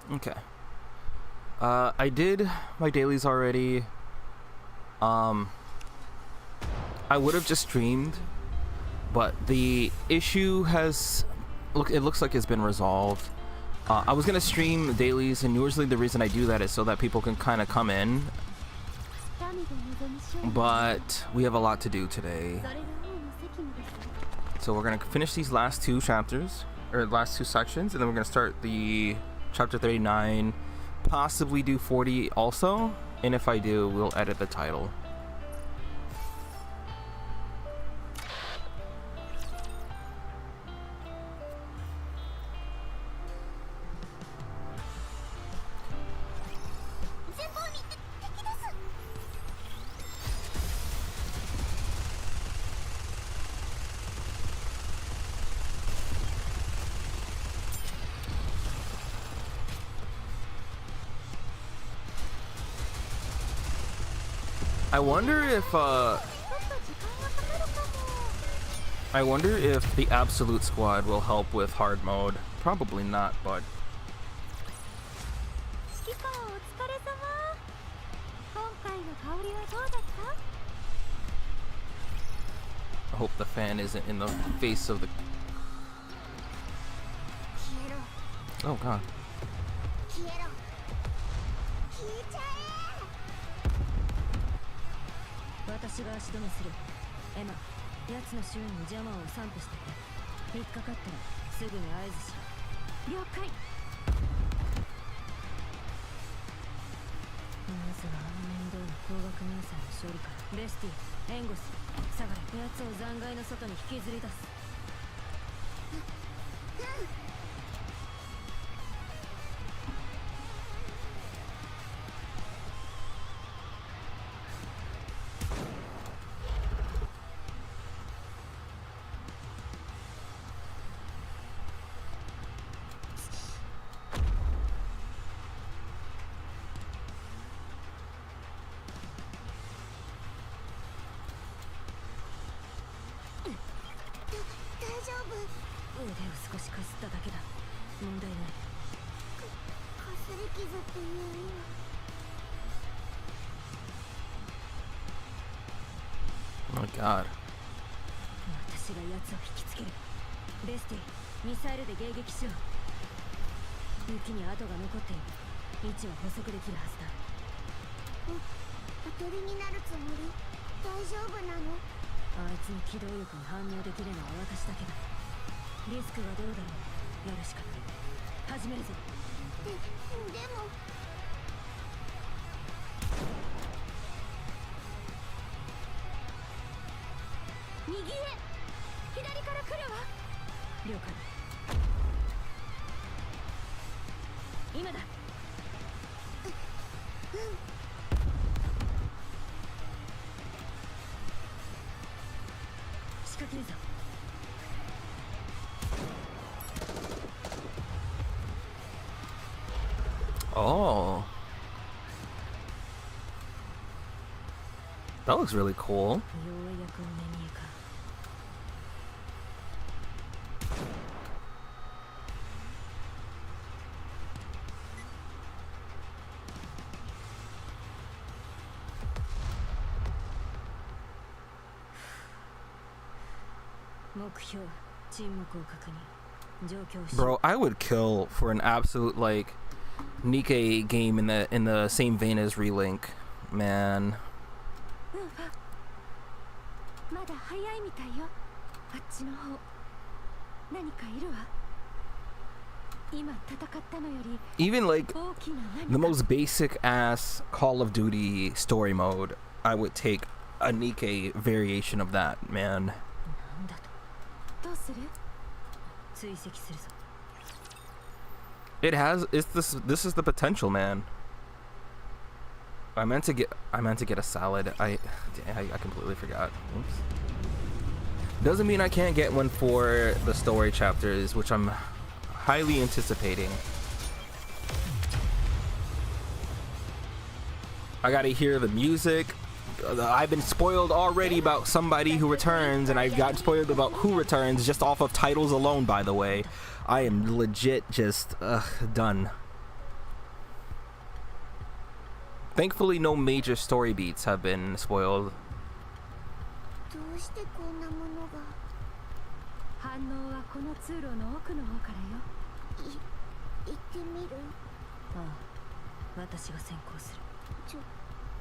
Okay. I did my dailies already. I would have just streamed, but the issue it looks like it's been resolved. I was gonna stream dailies, and usually the reason I do that is so that people can kind of come in, but we have a lot to do today. So we're gonna finish these last two chapters, or last two sections, and then we're gonna start the chapter 39, possibly do 40 also, and if I do, we'll edit the title. I wonder if the Absolute Squad will help with hard mode. Probably not, but I hope the fan isn't in the face of the... Oh god. Oh my god. Oh, that looks really cool. Bro, I would kill for an absolute like Nikkei game in the same vein as Relink, man. Even like the most basic ass Call of Duty story mode, I would take a Nikkei variation of that, man. It has, this is the potential, man. I meant to get a salad. I completely forgot. Oops. Doesn't mean I can't get one for the story chapters, which I'm highly anticipating. I gotta hear the music. I've been spoiled already about somebody who returns, and I got spoiled about who returns just off of titles alone, by the way. I am legit just done. Thankfully, no major story beats have been spoiled. どうしてこんなものが反応はこの通路の奥の方からよ。行ってみるああ、私が先行する。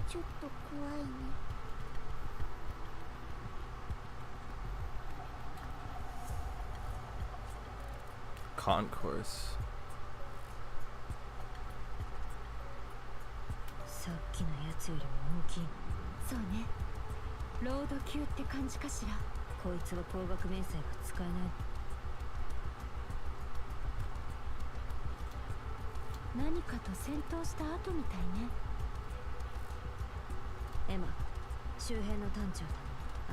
ちょっと怖いね Concourse. さっきのやつよりも大きい。そうね。ロード級って感じかしら。こいつは光学迷彩が使えない。何かと戦闘した後みたいね。エマ、周辺の探長だ。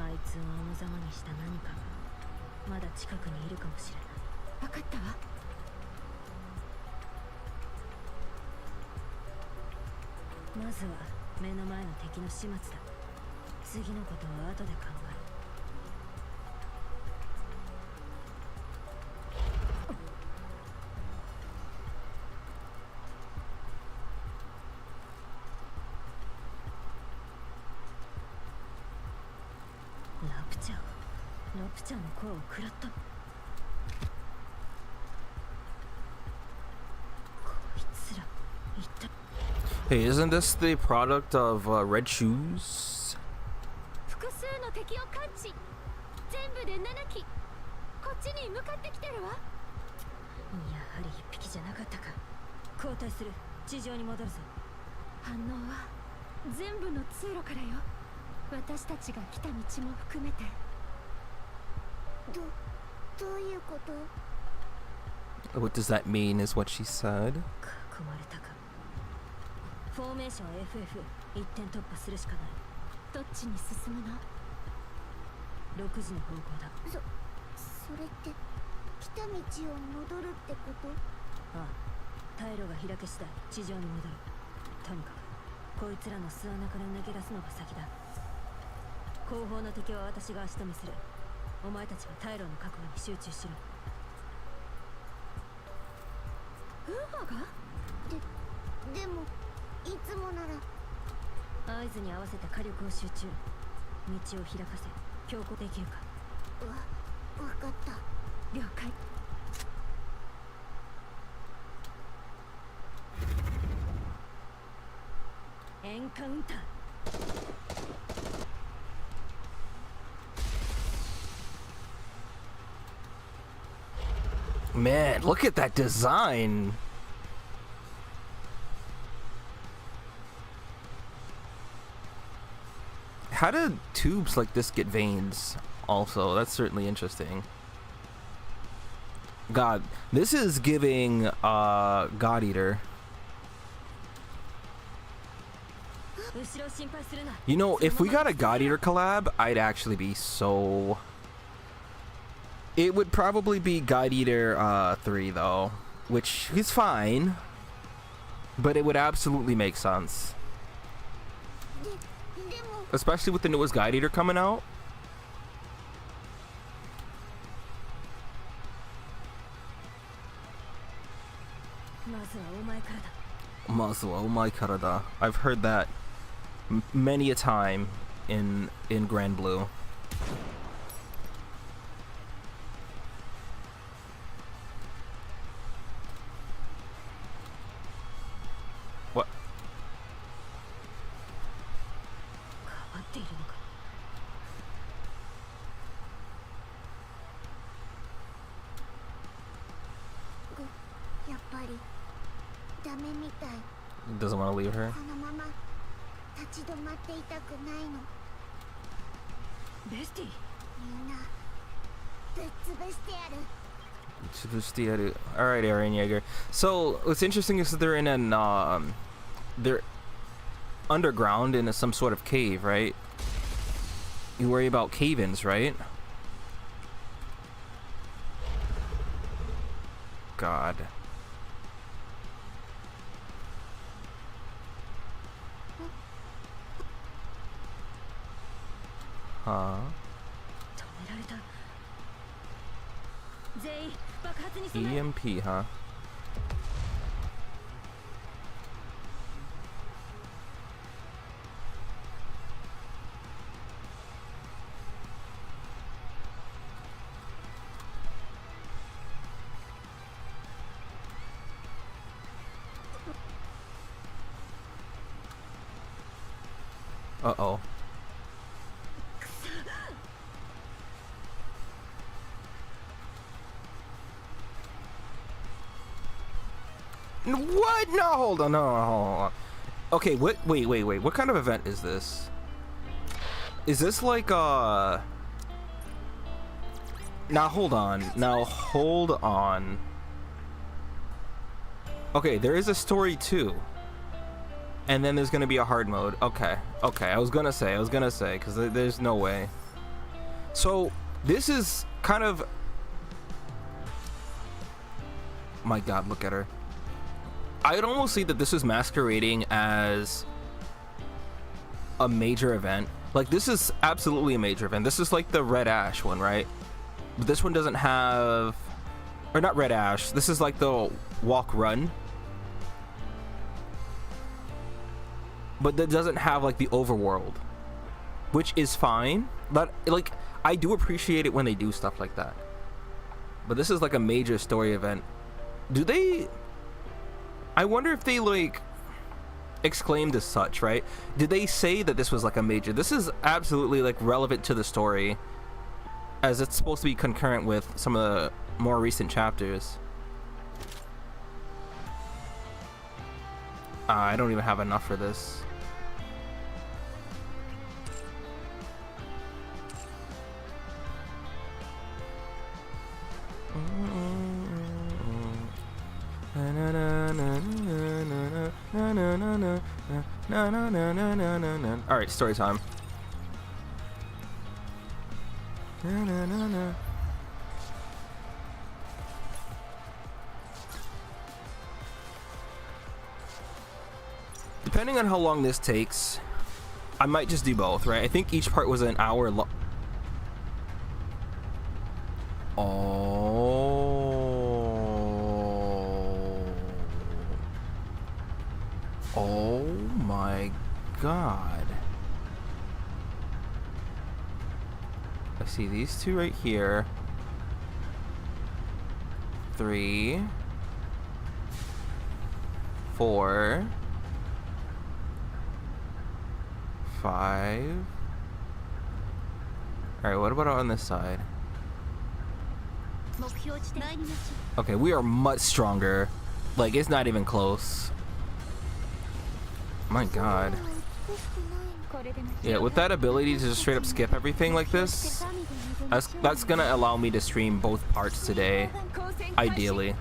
あいつをあのざまにした何かがまだ近くにいるかもしれない。分かったわ。まずは目の前の敵の始末だ。次のことは後で考える。ラプチャーの声を食らった。こいつら一体。Hey, isn't this the product of Red Shoes? 複数の敵を感知。全部で7機。こっちに向かってきてるわ。やはり1匹じゃなかったか。交代する。地上に戻るぞ。反応は全部の通路からよ。私たちが来た道も含めて。どういうこと What does that mean is what she said. 囲まれたか。フォーメーション FF 一点突破するしかない。どっちに進むの ?6 時の方向だ。それって来た道を戻るってこと？ああ、退路が開け次第地上に戻る。とにかくこいつらの巣穴から抜け出すのが先だ。後方の敵は私が足止めする。お前たちは退路の確保に集中しろ。ウーファが？でもいつもなら合図に合わせて火力を集中。道を開かせ強行できるか。わかった。了解。エンカウンター。Man, look at that design. How did tubes like this get veins? Also, that's certainly interesting. God, this is giving God Eater. You know, if we got a God Eater collab, I'd actually be so... It would probably be God Eater 3 though, which is fine, but it would absolutely make sense. Especially with the newest God Eater coming out. Mazu wa omae kara da. I've heard that many a time in Grand Blue. What? Doesn't want to leave her. Alright, Eren Yeager. So what's interesting is that they're in an underground in some sort of cave, right? You worry about cave-ins, right? God. Huh? 止められた。全員爆発に備え。 EMP, huh? Uh-oh. What? No, hold on. No, hold on. Okay, what? Wait. What kind of event is this? Is this like Now hold on. Okay, there is a story too. And then there's gonna be a hard mode. Okay. I was gonna say, because there's no way. So this is kind of. My God, look at her. I'd almost see that this is masquerading as a major event. Like, this is absolutely a major event. This is like the Red Ash one, right? But this one doesn't have, or not Red Ash. This is like the walk run. But that doesn't have like the overworld, which is fine. But like, I do appreciate it when they do stuff like that. But this is like a major story event. Do they? I wonder if they like exclaimed as such, right? Did they say that this was like a major? This is absolutely like relevant to the story, as it's supposed to be concurrent with some of the more recent chapters. I don't even have enough for this. All right, story time. Depending on how long this takes, I might just do both, right? I think each part was an hour long. Oh my God. I see these two right here. 3, 4, 5. Alright, what about on this side? Okay, we are much stronger. Like, it's not even close. My God. Yeah, with that ability to just straight up skip everything like this, that's gonna allow me to stream both parts today, ideally.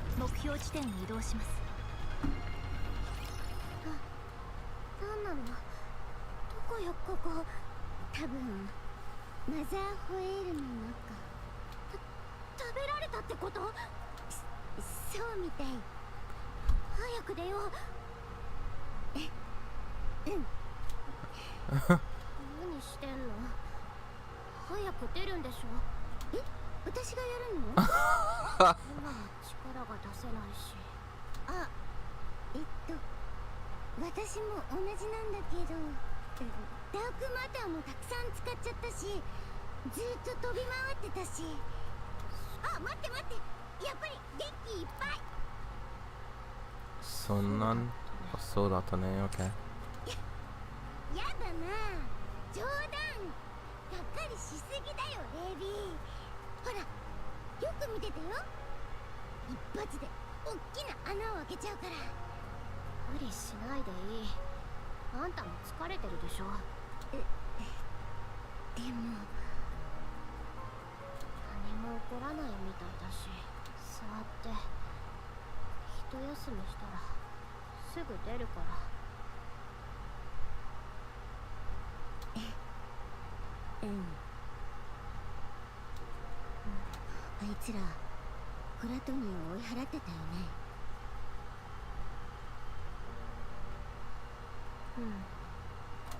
そんなんそうだったね OK やだな冗談がっかりしすぎだよレイビーほらよく見ててよ一発で大きな穴を開けちゃうから無理しないでいいあんたも疲れてるでしょでも何も起こらないみたいだし座って一休みしたらすぐ出るからうん。あいつらクラトニーを追い払ってたよね。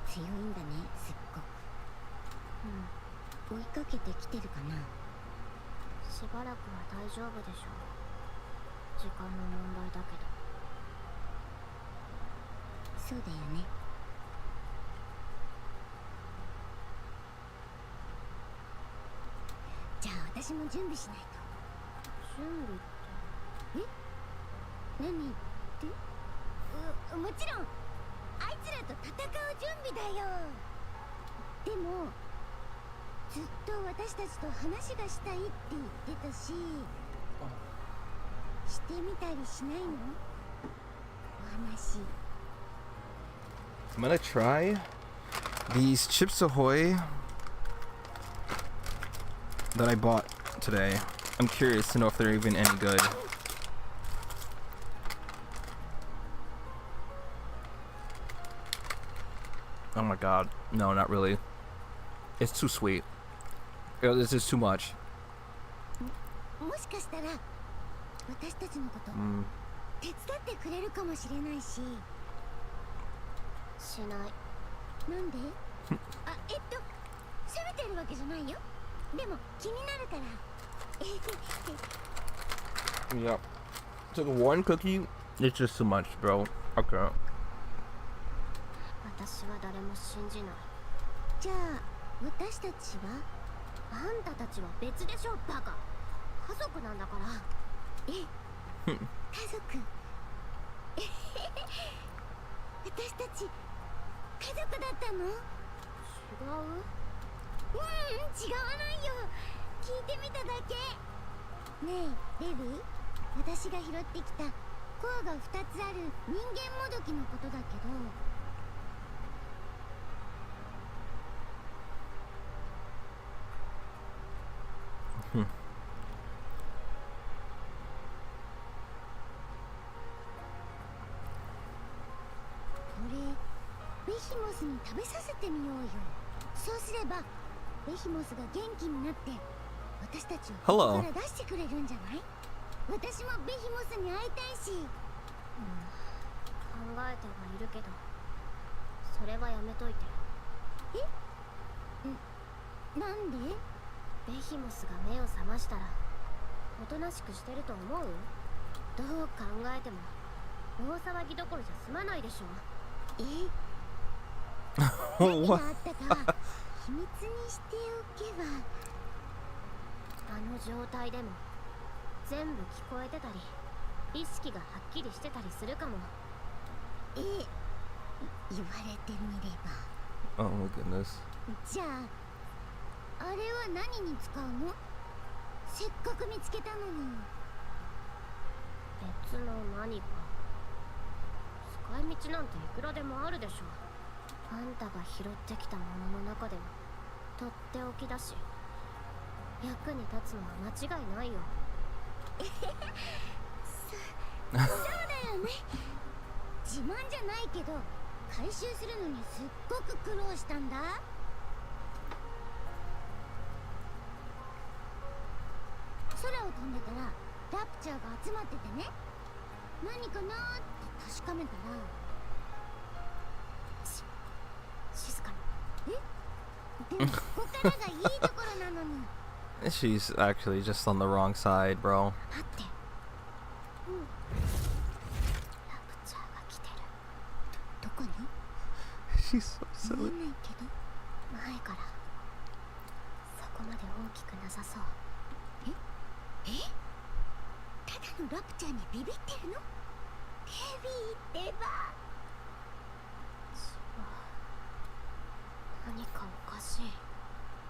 強いんだね、すっごく。追いかけてきてるかな。しばらくは大丈夫でしょう。時間の問題だけど。そうだよね。じゃあ私も準備しないと。準備って？何ってもちろんあいつらと戦う準備だよ。でもずっと私たちと話がしたいって言ってたし、してみたりしないの？お話。I'm gonna try these Chips Ahoy that I bought today. I'm curious to know if they're even any good. Oh my god. No, not really. It's too sweet. This is too much. もしかしたら私たちのこと手伝ってくれるかもしれないし。しない。なんで？あ、責めてるわけじゃないよ。でも気になるから。Yeah. Took one cookie. It's just too much, bro. Okay. 私は誰も信じない。じゃあ私たちは？あんたたちは別でしょ、バカ。家族なんだから。家族。私たち家族だったの？違う？違わないよ。聞いてみただけ。ねえ、レビー。私が拾ってきたコアが2つある人間もどきのことだけど。ベヒモスに食べさせてみようよ。そうすればベヒモスが元気になって私たちをここから出してくれるんじゃない？私もベヒモスに会いたいし。考えてはいるけど、それはやめといて。なんで？ベヒモスが目を覚ましたらおとなしくしてると思う？どう考えても大騒ぎどころじゃ済まないでしょ。何があったか秘密にしておけば。あの状態でも全部聞こえてたり意識がはっきりしてたりするかも。言われてみれば。Oh my goodness. じゃああれは何に使うの？せっかく見つけたのに。別の何か。使い道なんていくらでもあるでしょ。あんたが拾ってきたものの中でもとっておきだし、役に立つのは間違いないよ。そうだよね。自慢じゃないけど回収するのにすっごく苦労したんだ。空を飛んでたらラプチャーが集まっててね、何かなーって確かめたら。静かに。でもここからがいいところなのに。She's actually just on the wrong side, bro. 待って。ラプチャーが来てる。どこに？ She's so 見え silly. ないけど。前からそこまで大きくなさそう。ただのラプチャーにビビってるの？ヘビーってば。何かおかし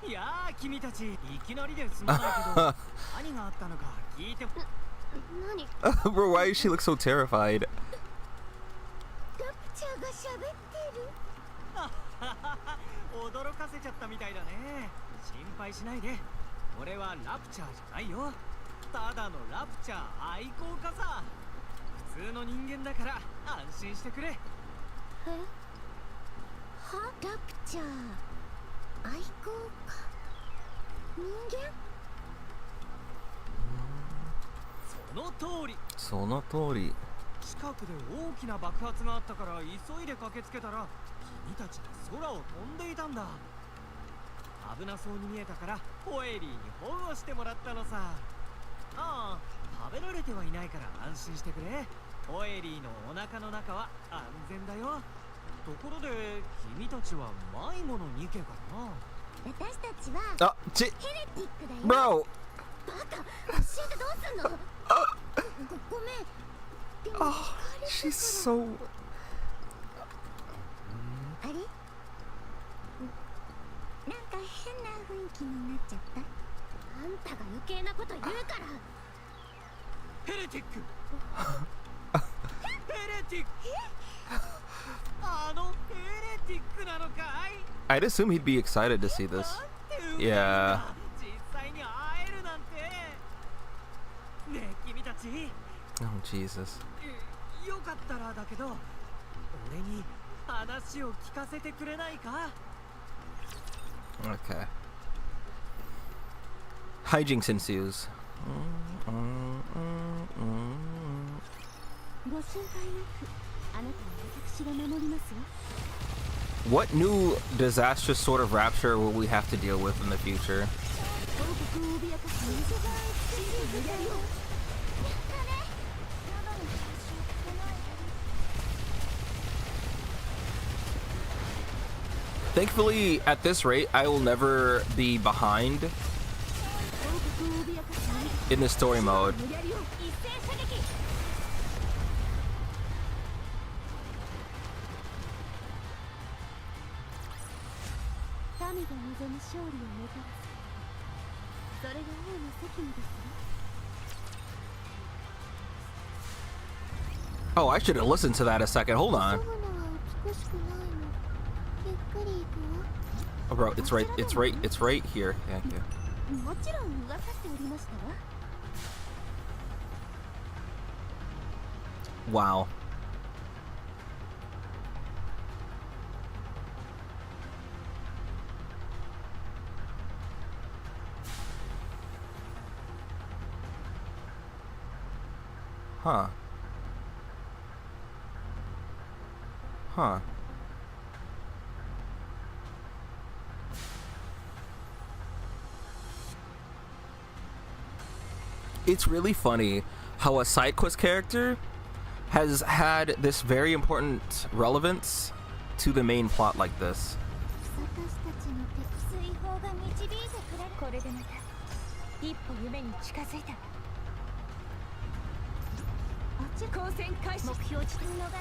い。いやー、君たちいきなりですまないけど何があったのか聞いて。何？ Bro, why does she look so terrified? ラプチャーが喋ってる。驚かせちゃったみたいだね。心配しないで。俺はラプチャーじゃないよ。ただのラプチャー愛好家さ。普通の人間だから安心してくれ。ラプチャー愛好家人間その通り。その通り。近くで大きな爆発があったから急いで駆けつけたら君たちが空を飛んでいたんだ。危なそうに見えたからホエリーに保護してもらったのさ。ああ、食べられてはいないから安心してくれ。ホエリーのお腹の中は安全だよ。ところで君たちは迷子のニケかな。私たちはあ、ヘレティックだよ。 bro. バカ、教えてどうすんの。ごめん。でも Oh, she's so. あれなんか変な雰囲気になっちゃった。あんたが余計なこと言うから。ヘレティックヘレティックあのヘレティックなのかい。 I'd assume he'd be excited to see this. なんて運命 Yeah. だ。実際に会えるなんて。ねえ君たち、 Oh, Jesus. よかったらだけど俺に話を聞かせてくれないか。 Okay. Hijinks ensues. ご心配なく、あなたは私が守りますよ。 What new disastrous sort of rapture will we have to deal with in the future? 王国を脅かす水が美しい無理やりを。やったね。喉に調子をつけないで。 Thankfully, at this rate, I will never be behind 王国を脅かす in the story mode. 無理やりを。一斉射撃。民が望む勝利をもたらす。それが王の責務ですよ。 Oh, I should have listened to that a second. Hold on. 急ぐのは美しくないの。ゆっくり行くわ。 Oh, bro, it's right here. Thank you. もちろん分かっておりましたわ。 Wow. Huh. Huh. It's really funny how a side quest character has had this very important relevance to the main plot like this. 私たちの手追放が導いてくれる。これでまた一歩夢に近づいた。あちら交戦開始。目標地点の係は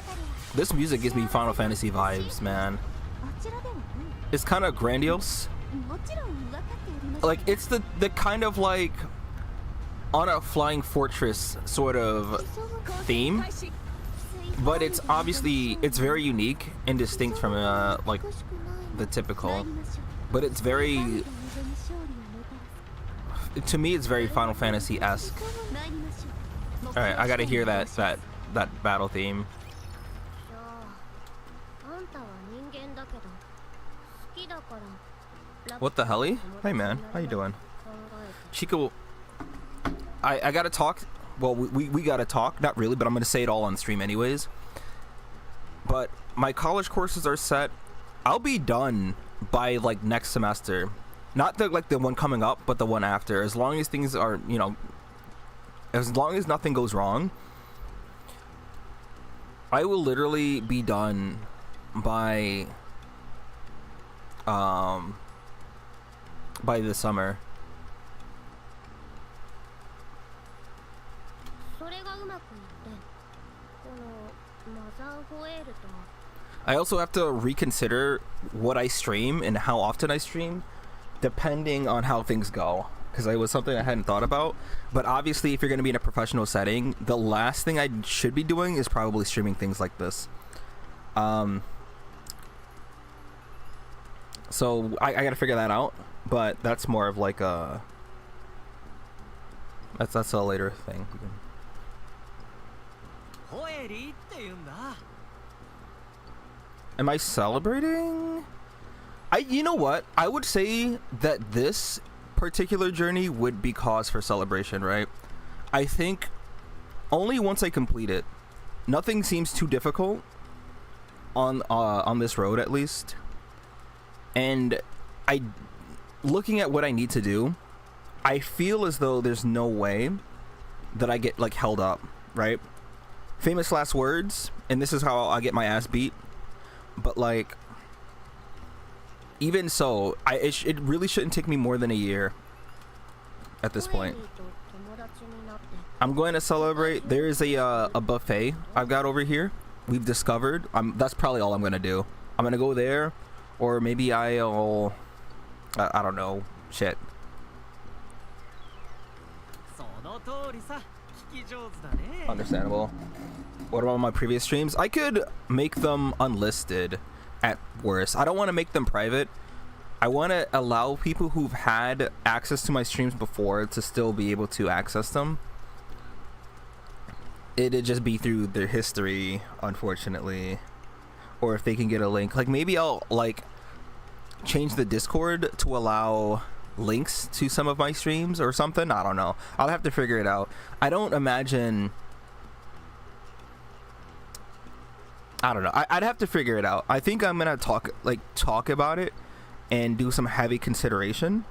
This music gives me Final Fantasy vibes, man. あちらではない。 It's kind of grandiose. もちろん分かっております。 Like, it's the kind of like on a flying fortress sort of theme, but it's obviously, it's very unique and distinct from like the typical, but it's very, to me it's very Final Fantasy-esque. Alright, I gotta hear that battle theme. あんたは人間だけど好きだから。 What the hell? Hey man, how you doing? Chico, I gotta talk. Well, we gotta talk. Not really, but I'm gonna say it all on stream anyways. But my college courses are set. I'll be done by like next semester. Not the one coming up, but the one after. As long as things are, you know, as long as nothing goes wrong, I will literally be done by the summer. それがうまくいってこのマザーホエールと I also have to reconsider what I stream and how often I stream, depending on how things go. Because it was something I hadn't thought about. But obviously, if you're going to be in a professional setting, the last thing I should be doing is probably streaming things like this. So I got to figure that out. But that's more of like a... That's a later thing. ホエリーって言うんだ。 Am I celebrating? You know what? I would say that this particular journey would be cause for celebration, right? I think only once I complete it. Nothing seems too difficult on this road, at least. And looking at what I need to do, I feel as though there's no way that I get like held up, right? Famous last words, and this is how I get my ass beat. But like, even so, it really shouldn't take me more than a year at this point. I'm going to celebrate. There is a buffet I've got over here. We've discovered. That's probably all I'm gonna do. I'm gonna go there, or maybe I don't know. Shit. Understandable. What about my previous streams? I could make them unlisted at worst. I don't want to make them private. I want to allow people who've had access to my streams before to still be able to access them. It'd just be through their history, unfortunately. Or if they can get a link. Like, maybe I'll, like, change the Discord to allow links to some of my streams or something. I don't know. I'll have to figure it out. I don't imagine... I don't know. I'd have to figure it out. I think I'm gonna talk about it and do some heavy consideration,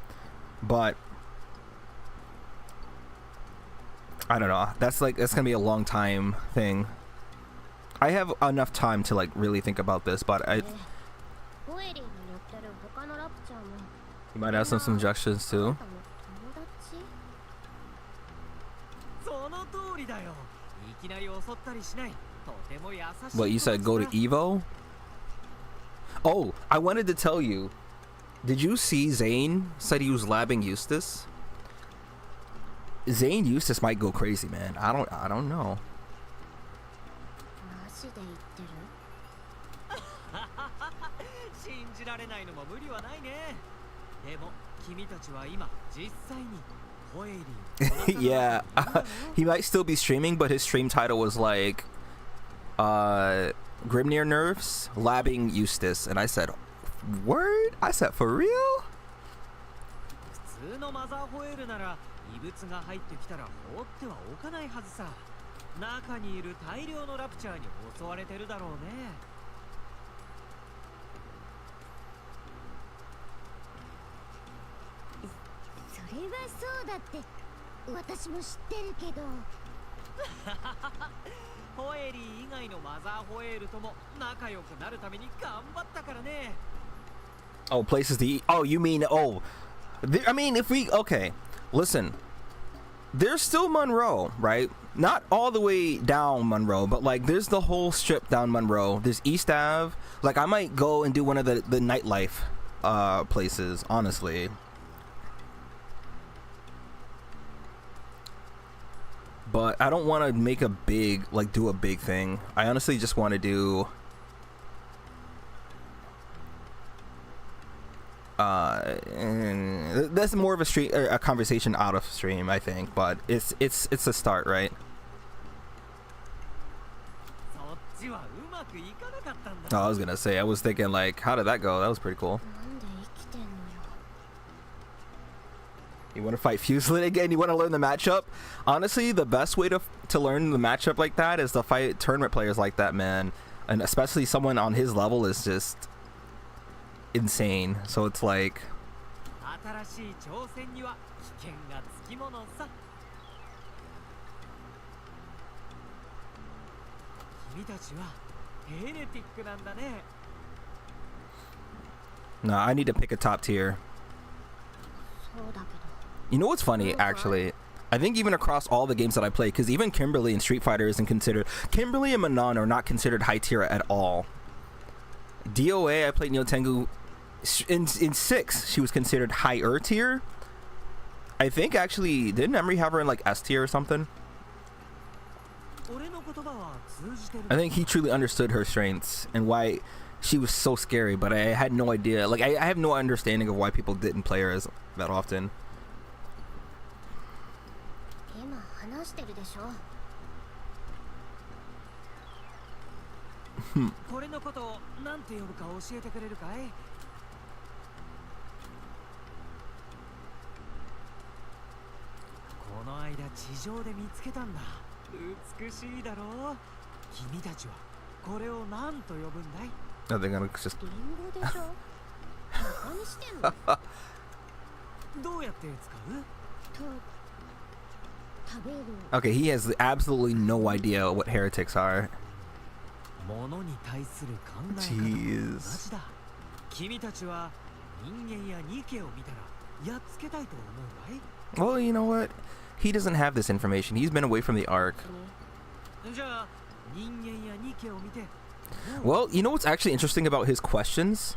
but I don't know. That's gonna be a long time thing. I have enough time to like really think about this, but you might have some suggestions too. What, you said go to Evo? Oh, I wanted to tell you. Did you see Zane said he was labbing Eustace? Zane Eustace might go crazy, man. I don't know. Yeah, he might still be streaming, but his stream title was like Grimnir Nerfs labbing Eustace, and I said, word? I said, for real? Oh, places to eat. Oh, you mean, I mean, if we, okay, listen, there's still Monroe, right? Not all the way down Monroe, but like there's the whole strip down Monroe. There's East Ave. Like I might go and do one of the nightlife places, honestly. But I don't want to make do a big thing. I honestly just want to do that's more of a conversation out of stream, I think, but it's a start, right? Oh, I was gonna say, I was thinking like, how did that go? That was pretty cool. You want to fight Fuselit again? You want to learn the matchup? Honestly, the best way to learn the matchup like that is to fight tournament players like that, man. And especially someone on his level is just insane. So it's like... No, I need to pick a top tier. You know what's funny, actually? I think even across all the games that I play, because even Kimberly in Street Fighter isn't considered... Kimberly and Manon are not considered high tier at all. DOA, I played Neo Tengu. In 6, she was considered higher tier. I think, actually, didn't Emery have her in, like, S tier or something? I think he truly understood her strengths and why she was so scary, but I had no idea. Like, I have no understanding of why people didn't play her that often. 間地上で見つけたんだ。美しいだろう。君たちはこれを何と呼ぶんだい？ No, they're gonna just. リンゴでしょ。バカにしてんの？どうやって使う？食べる。 Okay, he has absolutely no idea what heretics are. 物に対する考え方と同 Jeez. じだ。君たちは人間やニケを見たらやっつけたいと思うかい？ Well, you know what? He doesn't have this information. He's been away from the Ark. じゃあ人間やニケを見て。 Well, you know what's actually interesting about his questions?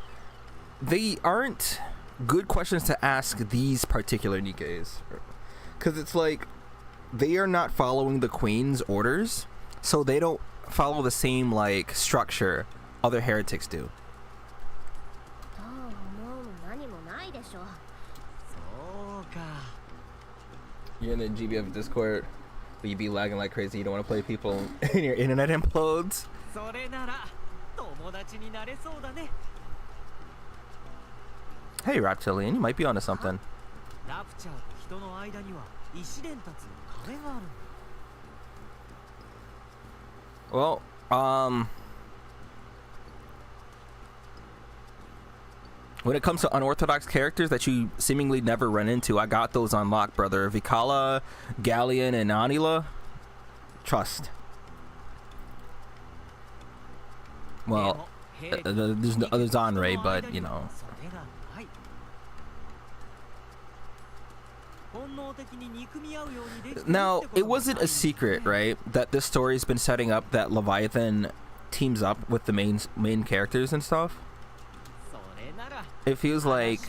They aren't good questions to ask these particular Nikes. Because it's like, they are not following the Queen's orders, so they don't follow the same, like, structure other heretics do. どう思うも何もないでしょ。そうか。 You're in the GBF Discord, but you be lagging like crazy. You don't want to play people, and your internet implodes. それなら友達になれそうだね。 Hey, Reptilian, you might be onto something. ラプチャーと人の間には石伝達の壁があるんだ。 Well, when it comes to unorthodox characters that you seemingly never run into, I got those on lock, brother. Vikala, Galleon, and Anila. Trust. Well, there's Andre, but, you know. Now, it wasn't a secret, right, that this story's been setting up that Leviathan teams up with the main characters and stuff. It feels like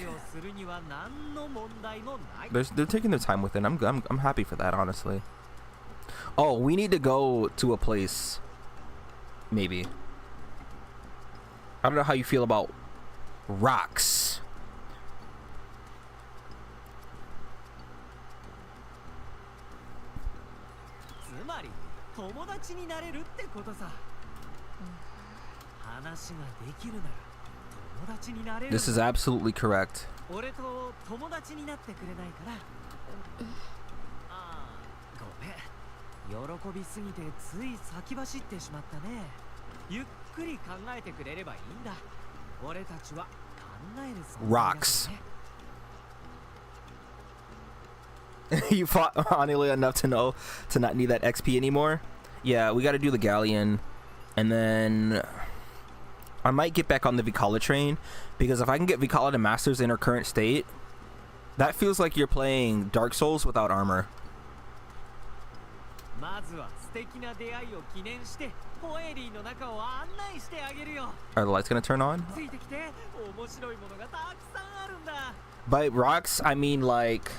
they're taking their time with it. I'm happy for that, honestly. Oh, we need to go to a place. Maybe. I don't know how you feel about rocks. つまり友達になれるってことさ。話ができるなら友達になれる。 This is absolutely correct. 俺と友達になってくれないかな。ああ、ごめん。喜びすぎてつい先走ってしまったね。ゆっくり考えてくれればいいんだ。俺たちは考える存在だからね。 Rocks. You fought Anila enough to know to not need that XP anymore. Yeah, we got to do the Galleon, and then I might get back on the Vikala train, because if I can get Vikala to Masters in her current state, that feels like you're playing Dark Souls without armor. まずは素敵な出会いを記念してポエリーの中を案内してあげるよ。 Are the lights gonna turn on? ついてきて、面白いものがたくさんあるんだ。 By rocks, I mean like,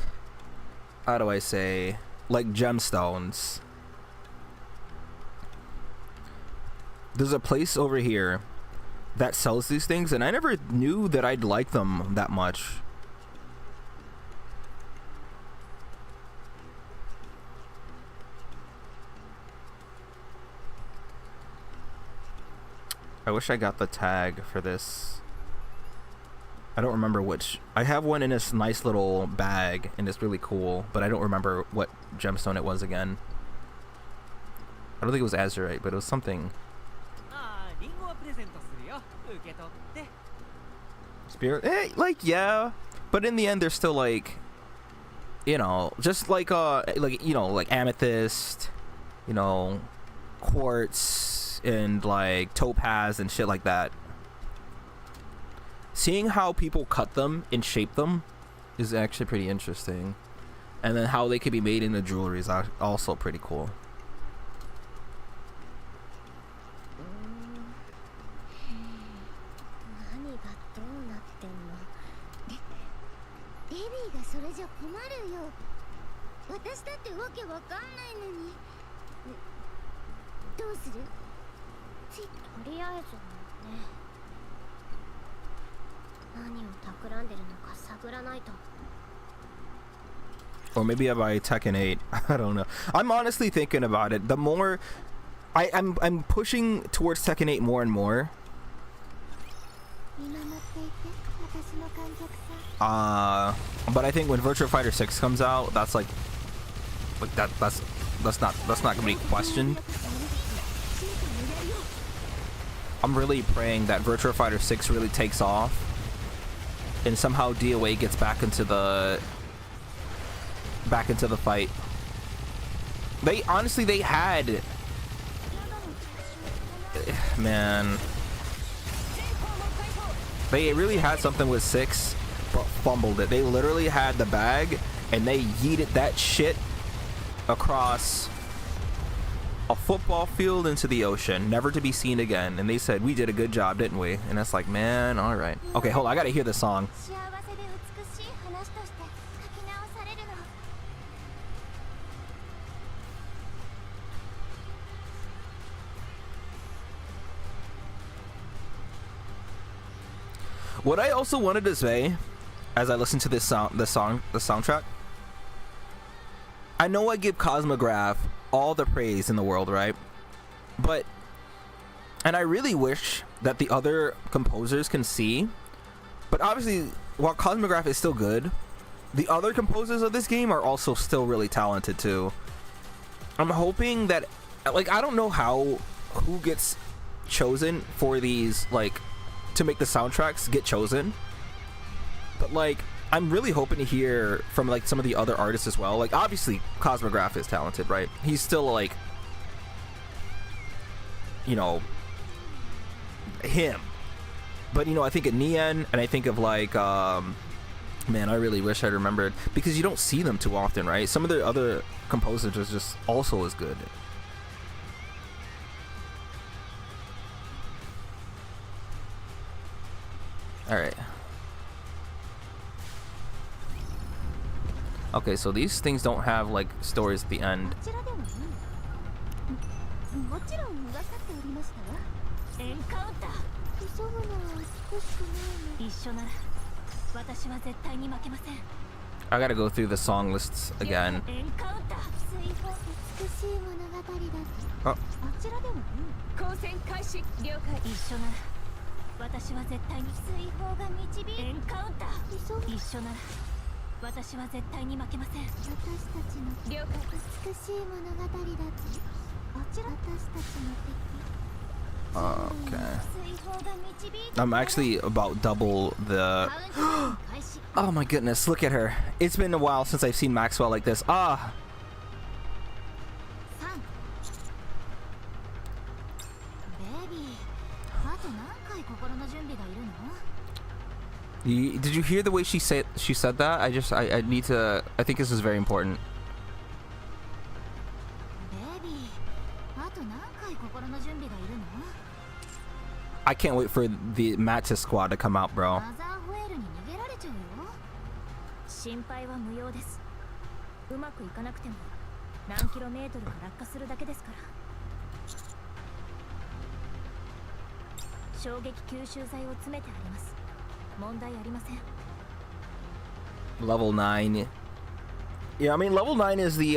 how do I say, like gemstones. There's a place over here that sells these things, and I never knew that I'd like them that much. I wish I got the tag for this. I don't remember which. I have one in this nice little bag, and it's really cool, but I don't remember what gemstone it was again. I don't think it was Azurite, but it was something. Spirit? Like, yeah. But in the end, they're still like, you know, just like, you know, like amethyst, you know, quartz, and like topaz and shit like that. Seeing how people cut them and shape them is actually pretty interesting. And then how they can be made into jewelry is also pretty cool. 何がどうなってんの？レビーがそれじゃ困るよ。私だってわけわかんないのに。どうする？とりあえずね。何を企んでるのか探らないと。 Or maybe I buy Tekken 8. I don't know. I'm honestly thinking about it. The more I'm pushing towards Tekken 8 more and more. But I think when Virtua Fighter 6 comes out, that's like Like that's not gonna be questioned. I'm really praying that Virtua Fighter 6 really takes off, and somehow DOA gets back into the fight. They honestly, they had, man, they really had something with 6, but fumbled it. They literally had the bag and they yeeted that shit across a football field into the ocean, never to be seen again. And they said, we did a good job, didn't we? And it's like, man, all right. Okay, hold on, I gotta hear this song. 幸せで美しい話として書き直されるの。 What I also wanted to say, as I listened to the soundtrack, I know I give Cosmograph all the praise in the world, right? But, and I really wish that the other composers can see, but obviously, while Cosmograph is still good, the other composers of this game are also still really talented too. I'm hoping that, like, I don't know who gets chosen for these, like, to make the soundtracks get chosen, but like, I'm really hoping to hear from like some of the other artists as well. Like, obviously Cosmograph is talented, right? He's still like, you know, him. But you know, I think of Nien, and I think of like man, I really wish I remembered, because you don't see them too often, right? Some of the other composers are just also as good. All right. Okay, so these things don't have like stories at the end. こちらでももちろん分かっておりましたわ。エンカウンター。急ぐのは少し前に。一緒なら私は絶対に負けません。 I gotta go through the song lists again. エンカウンター。水泡美しい物語だって。 Oh. あちらでも光線開始。了解。一緒なら私は絶対に水泡が導いエンカウンター。急ぐ一緒なら私は絶対に負けません。私たちの了解。美しい物語だって。あちら私たちの敵。 Okay. 水泡が導いて。 I'm actually about double the. カウント開始。 Oh my goodness! Look at her. It's been a while since I've seen Maxwell like this. Ah. 3。ベビー、あと何回心の準備がいるの？ Did you hear the way she said that? I need to. I think this is very important. ベビー、あと何回心の準備がいるの？ I can't wait for the Mattis squad to come out, bro. マザーホエールに逃げられちゃうよ。心配は無用です。うまくいかなくても何キロメートルか落下するだけですから。衝撃吸収剤を詰めてあります。問題ありません。 Level 9. Yeah, I mean, level 9 is the,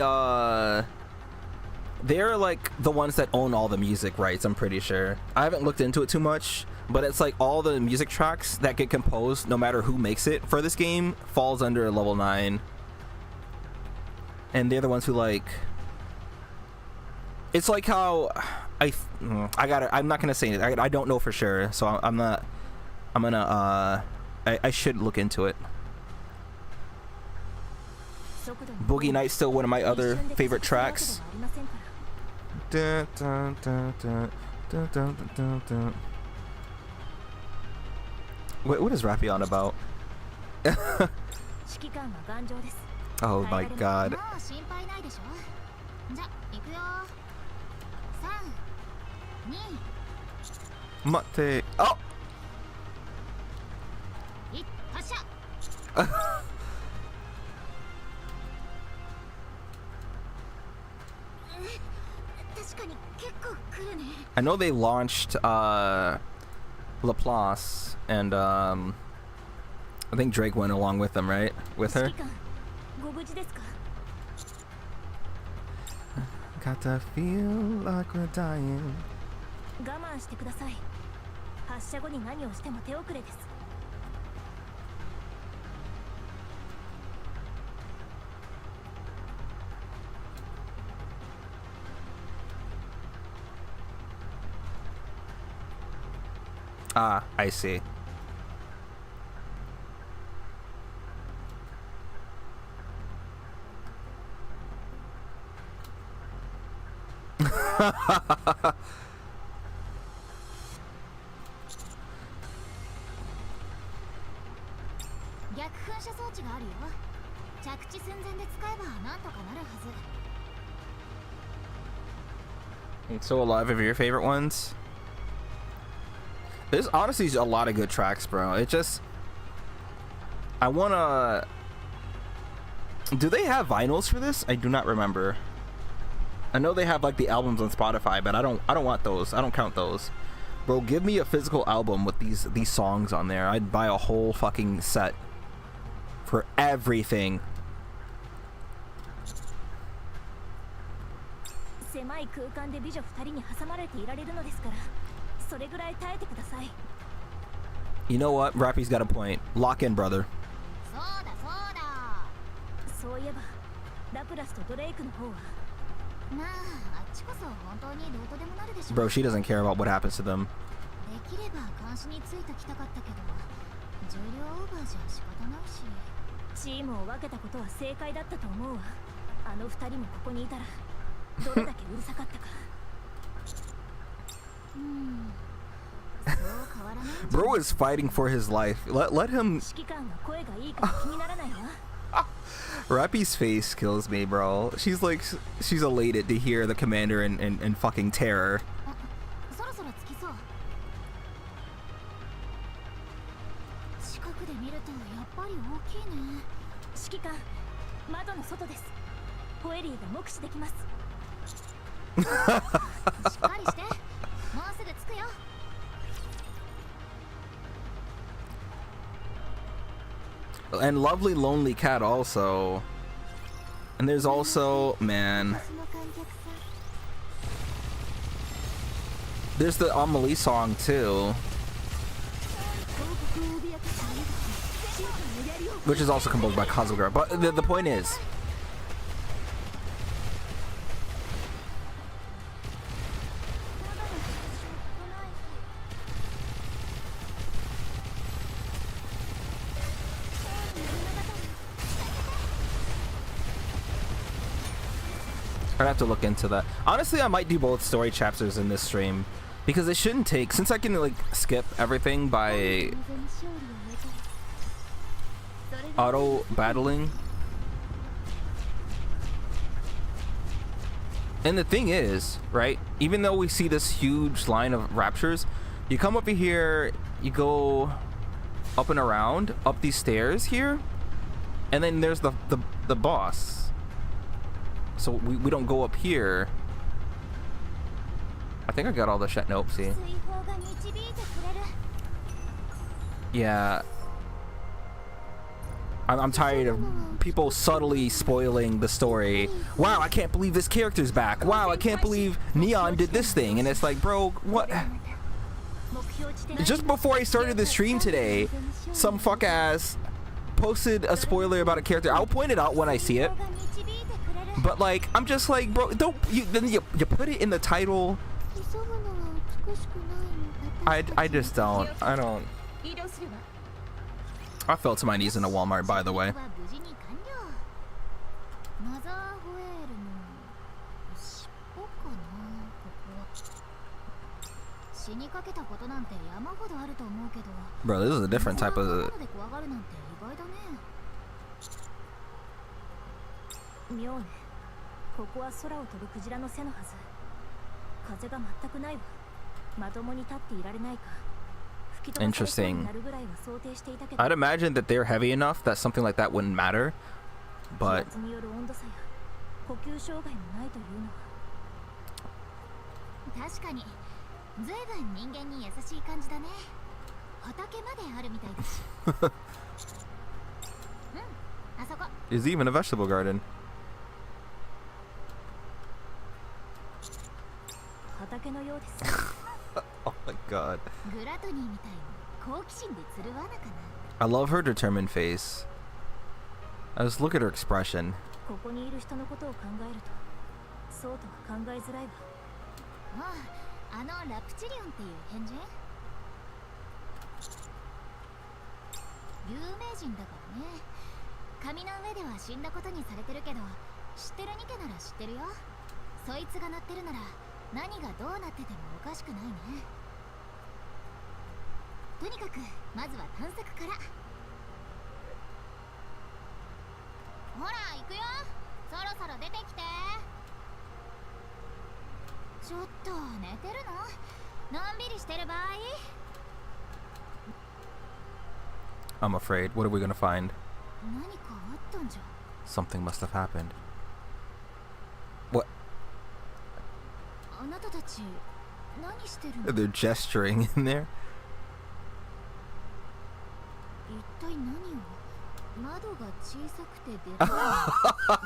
they're like the ones that own all the music rights, I'm pretty sure. I haven't looked into it too much, but it's like all the music tracks that get composed, no matter who makes it for this game, falls under level 9. And they're the ones who like, it's like how I'm not gonna say it. I don't know for sure, so I should look into it. Boogie Nights still one of my other favorite tracks. Dun, dun, dun, dun, dun, dun, dun, dun. What is Rappy on about? Oh my god. もう心配ないでしょ。じゃ、行くよ。3、2、Mate. Oh! 1、発射。確かに結構来るね。 I know they launched Laplace, and I think Drake went along with them, right? With her? ご無事ですか？ Got to feel like we're dying. 我慢してください。発射後に何をしても手遅れです。Ah, I see. So a lot of your favorite ones. There's honestly a lot of good tracks, bro. It just, I wanna. Do they have vinyls for this? I do not remember. I know they have like the albums on Spotify, but I don't want those. I don't count those. Bro, give me a physical album with these songs on there. I'd buy a whole fucking set for everything. 狭い空間で美女2人に挟まれていられるのですから、それぐらい耐えてください。 You know what? Rappy's got a point. Lock in, brother. そうだそうだ。そういえば、ラプラスとドレイクの方は。まあ、あっちこそ本当にどうとでもなるでしょ。 Bro, she doesn't care about what happens to them. できれば監視についてきたかったけど、重量オーバーじゃ仕方ないし。チームを分けたことは正解だったと思うわ。あの2人もここにいたら、どれだけうるさかったか。そう変わらないんじゃない。 Bro is fighting for his life. Let him. 指揮官が声がいいから気にならないわ。 Rappy's face kills me, bro. She's like, she's elated to hear the commander in fucking terror. そろそろ着きそう。近くで見るとやっぱり大きいね。指揮官、窓の外です。ホエリーが目視できます。しっかりして。もうすぐ着くよ。 And lovely lonely cat also. And there's also, man, there's the Amelie song too, which is also composed by Kazugura. But the point is, I'd have to look into that. Honestly, I might do both story chapters in this stream because it shouldn't take, since I can like skip everything by auto battling. And the thing is, right, even though we see this huge line of raptures, you come over here, you go up and around, up these stairs here, and then there's the boss. So we don't go up here. I think I got all the shit. Nope, see. Yeah. I'm tired of people subtly spoiling the story. Wow, I can't believe this character's back. Wow, I can't believe Neon did this thing. And it's like, bro, what? Just before I started the stream today, some fuck ass posted a spoiler about a character. I'll point it out when I see it. But like, I'm just like, bro, don't you put it in the title. I just don't. I don't. I fell to my knees in a Walmart, by the way. 死にかけたことなんて山ほどあると思うけど。 Bro, this is a different type of. 妙ね。ここは空を飛ぶクジラの背のはず。風が全くないわ。まともに立っていられないか。吹き飛ばされそうになるぐらいは想定していたけど。 I'd imagine that they're heavy enough that something like that wouldn't matter, but. 気圧による温度差や呼吸障害もないというのは。確かに。ずいぶん人間に優しい感じだね。畑まであるみたいだし。あそこ。 Is even a vegetable garden. 畑のようです。Oh my god. グラトニーみたいに好奇心で釣る罠かな。 I love her determined face. I just look at her expression. ここにいる人のことを考えると、そうとは考えづらいわ。ああ、あのラプチリオンっていう変人？有名人だからね。紙の上では死んだことにされてるけど、知ってるニケなら知ってるよ。そいつが鳴ってるなら何がどうなっててもおかしくないね。とにかくまずは探索から。ほら行くよ、そろそろ出てきて。ちょっと寝てるの？のんびりしてる場合？ I'm afraid. What are we gonna find? 何かあったんじゃ。 Something must have happened. What? あなたたち何してるの？ They're gesturing in there. 一体何を？窓が小さくてでかい。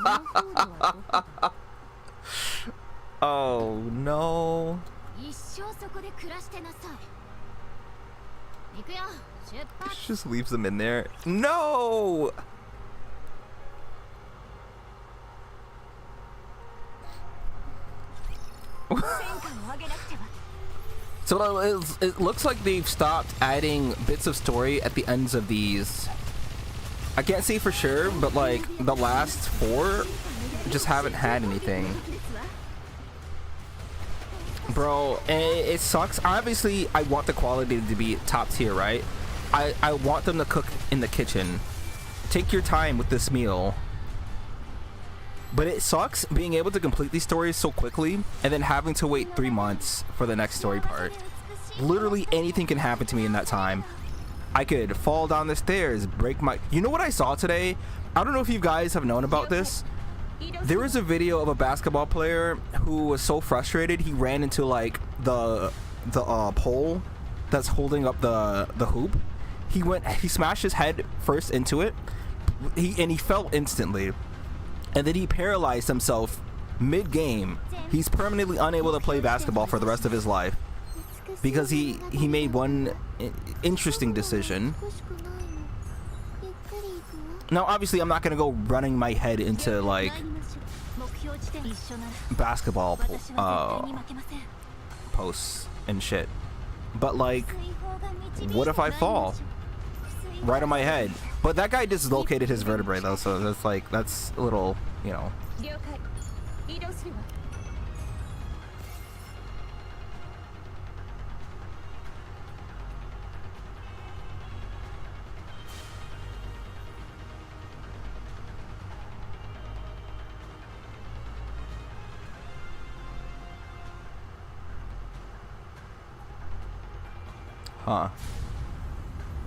マンホールはどこだ？ Oh no. 一生そこで暮らしてなさい。行くよ、出発。 She just leaves them in there. No! So it looks like they've stopped adding bits of story at the ends of these. I can't say for sure, but like the last 4 just haven't had anything. Bro, it sucks. Obviously, I want the quality to be top tier, right? I want them to cook in the kitchen. Take your time with this meal. But it sucks being able to complete these stories so quickly and then having to wait 3 months for the next story part. Literally anything can happen to me in that time. I could fall down the stairs, break my... You know what I saw today? I don't know if you guys have known about this. There was a video of a basketball player who was so frustrated he ran into like the pole that's holding up the hoop. He smashed his head first into it. He fell instantly. And then he paralyzed himself mid-game. He's permanently unable to play basketball for the rest of his life because he made one interesting decision. Now, obviously, I'm not gonna go running my head into like basketball posts and shit. But like, what if I fall right on my head? But that guy dislocated his vertebrae though, so that's like, that's a little, you know. Huh.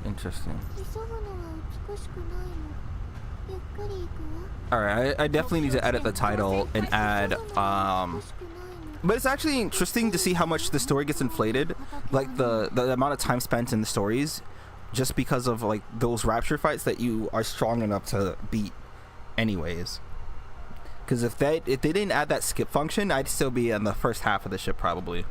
Interesting. Alright, I definitely need to edit the title and add, but it's actually interesting to see how much the story gets inflated, like the amount of time spent in the stories, just because of like those rapture fights that you are strong enough to beat anyways. Because if they didn't add that skip function, I'd still be in the first half of the ship probably.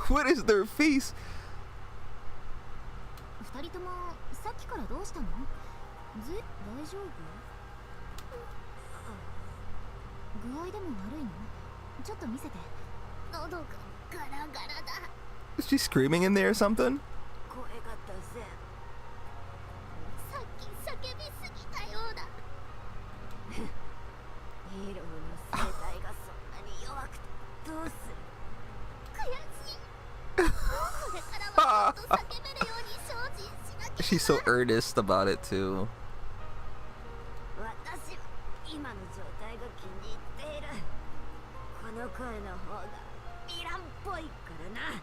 What is their face? 二人ともさっきからどうしたの？大丈夫？具合でも悪いの？ちょっと見せて。喉がガラガラだ。 Is she screaming in there or something? 声が出せ。さっき叫びすぎたようだ。ヒーローの生態がそんなに弱くてどうする？悔しい。これからはもっと叫べるように精進しなきゃ。 She's so earnest about it too. 私は今の状態が気に入っている。この声の方がヴィランっぽいからな。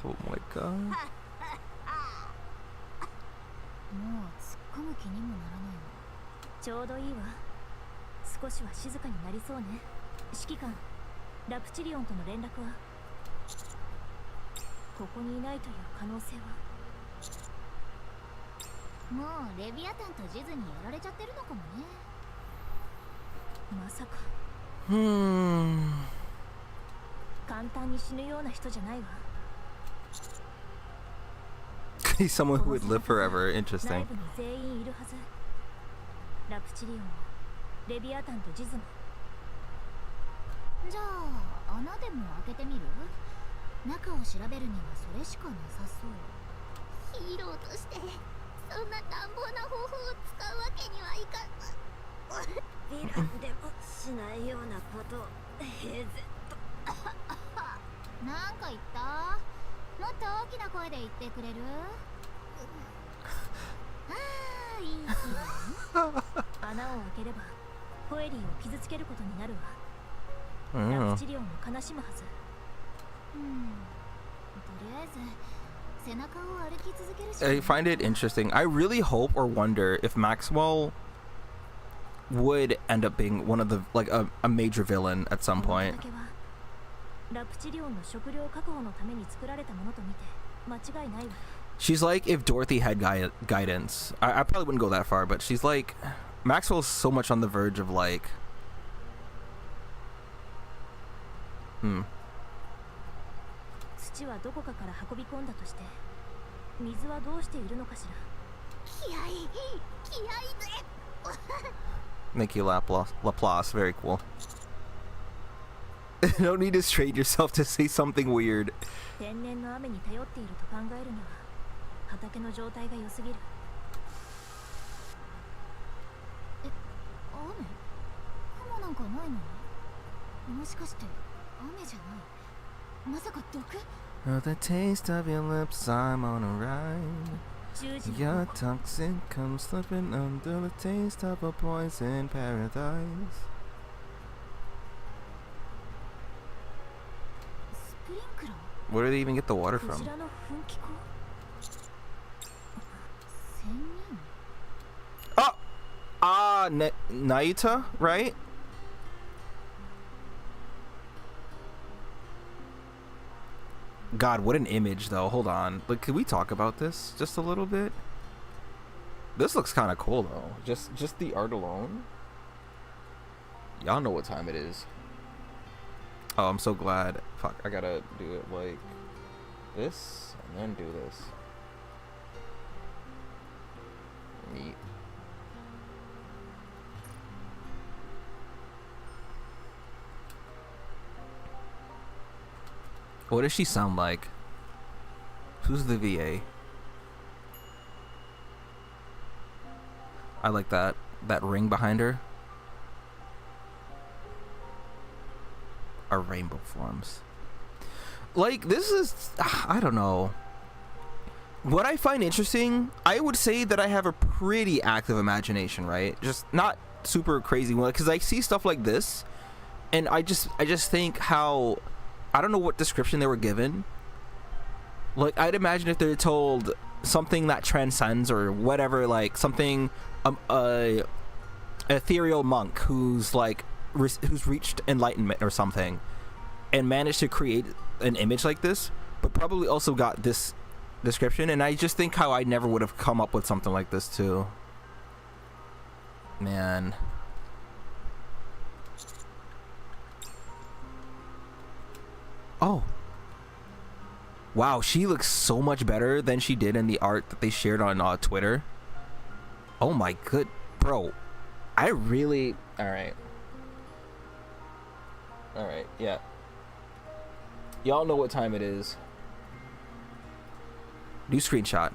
Oh my god. もう突っ込む気にもならないわ。ちょうどいいわ。少しは静かになりそうね。指揮官、ラプチリオンとの連絡は？ここにいないという可能性は？もうレビアタンとジズにやられちゃってるのかもね。まさか。簡単に死ぬような人じゃないわ。 He's someone who would live forever. Interesting. 内部に全員いるはず。ラプチリオンをレビアタンとジズも。じゃあ穴でも開けてみる？中を調べるにはそれしかなさそう。ヒーローとしてそんな乱暴な方法を使うわけにはいかん。ヴィランでもしないようなことを平然と。なんか言った？もっと大きな声で言ってくれる？ああ、いい気分。穴を開ければホエリーを傷つけることになるわ。 I don't ラ know. プチリオンも悲しむはず。とりあえず背中を歩き続けるしかない。 I find it interesting. I really hope or wonder if Maxwell would end up being one of the like a major villain at some この point. 畑はラプチリオンの食料確保のために作られたものと見て間違いないわ。 She's like if Dorothy had guidance. I probably wouldn't go that far, but she's like Maxwell's so much on the verge of like hmm. 土はどこかから運び込んだとして水はどうしているのかしら。気合いぜ。 Thank you, Laplace. Very cool. No need to strain yourself to say something weird. 天然の雨に頼っていると考えるには畑の状態が良すぎる。雨？雲なんかないのに？もしかして雨じゃない？まさか毒？ The taste of your lips, I'm on a ride. 10時 Your の toxic comes slipping under the taste of a poison paradise. スプリンクラー？ Where do they even get the water ク from? ジラの噴気口。仙人？ Naita, right? God, what an image, though. Hold on. Like, can we talk about this just a little bit? This looks kind of cool, though. Just the art alone. Y'all know what time it is. Oh, I'm so glad. Fuck, I gotta do it like this and then do this. Neat. What does she sound like? Who's the VA? I like that ring behind her. Our rainbow forms. Like, this is, I don't know. What I find interesting, I would say that I have a pretty active imagination, right? Just not super crazy one, because I see stuff like this and I just think how, I don't know what description they were given. Like, I'd imagine if they're told something that transcends or whatever, like something, a ethereal monk who's like who's reached enlightenment or something and managed to create an image like this, but probably also got this description. And I just think how I never would have come up with something like this too. Man. Oh. Wow, she looks so much better than she did in the art that they shared on Twitter. Oh my good, bro. I really, all right, yeah. Y'all know what time it is. New screenshot.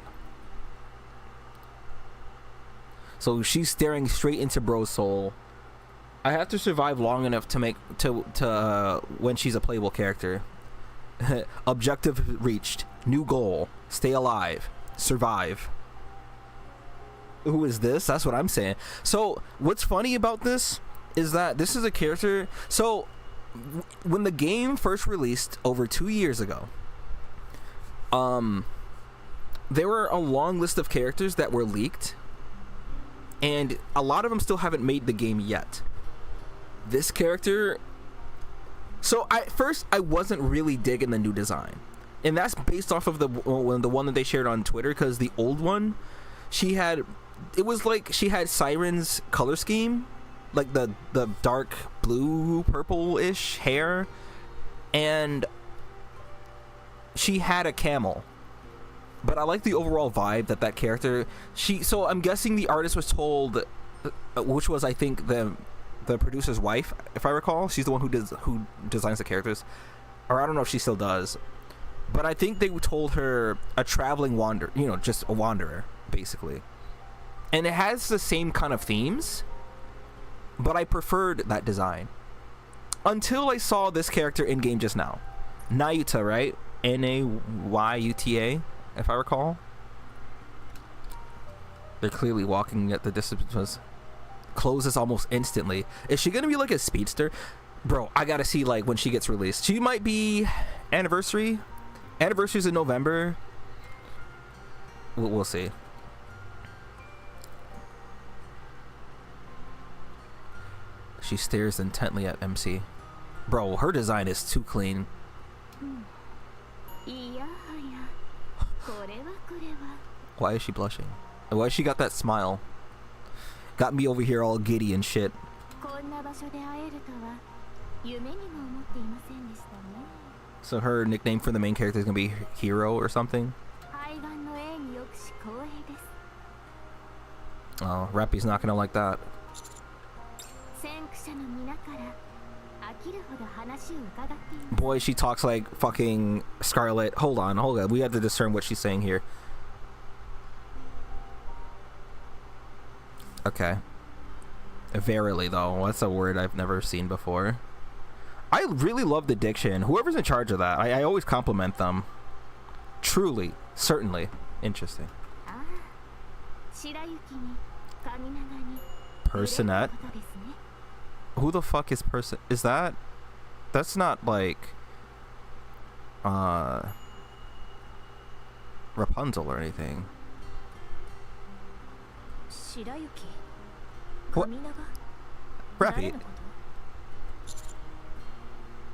So she's staring straight into bro's soul. I have to survive long enough to make when she's a playable character. Objective reached. New goal. Stay alive. Survive. Who is this? That's what I'm saying. So what's funny about this is that this is a character. So when the game first released over 2 years ago, there were a long list of characters that were leaked, and a lot of them still haven't made the game yet. This character, so at first I wasn't really digging the new design, and that's based off of the one that they shared on Twitter, because the old one, it was like she had Siren's color scheme, like the dark blue purple-ish hair, and she had a camel. But I like the overall vibe that character, so I'm guessing the artist was told, which was I think the producer's wife, if I recall. She's the one who designs the characters, or I don't know if she still does. But I think they told her a traveling wanderer, you know, just a wanderer, basically. And it has the same kind of themes, but I preferred that design. Until I saw this character in game just now. Nayuta, right? Nayuta, if I recall. They're clearly walking at the distance. Closes almost instantly. Is she gonna be like a speedster? Bro, I gotta see like when she gets released. She might be anniversary. Anniversary's in November. We'll see. She stares intently at MC. Bro, her design is too clean. Why is she blushing? Why she got that smile? Got me over here all giddy and shit. So her nickname for the main character is gonna be Hero or something? Oh, Rappy's not gonna like that. Boy, she talks like fucking Scarlet. Hold on. We have to discern what she's saying here. Okay. Verily, though. That's a word I've never seen before. I really love the diction. Whoever's in charge of that, I always compliment them. Truly. Certainly. Interesting. Personette? Who the fuck is person? Is that? That's not like Rapunzel or anything. What? Rappy.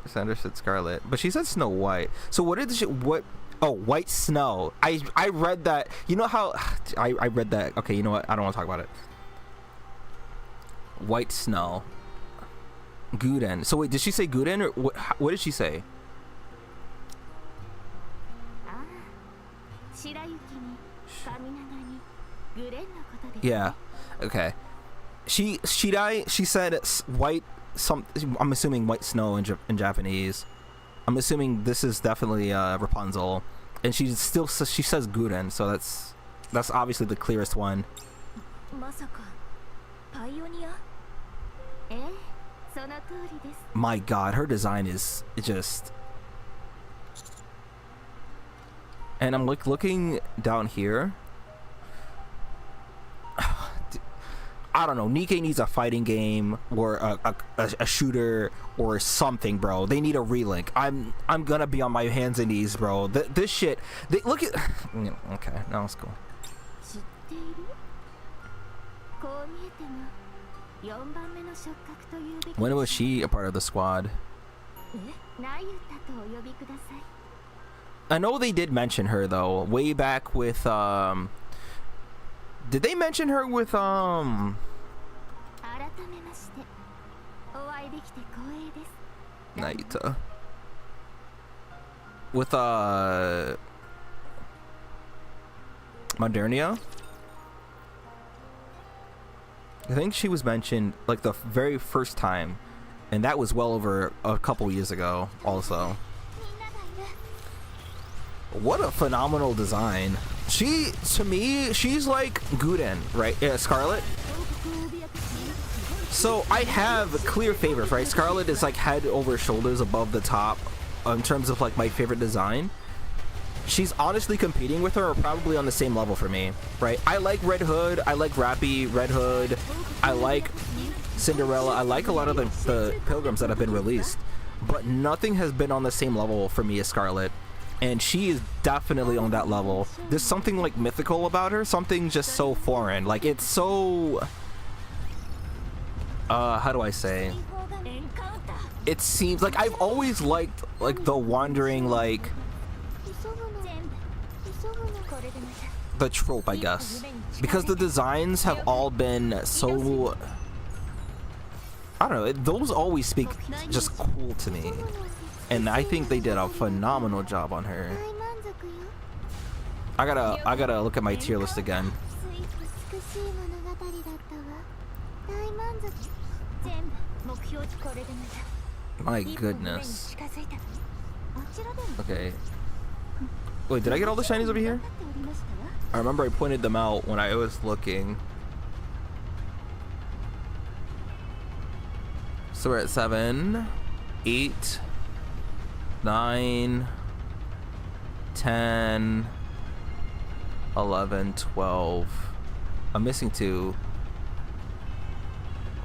Sandra said Scarlet, but she said Snow White. So what did she? What? Oh, White Snow. I read that. You know how I read that. Okay, you know what? I don't want to talk about it. White Snow. Guden. So wait, did she say Guden or what did she say? Yeah. Okay. She said white. I'm assuming White Snow in Japanese. I'm assuming this is definitely Rapunzel, and she says Guden, so that's obviously the clearest one. My God, her design is just. And I'm looking down here. I don't know. Nikke needs a fighting game or a shooter or something, bro. They need a relink. I'm gonna be on my hands and knees, bro. This shit. Look at. Okay, now let's go. When was she a part of the squad? I know they did mention her though, way back with did they mention her with Nayuta? With Modernia? I think she was mentioned like the very first time, and that was well over a couple years ago also. What a phenomenal design. To me, she's like Guden, right? Yeah, Scarlet. So I have clear favorites, right? Scarlet is like head over shoulders above the top in terms of like my favorite design. She's honestly competing with her, or probably on the same level for me, right? I like Red Hood, I like Rappy, Red Hood, I like Cinderella, I like a lot of the Pilgrims that have been released, but nothing has been on the same level for me as Scarlet, and she is definitely on that level. There's something like mythical about her, something just so foreign, like it's so, how do I say? It seems like I've always liked like the wandering, like the trope, I guess, because the designs have all been so, I don't know, those always speak just cool to me, and I think they did a phenomenal job on her. I gotta look at my tier list again. これでまた My 一歩の上に goodness. 近づいた。あちらでも Okay. Wait, did I get all the shinies over here? 分かっておりましたわ。 I remember I pointed them out when I was looking. So we're at 7, 8, 9, 10, 11, 12. I'm missing 2.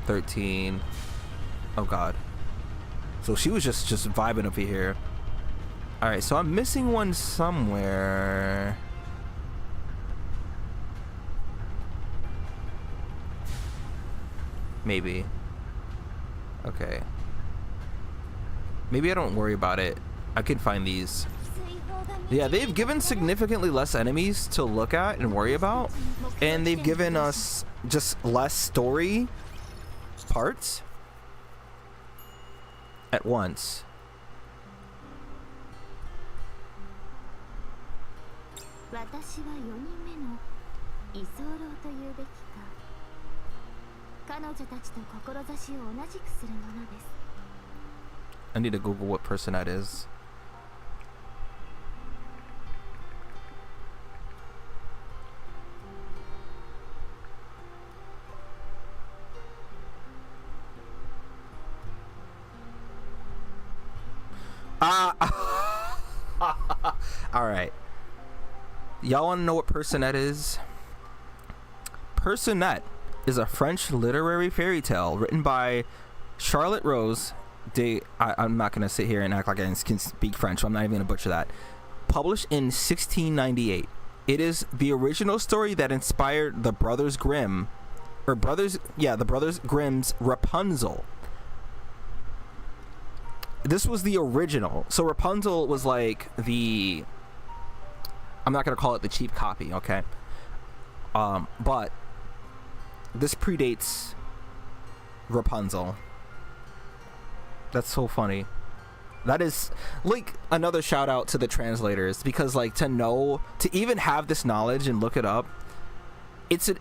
13. Oh god. So she was just vibing over here. All right, so I'm missing one somewhere. Maybe. Okay. Maybe I don't worry about it. I can find these. 追放が Yeah, they've given significantly less enemies to look at and worry about. And they've given us just less story parts at once. 私は4人目の居候というべきか。彼女たちと志を同じくするものです。 I need to Google what person that is. All right. Y'all want to know what Personette is? Personette is a French literary fairy tale written by Charlotte Rose de... I'm not going to sit here and act like I can speak French, so I'm not even going to butcher that. Published in 1698. It is the original story that inspired the Brothers Grimm, or the Brothers Grimm's Rapunzel. This was the original. So Rapunzel was like the... I'm not going to call it the cheap copy, okay? But this predates Rapunzel. That's so funny. That is like another shout out to the translators, because like to even have this knowledge and look it up, it's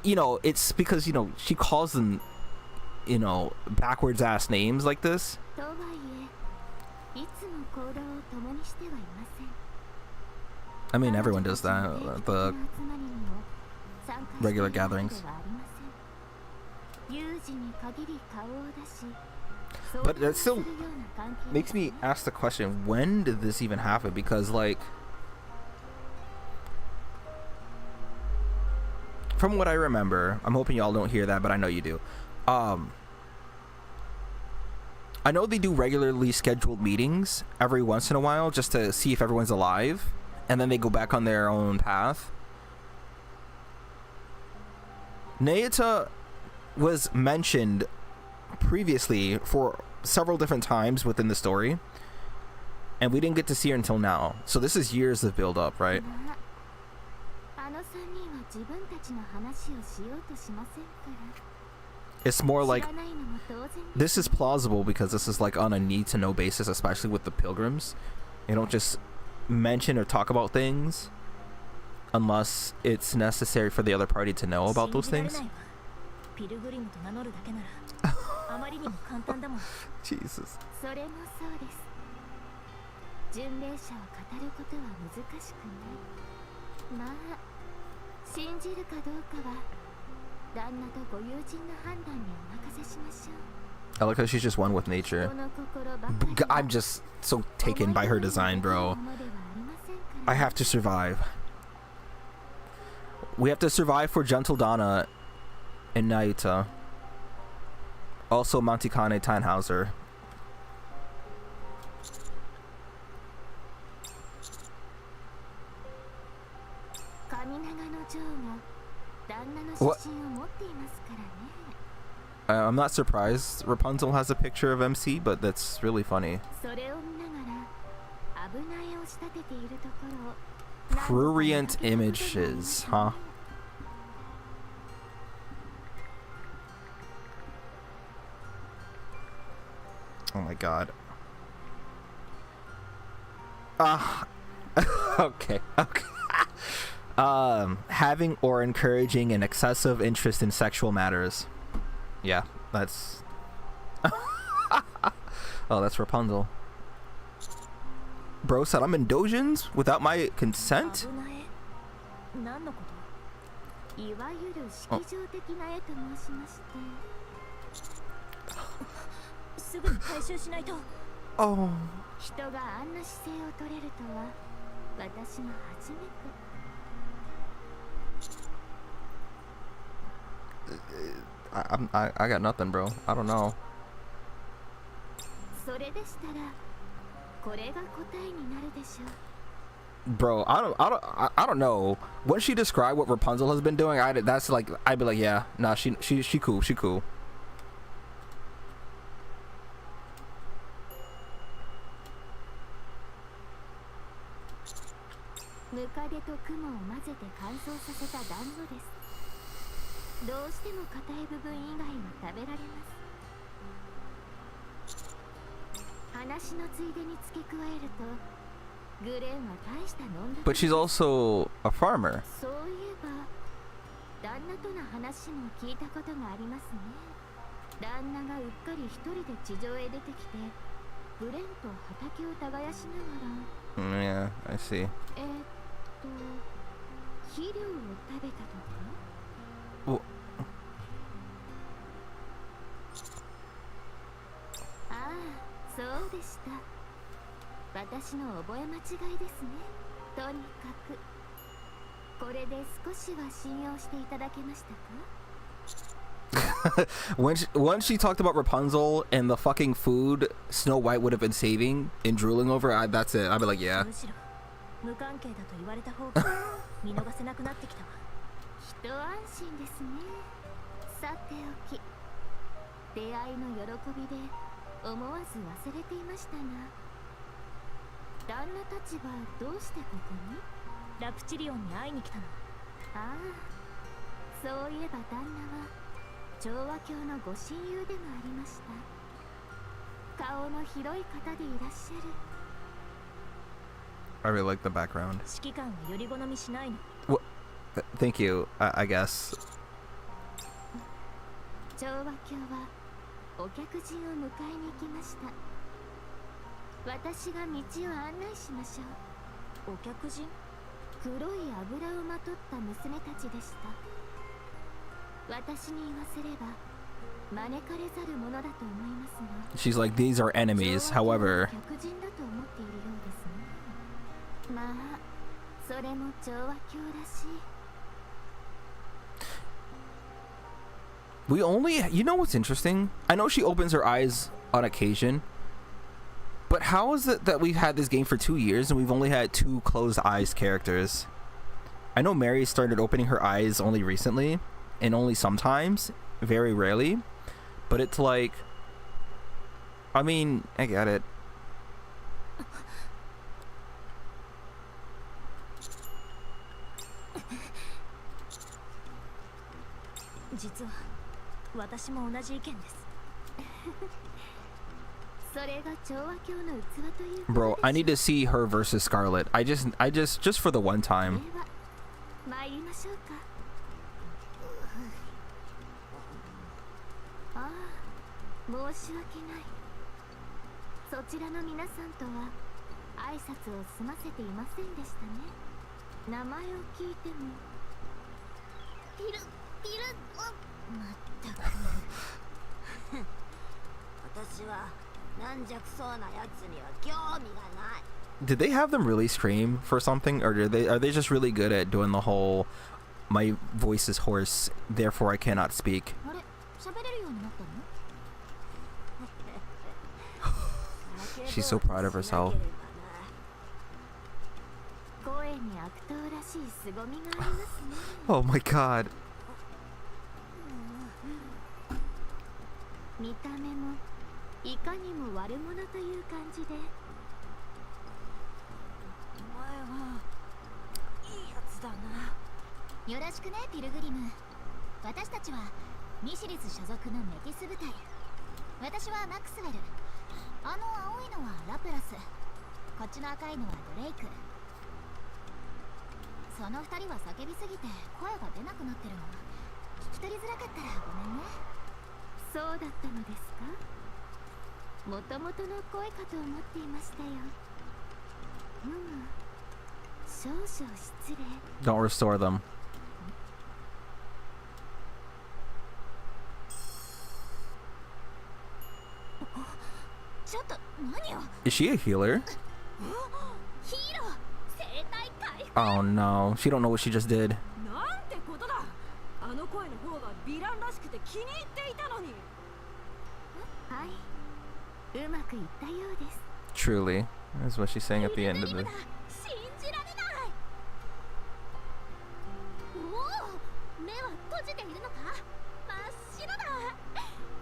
because she calls them backwards ass names like this. とはいえ、いつも行動を共にしてはいません。 I mean, everyone does that at the regular gatherings. But that still makes me ask the question, when did this even happen? Because like, from what I remember, I'm hoping y'all don't hear that, but I know you do. I know they do regularly scheduled meetings every once in a while just to see if everyone's alive, and then they go back on their own path. Nayata was mentioned previously for several different times within the story, and we didn't get to see her until now. So this is years of build up, right? It's more like this is plausible because this is like on a need to know basis, especially with the pilgrims. They don't just mention or talk about things unless it's necessary for the other party to know about those things. Jesus. それもそうです。巡礼者を語ることは難しくない。まあ、信じるかどうかは旦那とご友人の判断にお任せしましょう。 I like how she's just one with nature. I'm just so taken by her design, bro. I have to survive. We have to survive for Gentle Donna and Nayuta. Also Montikane Tannhauser. What? I'm not surprised Rapunzel has a picture of MC, but that's really funny. Prurient images, huh? Oh my god. Okay. Having or encouraging an excessive interest in sexual matters. Yeah, that's Oh, that's Rapunzel. Bro said I'm in dojins without my consent? 危ない。何のこと？いわゆる式場的な絵と申しまして、すぐに回収しないと。Oh. 人があんな姿勢を取れるとは私も初めて。I got nothing, bro. I don't know. それでしたらこれが答えになるでしょう。Bro, I don't know. When she described what Rapunzel has been doing, that's like I'd be like, yeah, nah, she cool, she cool. ムカデと雲を混ぜて乾燥させた団子です。どうしても硬い部分以外は食べられます。話のついでに付け加えるとグレンは大した飲んだ。 But she's also a farmer. そういえば旦那との話も聞いたことがありますね。旦那がうっかり一人で地上へ出てきてグレンと畑を耕しながら Yeah, I see. 肥料を食べたとか。おああ、そうでした。私の覚え間違いですね。とにかくこれで少しは信用していただけましたか？ When she talked about Rapunzel and the fucking food Snow White would have been saving and drooling over, that's it. I'd be like, yeah. むしろ無関係だと言われた方が見逃せなくなってきたわ。一安心ですね。さておき、出会いの喜びで思わず忘れていましたが、旦那たちはどうしてここに？ラプチリオンに会いに来たの。ああ、そういえば旦那は調和教のご親友でもありました。顔の広い方でいらっしゃる。I really like the background. 指揮官はより好みしないの。Thank you, I guess. 調和教はお客人を迎えに行きました。私が道を案内しましょう。お客人？黒い油をまとった娘たちでした。私に言わせれば招かれざるものだと思いますが。 She's like, these are enemies, however. 客人だと思っているようですね。まあ、それも調和教らしい。We only, you know what's interesting? I know she opens her eyes on occasion, but how is it that we've had this game for 2 years and we've only had 2 closed eyes characters? I know Mary started opening her eyes only recently, and only sometimes, very rarely, but it's like, I mean, I get it. 実は私も同じ意見です。それが調和教の器という。 Bro, I need to see her versus Scarlet. Just for the one time. では参りましょうか。ああ、申し訳ない。そちらの皆さんとは挨拶を済ませていませんでしたね。名前を聞いても。まったく私は軟弱そうなやつには興味がない。 Did they have them really scream for something, or are they just really good at doing the whole my voice is hoarse, therefore I cannot speak? あれ、喋れるようになったの？ She's so proud of herself. 声に悪党らしい凄みがありますね。 Oh my god. 見た目もいかにも悪者という感じで。お前はいいやつだな。よろしくね、ピルグリム。私たちはミシリス所属のメティス部隊。私はマクスウェル。あの青いのはラプラス。こっちの赤いのはドレイク。その二人は叫びすぎて声が出なくなってるの。聞き取りづらかったらごめんね。そうだったのですか？もともとの声かと思っていましたよ。少々失礼。 Don't restore them. ちょっと何を。 Is she a healer? ヒーロー生態回復。 Oh no, she don't know what she just did. なんてことだ。あの声の方がヴィランらしくて気に入っていたのに。はい、うまくいったようです。 Truly, that's what she's saying at the end of this. 信じられない。おお、目は閉じているのか。真っ白だ。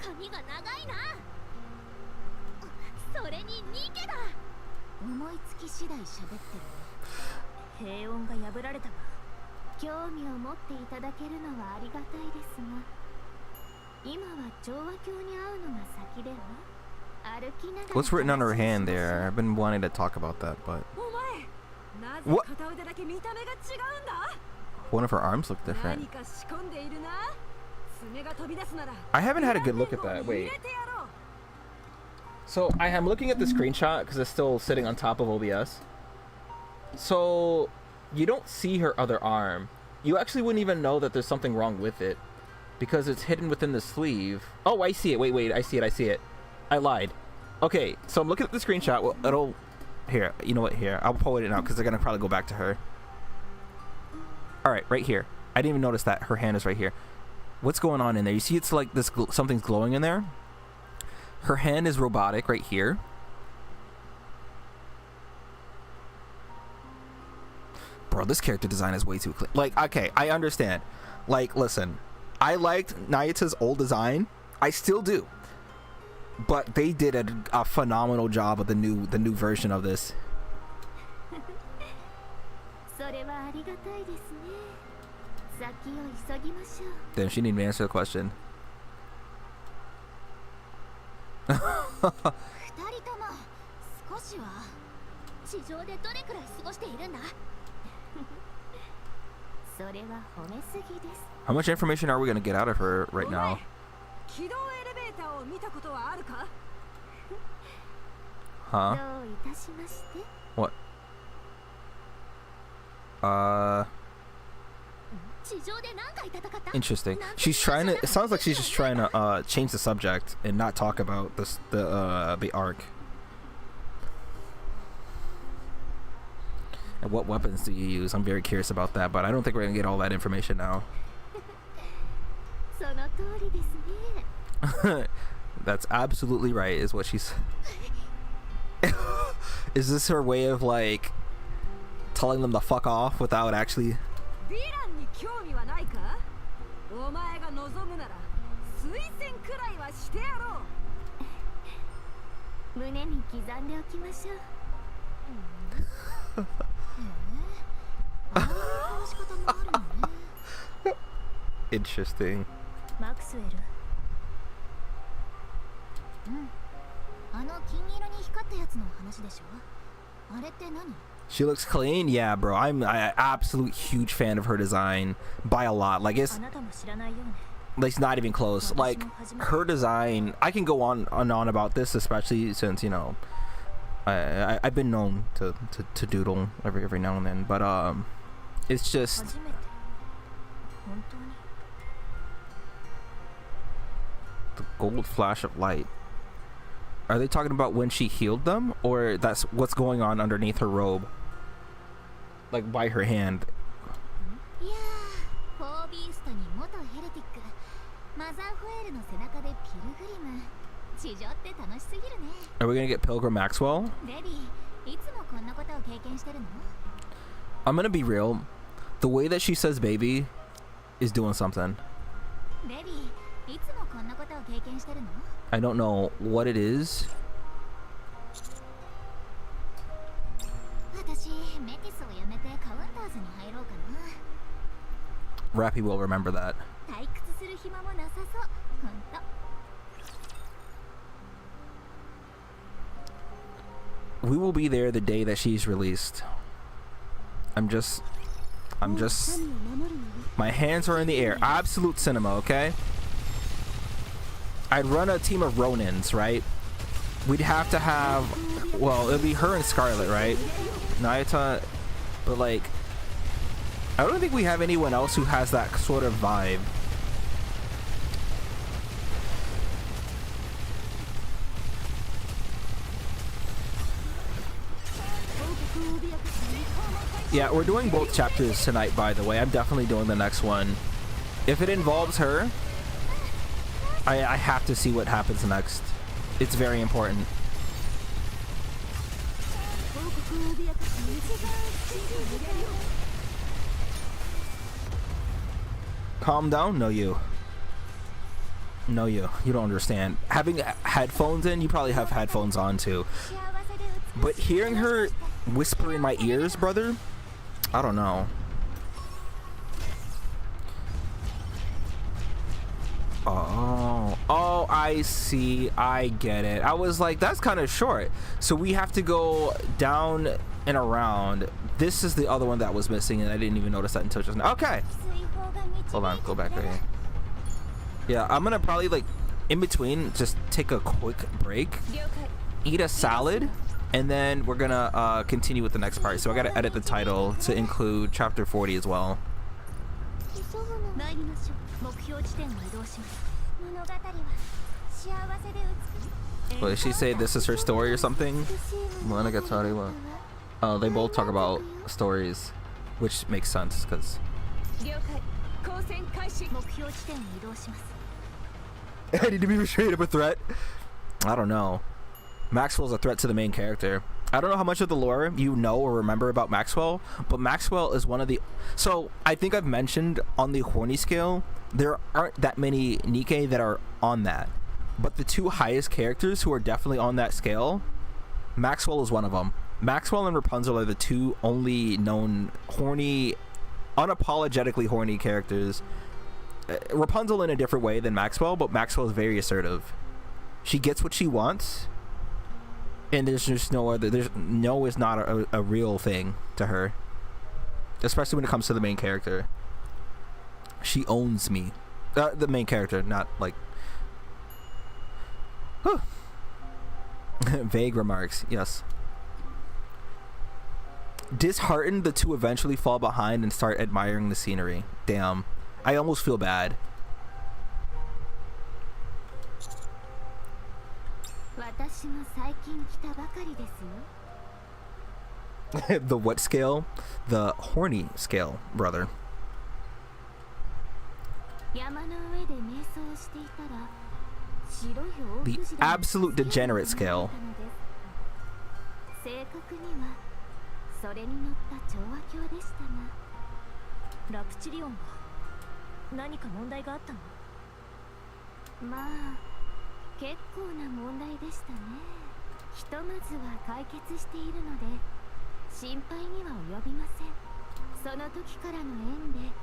髪が長いな。それにニケだ。思いつき次第喋ってる。平穏が破られたわ。興味を持っていただけるのはありがたいですが、今は調和教に会うのが先では。歩きながら。 What's written on her hand there? I've been wanting to talk about that, but お前、なぜ What? 片腕だけ見た目が違うんだ。 one of her arms looked different. 何か仕込んでいるな。爪が飛び出すなら。 I haven't had a good look at that. 入 Wait. れてやろう。 So I am looking at the screenshot because it's still sitting on top of OBS. So you don't see her other arm. You actually wouldn't even know that there's something wrong with it because it's hidden within the sleeve. Oh, I see it. Wait, I see it. I lied. Okay, so I'm looking at the screenshot. Well, it'll... Here, you know what? Here, I'll pull it out because they're going to probably go back to her. Alright, right here. I didn't even notice that her hand is right here. What's going on in there? You see it's like this something's glowing in there? Her hand is robotic right here. Bro, this character design is way too clean. Like, okay, I understand. Like, listen, I liked Nayata's old design. I still do. But they did a phenomenal job of the new version of this. それはありがたいですね。先を急ぎましょう。 Damn, she didn't even answer the question. 二人とも少しは地上でどれくらい過ごしているんだ。それは褒めすぎです。 How much information are we gonna get out of her right お now? 前、軌道エレベーターを見たことはあるか。 Huh? どういたしまして。 What? 地上で何回戦った。 Interesting. She's trying to. It sounds like she's just trying to change the subject and not talk about this the arc. And what weapons do you use? I'm very curious about that, but I don't think we're gonna get all that information now. その通りですね。 That's absolutely right, is what she's. Is this her way of like telling them to fuck off without actually? ヴィランに興味はないか。お前が望むなら推薦くらいはしてやろう。胸に刻んでおきましょう。あんな殺し方もあるのね。 Interesting. マクスウェル。あの金色に光ったやつの話でしょ。あれって何？ She looks clean, yeah, bro. I'm an absolute huge fan of her design by a lot. Like it's あなたも知らないよね。 like it's not even close. Like her design, I can go on and on about this, especially since you know I've been known to doodle every now and then, but it's just 初めて。本当に。 the gold flash of light. Are they talking about when she healed them, or that's what's going on underneath her robe, like by her hand? いやー、フォービーストに元ヘレティック、マザーフェールの背中でピルグリム。地上って楽しすぎるね。 Are we gonna get Pilgrim Maxwell? レビー、いつもこんなことを経験してるの？ I'm gonna be real. The way that she says "baby" is doing something. レビー、いつもこんなことを経験してるの？ I don't know what it is. 私、メティスをやめてカウンターズに入ろうかな。 Rappy will remember that. 退屈する暇もなさそう。ほんと。 We will be there the day that she's released. I'm just my hands are in the air. Absolute cinema, okay? I'd run a team of Ronins, right? we'd have to have, well, it'd be her and Scarlet, right? Nayata, but like, I don't think we have anyone else who has that sort of vibe. Yeah, we're doing both chapters tonight, by the way. I'm definitely doing the next one. If it involves her, I have to see what happens next. It's very important. Calm down? No, you. No, you. You don't understand. Having headphones in, you probably have headphones on too. But hearing her whisper in my ears, brother, I don't know. Oh, I see. I get it. I was like, that's kind of short. So we have to go down and around. This is the other one that was missing, and I didn't even notice that until just now. Okay. Hold on. Go back right here. Yeah, I'm gonna probably, like, in between, just take a quick break, eat a salad, and then we're gonna continue with the next part. So I gotta edit the title to include chapter 40 as well. What did she say? This is her story or something? Oh, they both talk about stories, which makes sense because. I need to be straight up a threat. I don't know. Maxwell's a threat to the main character. I don't know how much of the lore you know or remember about Maxwell, but Maxwell is one of the... So, I think I've mentioned on the horny scale, there aren't that many Nikke that are on that. But the two highest characters who are definitely on that scale, Maxwell is one of them. Maxwell and Rapunzel are the two only known horny, unapologetically horny characters. Rapunzel in a different way than Maxwell, but Maxwell is very assertive. She gets what she wants, and there's just no other. There's no is not a real thing to her, especially when it comes to the main character. She owns me, the main character, not like. Vague remarks, yes. Disheartened, the two eventually fall behind and start admiring the scenery. Damn. I almost feel bad. The what scale? The horny scale, brother. The absolute degenerate scale. それに乗った調和鏡でしたがラプチリオンは何か問題があったの？まあ結構な問題でしたね。ひとまずは解決しているので心配には及びません。その時からの縁で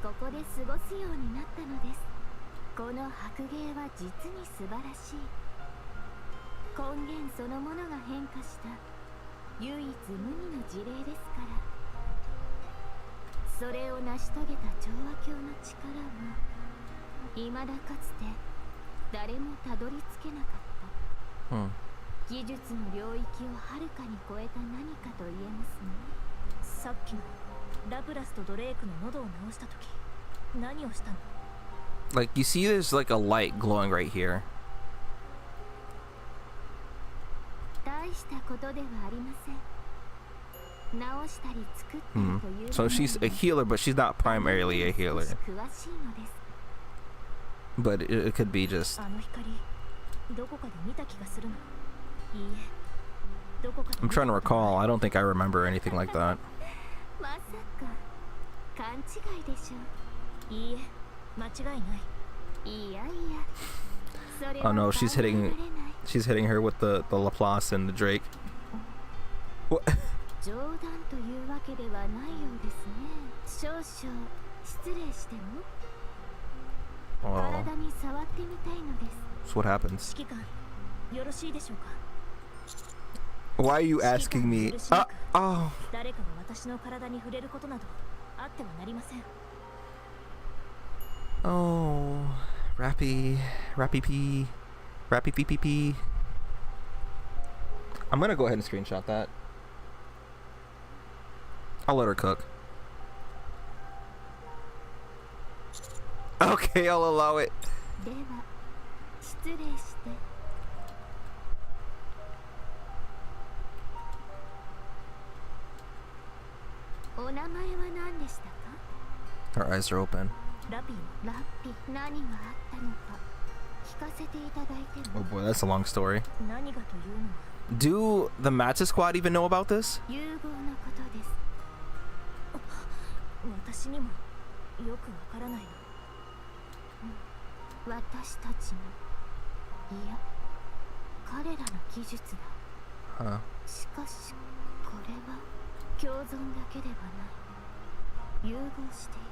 ここで過ごすようになったのです。この白芸は実に素晴らしい。根源そのものが変化した唯一無二の事例ですから。それを成し遂げた調和鏡の力は未だかつて誰もたどり着けなかった、技術の領域をはるかに超えた何かと言えますね。さっきのラプラスとドレークの喉を治した時何をしたの？ Like you see there's like a light glowing right here. So she's a healer, but she's not primarily a healer. But it could be just... I'm trying to recall. I don't think I remember anything like that. Oh no, she's hitting her with the Laplace and the Drake. What? Oh. So what happens? Why are you asking me? Oh. Oh, Rappy P. I'm gonna go ahead and screenshot that. I'll let her cook. Okay, I'll allow it. では失礼して。お名前は何でしたか？ Her eyes are open. ラピー。ラッピ、何があったのか聞かせていただいて Oh も。 boy, that's a long story. 何がというのは Do the Matcha Squad even know about this? 融合のことです。私にもよくわからないな。私たちの、いや、彼らの技術だ。 Huh. しかし、これは共存だけではない。融合している。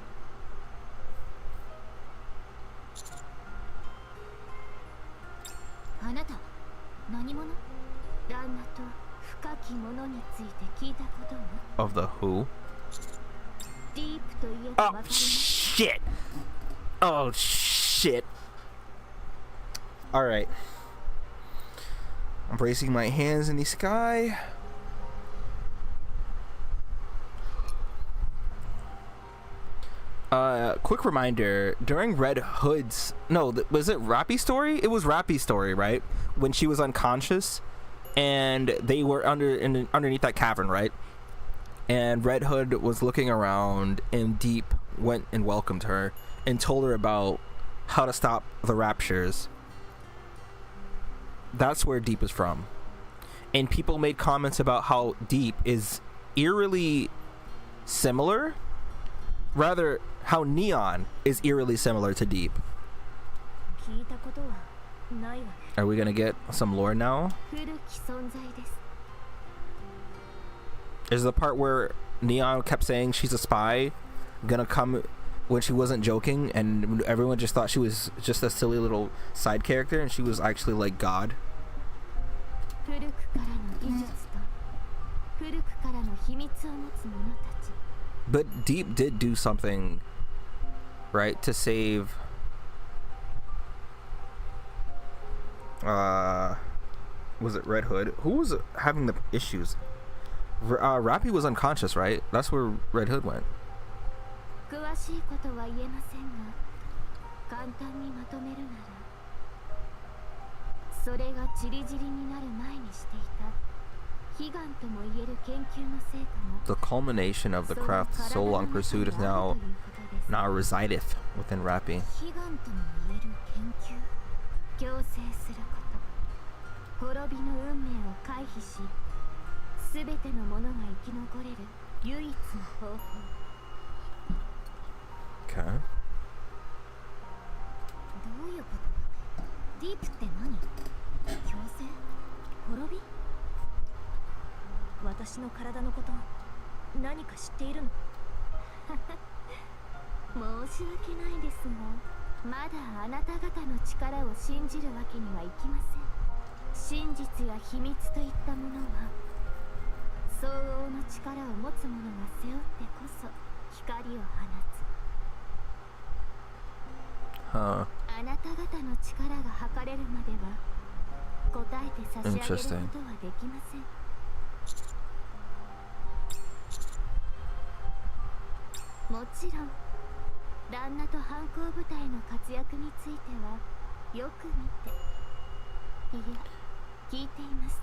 あなた、何者？旦那と深きものについて聞いたことは？ Of the who? ディープといえばわか Oh ります。 shit! Oh shit! All right. I'm bracing my hands in the sky. Quick reminder, during Red Hood's, no, was it Rappy's story? It was Rappy's story, right? When she was unconscious and they were underneath that cavern, right? And Red Hood was looking around and Deep went and welcomed her and told her about how to stop the raptures. That's where Deep is from. And people made comments about how Deep is eerily similar. Rather, how Neon is eerily similar to Deep. 聞いたことはないわね。 Are we gonna get some lore now? 古き存在です。 Is the part where Neon kept saying she's a spy gonna come when she wasn't joking and everyone just thought she was just a silly little side character and she was actually like God? 古くからの技術と古くからの秘密を持つ者たち。 But Deep did do something, right, to save was it Red Hood? Who was having the issues? Rappy was unconscious, right? That's where Red Hood went. 詳しいことは言えませんが、簡単にまとめるなら、それがチリジリになる前にしていた悲願とも言える研究の成果も、 The culmination of the craft's so long pursuit is now resideth within Rappy. 悲願とも言える研究、強制すること、滅びの運命を回避し、すべてのものが生き残れる唯一の方法。 Okay. どういうこと？ディープって何？強制？滅び？私の体のこと何か知っているの？申し訳ないですが、まだあなた方の力を信じるわけにはいきません。真実や秘密といったものは、相応の力を持つ者が背負ってこそ光を放つ。 Huh. あなた方の力が測れるまでは答えて差し上げることはできません。もちろん、旦那と反抗部隊の活躍についてはよく見て、いや、聞いています。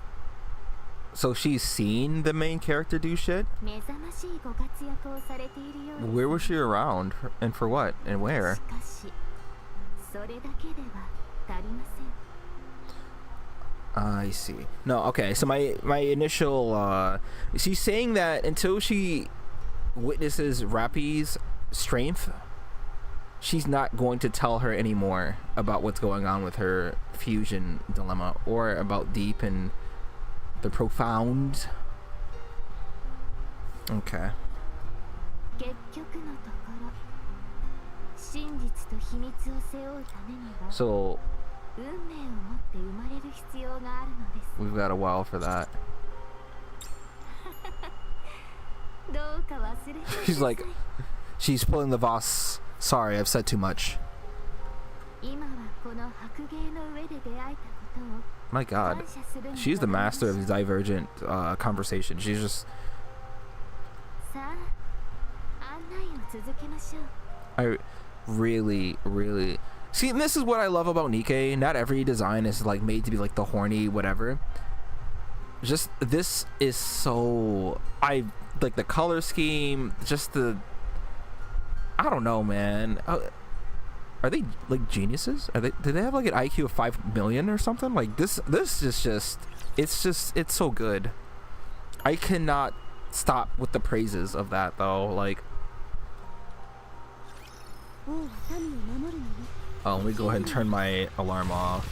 So she's seen the main character do shit? 目覚ましいご活躍をされているようです。 Where was she around? And for what? And where? しかし、それだけでは足りません。 I see. No, okay. So my initial she's saying that until she witnesses Rappy's strength, she's not going to tell her anymore about what's going on with her fusion dilemma or about Deep and the profound. Okay. 結局のところ、真実と秘密を背負うためには、 So 運命を持って生まれる必要があるのです。 we've got a while for that. どうか忘れてください。 She's like, she's pulling the Voss. Sorry, I've said too much. 今はこの白芸の上で出会えたことを My God, 感謝するに she's the とどめまし master ょ of う divergent conversation. She's just さあ案内を続けましょう I really see. And this is what I love about Nikkei. Not every design is like made to be like the horny whatever. Just this is so I like the color scheme. Just the I don't know, man. Are they like geniuses? Are they? Do they have like an IQ of 5 million or something? Like this is just it's so good. I cannot stop with the praises of that though. Like. 王は民を守るのね Oh, let me go ahead and turn my alarm off.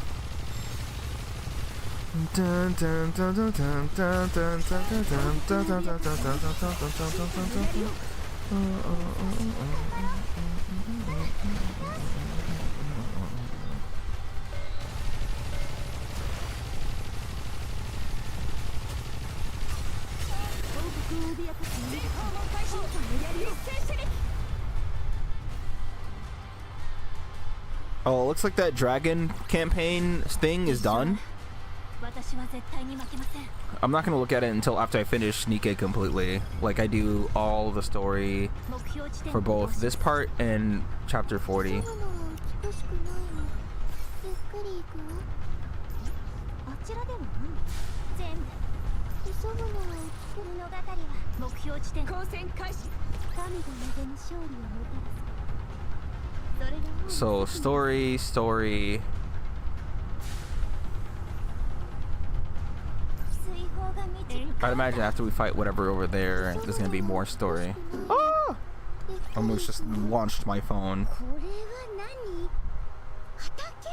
Oh, it looks like that dragon campaign thing is done. 私は絶対に負けません I'm not gonna look at it until after I finish Nikkei completely. Like I do all the story 目標地点 for both this part and chapter 40. 急ぐのは美しくないのゆっくり行くわあちらでは何全部急ぐのは物語は目標地点交戦開始神が望む勝利をもたらすそれが王の So story. 追放が満ち I'd imagine after we fight whatever over there, there's gonna be more story. Ah! I almost just launched my phone. これは何畑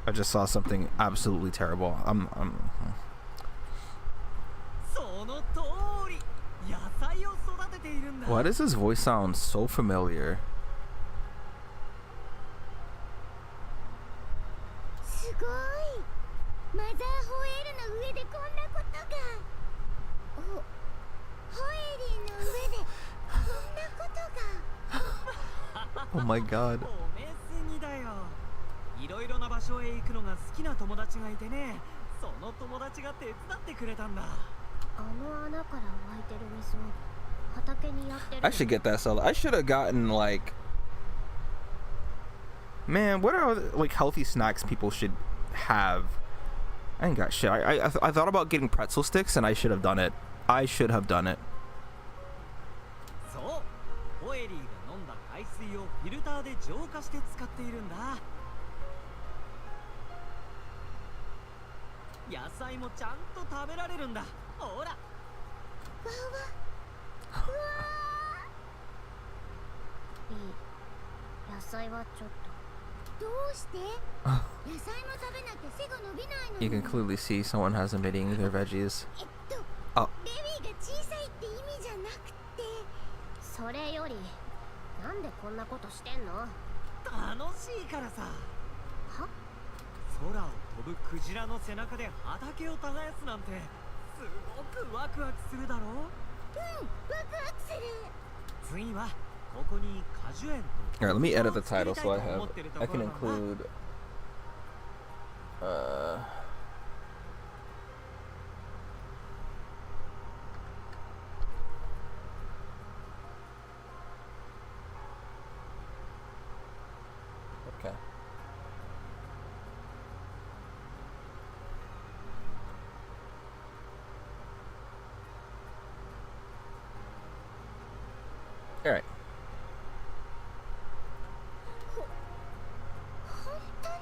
I just saw something absolutely terrible. I'm その通り野菜を育てているんだ Why does his voice sound so familiar? すごいマザーホエールの上でこんなことがホエリーの上でこんなことが Oh my god. 褒めすぎだよいろいろな場所へ行くのが好きな友達がいてねその友達が手伝ってくれたんだあの穴から湧いてる水を畑にやってる I should get that solo. I should have gotten like, man, what are like healthy snacks people should have? I ain't got shit. I thought about getting pretzel sticks and I should have done it. I should have done it. そうホエリーが飲んだ海水をフィルターで浄化して使っているんだ野菜もちゃんと食べられるんだほらいい野菜はちょっとどうして野菜も食べなきゃ背が伸びないの You can clearly see someone hasn't been eating their veggies. あレビーが小さいって意味じゃなくてそれよりなんでこんなことしてんの楽しいからさは空を飛ぶクジラの背中で畑を耕すなんてすごくワクワクするだろワクワクする次はここに果樹園と Alright, let me edit the title so I can include okay. All right. 本当に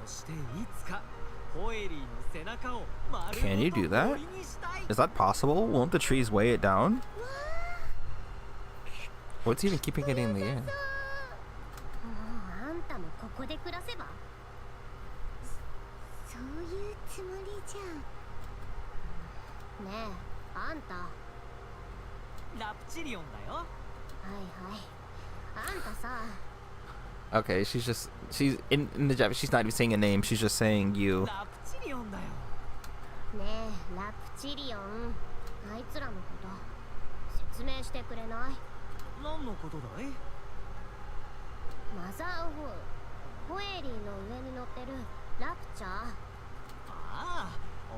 そしていつかホエリーの背中を丸 Can you ごと do that? 森にしたい Is that possible? Won't the trees weigh it down? What's even keeping it in the air? もうあんたもここで暮らせばそういうつもりじゃんねえあんたはラプチリオンだよいはいあんたさ Okay, she's in the Japanese. She's not even saying a name. She's just saying you. ラプチリオンだよねえラプチリオンあいつらのこと説明してくれない何のことだいマザー4ホエリーの上に乗ってるラプチャー。ああ、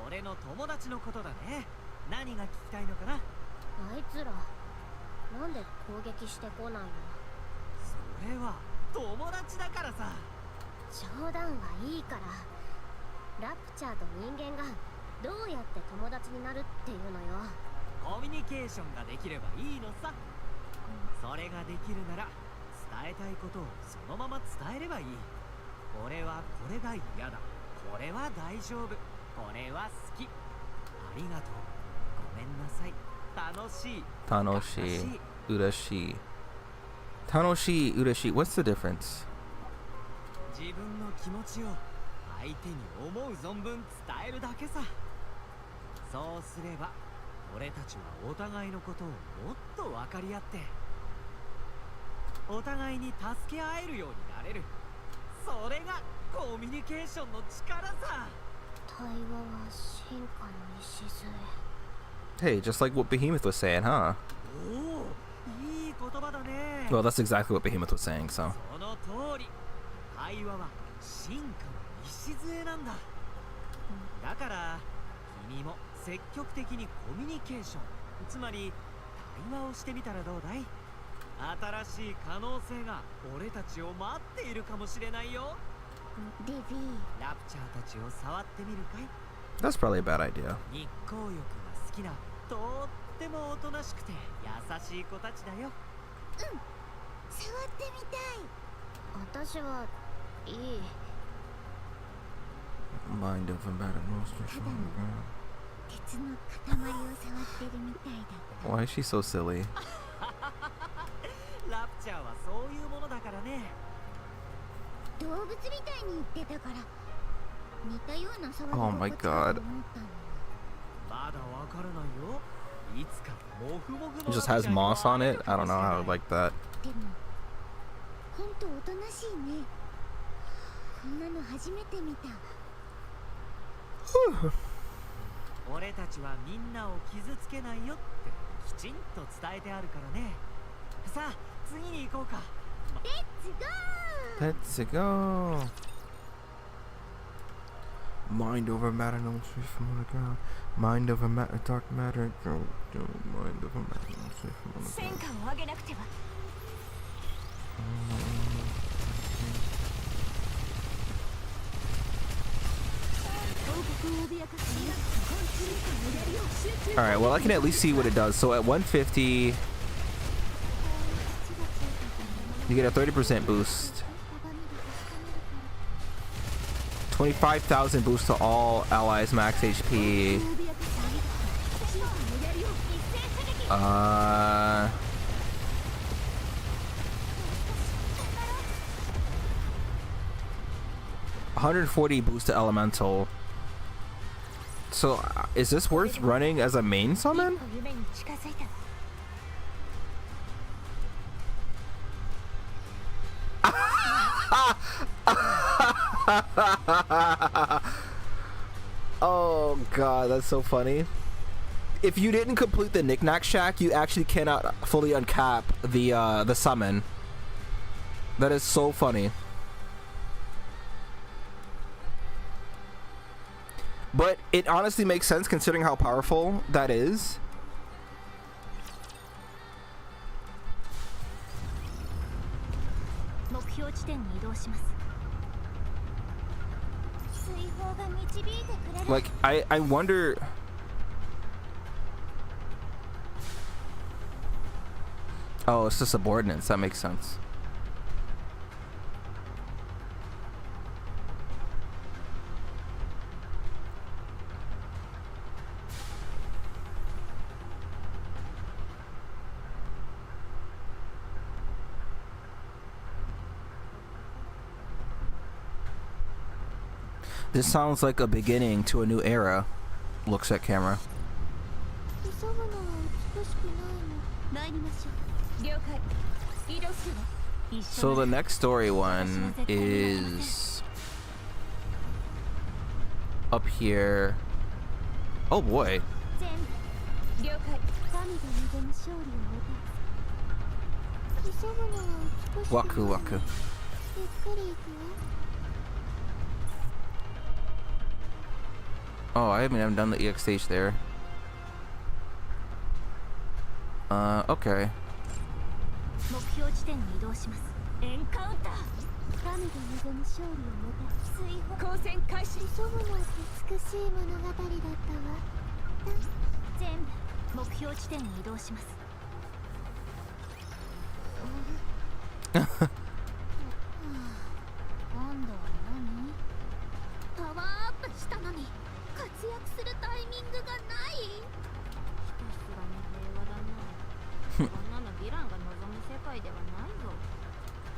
俺の友達のことだね。何が聞きたいのかな。あいつらなんで攻撃してこないの？それは友達だからさ。冗談はいいから、ラプチャーと人間がどうやって友達になるっていうのよ。コミュニケーションができればいいのさ。それができるなら伝えたいことをそのまま伝えればいい。俺はこれが嫌だ、これは大丈夫、これは好き、ありがとう、ごめんなさい、楽しい、楽しい、嬉しい。楽しい、嬉しい。What's the difference? 自分の気持ちを相手に思う存分伝えるだけさ。そうすれば俺たちはお互いのことをもっと分かり合って、お互いに助け合えるようになれる。それがコミュニケーションの力さ。対話は進化の礎。 Hey, just like what Behemoth was saying, huh? おお、いい言葉だね。 Well, that's exactly what Behemoth was saying, so. その通り、会話は進化の礎なんだ。だから君も積極的にコミュニケーション、つまり対話をしてみたらどうだい？新しい可能性が俺たちを待っているかもしれないよ。レビー、ラプチャーたちを触ってみるかい？ That's probably a bad idea. 日光浴が好きなとってもおとなしくて優しい子たちだよ。触ってみたい。私はいい。 Mind of a matter most. 鉄の塊を触ってるみたいだ。 Why is she so silly? ラプチャーはそういうものだからね。動物みたいに言ってたから似たような触り Oh my 心地かと思った god. の。まだわからないよ。いつかモフモフ It の just has moss on it? I don't know how I would like that. でもほんとおとなしいね。こんなの初めて見た。俺たちはみんなを傷つけないよってきちんと伝えてあるからね。さあ次に行こうか。レッツゴー。 Let's go. Mind over matter, no truth from on the ground. Mind over matter, dark matter. Mind over matter, no truth from on the 戦 ground. 果を上げなくては。王国を脅かす今本当にやりを集中。 Alright, well, I can at least see what it does. So at 150, you get a 30% boost. 25,000 boost to all allies max HP. 140 boost to elemental. So is this worth running as a main summon? 夢に近づいた。 Oh god, that's so funny. If you didn't complete the Knickknack Shack, you actually cannot fully uncap the summon. That is so funny. But it honestly makes sense considering how powerful that is. 目標地点に移動します。 水泡が導いてくれる。 Like, I wonder... Oh, it's the subordinates. That makes sense. This sounds like a beginning to a new era. Looks at camera. 急ぐのは美しくないの。参りましょう。了解。移動するわ。一緒 So the なら next story one is up here. Oh boy. 全部了解。神が望む勝利をもたらす。急ぐのは美しくないの。 Waku Waku. ゆっくり行くよ。 Oh, I haven't done the EX stage there. Okay. 目標地点に移動します。エンカウンター。神が望む勝利をもた追放。交戦開始。祖母の美しい物語だったわ。全部目標地点に移動します。今度は何？パワーアップしたのに活躍するタイミングがない。ひたすらに平和だな。こんなのヴィランが望む世界ではないぞ。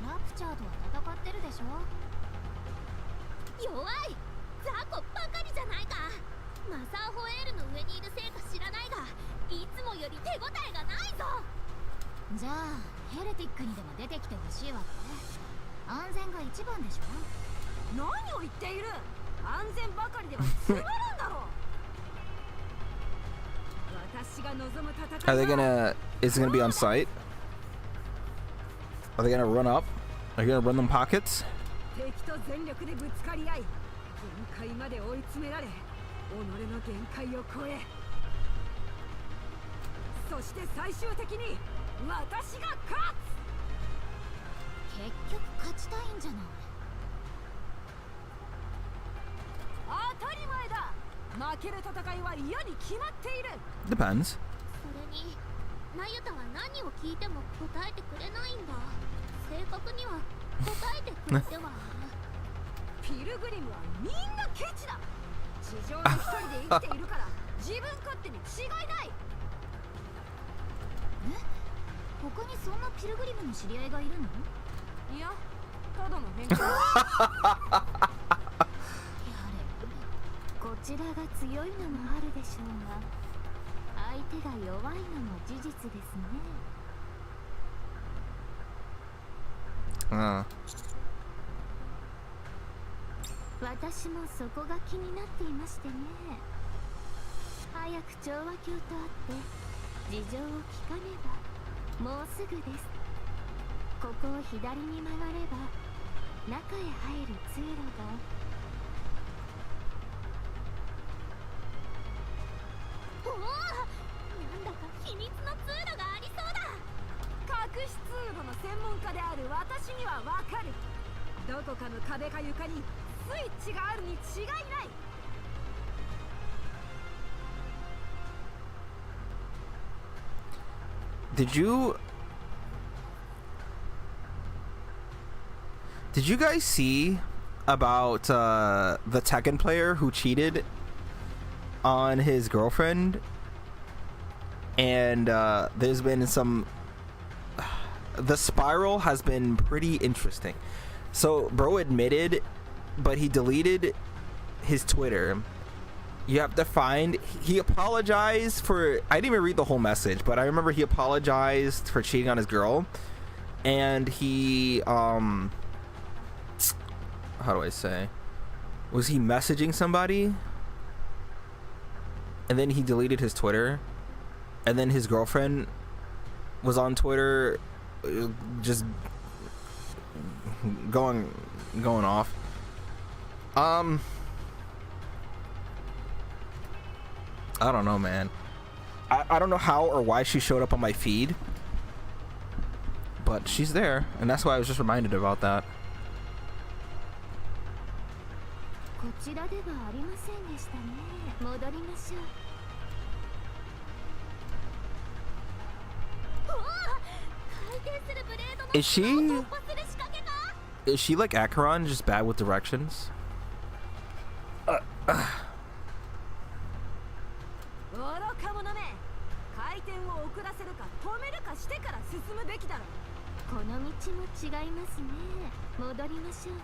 ラプチャーとは戦ってるでしょ。弱い雑魚ばかりじゃないか。マサーホエールの上にいるせいか知らないが、いつもより手応えがないぞ。じゃあヘレティックにでも出てきてほしいわけ。安全が一番でしょ。何を言っている。安全ばかりではつまらんだろう。私が望む戦 Are they いは gonna? Is it gonna be on site? Are they gonna run up? Are you gonna run them pockets? 敵と全力でぶつかり合い、限界まで追い詰められ、己の限界を超え、そして最終的に私が勝つ。結局勝ちたいんじゃない。当たり前だ。負ける戦いは嫌に決まっている。 Depends. それにナユタは何を聞いても答えてくれないんだ。正確には答えてくれてはピルグリムはみんなケチだ。地上に一人で生きているから自分勝手に違いない。え、他にそんなピルグリムの知り合いがいるの？いや、ただの偏見。やれ、こちらが強いのもあるでしょうが、相手が弱いのも事実ですね。私もそこが気になっていましてね。早く調和鏡と会って事情を聞かねば。もうすぐです。ここを左に曲がれば中へ入る通路が。おお、なんだか秘密の通路がありそうだ。隠し通路の専門家である私にはわかる。どこかの壁か床にスイッチがあるに違いない。Did you guys see about the Tekken player who cheated on his girlfriend? And there's been some. The spiral has been pretty interesting. So, bro admitted, but he deleted his Twitter. You have to find. He apologized for. I didn't even read the whole message, but I remember he apologized for cheating on his girl, and he how do I say? Was he messaging somebody? And then he deleted his Twitter, and then his girlfriend was on Twitter, just going off. I don't know, man. I don't know how or why she showed up on my feed, but she's there, and that's why I was just reminded about that. こちらではありませんでしたね。戻りましょう。おお、回転するブレードの Is she 突破する仕掛けが。 is she like Acheron, just bad with directions? 愚か者め、回転を遅らせるか止めるかしてから進むべきだろ。この道も違いますね。戻りましょう。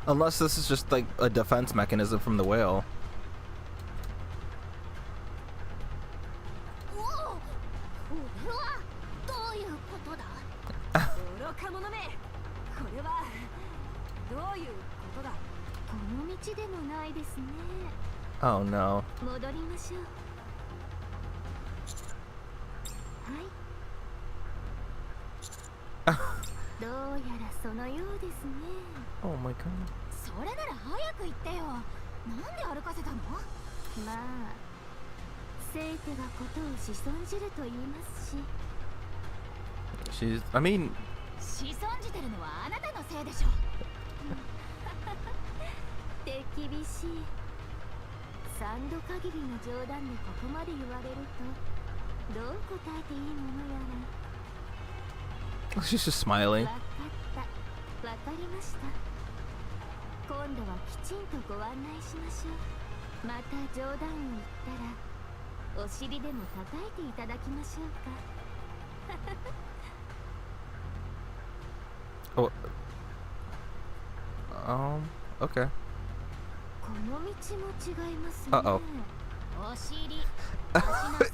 Unless this is just like a defense mechanism from the whale. おお、これはどういうことだ。愚か者め、これはどういうことだ。この道でもないですね。 Oh no. 戻りましょう。はい。どうやらそのようですね。 Oh my god. それなら早く言ってよ。なんで歩かせたの？まあ生手がことを仕損じると言いますし。 I mean, 仕損じてるのはあなたのせいでしょ。手厳しい。3度限りの冗談でここまで言われるとどう答えていいものやら。 she's just smiling. わかった。わかりました。今度はきちんとご案内しましょう。また冗談を言ったらお尻でも叩いていただきましょうか。 Oh. Okay. この道も違いますね。Uh-oh. お尻出しなさい。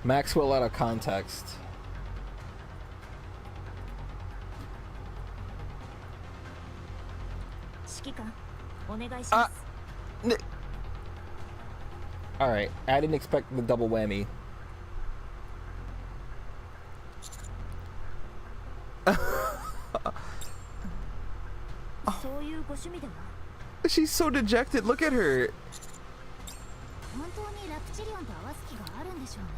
Maxwell out of context. 指揮官、お願いします。 Alright, I didn't expect the double whammy. そういうご趣味では？ She's so dejected. Look at her. 本当にラプチリオンと合わす気があるんでしょうね。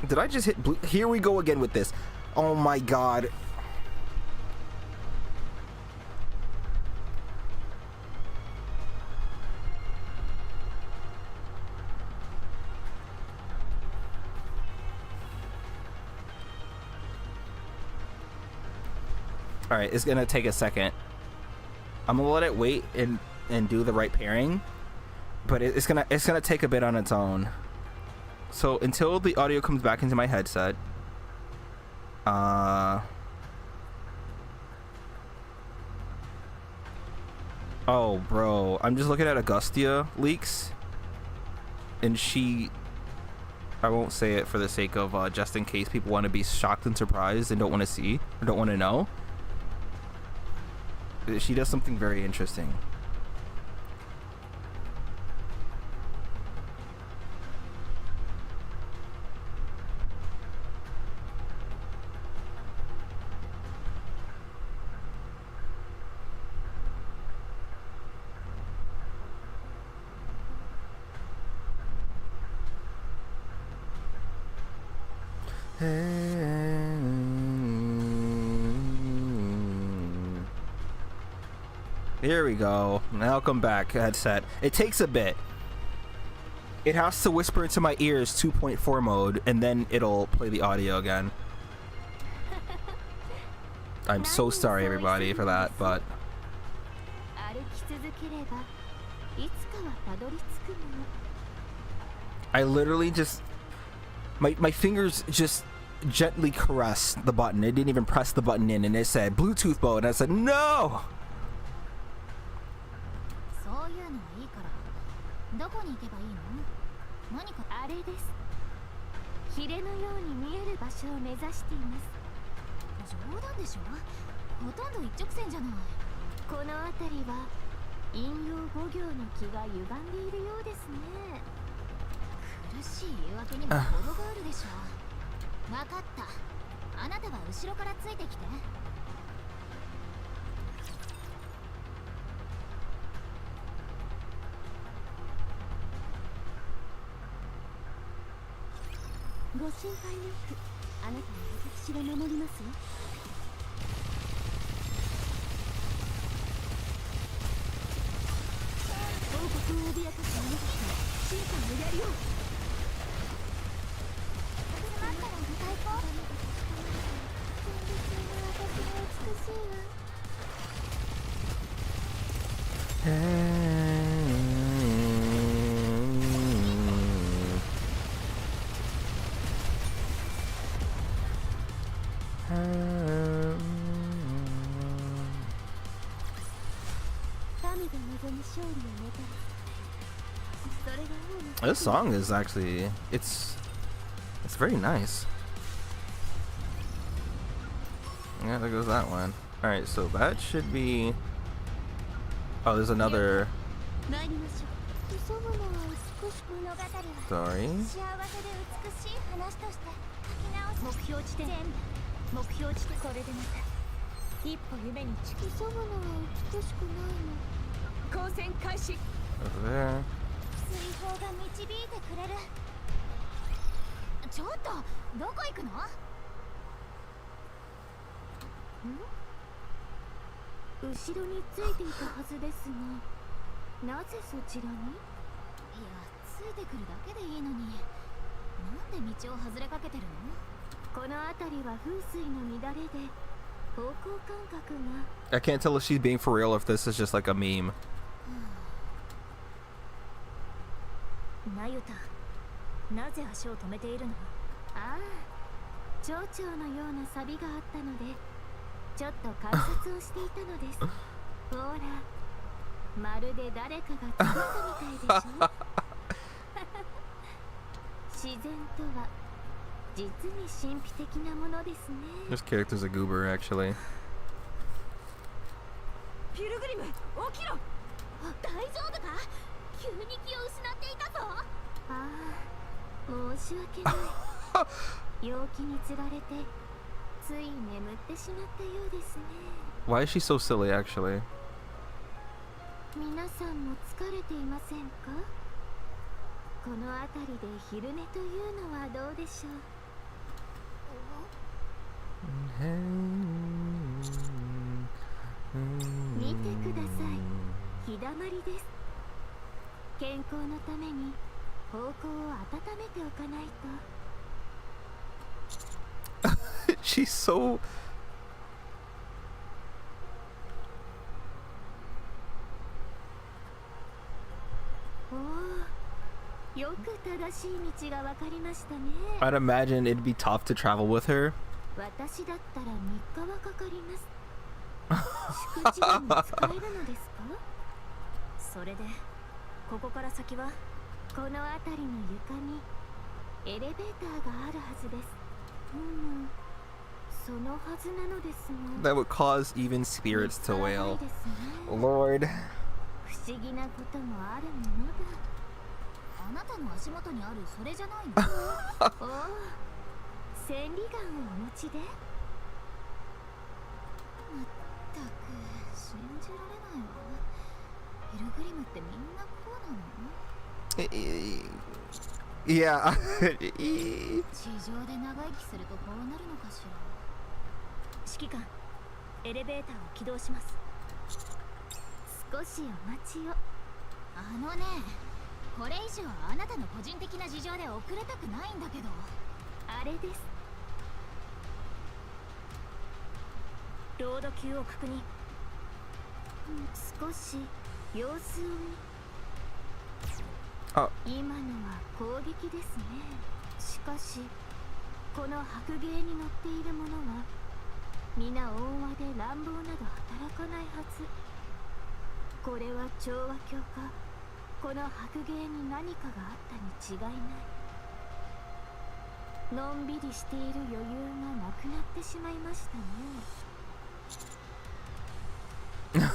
Did I just hit blue? Here we go again with this. Oh my god. All right, it's gonna take a second. I'm gonna let it wait and do the right pairing, but it's gonna take a bit on its own. So until the audio comes back into my headset, oh bro, I'm just looking at Augustia leaks, and I won't say it for the sake of just in case people want to be shocked and surprised and don't want to see or don't want to know. She does something very interesting. Here we go. Welcome back, headset. It takes a bit. It has to whisper into my ears 2.4 mode, and then it'll play the audio again. I'm so sorry, everybody, for that, but... I literally just... My fingers just gently caressed the button. It didn't even press the button in, and it said Bluetooth mode, and I said, no! どこに行けばいいの？何かあれです。ヒレのように見える場所を目指しています。冗談でしょ？ほとんど一直線じゃない。この辺りは陰陽五行の気が歪んでいるようですね。苦しい言い訳にも程があるでしょ。わかった。あなたは後ろからついてきて。 ご心配なく、あなたは私が守りますよ。王国を脅かすあなたと審判をやるよ。待ったら最高。私は美しいわ。 This song is actually it's very nice. Yeah, there goes that one. All right, so that should be. Oh, there's another. 参りましょう。急ぐのは美しく物語は Sorry. 幸せで美しい話として書き直す目標地点、目標地点。これでまた一歩夢に近い。急ぐのは美しくないの。光線開始。 Over there. 水泡が導いてくれる。ちょっとどこ行くの？後ろについていたはずですが、なぜそちらに？いや、ついてくるだけでいいのに、なんで道を外れかけてるの？この辺りは風水の乱れで方向感覚が。 I can't tell if she's being for real or if this is just like a meme. なゆた、なぜ足を止めているの？ああ、蝶々のような錆があったのでちょっと観察をしていたのです。ほら、まるで誰かが作ったみたいでしょ。自然とは実に神秘的なものですね。 This character's a goober, actually. ピルグリム、起きろ！大丈夫か？急に気を失っていたぞ。ああ、申し訳ない。陽気につられてつい眠ってしまったようですね。 Why is she so silly, actually? 皆さんも疲れていませんか？この辺りで昼寝というのはどうでしょう？見てください。日だまりです。健康のために方向を温めておかないと。She's so... おお、よく正しい道が分かりましたね。 I'd imagine it'd be tough to travel with her. 私だったら3日はかかります。敷地でも使えるのですか？それでここから先は？この辺りの床にエレベーターがあるはずです。そのはずなのですが。 That would cause even spirits to wail. ですね。 Lord. 不思議なこともあるものだ。あなたの足元にあるそれじゃないの？おお、千里眼をお持ちで。まったく信じられないわ。ピルグリムってみんなこうなの？ Yeah. 地上で長生きするとこうなるのかしら。指揮官、エレベーターを起動します。少しお待ちを。あのね、これ以上あなたの個人的な事情で遅れたくないんだけど。あれです。ロード級を確認。少し様子を見。あ、今のは攻撃ですね。しかしこの白芸に乗っている者は皆大和で乱暴など働かないはず。これは調和鏡か、この白芸に何かがあったに違いない。のんびりしている余裕がなくなってしまいましたね。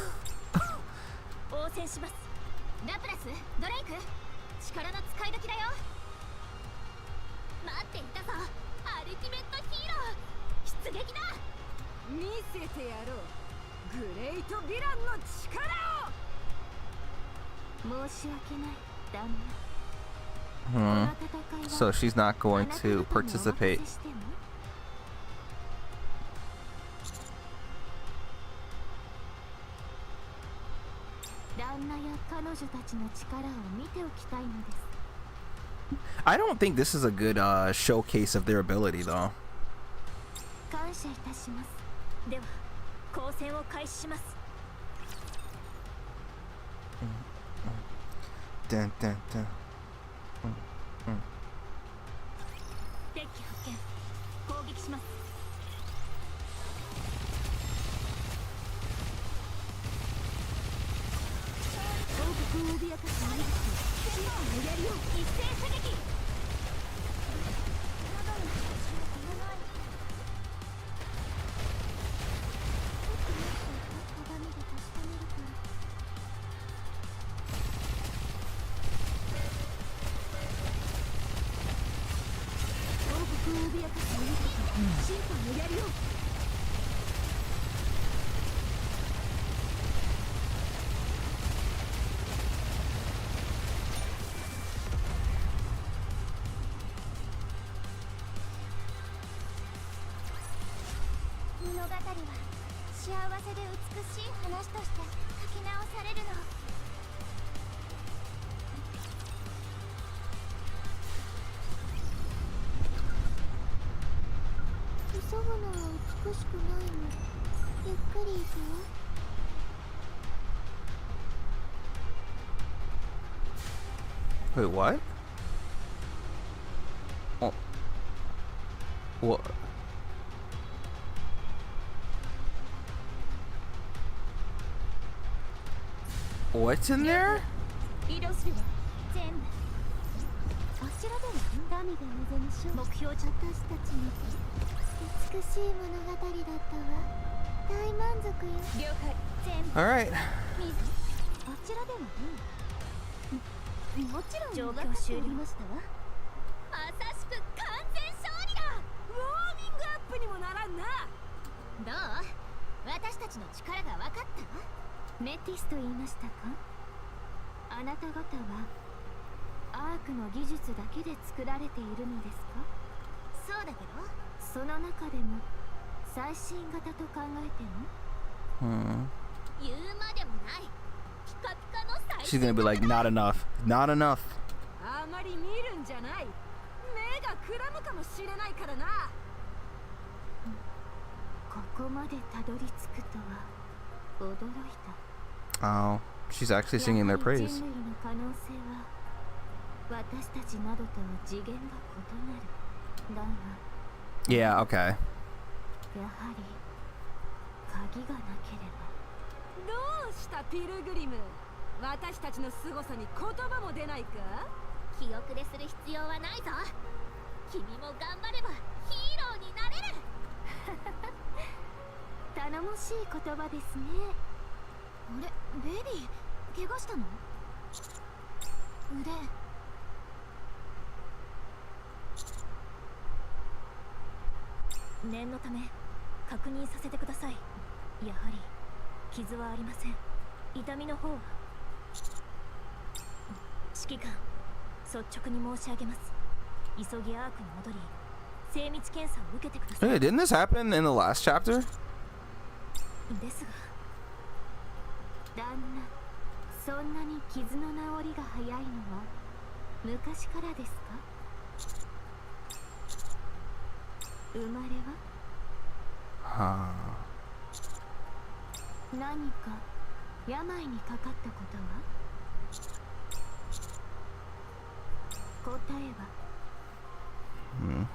応戦します。ラプラス、ドレイク、力の使い時だよ。待っていたぞ、アルティメットヒーロー、出撃だ。見せてやろう、グレートヴィランの力を。申し訳ない、旦那。 Hmm. この戦いは So she's not going あなた to 方にお participate. 任せしても？旦那や彼女たちの力を見ておきたいのです。 I don't think this is a good showcase of their ability, though. 感謝いたします。では交戦を開始します。 Dun, dun, dun. デッキ発見、攻撃します。王国を脅かすアリスと今の槍を一斉射撃。鏡で確かめるから。物語は幸せで美しい話として書き直されるの。急ぐのは美しくないの。ゆっくり行くよ。Wait, what? Oh. What? What's in there? 移動するわ。全部こちらでも神が望む書。目標地。私たちの美しい物語だったわ。大満足よ。了解。全部 Alright. 水こちらでもいい。もちろん状況分かって終了おりましたわ。まさしく完全勝利だ。ウォーミングアップにもならんな。どう？私たちの力が分かった？メティスと言いましたか？あなた方はアークの技術だけで作られているのですか？そうだけど、その中でも最新型と考えても 言うまでもない。ピカピカの最 She's 新 gonna be like, not enough. Not enough. あまり見るんじゃない。目がくらむかもしれないからな。ここまでたどり着くとは驚いた。 Oh, she's actually singing their やはり praise. 人類の可能性は私たちなどとは次元が異なる。だが Yeah, okay. やはり鍵がなければ。どうしたピルグリム。私たちの凄さに言葉も出ないか。記憶でする必要はないぞ。君も頑張ればヒーローになれる。頼もしい言葉ですね。あれ、ベビー、怪我したの？腕。念のため確認させてください。やはり傷はありません。痛みの方は。指揮官、率直に申し上げます。急ぎアークに戻り精密検査を受けてください。 Hey, didn't this happen in the last chapter? ですが旦那、そんなに傷の治りが早いのは昔からですか？生まれは Huh. 何か病にかかったことは？答えは Hmm.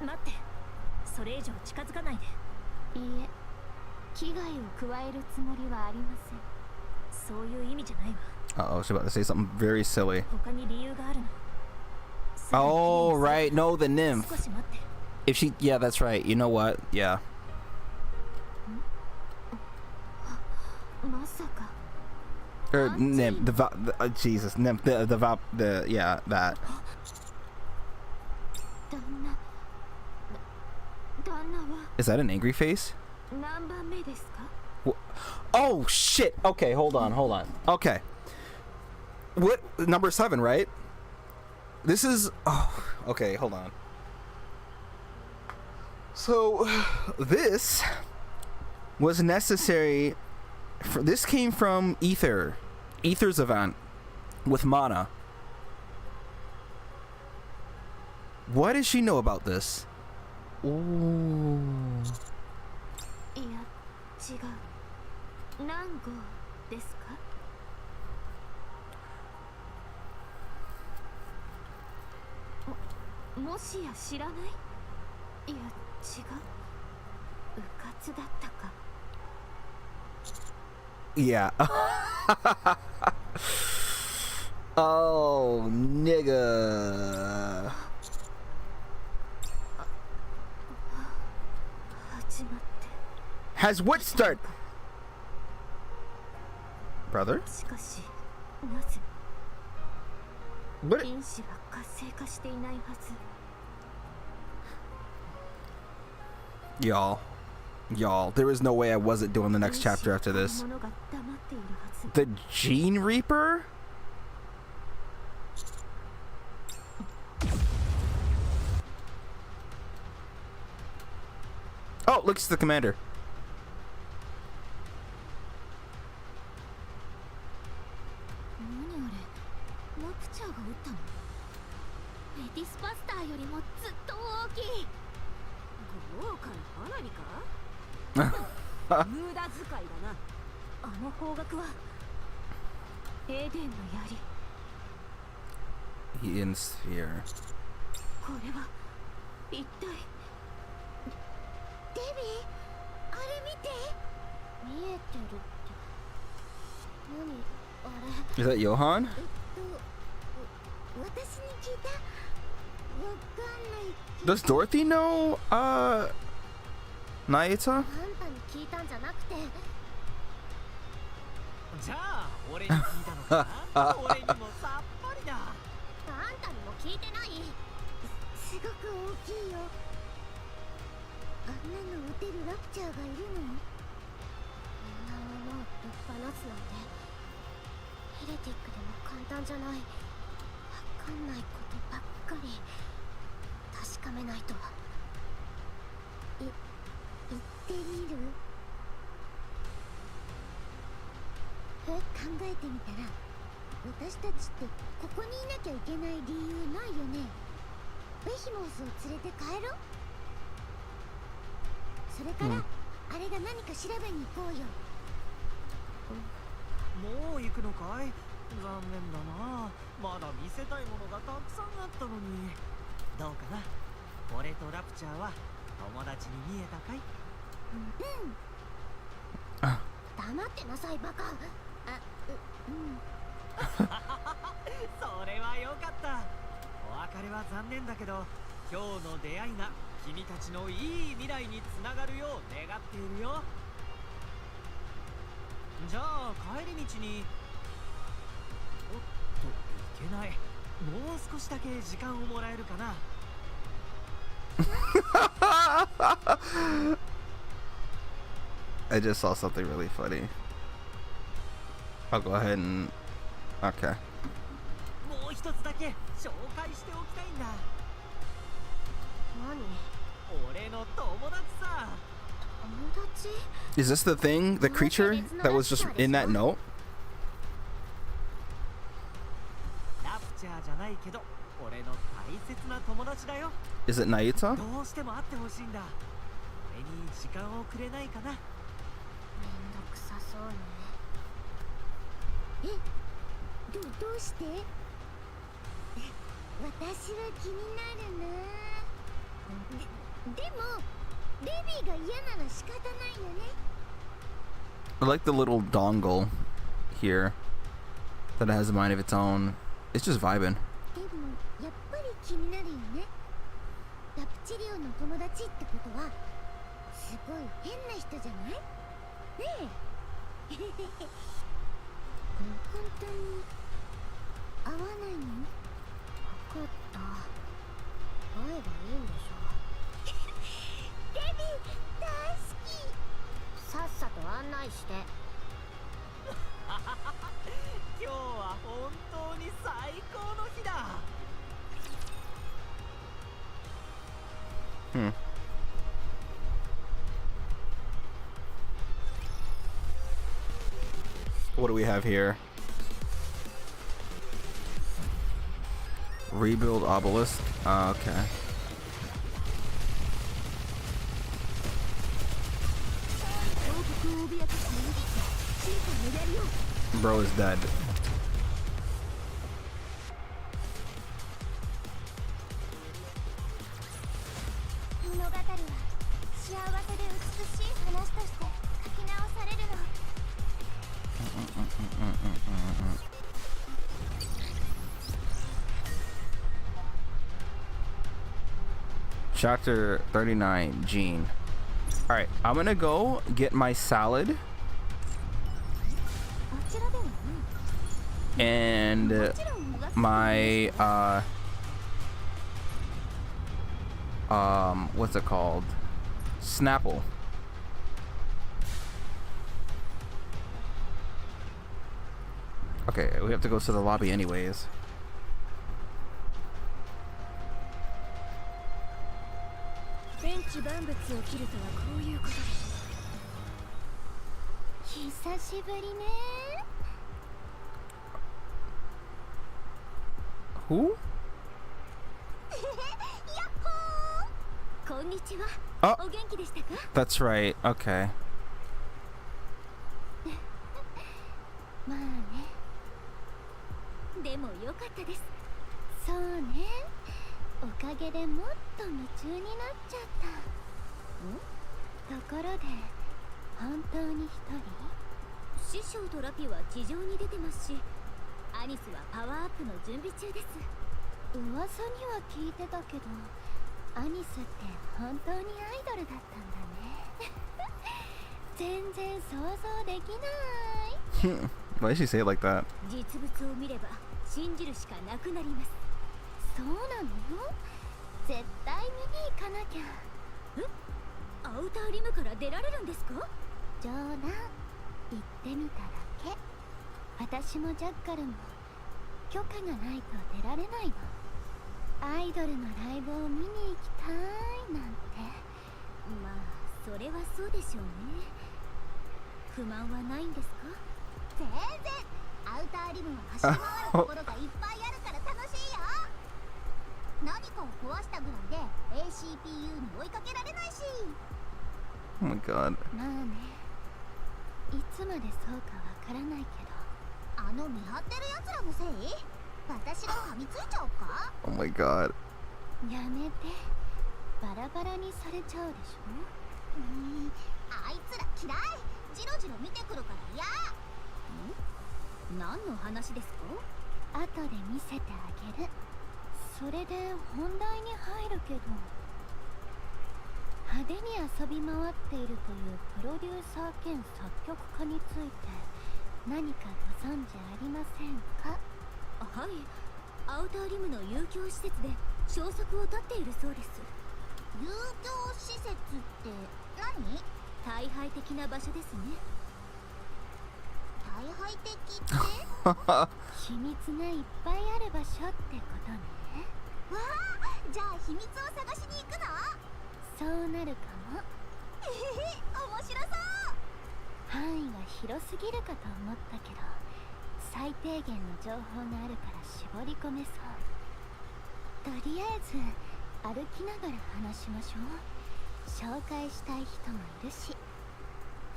待って、それ以上近づかないで。いいえ、危害を加えるつもりはありません。そういう意味じゃないわ。 Uh-oh, she's about to say something very silly. 他に理由があるの。 Oh, right. No, the nymph. 少し待って。 If she... Yeah, that's right. You know what? Yeah. まさか Or Auntie. nymph. Jesus. Nymph. Yeah, that. 旦那は Is that an angry face? 何番目ですか？ Oh, shit. Okay, hold on. Okay. What? Number 7, right? This is... Oh, okay, hold on. So, this was necessary... This came from Ether's event with Mana. What does she know about this? Ooh. いや、違う。何号ですか？もしや知らない？いや、違う。うかつだったか。 Yeah. Oh, nigga. 始まって。 Has what start? Brother? しかし、なぜ What? 因子は活性化していないはず。 Y'all, there is no way I wasn't doing the next chapter after 因 this. 子のものが黙っているはず。 The Gene Reaper? look, it's the commander. 何あれ、ラプチャーが撃ったの？エティスバスターよりもずっと大きい。豪華な花火か無駄遣いだな。あの方角はエデンの槍。 Eden sphere. これは一体。デビー、あれ見て。見えてるって。何あれ。 Is that Johan? 私に聞いた。わかんないけ Does Dorothy know, Naita? あんたに聞いたんじゃなくて。じゃあ俺に聞いたのかな俺にもさっぱりだ。あんたにも聞いてない。すごく大きいよ。あんなの撃てるラプチャーがいるの？あんなものをぶっ放すなんてヘレティックでも簡単じゃない。わかんないことばっかり。確かめないと。言ってみる？考えてみたら私たちってここにいなきゃいけない理由ないよね。ベヒモスを連れて帰ろう。それから、あれが何か調べに行こうよ。もう行くのかい？残念だな。まだ見せたいものがたくさんあったのに。どうかな、俺とラプチャーは友達に見えたかい？黙ってなさいバカ。それはよかった。お別れは残念だけど今日の出会いが君たちのいい未来につながるよう願っているよ。じゃあ帰り道におっといけない。もう少しだけ時間をもらえるかな。I just saw something really funny. I'll go ahead and... Okay. もう一つだけ紹介しておきたいんだ。何？俺の友達さ。友達？ Is this the thing, the creature that was just in that note? ラプチャーじゃないけど俺の大切な友達だよ。 Is it Naita? どうしても会ってほしいんだ。俺に時間をくれないかな。めんどくさそうね。どうして？私は気になるな。でもレビーが嫌なら仕方ないよね。 I like the little dongle here that has a mind of its own. It's just vibing. でもやっぱり気になるよね。ラプチリオの友達ってことはすごい変な人じゃない？ねえ。本当に会わないの？分かった。会えばいいんでしょ。デビー大好き。さっさと案内して。今日は本当に最高の日だ。What do we have here? Rebuild obelisk. Okay. Bro is dead. 物語は幸せで美しい話として書き直されるの。Chapter 39, Gene. Alright, I'm gonna go get my salad. And my, what's it called? Snapple. Okay, we have to go to the lobby anyways. ツを切るとはこういうことです。久しぶりね。 Who? やっほこんにちは。あお元気でしたか？ That's right. Okay. ー。まあね。でもよかったです。そうね。おかげでもっと夢中になっちゃった。ところで本当に一人？師匠とラピは地上に出てますし、アニスはパワーアップの準備中です。噂には聞いてたけど、アニスって本当にアイドルだったんだね。全然想像できない。 Why did she say it like that? 実物を見れば信じるしかなくなります。そうなの？絶対見に行かなきゃ。アウターリムから出られるんですか？冗談。行ってみただけ。私もジャッカルも許可がないと出られないの。アイドルのライブを見に行きたいなんて。まあそれはそうでしょうね。不満はないんですか？全然。アウターリムは走り回るところがいっぱいあるから楽しいよ。何かを壊したぐらいで ACPU に追いかけられないし。 Oh my god. まあね。いつまでそうかわからないけど、あの見張ってる奴らのせい？私が噛みついちゃおうか？ Oh my god. やめて。バラバラにされちゃうでしょ。あいつら嫌い。ジロジロ見てくるから嫌。何の話ですか？後で見せてあげる。それで本題に入るけど、派手に遊び回っているというプロデューサー兼作曲家について何かご存知ありませんか？はい、アウターリムの遊興施設で消息を絶っているそうです。遊興施設って何？大敗的な場所ですね。大敗的って秘密がいっぱいある場所ってことね。わあ、じゃあ秘密を探しに行くの？そうなるかも。面白そう。範囲が広すぎるかと思ったけど、最低限の情報があるから絞り込めそう。とりあえず歩きながら話しましょう。紹介したい人もいるし。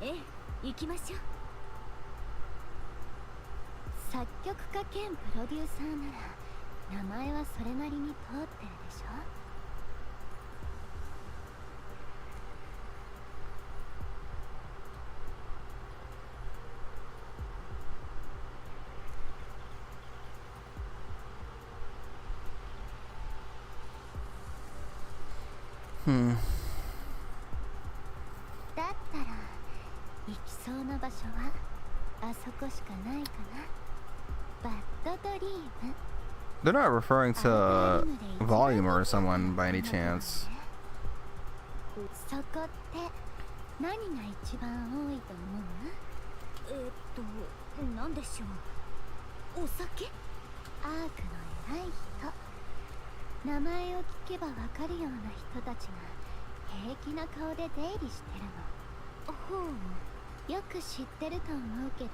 ええ、行きましょう。作曲家兼プロデューサーなら名前はそれなりに通ってるでしょ。だったら行きそうな場所はあそこしかないかな。バッドドリーム。 They're not referring to Volume or someone by any chance. そこって何が一番多いと思う？何でしょう。お酒？アークの偉い人。名前を聞けばわかるような人たちが平気な顔で出入りしてるの。ほう。よく知ってると思うけど、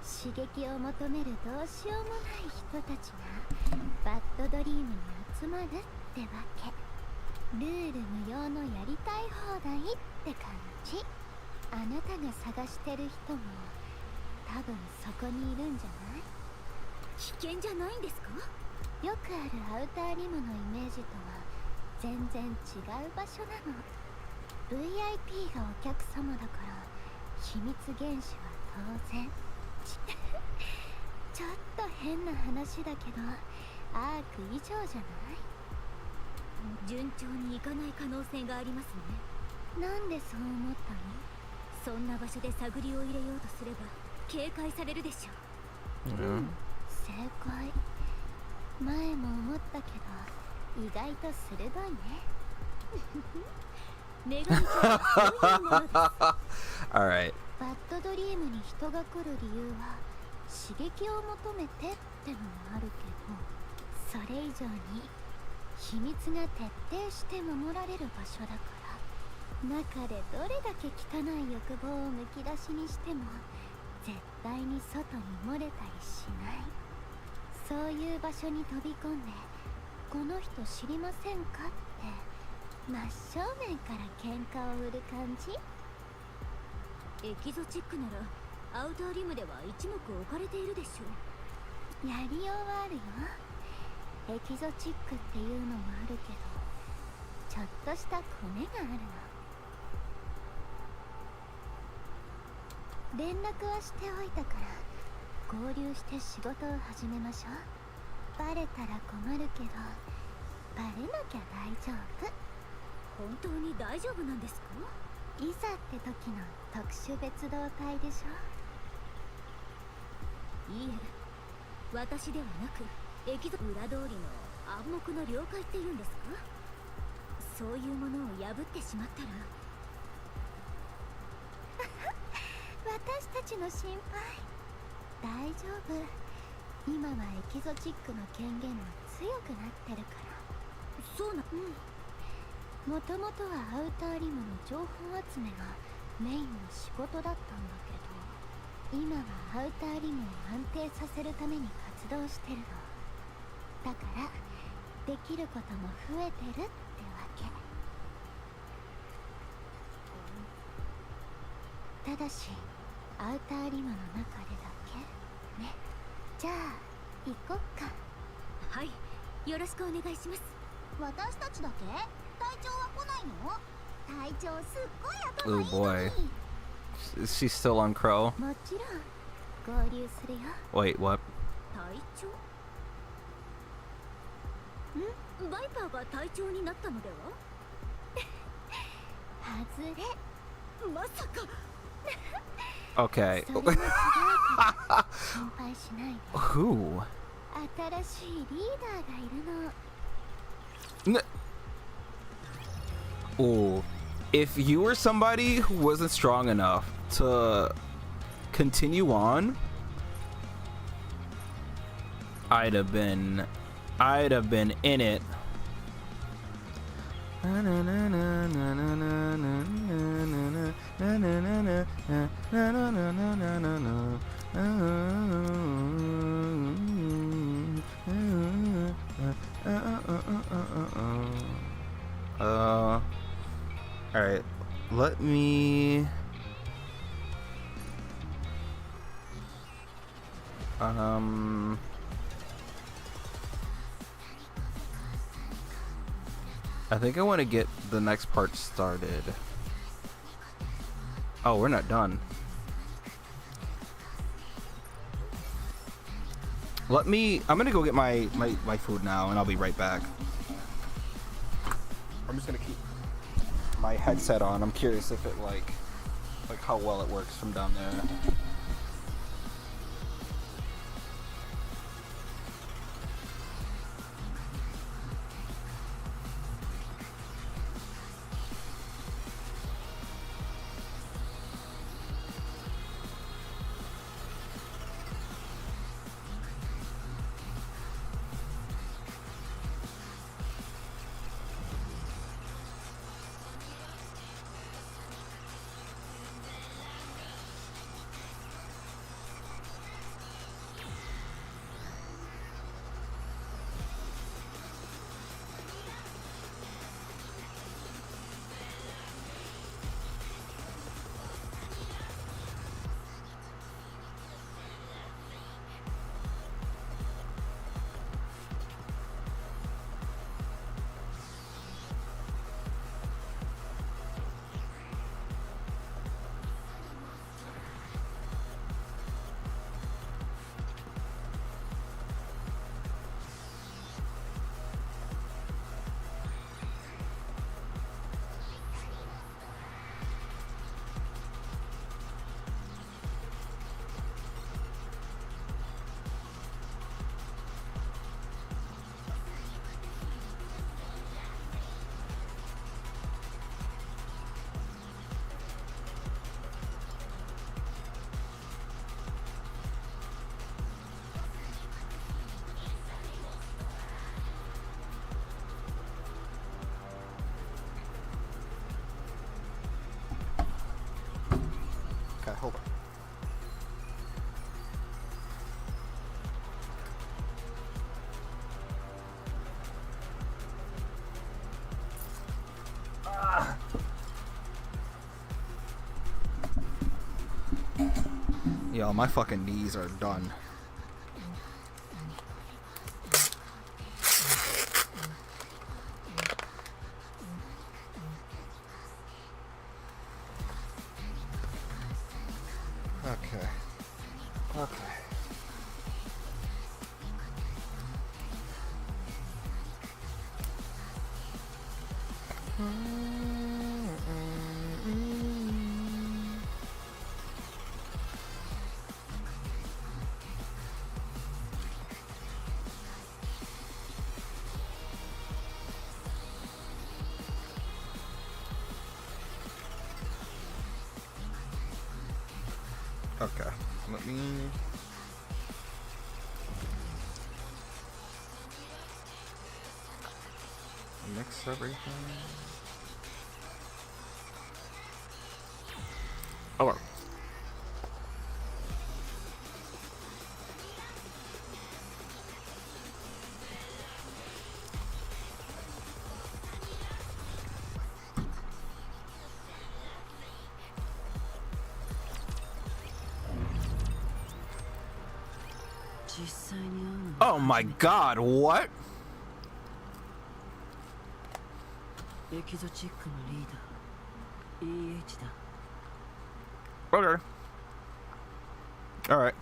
刺激を求めるどうしようもない人たちがバッドドリームに集まるってわけ。ルール無用のやりたい放題って感じ。あなたが探してる人も多分そこにいるんじゃない？危険じゃないんですか？よくあるアウターリムのイメージとは全然違う場所なの。 VIP がお客様だから秘密厳守は当然。ちょっと変な話だけど、アーク以上じゃない？順調にいかない可能性がありますね。なんでそう思ったの？そんな場所で探りを入れようとすれば警戒されるでしょう。正解。前も思ったけど意外と鋭いね。女神とはそういうものです。Alright. バッドドリームに人が来る理由は刺激を求めてってのもあるけど、それ以上に秘密が徹底して守られる場所だから。中でどれだけ汚い欲望をむき出しにしても絶対に外に漏れたりしない。そういう場所に飛び込んでこの人知りませんかって真正面から喧嘩を売る感じ。エキゾチックならアウターリムでは一目置かれているでしょう。やりようはあるよ。エキゾチックっていうのもあるけどちょっとしたコネがあるの。連絡はしておいたから合流して仕事を始めましょう。バレたら困るけどバレなきゃ大丈夫。本当に大丈夫なんですか？いざって時の特殊別動隊でしょ。いいえ、私ではなくエキゾ裏通りの暗黙の了解っていうんですか？そういうものを破ってしまったら私たちの心配。大丈夫。今はエキゾチックの権限も強くなってるから。そうな。もともとはアウターリムの情報集めがメインの仕事だったんだけど今はアウターリムを安定させるために活動してるの。だからできることも増えてるってわけ。ただしアウターリムの中でだけね。じゃあ行こっか。はい、よろしくお願いします。私たちだけ？隊長は来ないの？隊長すっごい頭いい Oh の boy. に。 Is she still on Crow? もちろん合流するよ。 Wait, what? 隊長？バイパーが隊長になったのでは？外れ。まさか。Okay. それも違うから心配しないで。 Who? 新しいリーダーがいるの。 Oh, if you were somebody who wasn't strong enough to continue on, I'd have been in it. All right, let me I think I want to get the next part started. Oh, we're not done. I'm gonna go get my food now and I'll be right back. I'm just gonna keep my headset on. I'm curious if it like how well it works from down there. Okay, hold on. Yo, my fucking knees are done. Okay. Okay. Okay, let me... mix everything. Oh. Oh my god, what? エキゾチックのリーダー EH だ Okay. Alright.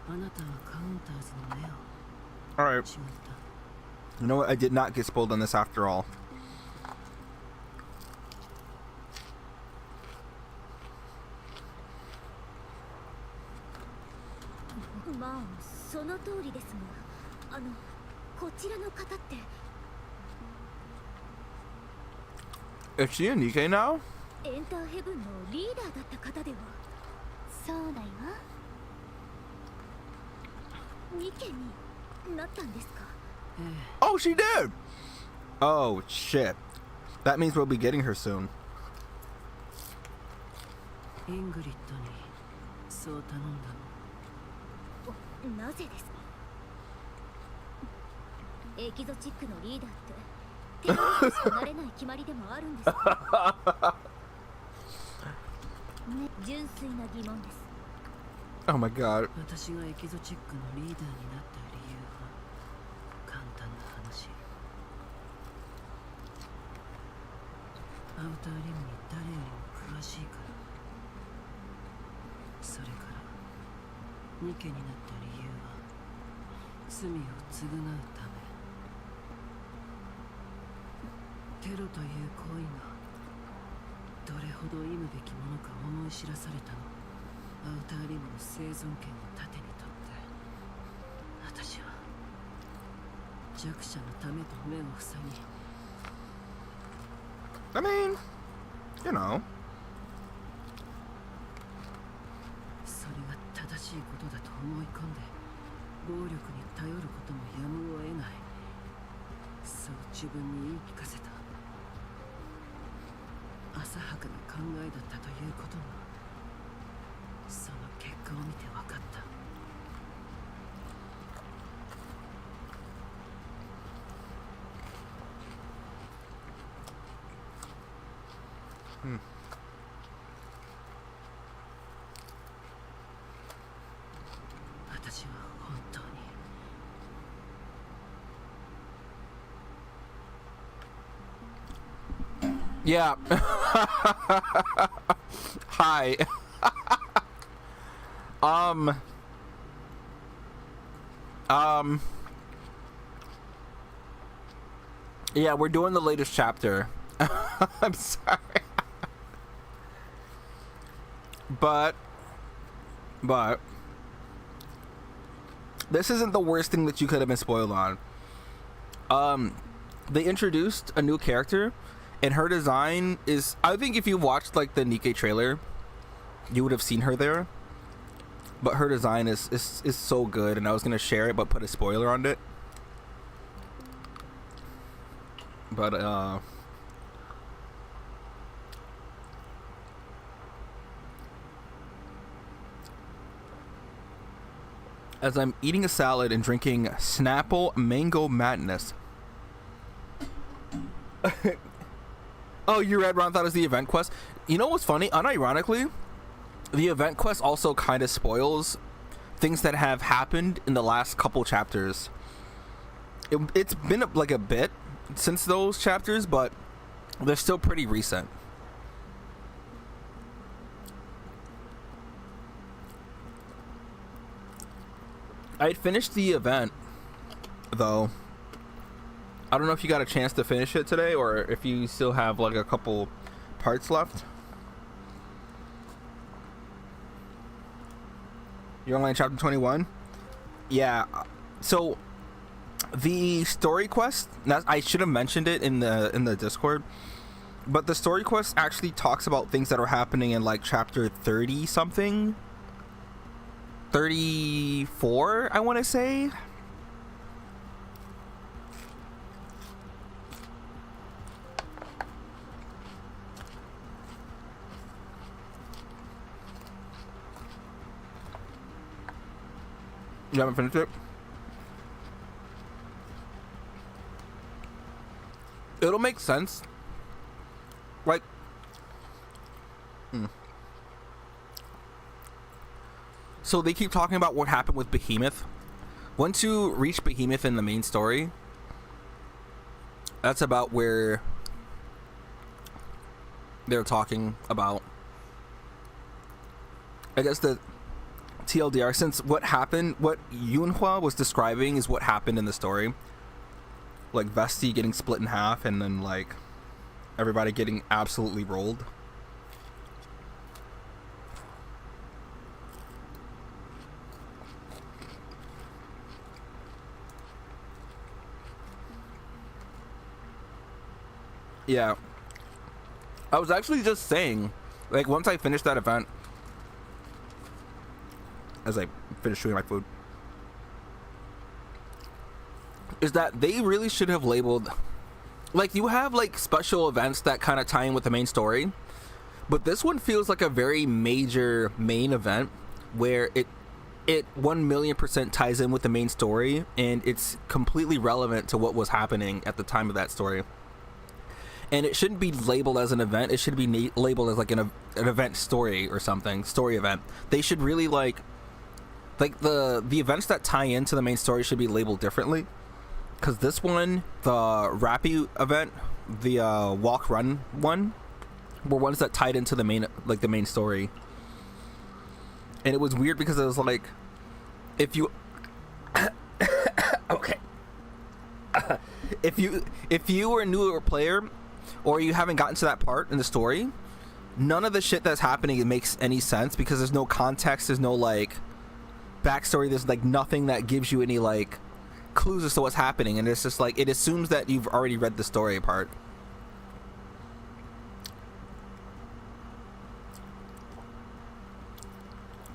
あなたはカウンターズの目を Alright. 違った You know what? I did not get spoiled on this after all. まあその通りですが、こちらの方って Is she a Nikkei now? エンターヘブンのリーダーだった方では。そうだよ。ニケになったんですか？ Oh, she did! Oh, shit. That means we'll be getting her soon. イングリッドにそう頼んだの。なぜですか？エキゾチックのリーダーって手にしかなれない決まりでもあるんですか？ね、純粋な疑問です。 Oh my god. 私がエキゾチックのリーダーになった理由は簡単な話。アウターリムに誰よりも詳しいから。それからニケになった理由は罪を償うため。テロという行為がどれほど忌むべきものか思い知らされたの。アウターリムの生存権を盾にとって私は弱者のためと目を塞ぎ I mean, you know. それが正しいことだと思い込んで暴力に頼ることもやむを得ない。そう自分に言い聞かせた。浅はかな考えだったということもその結果を見て分かった。私は本当に Yeah. Hi. Yeah, we're doing the latest chapter. I'm sorry. But this isn't the worst thing that you could have been spoiled on. They introduced a new character, and her design is, I think if you watched like the Nikkei trailer, you would have seen her there. But her design is so good, and I was gonna share it but put a spoiler on it. But as I'm eating a salad and drinking Snapple Mango Madness. Oh, you read Ron thought it was the event quest. You know what's funny? Unironically, the event quest also kind of spoils things that have happened in the last couple chapters. It's been like a bit since those chapters, but they're still pretty recent. I had finished the event, though. I don't know if you got a chance to finish it today, or if you still have like a couple parts left. You're only in chapter 21? Yeah. So the story quest, I should have mentioned it in the Discord, but the story quest actually talks about things that are happening in like chapter 30 something. 34, I want to say. You haven't finished it? It'll make sense. Like, so they keep talking about what happened with Behemoth. Once you reach Behemoth in the main story, that's about where they're talking about. I guess the TLDR, since what happened, what Yunhua was describing is what happened in the story. Like Vesti getting split in half and then like everybody getting absolutely rolled. Yeah. I was actually just saying, like, once I finished that event, as I finished chewing my food, is that they really should have labeled, like, you have like special events that kind of tie in with the main story, but this one feels like a very major main event where it 1,000,000% ties in with the main story, and it's completely relevant to what was happening at the time of that story. And it shouldn't be labeled as an event. It should be labeled as like an event story or something, story event. They should really like the events that tie into the main story should be labeled differently. Because this one, the Rappy event, the walk run one, were ones that tied into the main story. And it was weird because it was like, if you okay, if you were a newer player, or you haven't gotten to that part in the story, none of the shit that's happening makes any sense because there's no context, there's no like backstory, there's like nothing that gives you any like clues as to what's happening, and it's just like it assumes that you've already read the story part.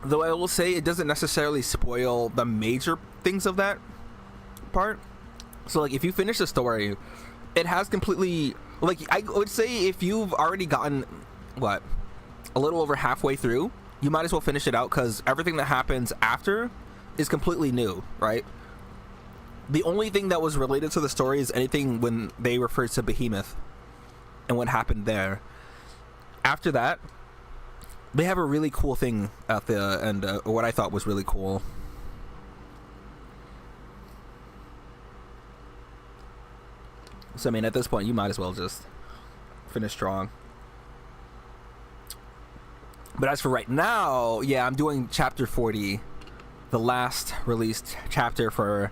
Though I will say it doesn't necessarily spoil the major things of that part. So like if you finish the story, it has completely, like, I would say if you've already gotten a little over halfway through, you might as well finish it out, because everything that happens after is completely new, right? The only thing that was related to the story is anything when they referred to Behemoth and what happened there. After that, they have a really cool thing at the end, what I thought was really cool. So I mean, at this point, you might as well just finish strong. But as for right now, yeah, I'm doing chapter 40, the last released chapter for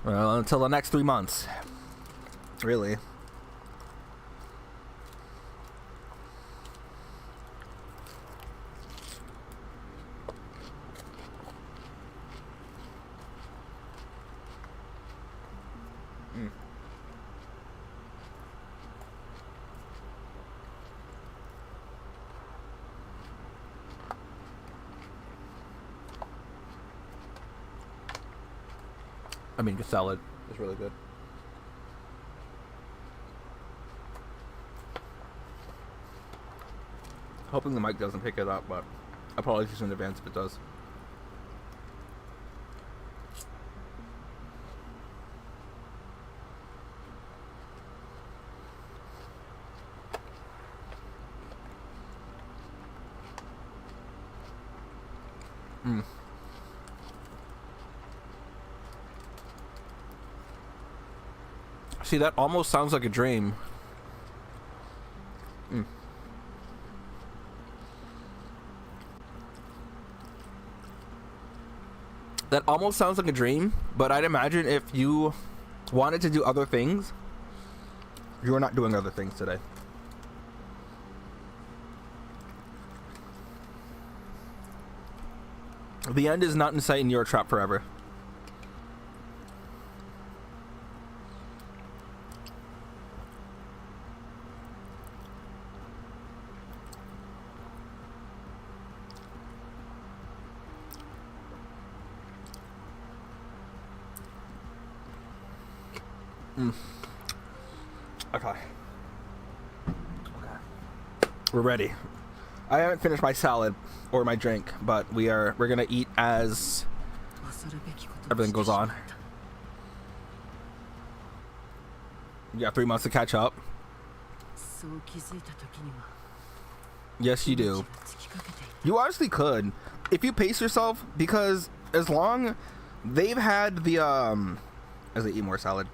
until the next 3 months. Really. I mean, the salad is really good. Hoping the mic doesn't pick it up, but apologies in advance if it does. See, that almost sounds like a dream. That almost sounds like a dream, but I'd imagine if you wanted to do other things, you're not doing other things today. The end is not in sight and you're trapped forever. Okay. We're ready. I haven't finished my salad or my drink, but we're gonna eat as everything goes on. You got 3 months to catch up. Yes, you do. You honestly could, if you pace yourself, because as long they've had the as I eat more salad.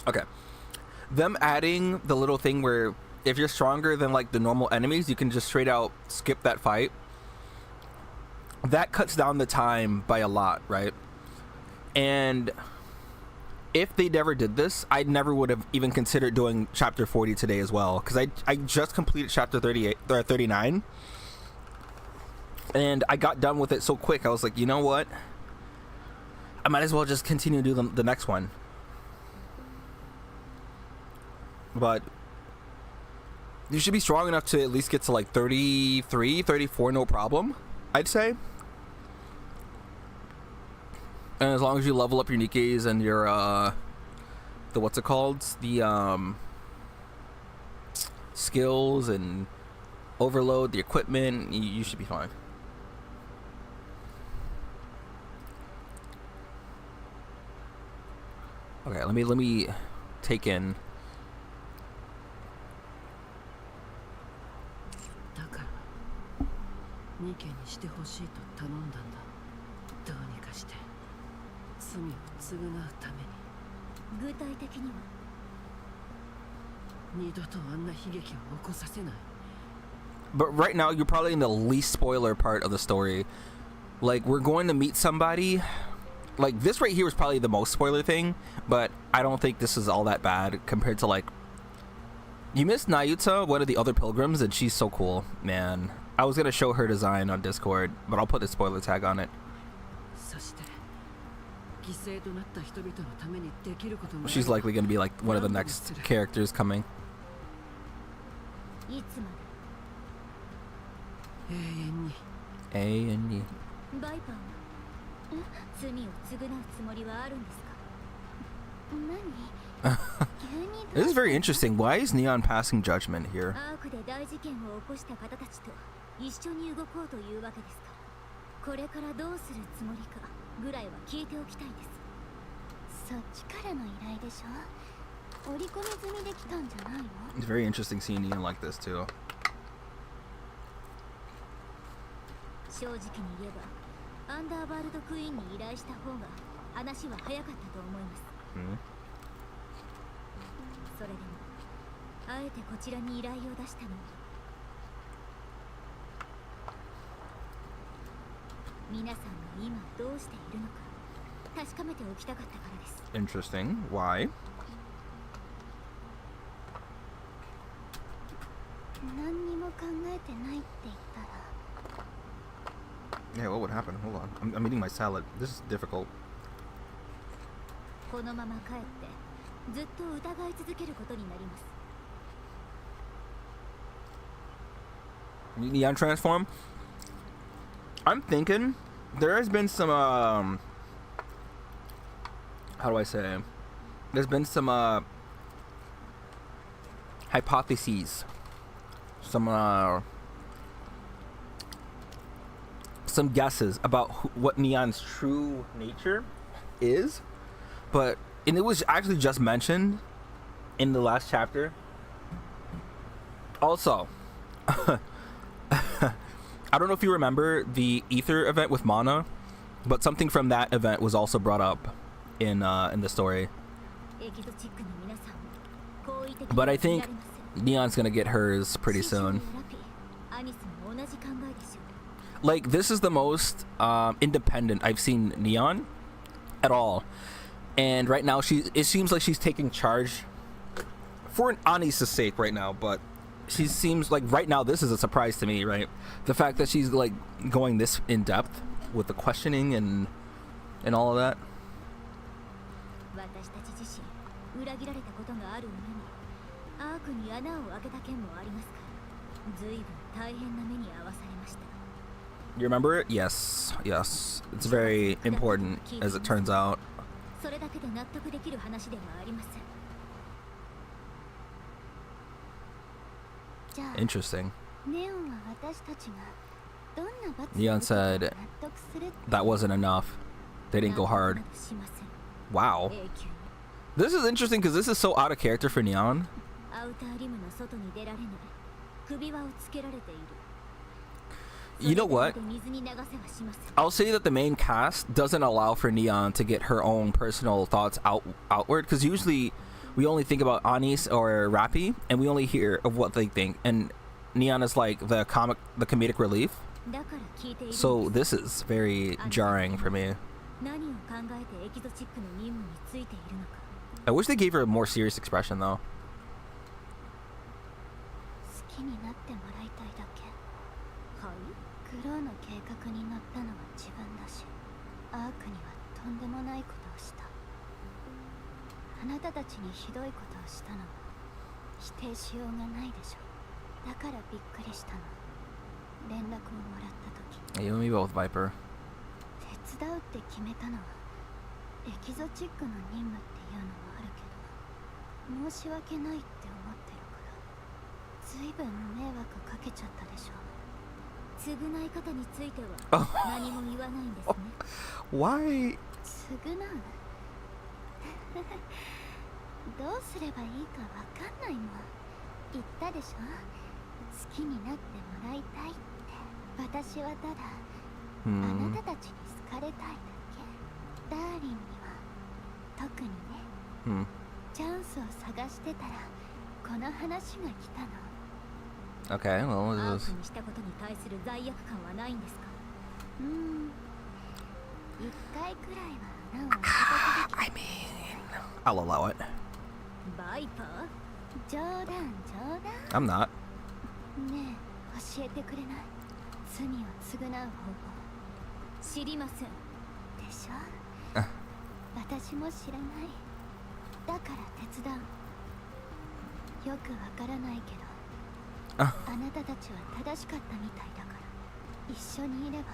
Okay. Them adding the little thing where if you're stronger than like the normal enemies, you can just straight out skip that fight. That cuts down the time by a lot, right? And if they never did this, I never would have even considered doing chapter 40 today as well, because I just completed chapter 38 or 39 and I got done with it so quick. I was like, you know what, I might as well just continue to do the next one. But you should be strong enough to at least get to like 33, 34, no problem, I'd say. And as long as you level up your Nikes and your the what's it called, the skills and overload the equipment, you should be fine. Okay, let me take in. But right now you're probably in the least spoiler part of the story. Like, we're going to meet somebody. Like, this right here is probably the most spoiler thing, but I don't think this is all that bad compared to, like, you missed Nayuta, one of the other pilgrims, and she's so cool, man. I was gonna show her design on Discord, but I'll put the spoiler tag on it. She's likely gonna be like one of the next characters coming. A&E. This is very interesting. Why is Neon passing judgment here? It's very interesting seeing Neon like this too. Interesting. Why? Yeah, what would happen? Hold on. I'm eating my salad. This is difficult. Neon transform? I'm thinking there has been some how do I say? There's been some hypotheses, some some guesses about what Neon's true nature is, and it was actually just mentioned in the last chapter. Also, I don't know if you remember the Ether event with Mana, but something from that event was also brought up in the story. But I think Neon's gonna get hers pretty soon. Like, this is the most independent I've seen Neon at all, and right now it seems like she's taking charge for Anisa's sake right now. But she seems like right now this is a surprise to me, right? The fact that she's like going this in depth with the questioning and all of that. You remember it? Yes. It's very important, as it turns out. Interesting. Neon said that wasn't enough. They didn't go hard. Wow. This is interesting because this is so out of character for Neon. You know what? I'll say that the main cast doesn't allow for Neon to get her own personal thoughts outward, because usually we only think about Anis or Rappy and we only hear of what they think, and Neon is like the comedic relief. So this is very jarring for me. I wish they gave her a more serious expression though. You and me both, Viper. Why? どうすればいいかわかんないもん。言ったでしょ。好きになってもらいたいって。私はただあなたたちに好かれたいだけ。ダーリンには特にね。チャンスを探してたらこの話が来たの。Okay, well, what is this? 一回くらいは穴を開けたく I mean, I'll allow it. バイパー冗談冗談 I'm not. ねえ教えてくれない罪を償う方法知りませんでしょ私も知らないだから手伝うよくわからないけどあなたたちは正しかったみたいだから一緒にいれば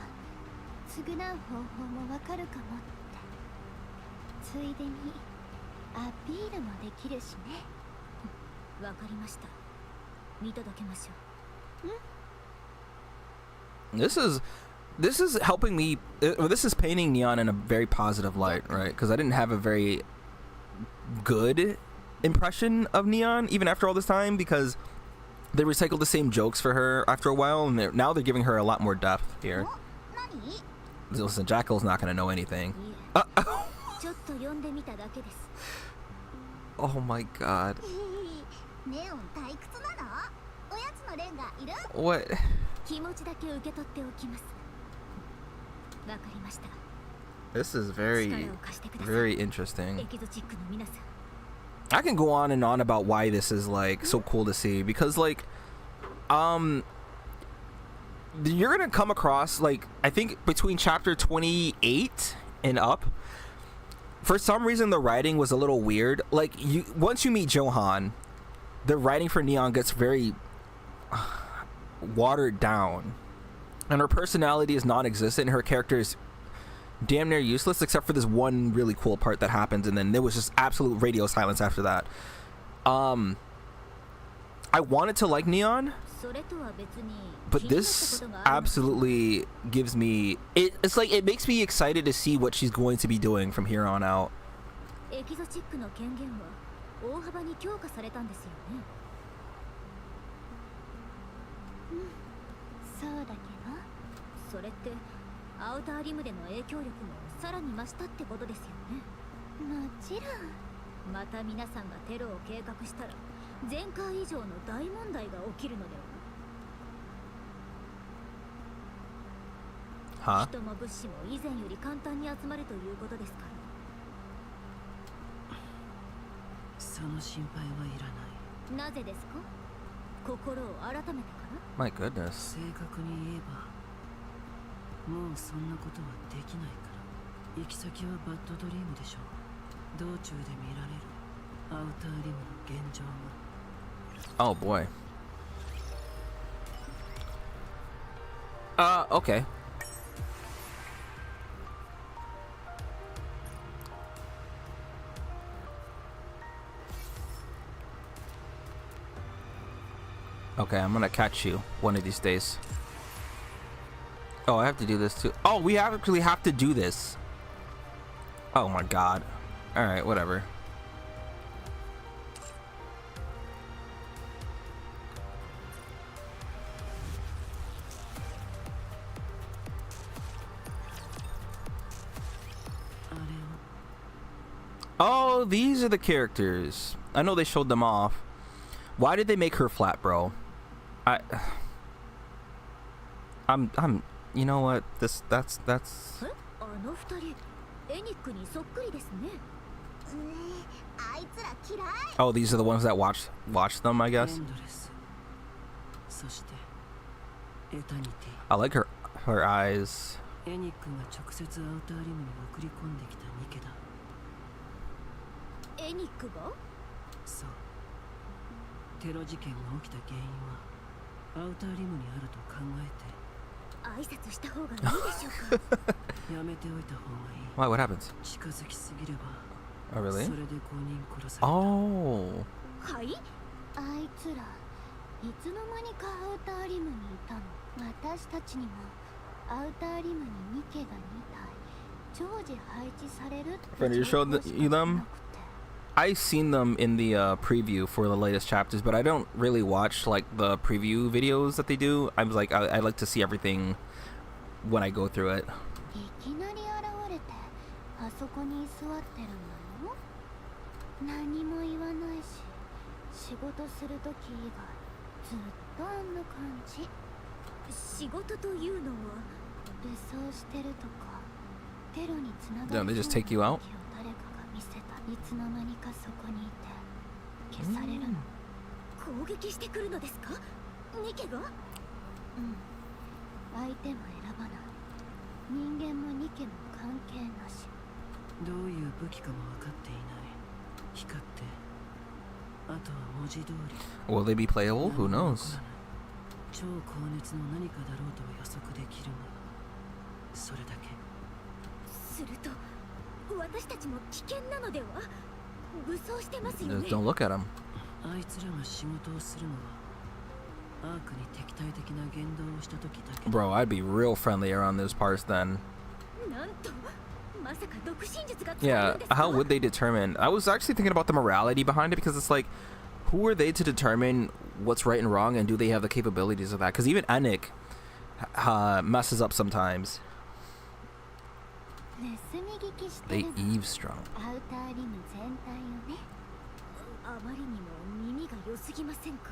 償う方法もわかるかもってついでにアピールもできるしねわかりました見届けましょう This is helping me. This is painting Neon in a very positive light, right? Because I didn't have a very good impression of Neon even after all this time, because they recycled the same jokes for her after a while, and now they're giving her a lot more depth here. Listen, Jackal's not gonna know anything. Oh my god. What? This is very, very interesting. I can go on and on about why this is like so cool to see, because like you're gonna come across, like, I think between chapter 28 and up, for some reason the writing was a little weird. Like, once you meet Johan, the writing for Neon gets very watered down, and her personality is non-existent. Her character is damn near useless, except for this one really cool part that happens, and then there was just absolute radio silence after that. I wanted to like Neon, それとは別に But this absolutely gives me it's like it makes me excited to see what she's going to be doing from here on out. エキゾチックの権限は大幅に強化されたんですよね。そうだけど、それってアウターリムでの影響力もさらに増したってことですよね。もちろん。また皆さんがテロを計画したら前回以上の大問題が起きるのでは。 Huh? 人も物資も以前より簡単に集まるということですから。その心配はいらない。なぜですか？心を改めてから？ My goodness. 正確に言えばもうそんなことはできないから。行き先はバッドドリームでしょう。道中で見られるアウターリムの現状が。 Oh boy. Okay. Okay, I'm gonna catch you one of these days. Oh, I have to do this too. Oh, we actually have to do this. Oh my god. Alright, whatever. Oh, these are the characters. I know they showed them off. Why did they make her flat, bro? I'm you know what? That's え？あの二人、エニックにそっくりですね。あいつら嫌い。 Oh, these are the ones that watch them, I エ guess. ンドレス、そしてエタニテ I like her eyes. ィ。エニックが直接アウターリムに送り込んできたニケだ。エニックが？そう。テロ事件が起きた原因はアウターリムにあると考えて挨拶した方がいいでしょうか？やめておいた方がいい。 Why? What happens? 近づきすぎれば Oh, really? それで5人殺された。 Oh. はい？あいつらいつの間にかアウターリムにいたの。私たちにもアウターリムにニケが2体常時配置されるって Friend, you showed you them? I've seen them in the preview for the latest chapters, but I don't really watch like the preview videos that they do. I'm like I like to see everything when I go through it. いきなり現れてあそこに居座ってるのよ。何も言わないし仕事するとき以外ずっとあんな感じ。仕事というのは武装してるとかテロにつなが Damn, る they そう just な take you out? 動きを誰かが見せた。いつの間にかそこにいて消されるの。攻撃してくるのですか？ニケが？相手も選ばない。人間もニケも関係なし。どういう武器かも分かっていない。光ってあとは文字通り Will they be playable? Who 何も knows? 起こらない。超高熱の何かだろうと予測できるがそれだけ。すると私たちも危険なのでは？武装してますよ Just ね。 don't look at them. あいつらが仕事をするのはアークに敵対的な言動をした時だけだ。 Bro, I'd be real friendly around those parts then. なんとまさか毒心術が使える Yeah, んですか？ how would they determine? I was actually thinking about the morality behind it because it's like, who are they to determine what's right and wrong, and do they have the capabilities of that? Because even Anik messes up sometimes. 盗み聞きして They るの。 eavesdrop. アウターリム全体をね。あまりにも耳が良すぎませんか？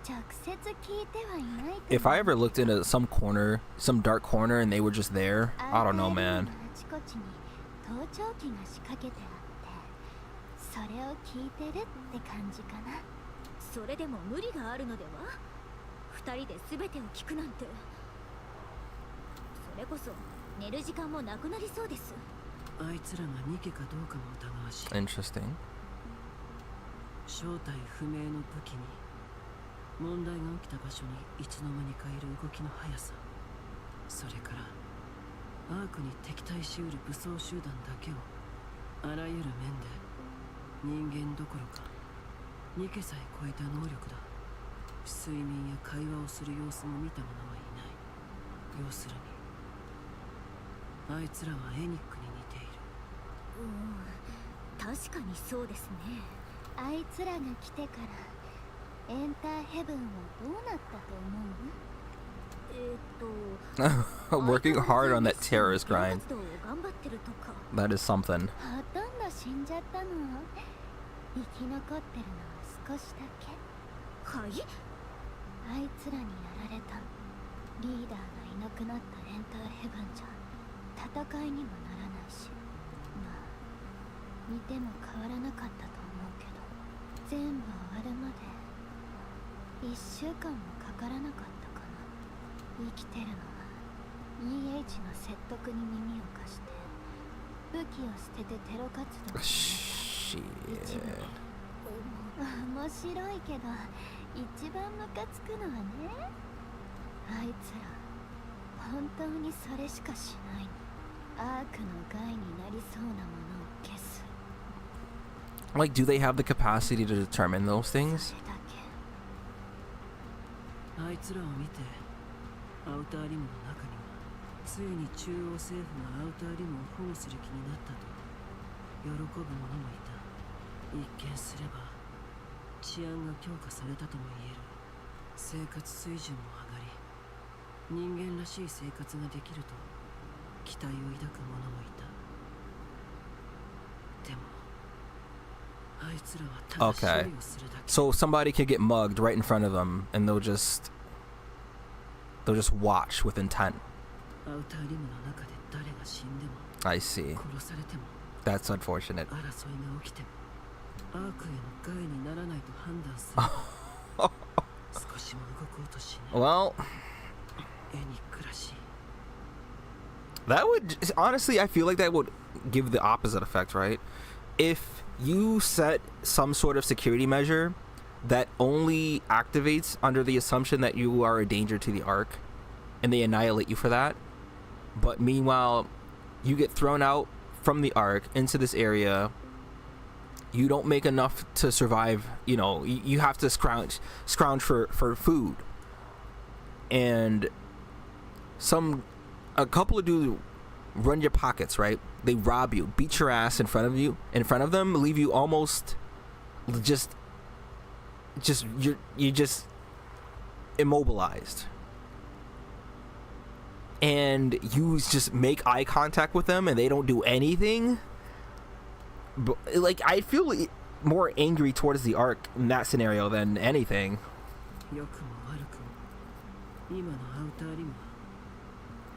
直接聞いてはいないと思う。 If I ever looked into some corner, some dark corner, and they were just there, I don't know, man. アウターリムのあちこちに盗聴器が仕掛けてあってそれを聞いてるって感じかな。それでも無理があるのでは？二人で全てを聞くなんて。それこそ寝る時間もなくなりそうです。あいつらがニケかどうかも疑わしい。 Interesting. 正体不明の武器に問題が起きた場所にいつの間にかいる動きの速さ、それからアークに敵対しうる武装集団だけをあらゆる面で人間どころかニケさえ超えた能力だ。睡眠や会話をする様子も見た者はいない。要するにあいつらはエニックに似ている。確かにそうですね。あいつらが来てからエンターヘブンはどうなったと思う？Working hard on that terrorist grind. 活動を頑張ってるとか。 That is something. ほとんど死んじゃったの。生き残ってるのは少しだけ。はい。あいつらにやられた。リーダーがいなくなったエンターヘブンじゃ戦いにもならないし、まあ似ても変わらなかったと思うけど、全部終わるまで1週間もかからなかったかな。生きてるのは EH の説得に耳を貸して武器を捨ててテロ活動をShit. 面白いけど一番ムカつくのはね、あいつら本当にそれしかしないの。アークの害になりそうなものを消す。 Like, do they have the capacity to determine those things? それだけ。あいつらを見てアウターリムの中にはついに中央政府がアウターリムを保護する気になったと喜ぶ者もいた。一見すれば治安が強化されたとも言える。生活水準も上がり人間らしい生活ができると期待を抱く者もいた。でもあいつらはただ処理をするだけ。 So somebody can get mugged right in front of them, and they'll just watch with intent. アウターリムの中で誰が死んでも I see. 殺されても That's unfortunate. 争いが起きてもアークへの害にならないと判断する。少しも動こうとしない。 Well, エニックらしい。 that would honestly, I feel like that would give the opposite effect, right? If you set some sort of security measure that only activates under the assumption that you are a danger to the Ark, and they annihilate you for that, but meanwhile you get thrown out from the Ark into this area, you don't make enough to survive, you know, you have to scrounge for food, and a couple of dudes run your pockets, right? They rob you, beat your ass in front of them, leave you almost you're just immobilized, and you just make eye contact with them and they don't do anything. But, like, I feel more angry towards the Ark in that scenario than anything. 良くも悪くも今のアウターリムは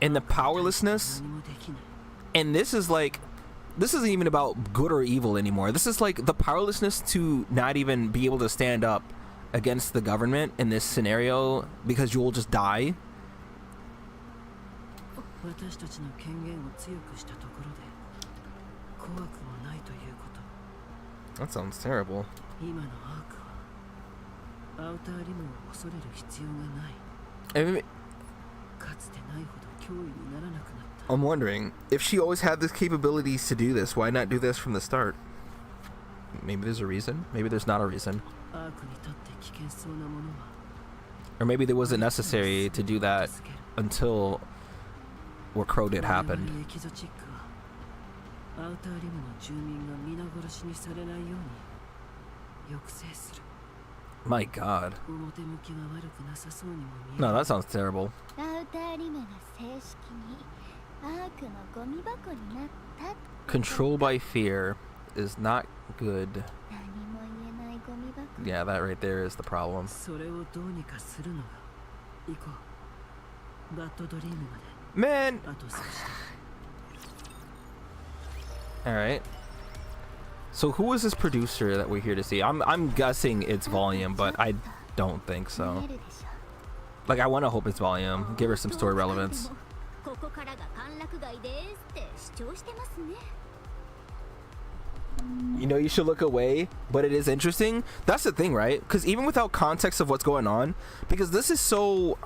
And the powerlessness, 何もできない。 and this isn't even about good or evil anymore. This is like the powerlessness to not even be able to stand up against the government in this scenario because you will just die. 私たちの権限を強くしたところで怖くもないということ。 That sounds terrible. 今のアークはアウターリムを恐れる必要がない。 I mean, かつてないほど脅威にならなくなった。 I'm wondering if she always had the capabilities to do this. Why not do this from the start? Maybe there's a reason. Maybe there's not a reason. アークにとって危険そうなものは Or maybe it wasn't necessary to do that until what Crow did 我々 happened. エキゾチックはアウターリムの住民が皆殺しにされないように抑制する。 My God. 表向きが悪くなさそうにも見える。 No, that sounds terrible. アウターリムが正式にアークのゴミ箱になったって。 Control by fear is not good. 何も言えないゴミ箱。 Yeah, that right there is the problem. それをどうにかするのが行こう。バッドドリームまで Man. あと少しだ。 All right. So who is this producer that we're here to see? I'm guessing it's Volume, but I don't think 見 so. えるでしょ。 Like, I want to hope it's Volume. Give her some story relevance. ここからが歓楽街ですって主張してますね。 You know, you should look away, but it is interesting. That's the thing, right? Because even without context of what's going on, because this is so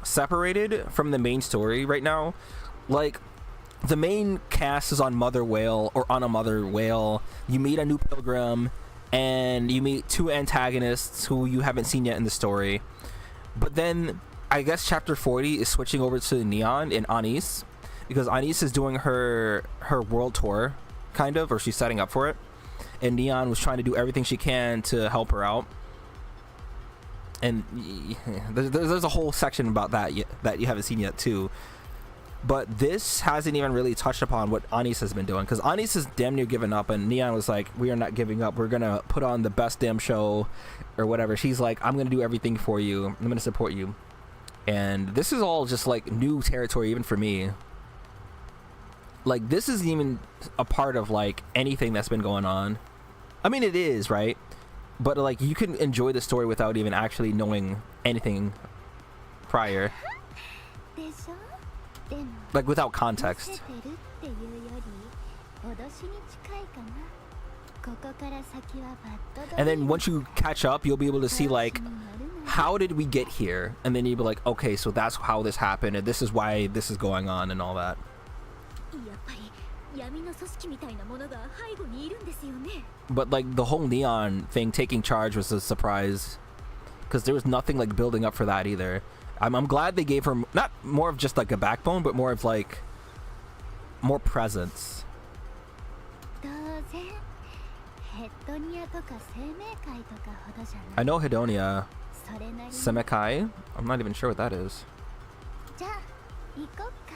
separated from the main story right now, like the main cast is on Mother Whale or on a Mother Whale. You meet a new pilgrim, and you meet two antagonists who you haven't seen yet in the story. But then I guess chapter 40 is switching over to Neon and Anise, because Anise is doing her world tour, kind of, or she's setting up for it, and Neon was trying to do everything she can to help her out. And there's a whole section about that that you haven't seen yet too. But this hasn't even really touched upon what Anise has been doing, because Anise is damn near given up, and Neon was like, we are not giving up, we're gonna put on the best damn show or whatever. She's like, I'm gonna do everything for you, I'm gonna support you. And this is all just like new territory even for me. Like, this isn't even a part of like anything that's been going on. I mean, it is, right? But like, you can enjoy the story without even actually knowing anything prior, でしょ。でも like without 見せ context. てるっていうより脅しに近いかな。ここから先はバッドドリーム。 And then once you catch up, you'll be able to see like, 話になるなら how did we get here? And then you'll be like, okay, so that's how this happened, and this is why this is going on and all that. やっぱり闇の組織みたいなものが背後にいるんですよね。 But like the whole Neon thing taking charge was a surprise, because there was nothing like building up for that either. I'm glad they gave her not more of just like a backbone, but more of like more presence. 当然ヘッドニアとか生命界とかほどじゃ I ない。 know Hedonia, それなりに Semekai. I'm not even sure what that is. じゃあ行こっか。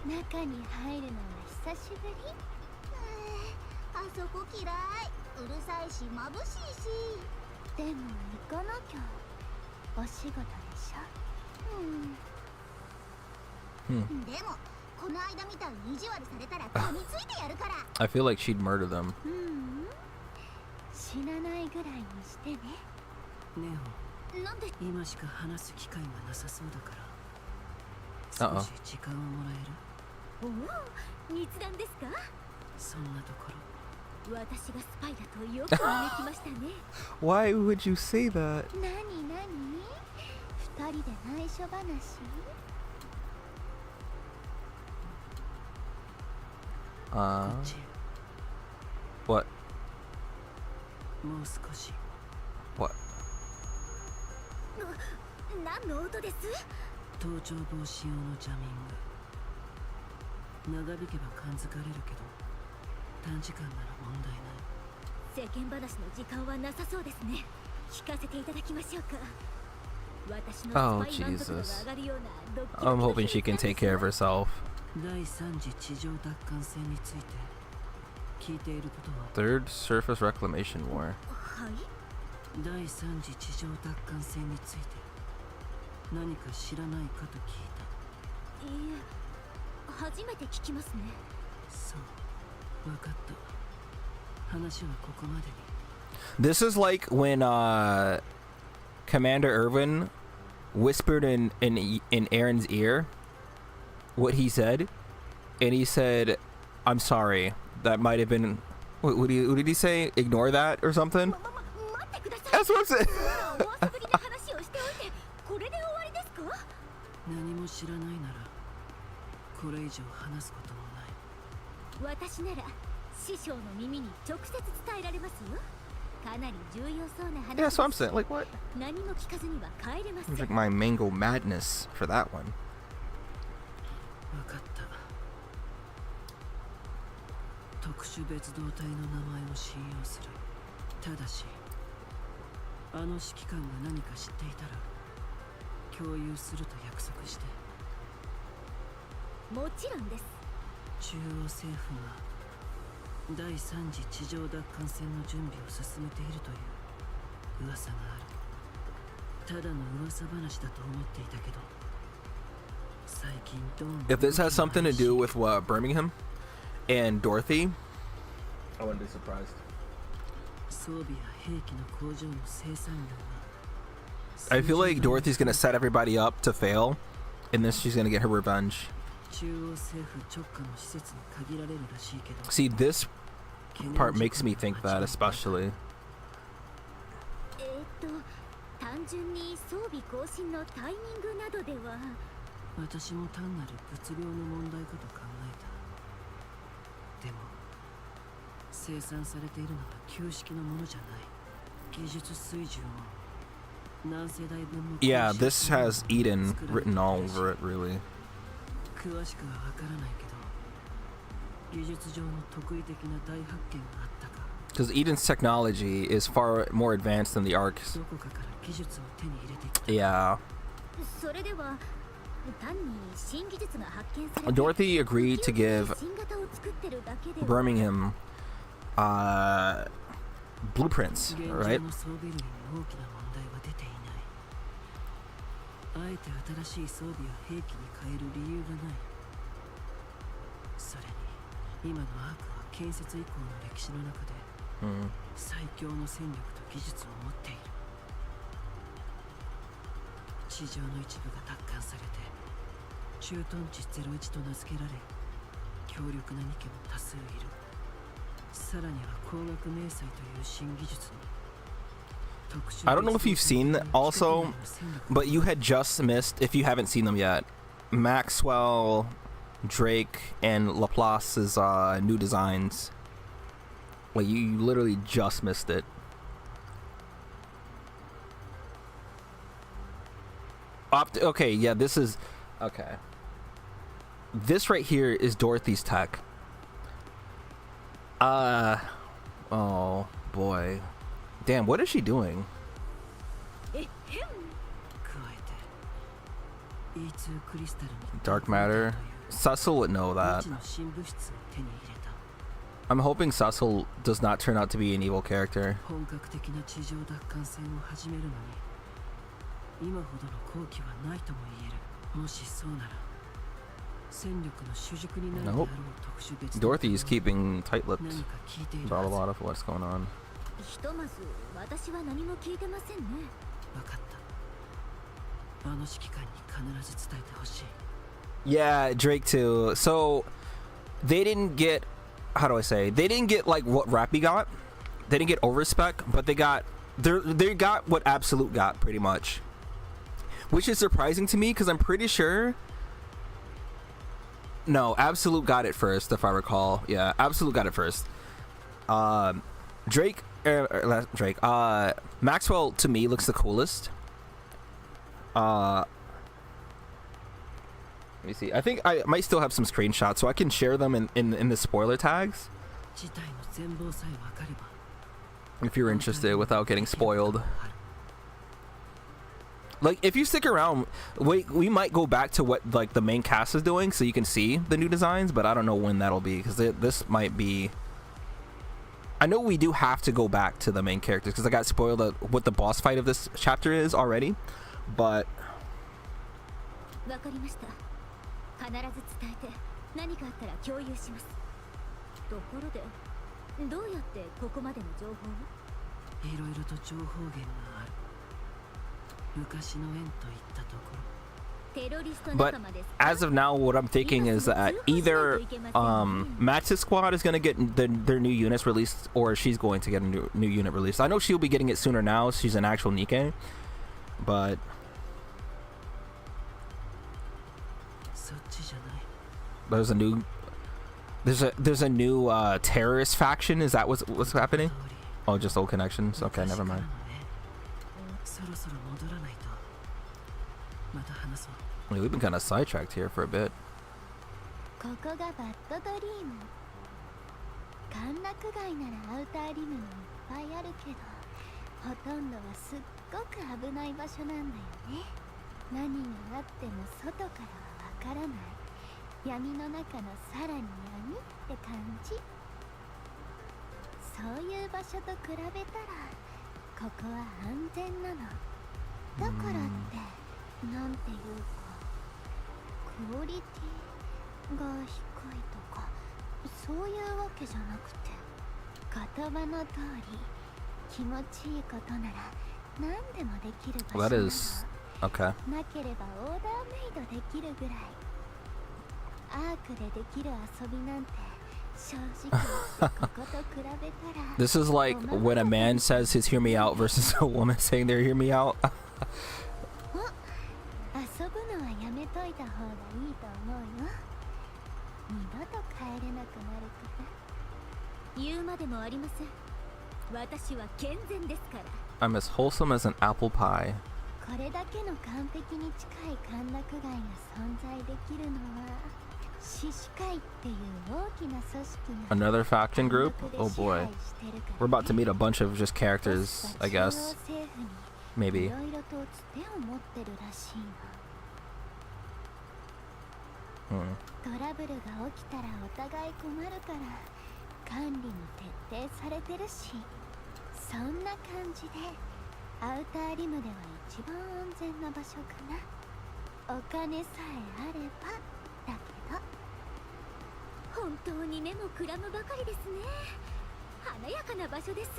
中に入るのは久しぶり。あそこ嫌い。うるさいし眩しいし。でも行かなきゃ。お仕事でしょ。でもこの間みたいに意地悪されたら噛みついてやるから。 I feel like she'd murder them. 死なないぐらいにしてね。ネオ、なんで今しか話す機会がなさそうだから Uh-oh. 少し時間をもらえる？おお、密談ですか？そんなところ私がスパイだとよく見抜きましたね。 Why would you say that? なになに二人で内緒話。 こっち What? もう少し What? 何の音です？盗聴防止用のジャミング。長引けば感づかれるけど短時間なら問題ない。世間話の時間はなさそうですね。聞かせていただきましょうか。私の Oh, スパイ満足度が Jesus. 上がるようなドッキリ I'm hoping she can take care of herself. 第3次地上奪還戦について聞いていることは？ Third Surface Reclamation War. はい。第3次地上奪還戦について何か知らないかと聞いた。いいえ、初めて聞きますね。そう、分かった。話はここまでに。 This is like when Commander Irwin whispered in Aaron's ear what he said, and he said, "I'm sorry. That might have been." What did he say? Ignore that or something? 待ってください。 That's what I'm saying. お遊びで話をしておいて、これで終わりですか？何も知らないならこれ以上話すこともない。私なら師匠の耳に直接伝えられますよ。かなり重要そうな話 Yeah, で that's what I'm す。 saying. Like what? 何も聞かずには帰れませ It was ん。 like my mango madness for that one. 分かった。特殊別動隊の名前を信用する。ただしあの指揮官が何か知っていたら共有すると約束して。もちろんです。中央政府が第3次地上奪還戦の準備を進めているという噂がある。ただの噂話だと思っていたけど最近どうも If this has something to do with Birmingham and Dorothy, I wouldn't be surprised. 装備や兵器の工場の生産量が I feel like Dorothy's gonna set everybody up to fail, and then she's gonna get her revenge. 中央政府直下の施設に限られるらしいけど See, this part makes me think that, especially. 単純に装備更新のタイミングなどでは。私も単なる物量の問題かと考えた。でも生産されているのは旧式のものじゃない。技術水準を何世代分の Yeah, this has Eden written all over it, really. 詳しくはわからないけど、技術上の特異的な大発見があったか。 Because Eden's technology is far more advanced than the Ark's. どこかから技術を手に入れてきた。 Yeah. それでは単に新技術が発見されて Dorothy agreed to give 新型を作ってるだけでは Birmingham blueprints, 現 right? 状の装備類に大きな問題は出ていない。あえて新しい装備や兵器に変える理由がない。それに今のアークは建設以降の歴史の中で Mm. 最強の戦力と技術を持っている。地上の一部が奪還されて駐屯地01と名付けられ、強力な2家も多数いる。さらには光学迷彩という新技術に I don't know if you've seen also, but you had just missed, if you haven't seen them yet, Maxwell, Drake, and Laplace's new designs. Like, you literally just missed it. Okay, yeah, this is... Okay. This right here is Dorothy's tech. Oh, boy. Damn, what is she doing? 加えて E2 クリスタルに Dark matter? Cecil would know 未 that. 知の新物質を手に入れた。 I'm hoping Cecil does not turn out to be an evil character. 本格的な地上奪還戦を始めるのに今ほどの好機はないとも言える。もしそうなら戦力の主軸になるであろう Nope. 特殊別 Dorothy is keeping tight-lipped 何か聞いている about a はず。 lot of what's going on. ひとまず私は何も聞いてませんね。分かった。あの指揮官に必ず伝えてほしい。 Yeah, Drake too. So they didn't get, how do I say? They didn't get like what Rappy got. They didn't get overspec, but they got what Absolute got pretty much, which is surprising to me because I'm pretty sure. No, Absolute got it first, if I recall. Yeah, Absolute got it first. Drake, Maxwell to me looks the coolest. Let me see. I think I might still have some screenshots, so I can share them in the spoiler tags 事態の全貌さえ分かれば if you're interested without getting spoiled. Like, if you stick around, we might go back to what like the main cast is doing, so you can see the new designs. But I don't know when that'll be because this might be. I know we do have to go back to the main characters because I got spoiled what the boss fight of this chapter is already, but. わかりました。必ず伝えて何かあったら共有します。ところでどうやってここまでの情報を？いろいろと情報源がある。昔の縁といったところ。 But as of now, what I'm thinking is that either Max's squad is going to get their new units released, or she's going to get a new unit released. I know she'll be getting it sooner now. She's an actual Nikkei, but そっちじゃない。 there's a new terrorist faction. Is that what's happening? 通り Oh, just old connections. Okay, never mind. そろそろ戻らないと。また話そう。 I mean, we've been kind of sidetracked here for a bit. ここがバッドドリーム。歓楽街ならアウターリムにいっぱいあるけど、ほとんどはすっごく危ない場所なんだよね。何があっても外からはわからない。闇の中のさらに闇って感じ。そういう場所と比べたらここは安全なの。だからってなんていうかクオリティが低いとかそういうわけじゃなくて、言葉の通り気持ちいいことなら何でもできる場 Well, 所 that なの。 is okay. なければオーダーメイドできるぐらい。アークでできる遊びなんて正直ここと比べたら This is like when a man says his "hear me out" versus a woman saying their "hear me out." 遊ぶのはやめといた方がいいと思うよ。二度と帰れなくなるか言うまでもありません。私は健全ですから。 I'm as wholesome as an apple pie. これだけの完璧に近い歓楽街が存在できるのは獅子会っていう大きな組織が Another faction group? 暗黙 Oh で支 boy. 配してるから We're about to meet a bunch of just ボ characters, ス I が中央 guess. 政府に Maybe. いろいろとつてを持ってるらしいの。 Hmm. トラブルが起きたらお互い困るから管理も徹底されてるし、そんな感じでアウターリムでは一番安全な場所かな。お金さえあればだけど。本当に目もくらむばかりですね。華やかな場所です。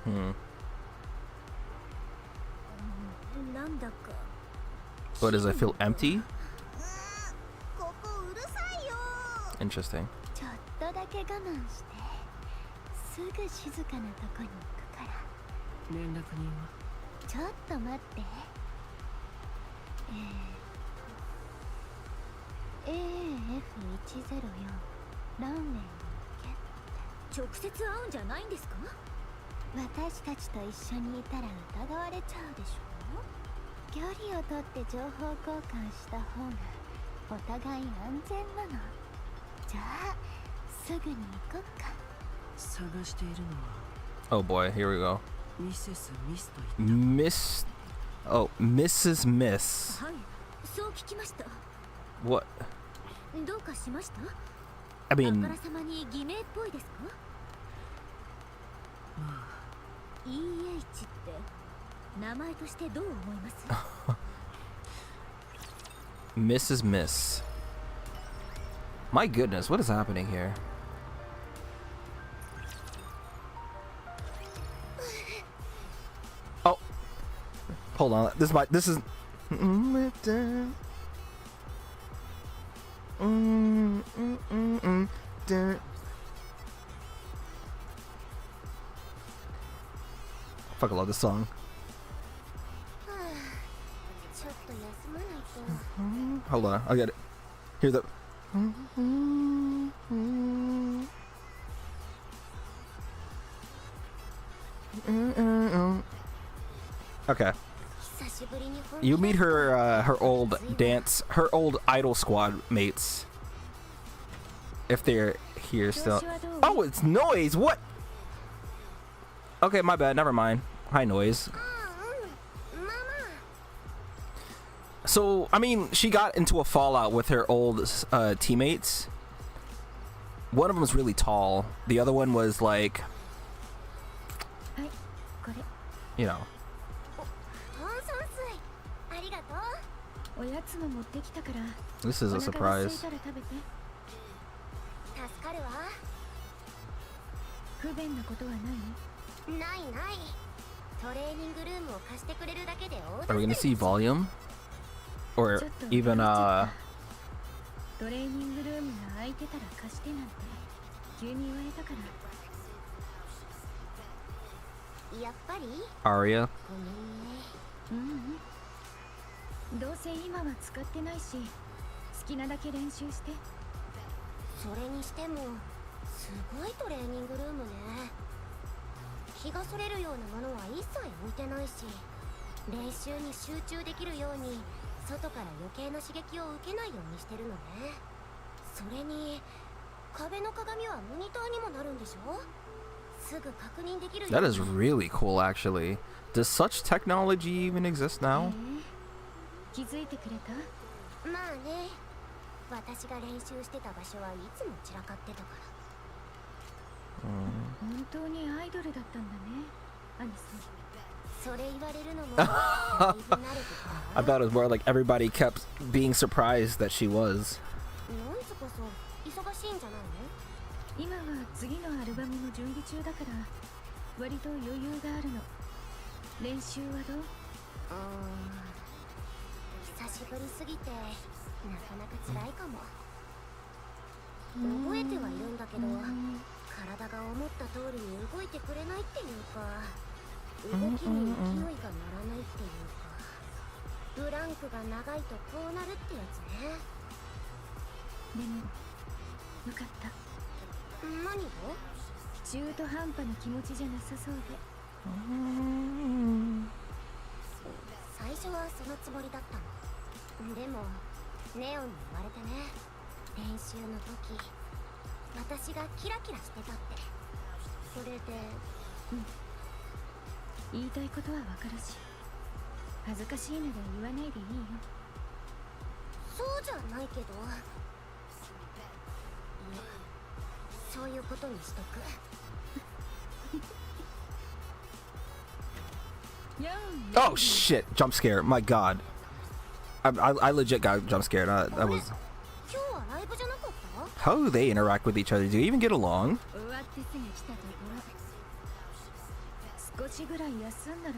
Hmm. なんだか What does it feel empty? ここうるさいよ。 Interesting. ちょっとだけ我慢してすぐ静かなとこに行くから。連絡人はちょっと待って。AF104 ランウェイに行け。直接会うんじゃないんですか？私たちと一緒にいたら疑われちゃうでしょ。距離を取って情報交換した方がお互い安全なの。じゃあすぐに行こっか。探しているのは Oh boy, here we go. ミセス・ミスと言った Miss. Oh, Mrs. Miss. はい、そう聞きました。 What? どうかしました？ I あ mean, からさまに偽名っぽいですか？ EH って名前としてどう思います？ Mrs. Miss. My goodness, what is happening here? Oh, hold on. This is. Fuck, I love this song. ちょっと休まないと。 Hold on, I got it. Here's the. Okay. 久しぶりに本気 You 出 meet すと her old dance, her old idol squad mates. If they're here still. Oh, it's Noise. What? Okay, my bad. Never mind. Hi, Noise. うん、まあまあ So, I mean, she got into a fallout with her old teammates. One of them was really tall. The other one was like, はいこれ you know. 炭酸水ありがとう。おやつも持ってきたから。 This is a お腹が空い surprise. たら食べて。助かるわ。不便なことはない？ないない。トレーニングルームを貸してくれるだけで大 Are we gonna 助か see り。 volume? Or ちょっと even トレーニングルームが空いてたら貸してなんて急に言われたから。やっぱり Aria? ごめんね。どうせ今は使ってないし、好きなだけ練習して。それにしてもすごいトレーニングルームね。気がそれるようなものは一切置いてないし、練習に集中できるように外から余計な刺激を受けないようにしてるのね。それに壁の鏡はモニターにもなるんでしょ。すぐ確認できるよう That に。 is really cool, actually. Does such technology even exist now? 気づいてくれた？まあね、私が練習してた場所はいつも散らかってたから。本当にアイドルだったんだね、アニさん。それ言われるのもだいぶ慣れてきた I わ。 thought it was more like everybody kept being surprised that she was. ノイズこそ忙しいんじゃないの？今は次のアルバムの準備中だから割と余裕があるの。練習はどう？久しぶりすぎてなかなか辛いかも。覚えてはいるんだけど、体が思った通りに動いてくれないっていうか、動きに勢いが乗らないっていうか、ブランク軸が長いとこうなるってやつね。でもよかった。何が？中途半端な気持ちじゃなさそうで。最初はそのつもりだったの。でもネオンに言われてね、練習の時私がキラキラしてたって。それで言いたいことはわかるし、恥ずかしいので言わないでいいよ。そうじゃないけど、いや、そういうことにしとく。Oh shit! Jump scare. My god. I legit got jump scared. That was. 今日はライブじゃなかった？ How do they interact with each other? Do they even get along? 終わってすぐ来たところ。少しぐらい休んだら？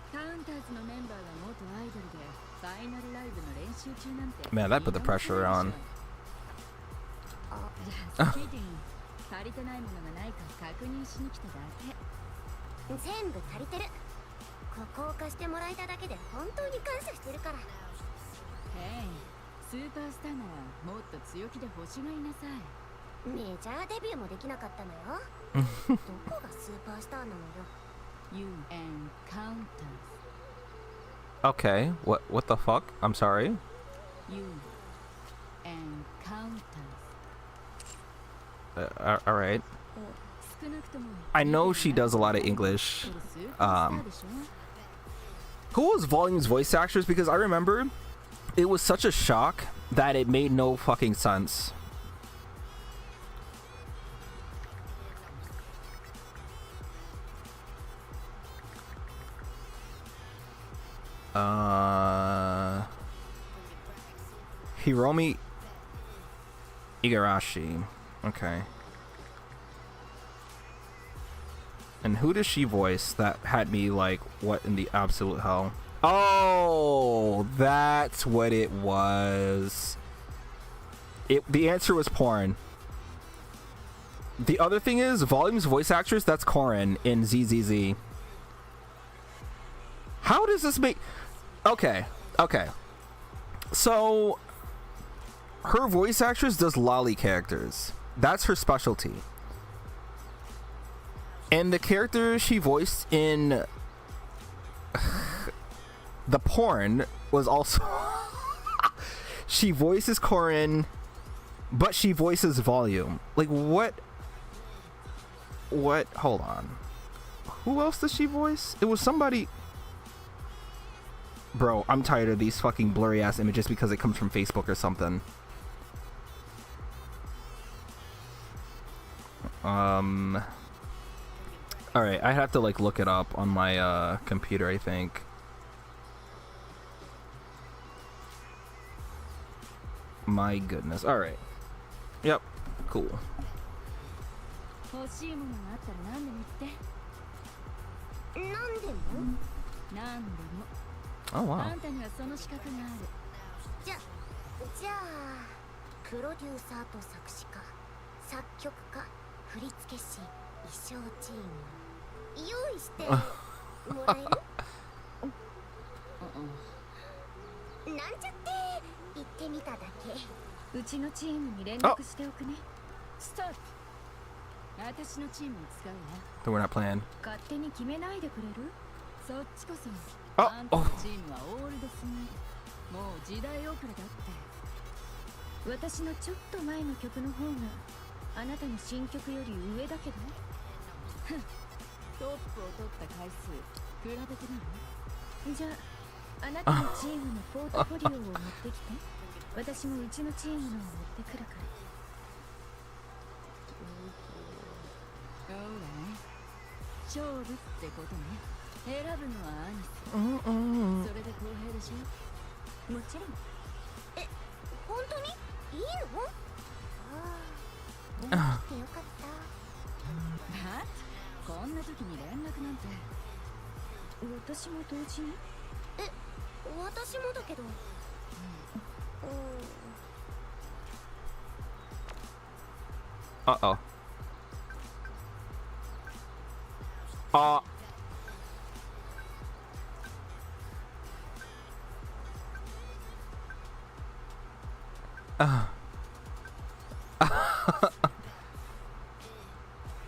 カウンターズのメンバーが元アイドルでファイナルライブの練習中なんて。Man, that put the pressure on. じゃあスキーティン足りてないものがないか確認しに来ただけ。全部足りてる。ここを貸してもらえただけで本当に感謝してるから。へい、スーパースターならもっと強気で欲しがいなさい。メジャーデビューもできなかったのよ。どこがスーパースターなのよ。You and counters. Okay. What the fuck? I'm sorry. You and counters. All right. 少なくとも I know she does a lot of English. Who was Volume's voice actress? Because I remember it was such a shock that it made no fucking sense. Hiromi Igarashi. Okay. And who does she voice that had me like, what in the absolute hell? Oh, that's what it was. The answer was porn. The other thing is, Volume's voice actress, that's Korin in ZZZ. How does this make... Okay. So, her voice actress does lolly characters. That's her specialty. And the character she voiced in the porn was also... She voices Korin, but she voices Volume. Like, what? Hold on. Who else does she voice? It was somebody... Bro, I'm tired of these fucking blurry ass images because it comes from Facebook or something. Alright, I have to like look it up on my computer, I think. My goodness. Alright. Yep. Cool. 欲しいものがあったら何でも言って。何でも？何でも。 Oh wow. あんたにはその資格がある。じゃあプロデューサーと作詞家、作曲家、振付師、衣装チーム用意してもらえる？なんちゃって言ってみただけ。うちのチームに連絡しておくね。ストップ。私のチームを使うわ。 So we're not playing. 勝手に決めないでくれる？そっちこそ。ああんたのチームはオールドすぎる。もう時代遅れだって。私のちょっと前の曲の方があなたの新曲より上だけど。トップを取った回数比べてみる？じゃああなたのチームのポートフォリオを持ってきて。私もうちのチームのを持ってくるから。勝負ってことね。選ぶのはアニス。それで公平でしょ？もちろん。本当にいいの？ああ、来てよかった。は？こんな時に連絡なんて。私も同時に？私もだけど。Uh-oh.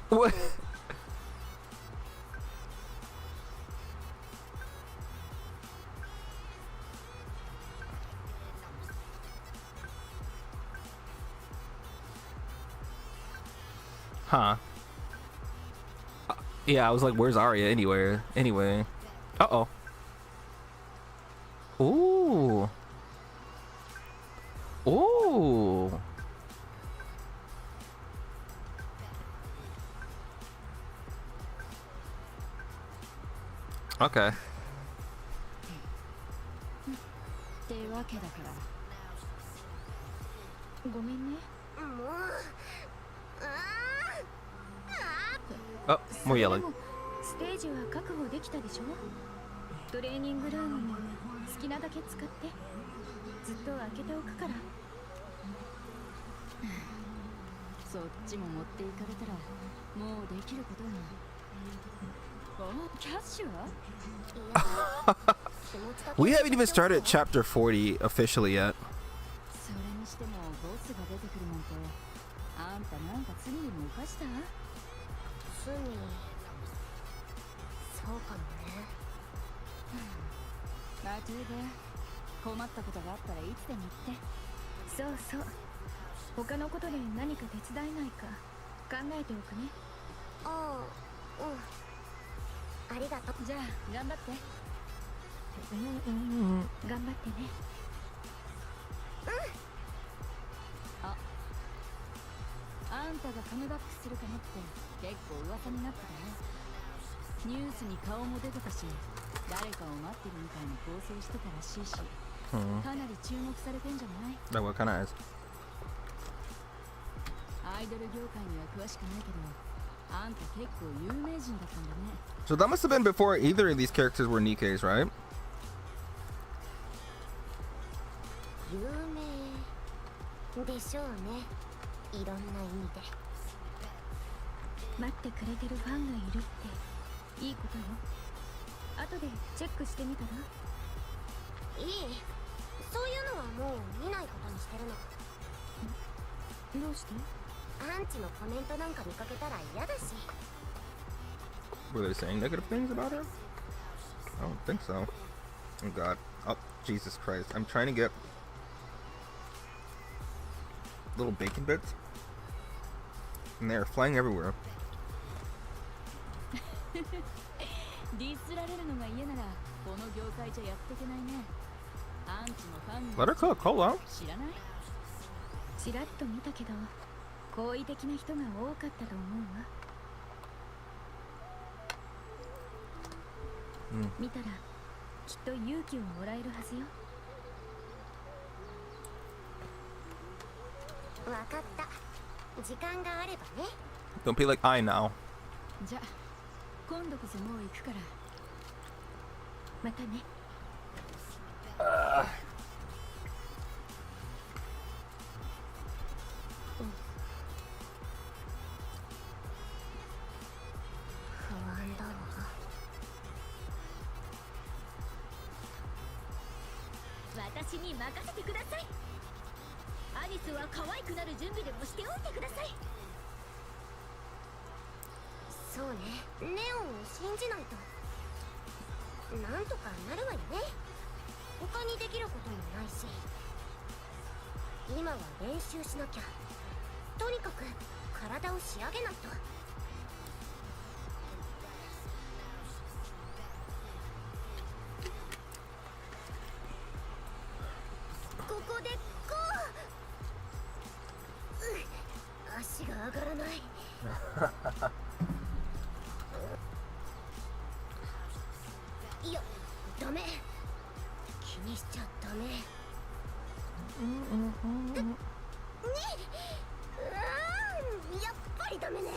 What? Huh. Yeah, I was like, where's Arya anywhere? Anyway. Uh-oh. Ooh. Ooh. Okay. ってわけだからごめんね。もうOh, more それで yelling. もステージは確保できたでしょ。トレーニングルームも好きなだけ使ってずっと開けておくから。そっちも持っていかれたらもうできることが。お、キャッシュは We haven't even started chapter 40 officially yet. それにしてもボスが出てくるなんてあんたなんか罪でも犯した？罪そうかもね。まあというで困ったことがあったらいつでも言って。そうそう。他のことで何か手伝えないか考えておくね。ああ、うんありがとう。じゃあ頑張って。頑張ってね。あんたがカムバックするかもって結構噂になってたよ。ニュースに顔も出てたし誰かを待ってるみたいな構成してたらしいし、かなり注目されてんじゃない？ Like what kind of eyes? アイドル業界には詳しくないけどあんた結構有名人だったんだね。 So that must have been before either of these characters were Nikke's, right? 有名でしょうね。いろんな意味で。待ってくれてるファンがいるっていいことよ。後でチェックしてみたら？いい。そういうのはもう見ないことにしてるの。どうして？アンチのコメントなんか見かけたら嫌だし。 Were they saying negative things about her? I don't think so. Oh god. Oh, Jesus Christ. I'm trying to get little bacon bits. And they're flying everywhere. ディスられるのが嫌ならこの業界じゃやっていけないね。アンチのファン Let her cook. Hold on. 知らない？ちらっと見たけど好意的な人が多かったと思うわ。見たらきっと勇気をもらえるはずよ。わかった。時間があればね。 Don't be like I now. じゃあ今度こそもう行くから。またね。不安だわ。私に任せてください。アリスは可愛くなる準備でもしておいてください。そうね。ネオンを信じないと。なんとかなるわよね。他にできることもないし。今は練習しなきゃ。とにかく体を仕上げないと。ここでこう。足が上がらない。いや、ダメ。気にしちゃダメ。やっぱりダメね。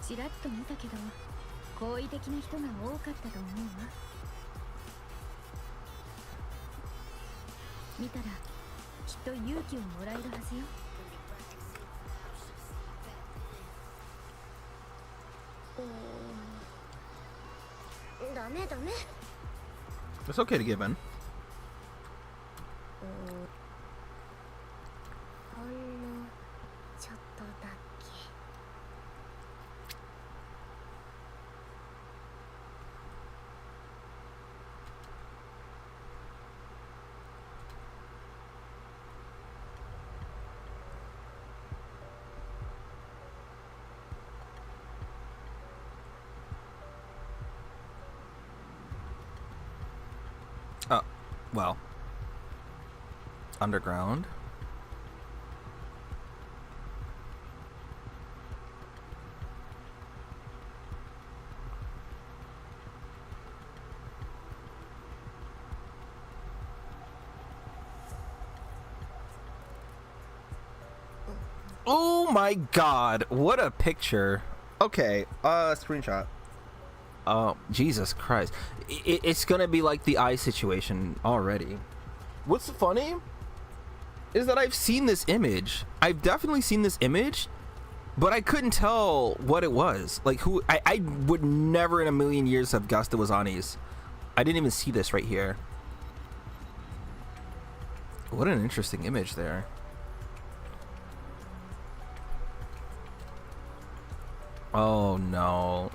ちらっと見たけど好意的な人が多かったと思うわ。見たらきっと勇気をもらえるはずよ。ダメダメ。 It's okay to give in. ほんのちょっとだけ。Well, underground. Oh my god, what a picture. Okay, screenshot. Oh, Jesus Christ. It's gonna be like the eye situation already. What's funny is that I've seen this image. I've definitely seen this image, but I couldn't tell what it was. Like, who, I would never in a million years have guessed it was Ani's. I didn't even see this right here. What an interesting image there. Oh no.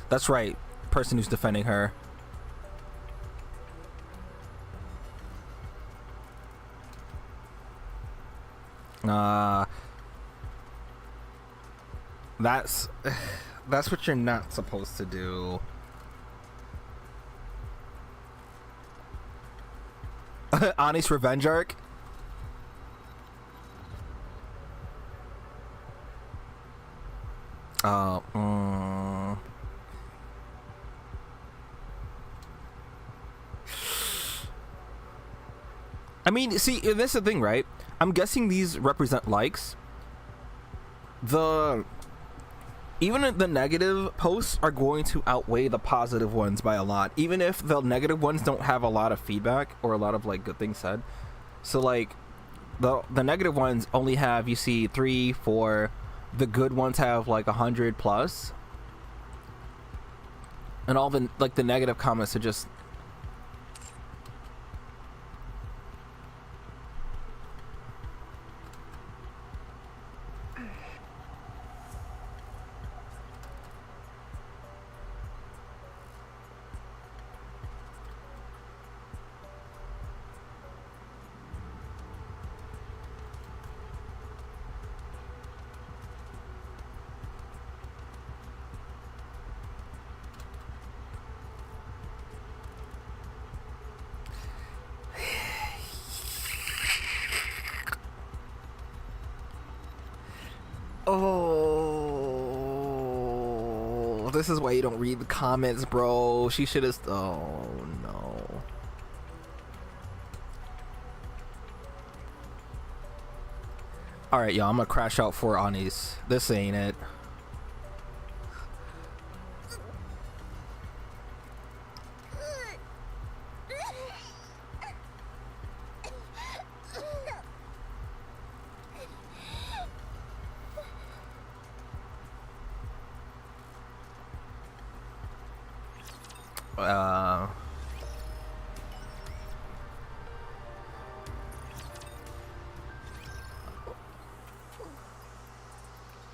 That's right, person who's defending her. That's what you're not supposed to do. Ani's revenge arc. I mean, see, this is the thing, right? I'm guessing these represent likes. Even the negative posts are going to outweigh the positive ones by a lot, even if the negative ones don't have a lot of feedback or a lot of like good things said. So like the negative ones only have, you see, 3, 4. The good ones have like 100 plus, and all the like the negative comments are just oh, this is why you don't read the comments, bro. She should have. Oh no. All right, y'all. I'm gonna crash out for Ani's. This ain't it.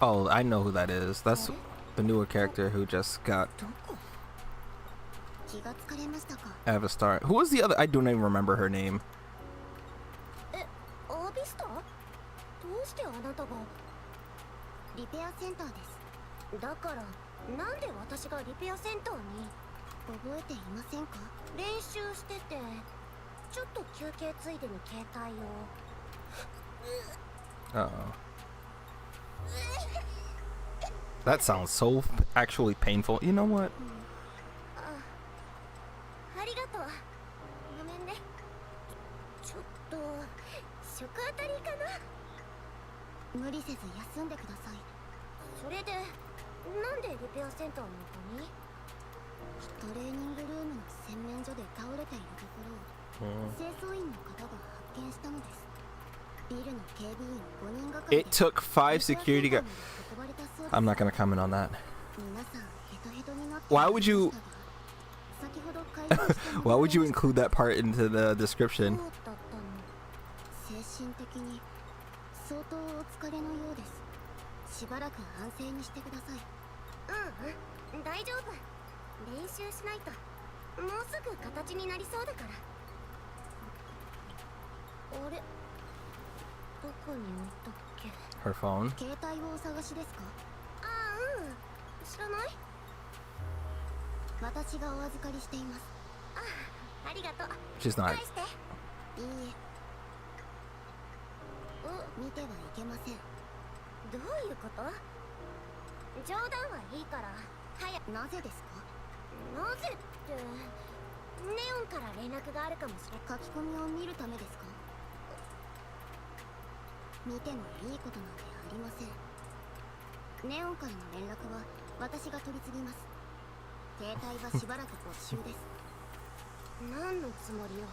Oh, I know who that is. That's the newer character who just got 気がつかれましたか。 Avastar. Who was the other? I don't even remember her name. アービスター？どうしてあなたが？リペアセンターです。だからなんで私がリペアセンターに？覚えていませんか？練習してて、ちょっと休憩ついでに携帯を。Uh-oh. That sounds so actually painful. You know what? ありがとう。ごめんね。ちょっと食あたりかな。無理せず休んでください。それでなんでリペアセンターのここに？トレーニングルームの洗面所で倒れているところを清掃員の方が発見したのです。ビルの警備員5人がかりで It took 5 security guards. 運ばれた I'm not gonna comment on that. 皆さんヘトヘトになってい Why would you 先ほど会議した Why would you include that part into the ど description? うだったの精神的に相当お疲れのようですしばらく安静にしてくださいうん大丈夫練習しないともうすぐ形になりそうだからあれどこに置いたっけ Her phone. 携帯をお探しですかああうん知らない私がお預かりしていますありがとう She's not. 返していいえ見てはいけませんどういうこと冗談はいいから早くなぜですかなぜってネオンから連絡があるかもしれ書き込みを見るためですか見てもいいことなんてありませんネオンからの連絡は私が取り次ぎます携帯はしばらく没収です何のつもりよ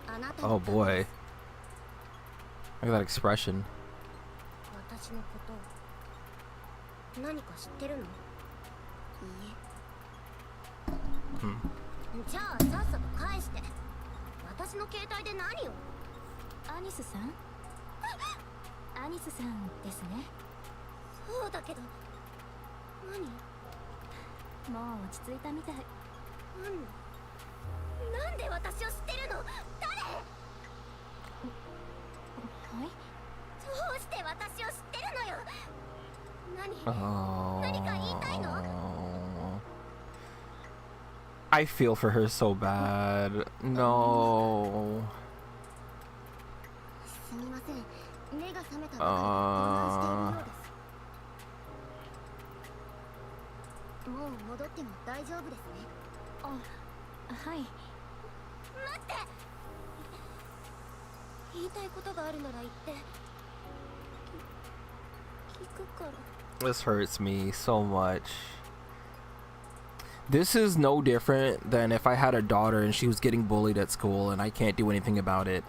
あなた Oh boy. Look at that expression. 私のことを何か知ってるのいいえ Hmm. じゃあさっさと返して私の携帯で何をアニスさんアニスさんですね。そうだけど何もう落ち着いたみたい。なんで私を知ってるの誰はい。どうして私を知ってるのよ何 Oh. 何か言いたいの I feel for her so bad. No. すみません目が覚めたばかりで混乱しているようですもう戻っても大丈夫ですねあ、はい。待って言いたいことがあるなら言って聞くから This hurts me so much. This is no different than if I had a daughter and she was getting bullied at school and I can't do anything about it.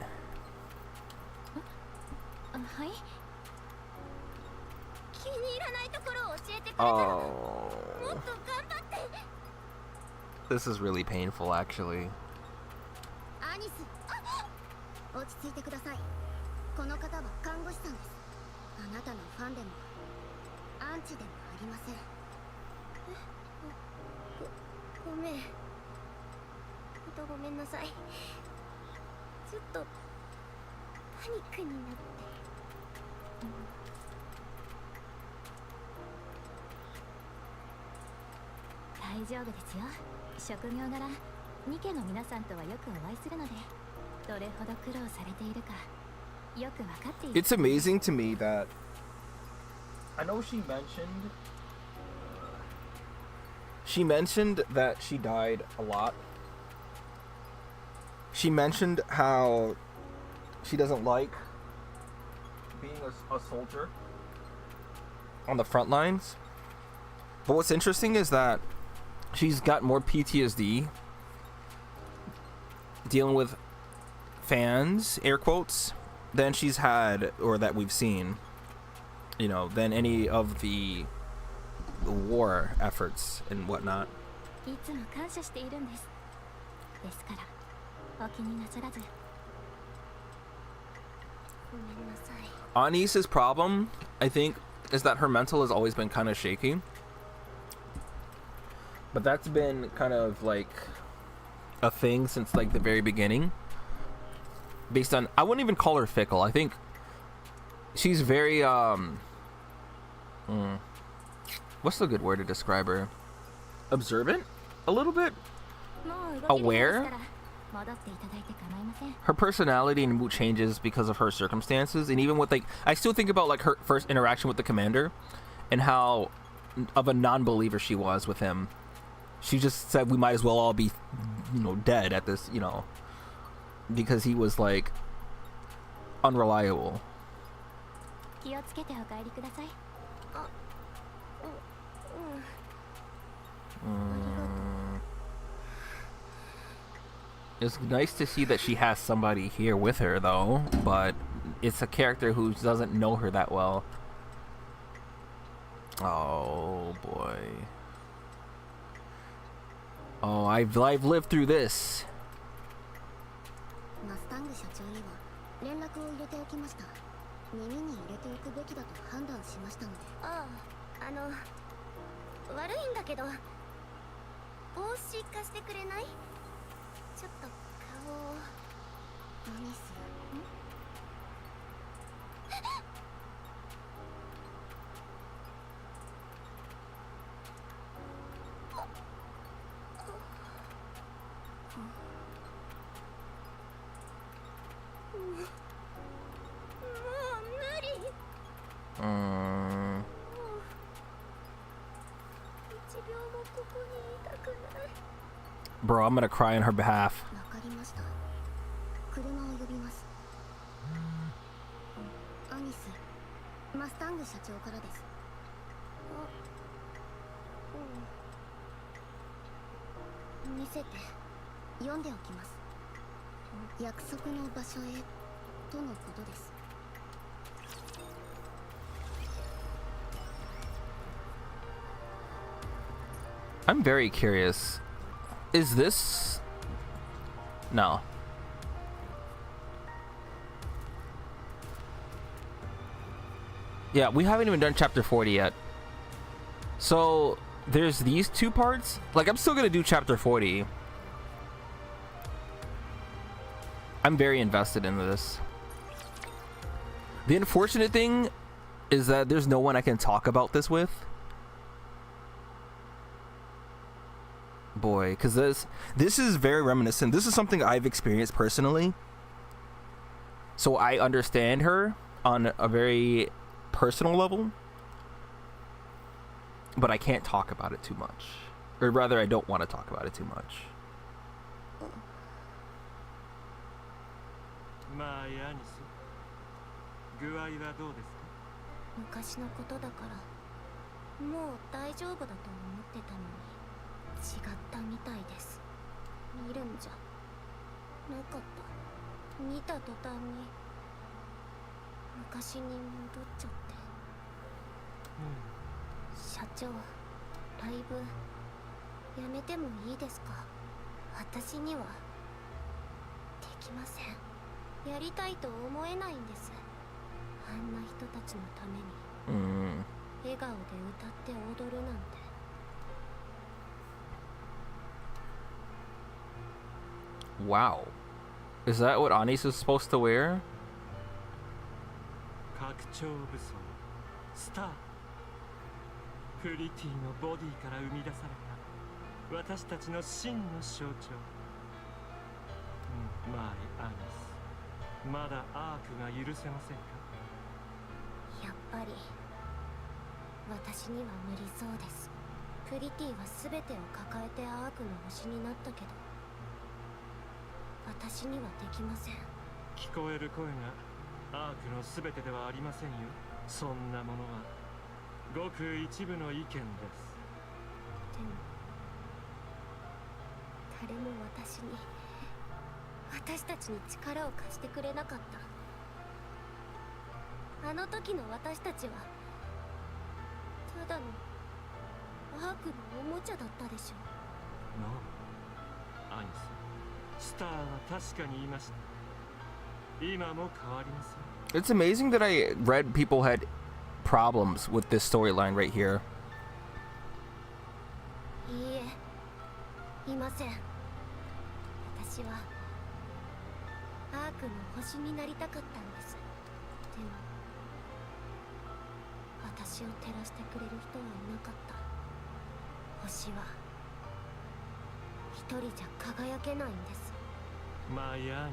あ、はい。気に入らないところを教えてくれたら Oh. もっと頑張って This is really painful, actually. アニス落ち着いてくださいこの方は看護師さんですあなたのファンでもアンチでもありませんごめんごめんなさいちょっとパニックになって大丈夫ですよ。職業柄、ニケの皆さんとはよくお会いするので、どれほど苦労されているかよくわかっている。 It's amazing to me that I know she mentioned that she died a lot. She mentioned how she doesn't like being a soldier on the front lines. But what's interesting is that she's got more PTSD dealing with fans, air quotes, than she's had or that we've seen, you know, than any of the war efforts and whatnot. いつも感謝しているんです。ですからお気になさらず。ごめんなさい Anice's problem, I think, is that her mental has always been kind of shaky. But that's been kind of like a thing since like the very beginning. Based on, I wouldn't even call her fickle. I think she's very what's the good word to describe her? Observant? A little bit? もう動けるんです Aware? から戻っていただいて構いません。 Her personality and mood changes because of her circumstances, and even with like, I still think about like her first interaction with the commander and how of a non-believer she was with him. She just said we might as well all be, you know, dead at this, you know, because he was like unreliable. 気をつけてお帰りください。 It's nice to see that she has somebody here with her, though, but it's a character who doesn't know her that well. Oh boy. Oh, I've lived through this. マスタング社長には連絡を入れておきました。耳に入れておくべきだと判断しましたので。ああ、悪いんだけど帽子貸してくれない？ちょっと顔を。何する？Bro, I'm gonna cry on her behalf. わかりました。車を呼びます。アニス、マスタング社長からです。見せて、読んでおきます。約束の場所へとのことです。I'm very curious. Is this? No. Yeah, we haven't even done chapter 40 yet. So there's these two parts. Like, I'm still gonna do chapter 40. I'm very invested in this. The unfortunate thing is that there's no one I can talk about this with. Boy, because this is very reminiscent. This is something I've experienced personally. So I understand her on a very personal level. But I can't talk about it too much. Or rather, I don't want to talk about it too much. まあヤニス、具合はどうですか？昔のことだからもう大丈夫だと思ってたのに違ったみたいです。見るんじゃなかった。見た途端に昔に戻っちゃって。社長、ライブやめてもいいですか？私にはできません。やりたいと思えないんです。あんな人たちのために笑顔で歌って踊るなんて。Wow. Is that what Anis is supposed to wear? 拡張武装スター。プリティのボディから生み出された私たちの真の象徴。マイアニス、まだアークが許せませんか？やっぱり私には無理そうです。プリティは全てを抱えてアークの星になったけど私にはできません。聞こえる声がアークの全てではありませんよ。そんなものはごく一部の意見です。でも誰も私たちに力を貸してくれなかった。あの時の私たちはただのアークのおもちゃだったでしょ。ノー、アニス、スターは確かに言いました。今も変わりません。It's amazing that I read people had problems with this storyline right here. いいえ、いません。私はアークの星になりたかったんです。でも私を照らしてくれる人はいなかった。星は一人じゃ輝けないんです。マイアニ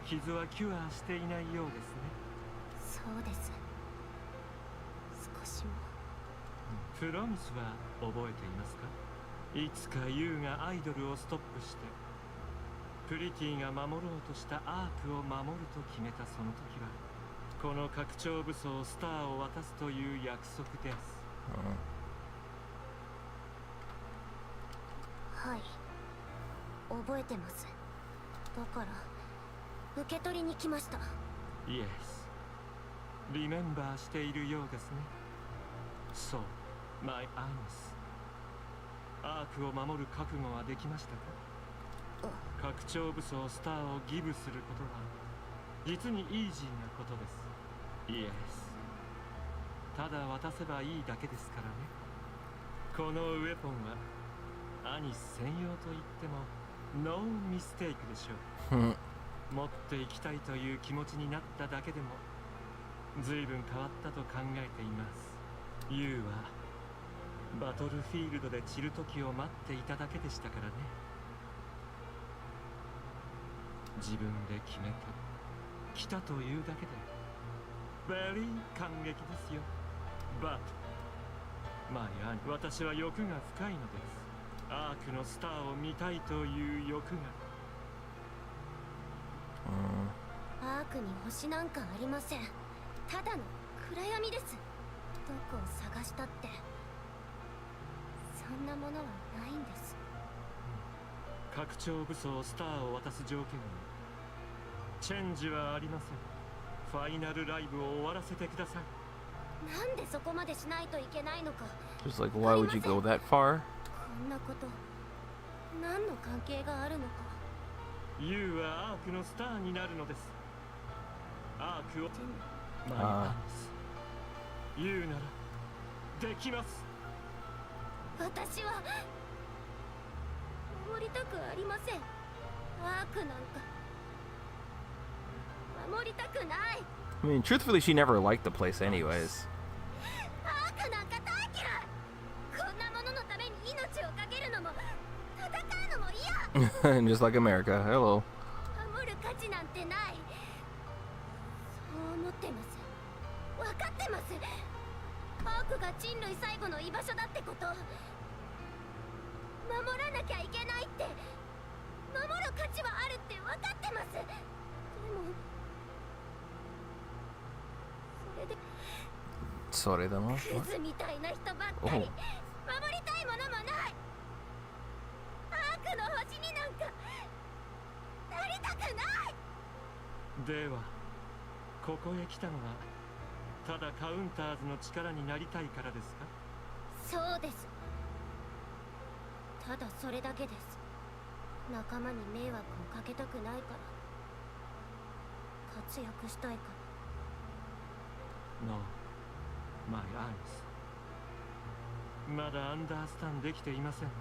ス、傷はキュアしていないようですね。そうです。少しも。プロミスは覚えていますか？いつかユウがアイドルをストップしてプリティが守ろうとしたアークを守ると決めたその時はこの拡張武装スターを渡すという約束です。はい、覚えてます。だから受け取りに来ました。イエス、リメンバーしているようですね。そう、マイ・アイニス。アークを守る覚悟はできましたか？拡張武装スターをギブすることは実にイージーなことです。イエス。ただ渡せばいいだけですからね。このウェポンはアニス専用と言ってもノーミステイクでしょう。持っていきたいという気持ちになっただけでも随分変わったと考えています。ユウはバトルフィールドで散る時を待っていただけでしたからね。自分で決めた、来たというだけでベリー感激ですよ。バット、マイアン、私は欲が深いのです。アークのスターを見たいという欲が。アークに星なんかありません。ただの暗闇です。どこを探したってそんなものはないんです。拡張武装スターを渡す条件にチェンジはありません。ファイナルライブを終わらせてください。なんでそこまでしないといけないのか。 Just like, why would you go that far? こんなこと何の関係があるのか。ユウはアークのスターになるのです。アークをマイあアンス、ユウならできます。私は守りたくありません。アークなんか守りたくない。 I mean, truthfully, she never liked the place anyways. アークなんか大嫌い。こんなもののために命を懸けるのも戦うのも嫌。 And just like America. Hello. 守る価値なんてない。そう思ってます。分かってます。アークが人類最後の居場所だってこと、守らなきゃいけないって、守る価値はあるって分かってます。でもそれで Sorry, クズみたいな人ばっかり。守りたいものもない。アークの星になんかなりたくない。ではここへ来たのはただカウンターズの力になりたいからですか？そうです。ただそれだけです。仲間に迷惑をかけたくないから、活躍したいから。 No、マイアイス。まだアンダースタンできていませんね。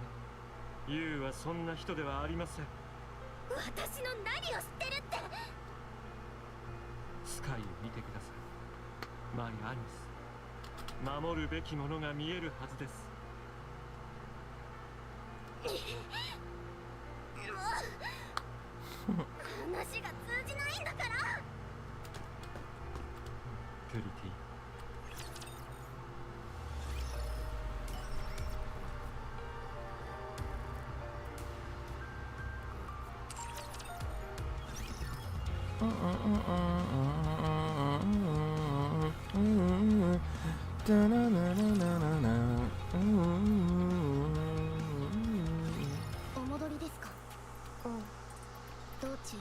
ユウはそんな人ではありません。私の何を知ってるって。スカイを見てください。マイアニス。守るべきものが見えるはずです。話が通じないんだから。プリティ。お戻りですか？うん。道中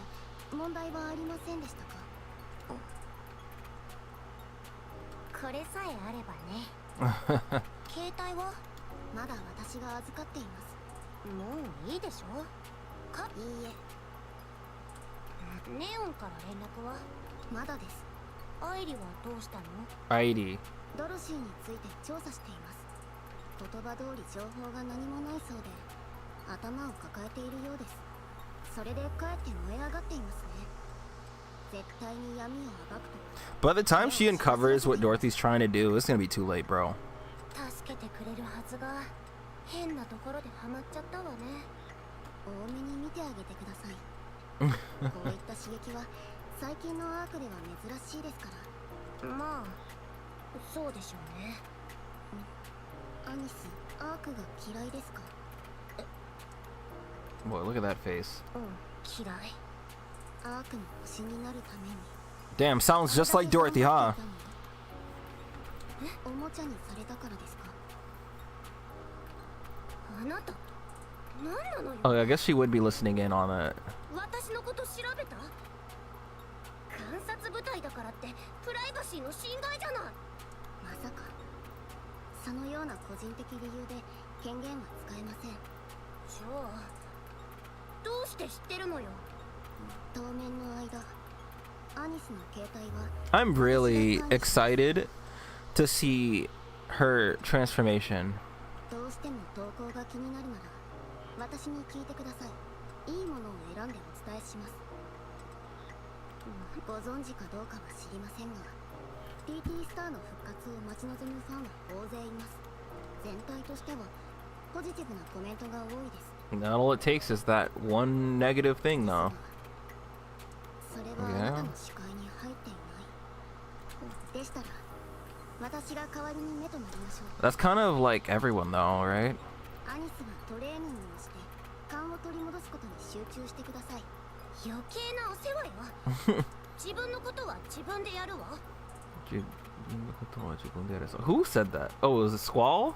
問題はありませんでしたか？これさえあればね。携帯はまだ私が預かっています。もういいでしょ？いいえ。ネオンから連絡はまだです。アイリはどうしたの？ ID. ドロシーについて調査しています。言葉通り情報が何もないそうで、頭を抱えているようです。それでかえって燃え上がっていますね。絶対に闇を暴くと。 By the time she uncovers what Dorothy's trying to do, it's gonna be too late, bro. 助けてくれるはずが変なところでハマっちゃったわね。多めに見てあげてください。こういった刺激は最近のアークでは珍しいですから。まあそうでしょうね。アニス、アークが嫌いですか？ Boy, look at that face. 嫌い。アークの星になるために。 Damn, sounds just like Dorothy, huh? おもちゃにされたからですか？あなた何なのよ。 Oh, I guess she would be listening in on it. 私のこと調べた？観察部隊だからってプライバシーの侵害じゃない。まさかそのような個人的理由で権限は使えません。じゃあどうして知ってるのよ。当面の間アニスの携帯は I'm really excited to see her transformation. どうしても投稿が気になるなら私に聞いてください。いいものを選んでお伝えします。ご存知かどうかは知りませんが TT スターの復活を待ち望むファンは大勢います。全体としてはポジティブなコメントが多いです。 Not all it takes is that one negative thing, though. それはあなたの視界に入っていないでしたら私が代わりに目となりましょう。 That's kind of like everyone, though, right? アニスはトレーニングをして勘を取り戻すことに集中してください。余計なお世話よ。自分のことは自分でやるわ。 Who said that? Oh, it was a Squall?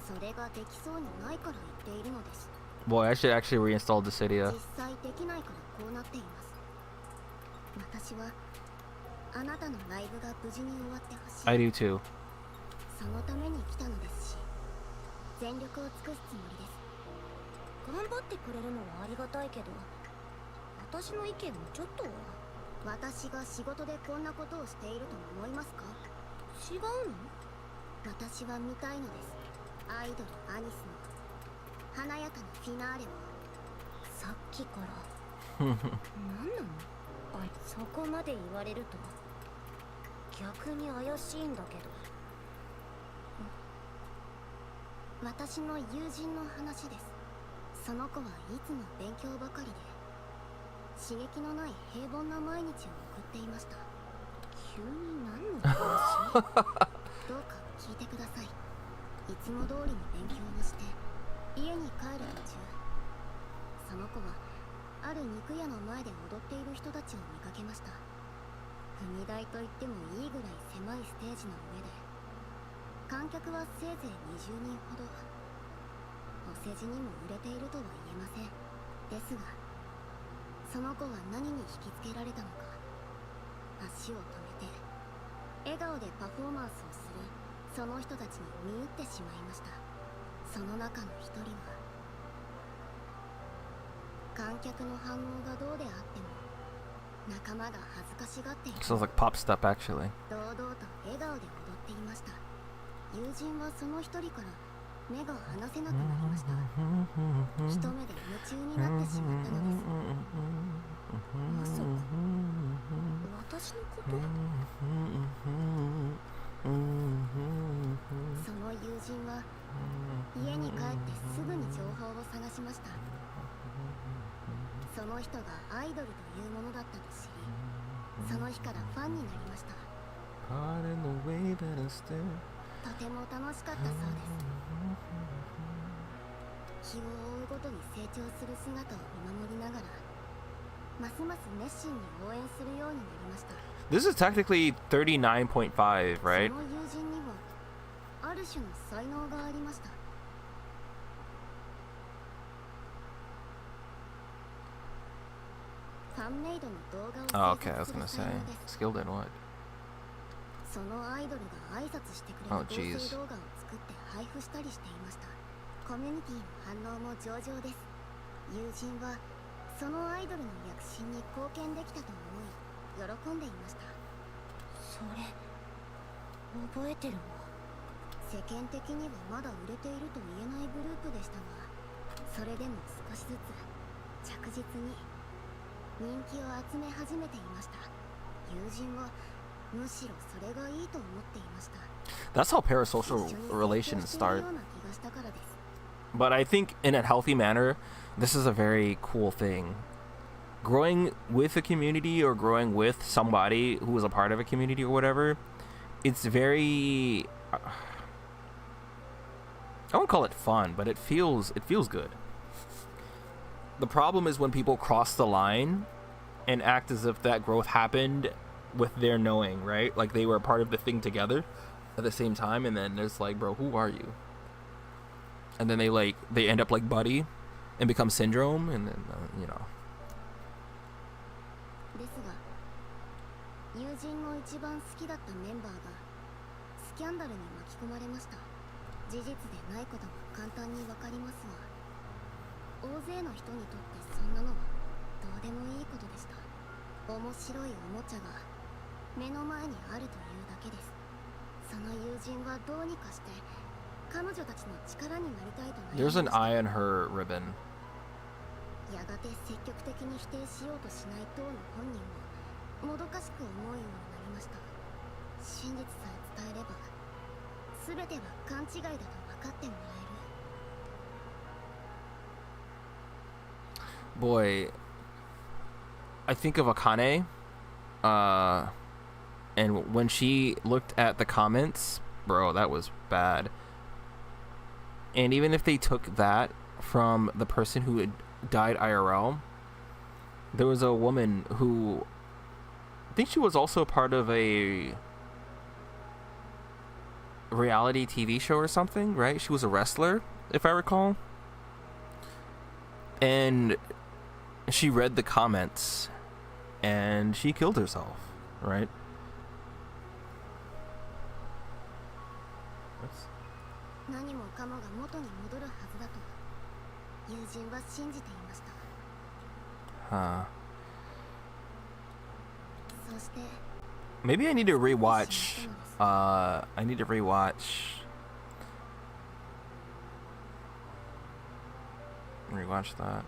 それができそうにないから言っているのです。 Boy, I should actually reinstall Dissidia. 実際できないからこうなっています。私はあなたのライブが無事に終わってほしい。 I do too. そのために来たのですし全力を尽くすつもりです。頑張ってくれるのはありがたいけど私の意見もちょっとは。私が仕事でこんなことをしていると思いますか？違うの？私は見たいのです。アイドルアニスの華やかなフィナーレを。さっきから何なの？そこまで言われると逆に怪しいんだけど。私の友人の話です。その子はいつも勉強ばかりで刺激のない平凡な毎日を送っていました。急に何の話？どうか聞いてください。いつも通りに勉強をして家に帰る途中その子はある肉屋の前で踊っている人たちを見かけました。踏み台と言ってもいいぐらい狭いステージの上で観客はせいぜい20人ほど。お世辞にも売れているとは言えません。ですがその子は何に引きつけられたのか足を止めて笑顔でパフォーマンスをするその人たちに見入ってしまいました。その中の一人は観客の反応がどうであっても仲間が恥ずかしがっている。 Sounds like pop step, actually. 堂々と笑顔で踊っていました。友人はその一人から目が離せなくなりました。一目で夢中になってしまったのです。まさか私のこと？その友人は家に帰ってすぐに情報を探しました。その人がアイドルというものだったと知りその日からファンになりました。とても楽しかったそうです。日を追うごとに成長する姿を見守りながらますます熱心に応援するようになりました。 This is technically 39.5, right? その友人にはある種の才能がありました。ファンメイドの動画 Oh, を okay, I was 制作 gonna する say. 才能です。 Skilled in what? そのアイドルが挨拶してくれる Oh, 合成 jeez. 動画を作って配布したりしていました。コミュニティの反応も上々です。友人はそのアイドルの躍進に貢献できたと思い喜んでいました。それ覚えてるわ。世間的にはまだ売れていると言えないグループでしたがそれでも少しずつ着実に人気を集め始めていました。友人はむしろそれがいいと思っていました。 That's how parasocial 一緒に relations 成長している start. ような気がしたからです。 But I think in a healthy manner, this is a very cool thing. Growing with a community or growing with somebody who is a part of a community or whatever, it's very I won't call it fun, but it feels good. The problem is when people cross the line and act as if that growth happened with their knowing, right? Like they were a part of the thing together at the same time, and then it's like, bro, who are you? And then they end up like Buddy and become Syndrome, and then you know. ですが友人の一番好きだったメンバーがキャンダルに巻き込まれました。事実でないことは簡単にわかりますが、大勢の人にとってそんなのはどうでもいいことでした。面白いおもちゃが目の前にあるというだけです。その友人はどうにかして彼女たちの力になりたいと悩みま There's した。 an eye on her ribbon. やがて積極的に否定しようとしない当の本人ももどかしく思うようになりました。真実さえ伝えれば全ては勘違いだと分かってもらえる。 Boy, I think of Akane, and when she looked at the comments, bro, that was bad. And even if they took that from the person who had died IRL, there was a woman who, I think she was also part of a reality TV show or something, right? She was a wrestler, if I recall. And she read the comments and she killed herself, right? 何もかもが元に戻るはずだと友人は信じていました。 Huh. そして Maybe I need to rewatch. I need to rewatch that.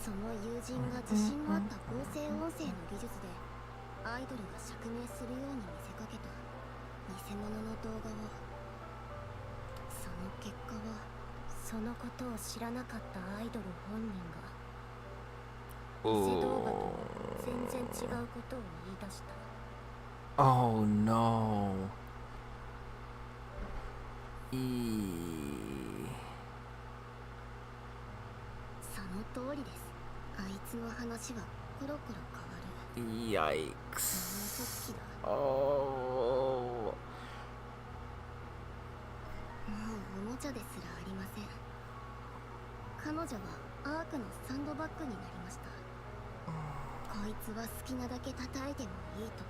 その友人が自信のあった合成音声の技術でアイドルが釈明するように見せかけた偽物の動画を、その結果はそのことを知らなかったアイドル本人が偽動画とは全然違うことを言い出した。 Oh no. その通りです。あいつの話はコロコロ変わる。 Yikes. 嘘つきだ。 Oh. もうおもちゃですらありません。彼女はアークのサンドバッグになりました。こいつは好きなだけ叩いてもいいと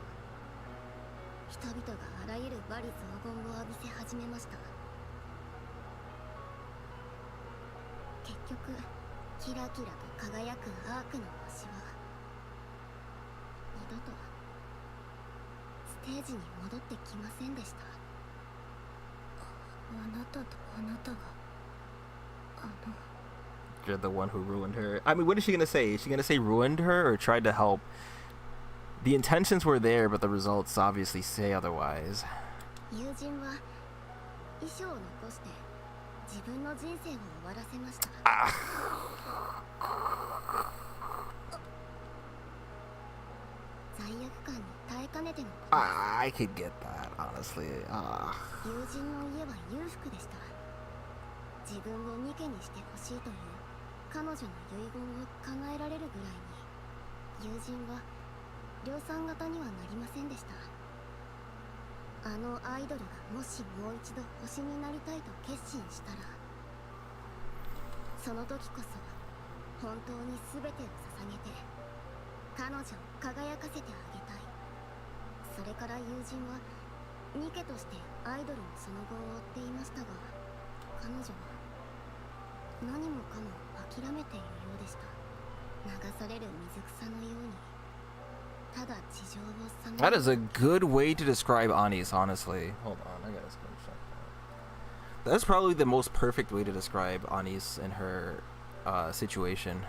人々があらゆる罵詈雑言を浴びせ始めました。結局キラキラと輝くアークの星は二度とステージに戻ってきませんでした。あなたとあなたがYou're the one who ruined her. I mean, what is she gonna say? Is she gonna say ruined her or tried to help? The intentions were there, but the results obviously say otherwise. 友人は遺書を残して自分の人生を終わらせました。罪悪感に耐えかねてのことです。 I could get that, honestly. 友人の家は裕福でした。自分をニケにしてほしいという彼女の遺言を叶えられるぐらいに友人は量産型にはなりませんでした。あのアイドルがもしもう一度星になりたいと決心したら、その時こそ本当に全てを捧げて彼女を輝かせてあげたい。それから友人はニケとしてアイドルのその後を追っていましたが、彼女は何もかも諦めているようでした。流される水草のようにただ地上を探 That is a good way to describe Anis, honestly. Hold on, I gotta screenshot that. That's probably the most perfect way to describe Anis and her situation.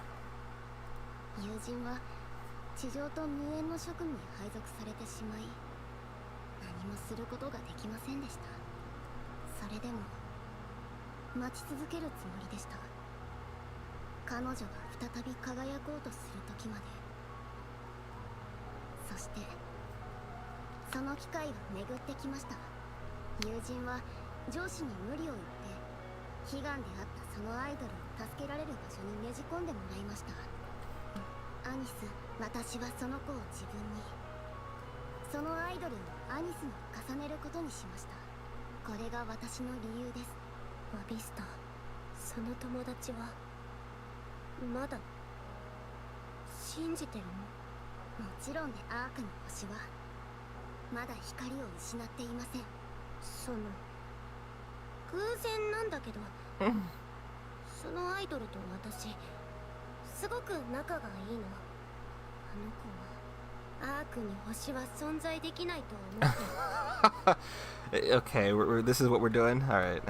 友人は地上と無縁の諸君に配属されてしまい、何もすることができませんでした。それでも待ち続けるつもりでした。彼女が再び輝こうとする時まで。そしてその機会は巡ってきました。友人は上司に無理を言って悲願であったそのアイドルを助けられる場所にねじ込んでもらいました。アニス、私はその子を自分に、そのアイドルをアニスに重ねることにしました。これが私の理由です。ワビスタ、その友達はまだ信じてるの？もちろんでアークの星はまだ光を失っていません。その偶然なんだけどそのアイドルと私すごく仲がいいの。あの子はアークに星は存在できないと思ってる。 Okay, this is what we're doing. All right.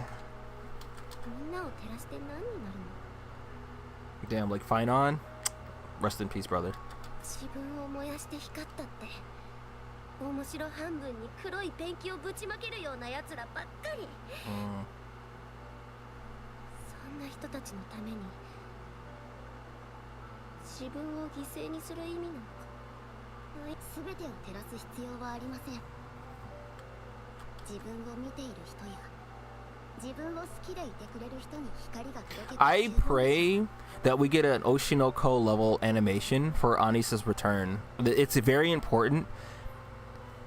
みんなを照らして何になるの？ Damn, like fine on. Rest in peace, brother. 自分を燃やして光ったって面白半分に黒いペンキをぶちまけるようなやつらばっかり。そんな人たちのために自分を犠牲にする意味なのか。全てを照らす必要はありません。自分を見ている人や自分を好きでいてくれる人に光が届けて。 I pray that we get an Oshinoko level animation for Anisa's return. It's very important.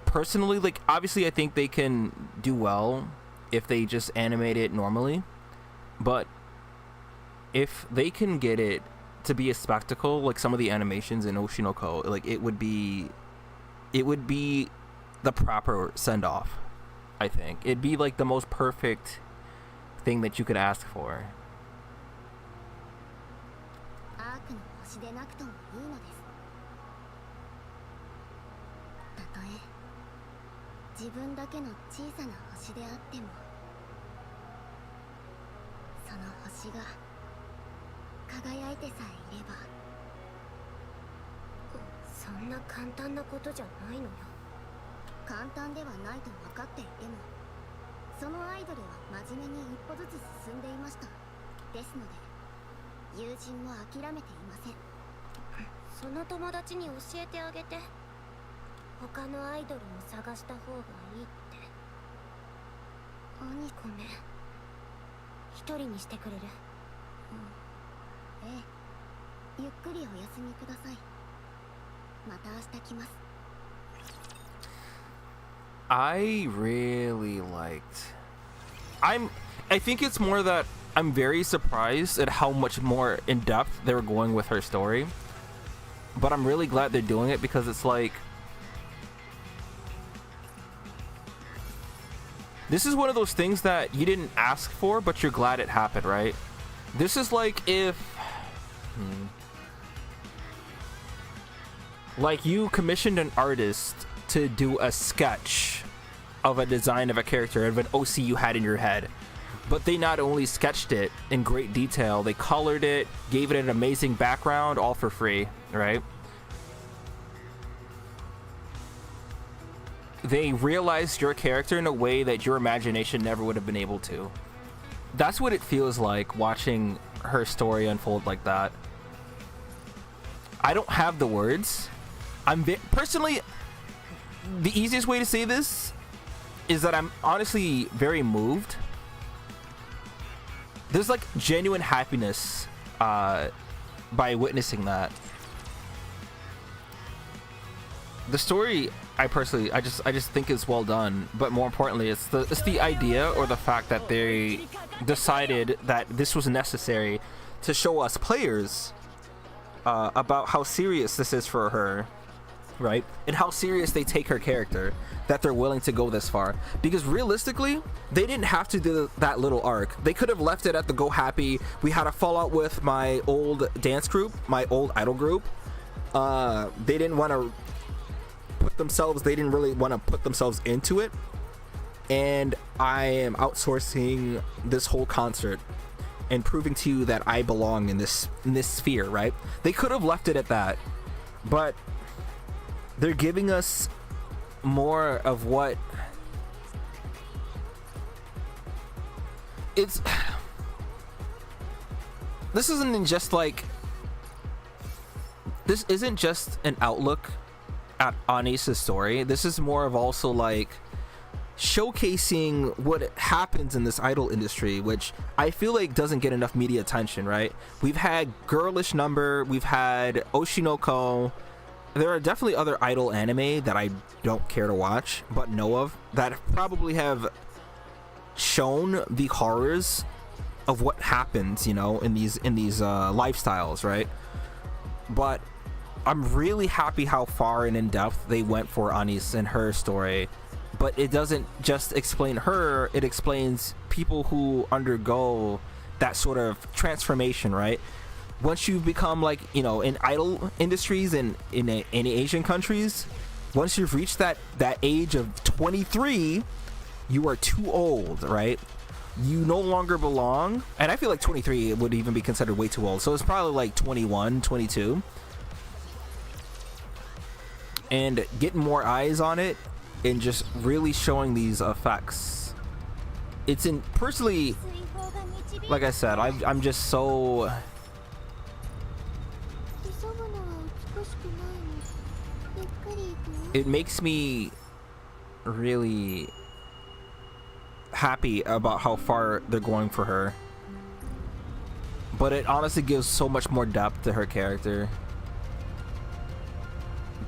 Personally, like obviously I think they can do well if they just animate it normally, but if they can get it to be a spectacle like some of the animations in Oshinoko, like it would be the proper send-off. I think it'd be like the most perfect thing that you could ask for. アークの星でなくともいいのです。たとえ自分だけの小さな星であっても、その星が輝いてさえいれば。そんな簡単なことじゃないのよ。簡単ではないと分かっていても、そのアイドルは真面目に一歩ずつ進んでいました。ですので友人も諦めていません。その友達に教えてあげて。他のアイドルも探した方がいいって。ごめん、一人にしてくれる？ええ、ゆっくりお休みください。また明日来ます。I really liked. I think it's more that I'm very surprised at how much more in depth they were going with her story. But I'm really glad they're doing it because it's like this is one of those things that you didn't ask for, but you're glad it happened, right? This is like if like you commissioned an artist to do a sketch of a design of a character, of an OC you had in your head, but they not only sketched it in great detail, they colored it, gave it an amazing background, all for free, right? They realized your character in a way that your imagination never would have been able to. That's what it feels like watching her story unfold like that. I don't have the words. Personally, the easiest way to say this is that I'm honestly very moved. There's like genuine happiness by witnessing that. The story, I just think is well done, but more importantly, it's the idea or the fact that they decided that this was necessary to show us players about how serious this is for her, right? And how serious they take her character, that they're willing to go this far. Because realistically, they didn't have to do that little arc. They could have left it at the Go Happy. We had a fallout with my old dance group, my old idol group. They didn't want to they didn't really want to put themselves into it, and I am outsourcing this whole concert and proving to you that I belong in this sphere, right? They could have left it at that, but they're giving us more of what it's. This isn't just like, this isn't just an outlook at Anisa's story. This is more of also like showcasing what happens in this idol industry, which I feel like doesn't get enough media attention, right? We've had Girlish Number, we've had Oshinoko. There are definitely other idol anime that I don't care to watch but know of that probably have shown the horrors of what happens, you know, in these lifestyles, right? But I'm really happy how far and in depth they went for Anis and her story, but it doesn't just explain her, it explains people who undergo that sort of transformation, right? Once you become, like, you know, in idol industries and in any Asian countries, once you've reached that age of 23, you are too old, right? You no longer belong. And I feel like 23 would even be considered way too old, so it's probably like 21, 22. And getting more eyes on it and just really showing these effects, it's in personally, 追放が導い like I said, I'm just so, 急ぐのは美しくないの。ゆっくり行くよ。 it makes me really happy about how far they're going for her, but it honestly gives so much more depth to her character.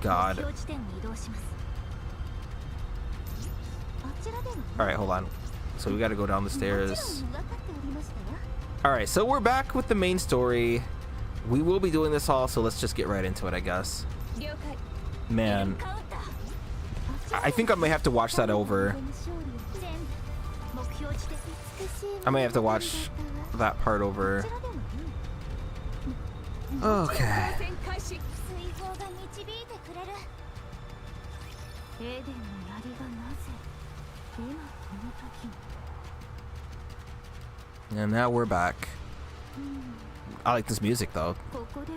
目 God. 標地点に移動します。あちらでも。 All right, hold on. So we got to go down the もち stairs. ろん分かっておりましたよ。 All right, so we're back with the main story. We will be doing this all, so let's just get right into it, I guess. 了解。 Man, カウンター。 I think I may have to watch that over. 全部目標地点。 I may have to watch that part over. こちらでも。 Okay. 戦開始。追放が導いてくれる。エーデンの槍がなぜ今この時に。 And now we're back. I like this music, though. ここで考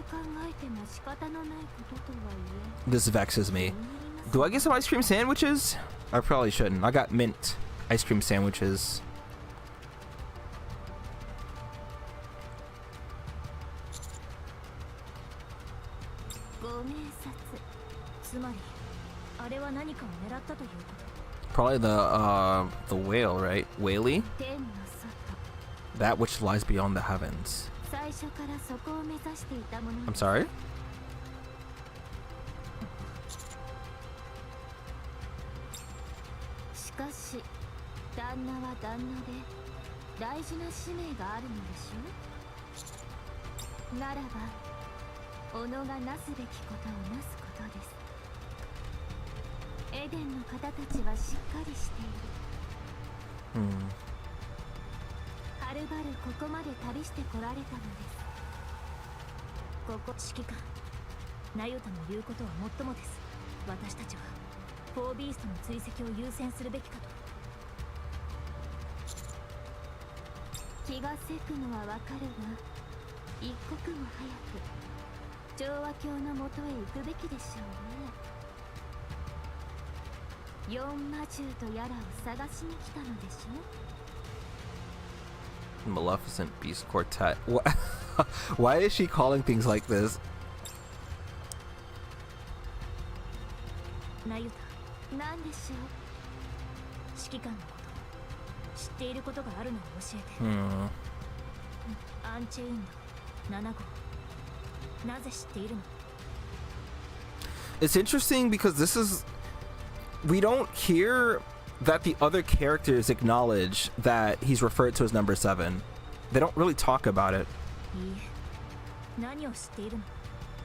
えても仕方のないこととはいえ。 This vexes me. Do I get some ice cream sandwiches? I probably shouldn't. I got mint ice cream sandwiches. ご明察。つまりあれは何かを狙ったということ。 Probably the whale, right? Whaley? 天の外。 That which lies beyond the heavens. 最初からそこを目指していたもの。 I'm sorry? しかし旦那は旦那で大事な使命があるのでしょう。ならば己がなすべきことをなすことです。エデンの方たちはしっかりしている。 Hmm. はるばるここまで旅してこられたのです。ここ指揮官ナユタの言うことはもっともです。私たちはフォービーストの追跡を優先するべきかと。気がせくのはわかるが一刻も早く調和教のもとへ行くべきでしょうね。四魔獣とやらを探しに来たのでしょう。 Maleficent Beast Quartet. What? Why is she calling things like this? ナユタ、なんでしょう。指揮官のこと知っていることがあるのを教えて。 Hmm. アンチェインド7号、なぜ知っているの？ It's interesting because this is, we don't hear that the other characters acknowledge that he's referred to as number 7. They don't really talk about it. いいえ、何を知っているの？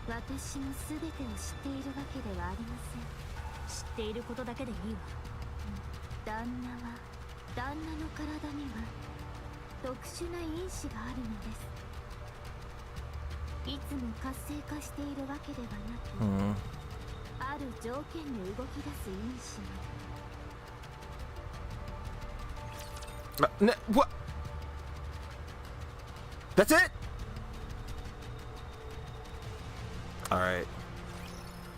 私も全てを知っているわけではありません。知っていることだけでいいわ。旦那は旦那の体には特殊な因子があるのです。いつも活性化しているわけではなく、 Hmm. ある条件で動き出す因子が。 What? That's it? Alright,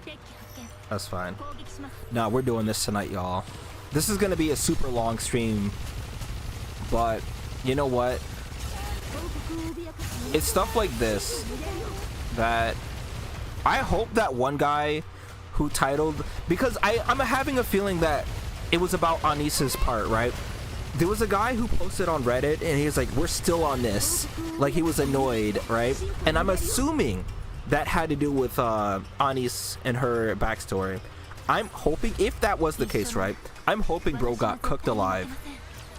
敵機発見。 that's fine. 攻撃します。 No, we're doing this tonight, y'all. This is gonna be a super long stream, but you know what? It's stuff like this that I hope that one guy who titled, because I'm having a feeling that it was about Anis's part, right? There was a guy who posted on Reddit and he was like, we're still on this. Like he was annoyed, right? And I'm assuming that had to do with Anis and her backstory. I'm hoping, if that was the case, right? I'm hoping bro got cooked alive.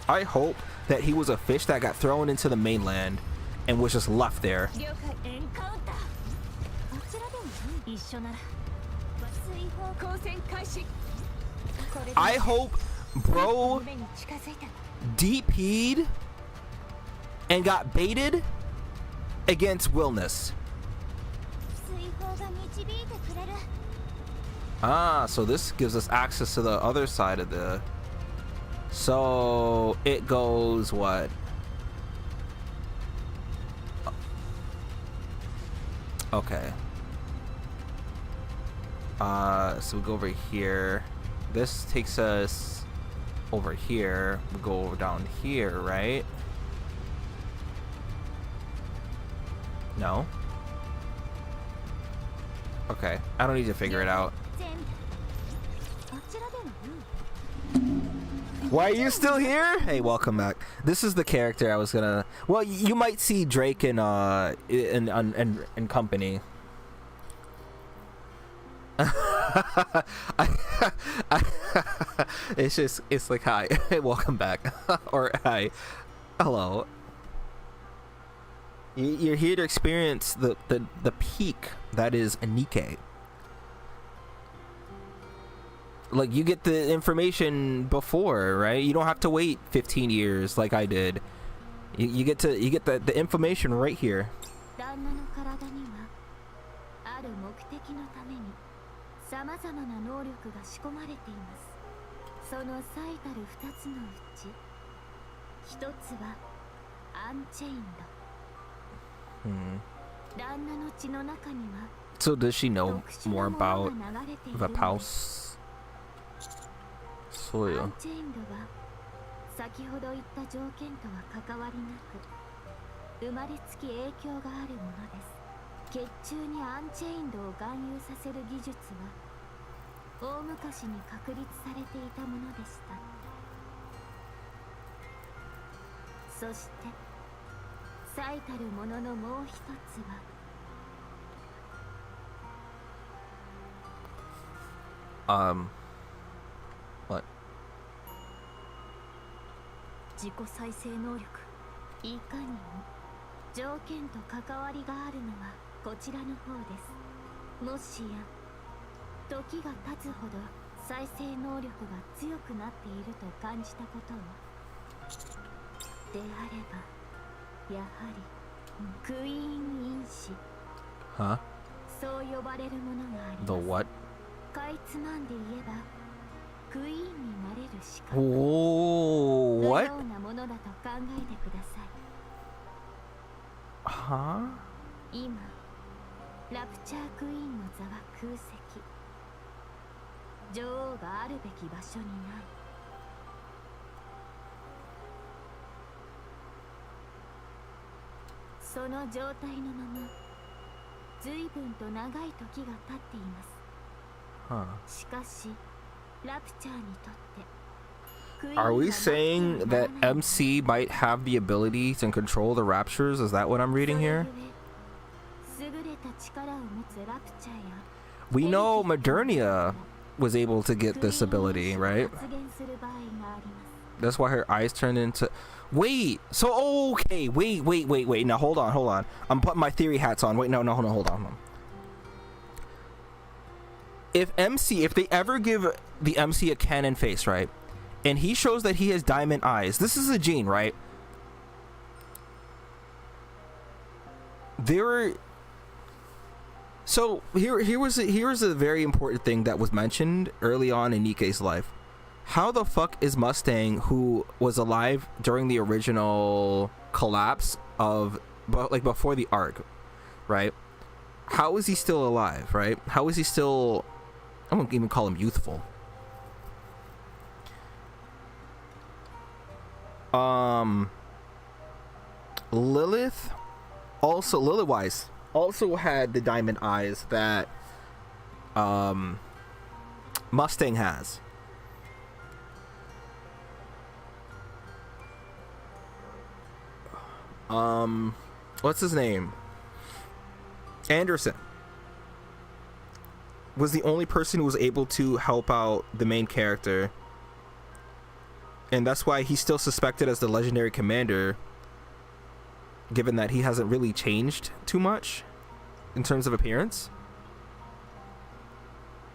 I hope that he was a fish that got thrown into the mainland and was just left there. 了解。エンカウンター。こちらでも一緒なら追放光線開始。これで I hope bro 夢に近づいた。 DP'd and got baited against Willness. 追放が導いてくれる。 Ah, so this gives us access to the other side of the... So it goes what? Okay. So we go over here. This takes us over here. We go over down here, right? No? Okay. I don't need to figure it out. 全部あちらでの Why are you still here? Hey, welcome back. This is the character I was gonna. Well, you might see Drake in company. It's like hi, welcome back, or hi, hello. You're here to experience the peak that is Nikke. Like, you get the information before, right? You don't have to wait 15 years like I did. You get the information right here. 旦那の体にはある目的のためにさまざまな能力が仕込まれています。その最たる2つのうち1つはアンチェインド。旦那の血の中には So does she know more about Vapaus? そうよ。アンチェインドは先ほど言った条件とは関わりなく生まれつき影響があるものです。血中にアンチェインドを含有させる技術は大昔に確立されていたものでした。そして最たるもののもう一つは What? 自己再生能力。いかにも条件と関わりがあるのはこちらの方です。もしや時が経つほど再生能力が強くなっていると感じたことをであれば、やはりクイーン因子 Huh? そう呼ばれるものがあります。 The what? かいつまんで言えばクイーンになれる資格 Oh, の what? ようなものだと考えてください。 Huh? 今ラプチャークイーンの座は空席。女王があるべき場所にない。その状態のまま随分と長い時が経っています。 Huh? しかしラプチャーにとって Are we saying that MC might have the ability to control the raptures? Is that what I'm reading here? 優れた力を持つラプチャーや We know Modernia was able to get this ability, right? 発現する場合があります。 That's why her eyes turned into... Wait! So, okay, wait. Now, hold on. I'm putting my theory hats on. Wait, no, hold on. If they ever give the MC a cannon face, right? And he shows that he has diamond eyes. This is a gene, right? So here's a very important thing that was mentioned early on in Nikke's life. How the fuck is Mustang, who was alive during the original collapse of, like, before the arc, right? How is he still alive, right? How is he still... I won't even call him youthful. Lilithwise also had the diamond eyes that Mustang has. What's his name? Anderson was the only person who was able to help out the main character, and that's why he's still suspected as the legendary commander, given that he hasn't really changed too much in terms of appearance.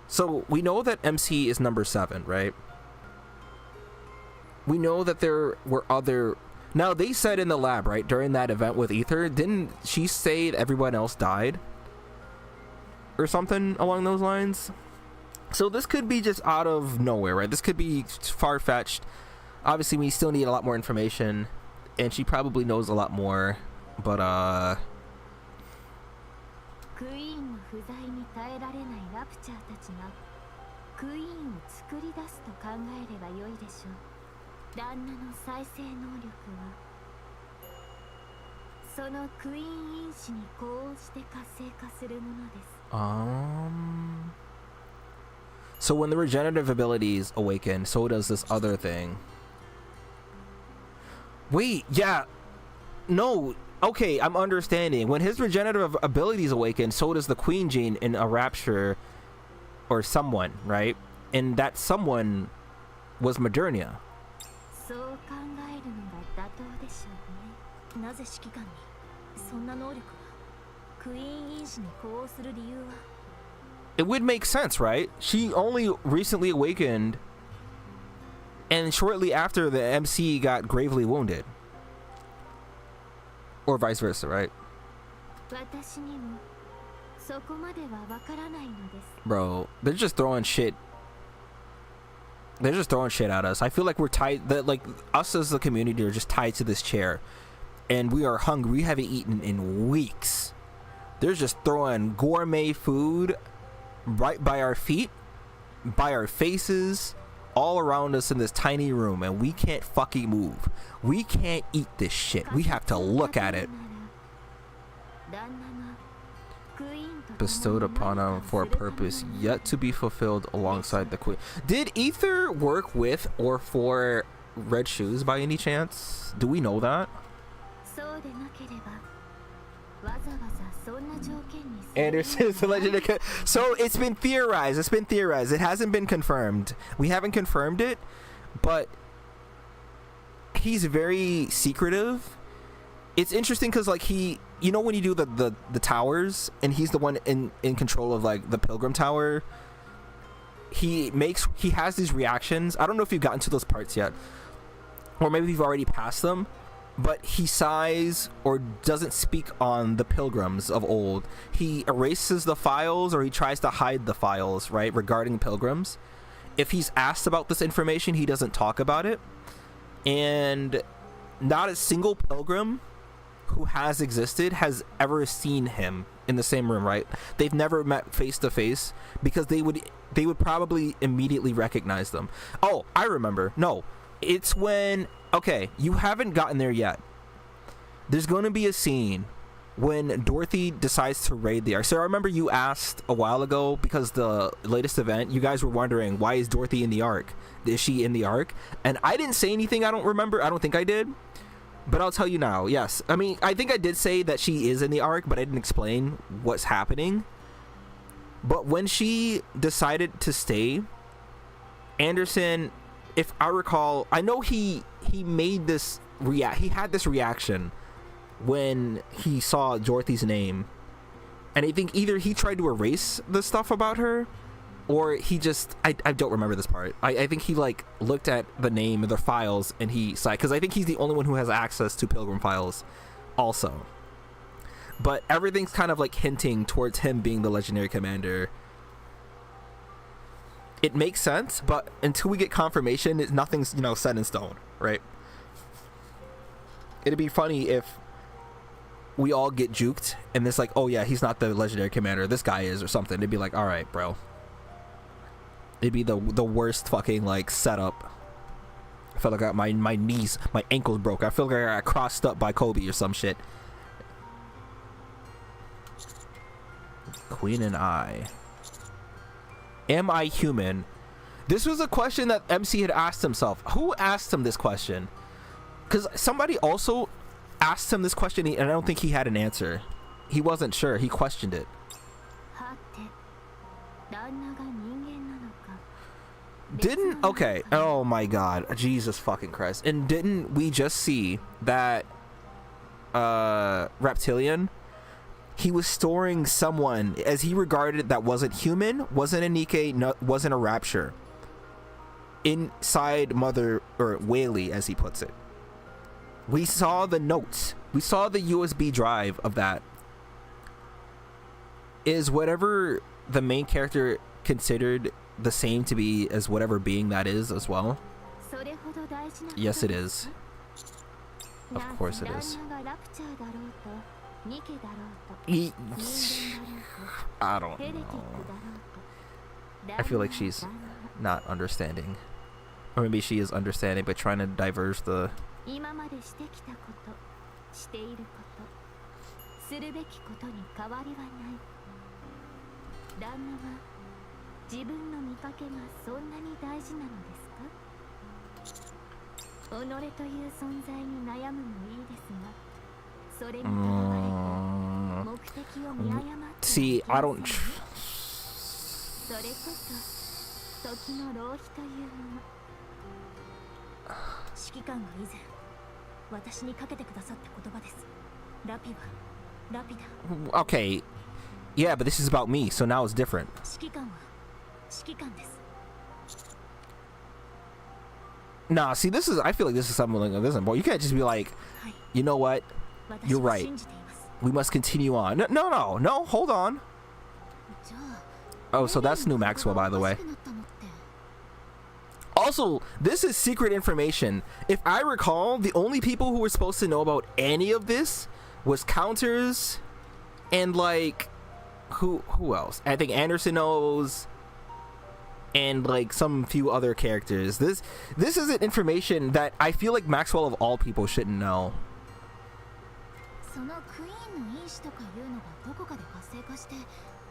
So we know that MC is number 7, right? We know that there were other. Now they said in the lab, right, during that event with Ether, didn't she say that everyone else died? Or something along those lines? So this could be just out of nowhere, right? This could be far-fetched. Obviously, we still need a lot more information, and she probably knows a lot more, butクイーンの不在に耐えられないラプチャーたちがクイーンを作り出すと考えればよいでしょう。旦那の再生能力はそのクイーン因子に呼応して活性化するものです。So when the regenerative abilities awaken, so does this other thing. Wait, yeah. No, okay, I'm understanding. When his regenerative abilities awaken, so does the Queen gene in a rapture or someone, right? And that someone was Modernia. そう考えるのが妥当でしょうね。なぜ指揮官にそんな能力がクイーン因子に呼応する理由は It would make sense, right? She only recently awakened, and shortly after the MC got gravely wounded. Or vice versa, right? 私にもそこまではわからないのです。 Bro, they're just throwing shit. They're just throwing shit at us. I feel like we're tied, that like us as the community are just tied to this chair, and we are hungry. We haven't eaten in weeks. They're just throwing gourmet food right by our feet, by our faces, all around us in this tiny room, and we can't fucking move. We can't eat this shit. We have to look at it. Bestowed upon him for a purpose yet to be fulfilled alongside the queen. Did Ether work with or for Red Shoes by any chance? Do we know that? Anderson is the legendary. So it's been theorized. It's been theorized. It hasn't been confirmed. We haven't confirmed it, but he's very secretive. It's interesting because like he, you know, when you do the towers and he's the one in control of like the Pilgrim Tower, he has these reactions. I don't know if you've gotten to those parts yet, or maybe you've already passed them. But he sighs or doesn't speak on the pilgrims of old. He erases the files or he tries to hide the files, right, regarding pilgrims. If he's asked about this information, he doesn't talk about it. And not a single pilgrim who has existed has ever seen him in the same room, right? They've never met face to face because they would probably immediately recognize them. Oh, I remember. No, it's when... Okay, you haven't gotten there yet. There's going to be a scene when Dorothy decides to raid the Ark. So I remember you asked a while ago, because the latest event, you guys were wondering, why is Dorothy in the Ark? Is she in the Ark? And I didn't say anything. I don't remember. I don't think I did. But I'll tell you now. Yes. I mean, I think I did say that she is in the Ark, but I didn't explain what's happening. But when she decided to stay, Anderson... If I recall, I know he made this he had this reaction when he saw Dorothy's name, and I think either he tried to erase the stuff about her, or he just I don't remember this part. I think he like looked at the name and the files and he sighed, because I think he's the only one who has access to Pilgrim files also. But everything's kind of like hinting towards him being the legendary commander. It makes sense, but until we get confirmation, nothing's, you know, set in stone, right? It'd be funny if we all get juked and it's like, oh yeah, he's not the legendary commander, this guy is, or something. It'd be like, all right, bro. It'd be the worst fucking like setup. I felt like I got my knees, my ankles broke. I feel like I got crossed up by Kobe or some shit. Queen and I. Am I human? This was a question that MC had asked himself. Who asked him this question? Because somebody also asked him this question, and I don't think he had an answer. He wasn't sure. He questioned it. Didn't... Okay. Oh my god. Jesus fucking Christ. And didn't we just see that Reptilian he was storing someone as he regarded that wasn't human, wasn't a Nikke, no, wasn't a Rapture, inside Mother, or Whaley as he puts it. We saw the notes, we saw the USB drive of that. Is whatever the main character considered the same to be as whatever being that is as well? Yes, it is. Of course it is. I don't know. I feel like she's not understanding. Or maybe she is understanding but trying to diverge the... 今までしてきたこと、していること、するべきことに変わりはない。旦那は自分の見かけがそんなに大事なのですか？己という存在に悩むもいいですが、それにとらわれて目的を見誤って。See, I don't. それこそ時の浪費というもの。指揮官が以前私にかけてくださった言葉です。ラピはラピだ。 Okay, yeah, but this is about me, so now it's different. 指揮官は指揮官です。 Nah, see, this is. I feel like this is something like this. Boy, you can't just be like, you know what? You're right. We must continue on. No. Hold on. Oh, so that's new Maxwell, by the way. Also, this is secret information. If I recall, the only people who were supposed to know about any of this was Counters and like who else? I think Anderson knows, and like some few other characters. This isn't information that I feel like Maxwell of all people shouldn't know. そのクイーンの因子とかいうのがどこかで活性化して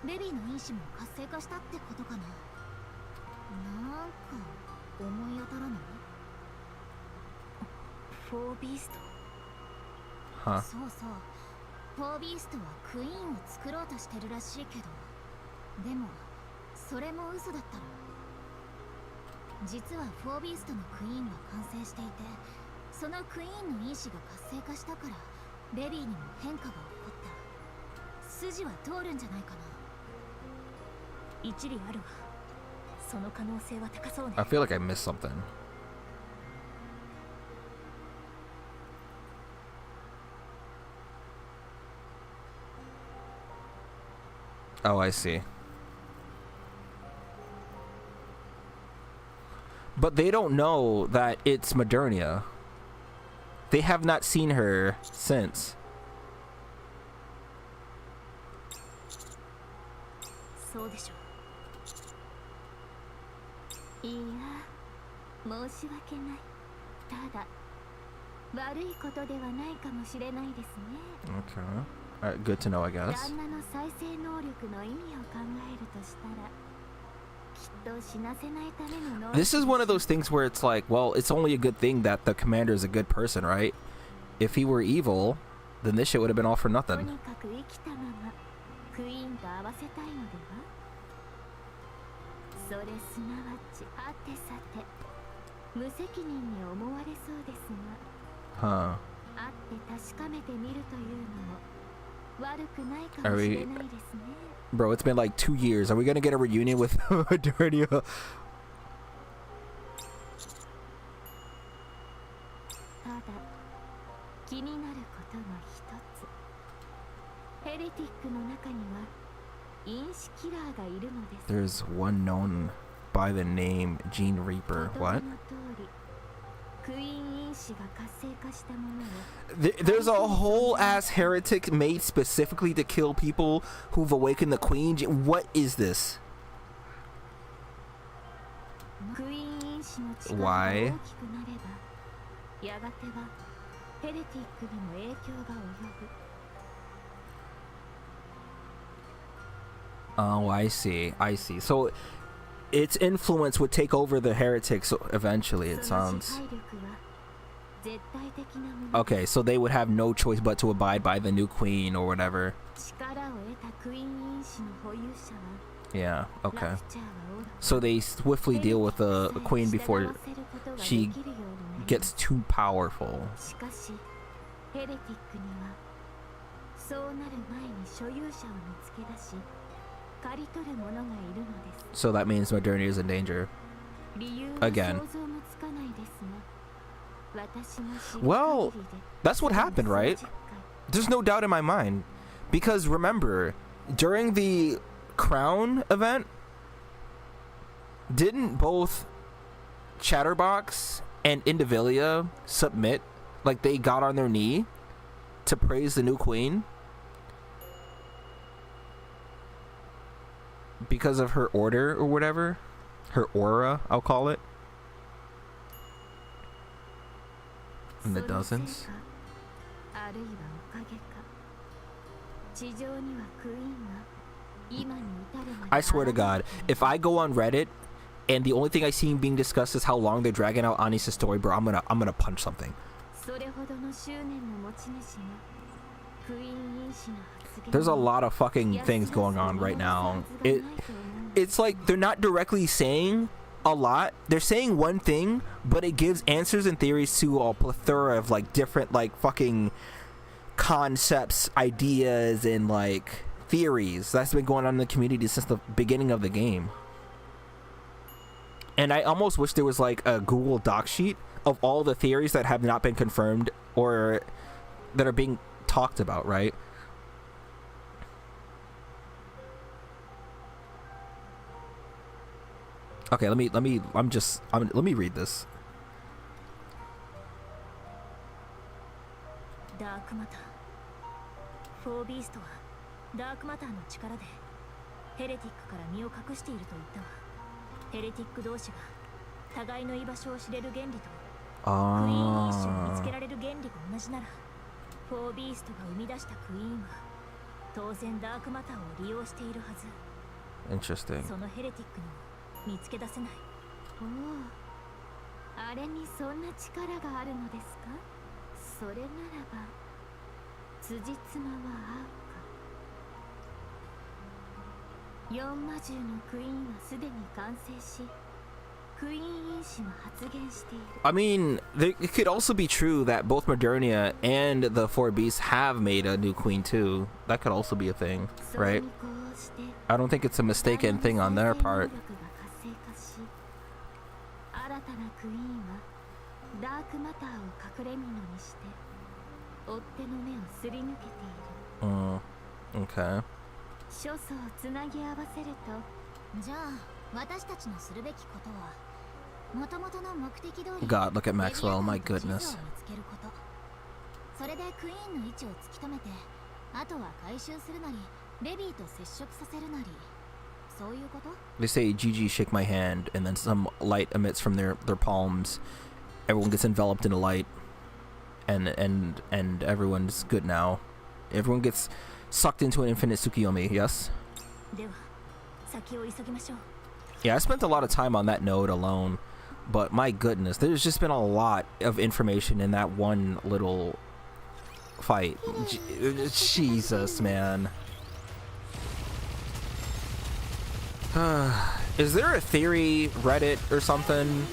ベビーの因子も活性化したってことかな。なんか思い当たらない？フォービースト。そうそう。フォービーストはクイーンを作ろうとしてるらしいけど、でもそれも嘘だったら。実はフォービーストのクイーンが完成していて、そのクイーンの因子が活性化したからベビーにも変化が起こった。筋は通るんじゃないかな。一理あるわ。その可能性は高そうね。 I feel like I missed something. Oh, I see. But they don't know that it's Modernia. They have not seen her since. そうでしょう。いや、申し訳ない。ただ、悪いことではないかもしれないですね。 Okay. Good to know, I guess. 旦那の再生能力の意味を考えるとしたら、きっと死なせないための能力。 This is one of those things where it's like, well, it's only a good thing that the commander is a good person, right? If he were evil, then this shit would have been all for と nothing. にかく生きたままクイーンと合わせたいのでは。それすなわち、はてさて、無責任に思われそうですが、 Huh. 会って確かめてみるというのも悪くないかもしれないですね。 Bro, it's been like 2 years. Are we gonna get a reunion with Modernia? ただ気になることが一つ。ヘレティックの中には因子キラーがいるのです。 There's one known by the name Gene Reaper. What? クイーン因子が活性化したものを There's a whole ass heretic made specifically to kill people who've awakened the queen. What is this? クイーン因子の力 Why? が大きくなれば、やがてはヘレティックにも影響が及ぶ。 Oh, I see. So its influence would take over the heretics eventually, it その sounds. 支配力は絶対的なもの。 Okay, so they would have no choice but to abide by the new queen or whatever. 力を得たクイーン因子の保有者は Yeah, okay. ラプチャーはおろか So they swiftly deal with the queen before she gets too powerful. しかしヘレティックにはそうなる前に所有者を見つけ出し刈り取る者がいるのです。 So that means Modernia is in danger. 理由は Again. 想像もつかないですが、私の知る Well, 限りで that's what happened, right? 数十回 There's no doubt in my mind. Because remember, during the Crown event, didn't both Chatterbox and Indivilia submit? Like they got on their knee to praise the new queen? Because of her order or whatever? Her aura, I'll call it. In the そのせいか dozens. あるいはおかげか、地上にはクイーンが今に至るまで I swear to God, if I go on Reddit and the only thing I see being discussed is how long they're dragging out Anis's story, bro, I'm gonna punch something. それほどの執念の持ち主がクイーン因子の発言 There's a lot of fucking things going on right now. It's like they're not directly saying a lot. They're saying one thing, but it gives answers and theories to a plethora of like different like fucking concepts, ideas, and like theories that's been going on in the community since the beginning of the game. And I almost wish there was like a Google Doc sheet of all the theories that have not been confirmed or that are being talked about, right? Okay, let me read this. ダークマター、フォービーストはダークマターの力でヘレティックから身を隠していると言ったわ。ヘレティック同士が互いの居場所を知れる原理とクイーン因子を見つけられる原理が同じなら、フォービーストが生み出したクイーンは当然ダークマターを利用しているはず。 Interesting. そのヘレティックにも見つけ出せない。おお、あれにそんな力があるのですか。それならば辻褄は合うか。4魔獣のクイーンはすでに完成し、クイーン因子も発現している。 I mean, it could also be true that both Modernia and the Four Beasts have made a new queen too. That could also be a thing, それ right? にこうして I don't think it's a mistaken thing on their part. 新たなクイーンはダークマターを隠れ蓑にして追っ手の目をすり抜けている。Okay. 諸相をつなぎ合わせると、じゃあ私たちのするべきことは元々の目的通り God, look at Maxwell. レ My ビアンの地図を goodness. 見つけること。それでクイーンの位置を突き止めて、あとは回収するなりレビーと接触させるなり、そういうこと？ They say, "GG, shake my hand," and then some light emits from their palms. Everyone gets enveloped in a light, and everyone's good now. Everyone gets sucked into an infinite Tsukiyomi. Yes. では先を急ぎましょう。 Yeah, I spent a lot of time on that node alone, but my goodness, there's just been a lot of information in that one little fight. Jesus, man. Is there a theory Reddit or something?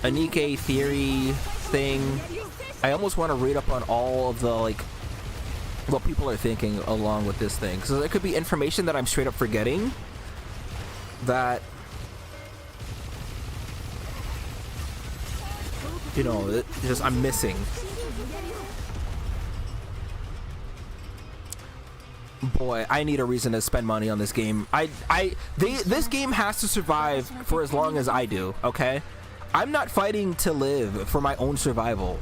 A Nikkei theory thing? I almost want to read up on all of the like what people are thinking along with this thing, because there could be information that I'm straight up forgetting that, you know, just I'm missing. Boy, I need a reason to spend money on this game. This game has to survive for as long as I do, okay? I'm not fighting to live for my own survival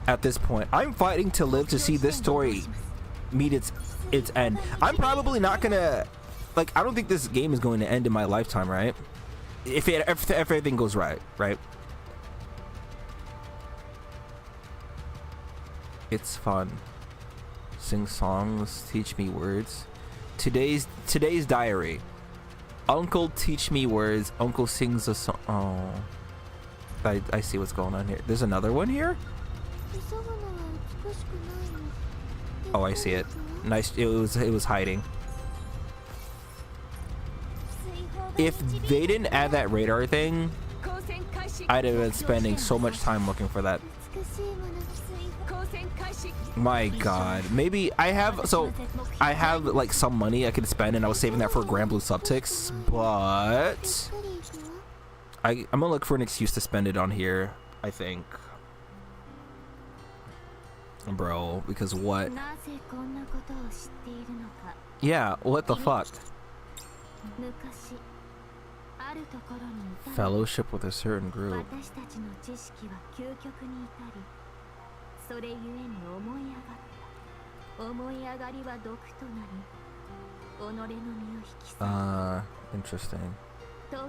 at this point. I'm fighting to live to see this story meet its end. I'm probably not gonna, like, I don't think this game is going to end in my lifetime, right? If everything goes right. It's fun. Sing songs, teach me words. Today's diary. Uncle teach me words. Uncle sings a song. Oh, I see what's going on here. There's another one here. Oh, I see it. Nice. It was hiding. If they didn't add that radar thing, I'd have been spending so much time looking for that. My god. Maybe I have, so I have like some money I could spend, and I was saving that for Grand Blue subtics, but I'm gonna look for an excuse to spend it on here, I think. Bro, because what? Yeah, what the fuck? Fellowship with a certain group. それゆえに思い上がった思い上がりは毒となり己の身を引き裂く Interesting. とはい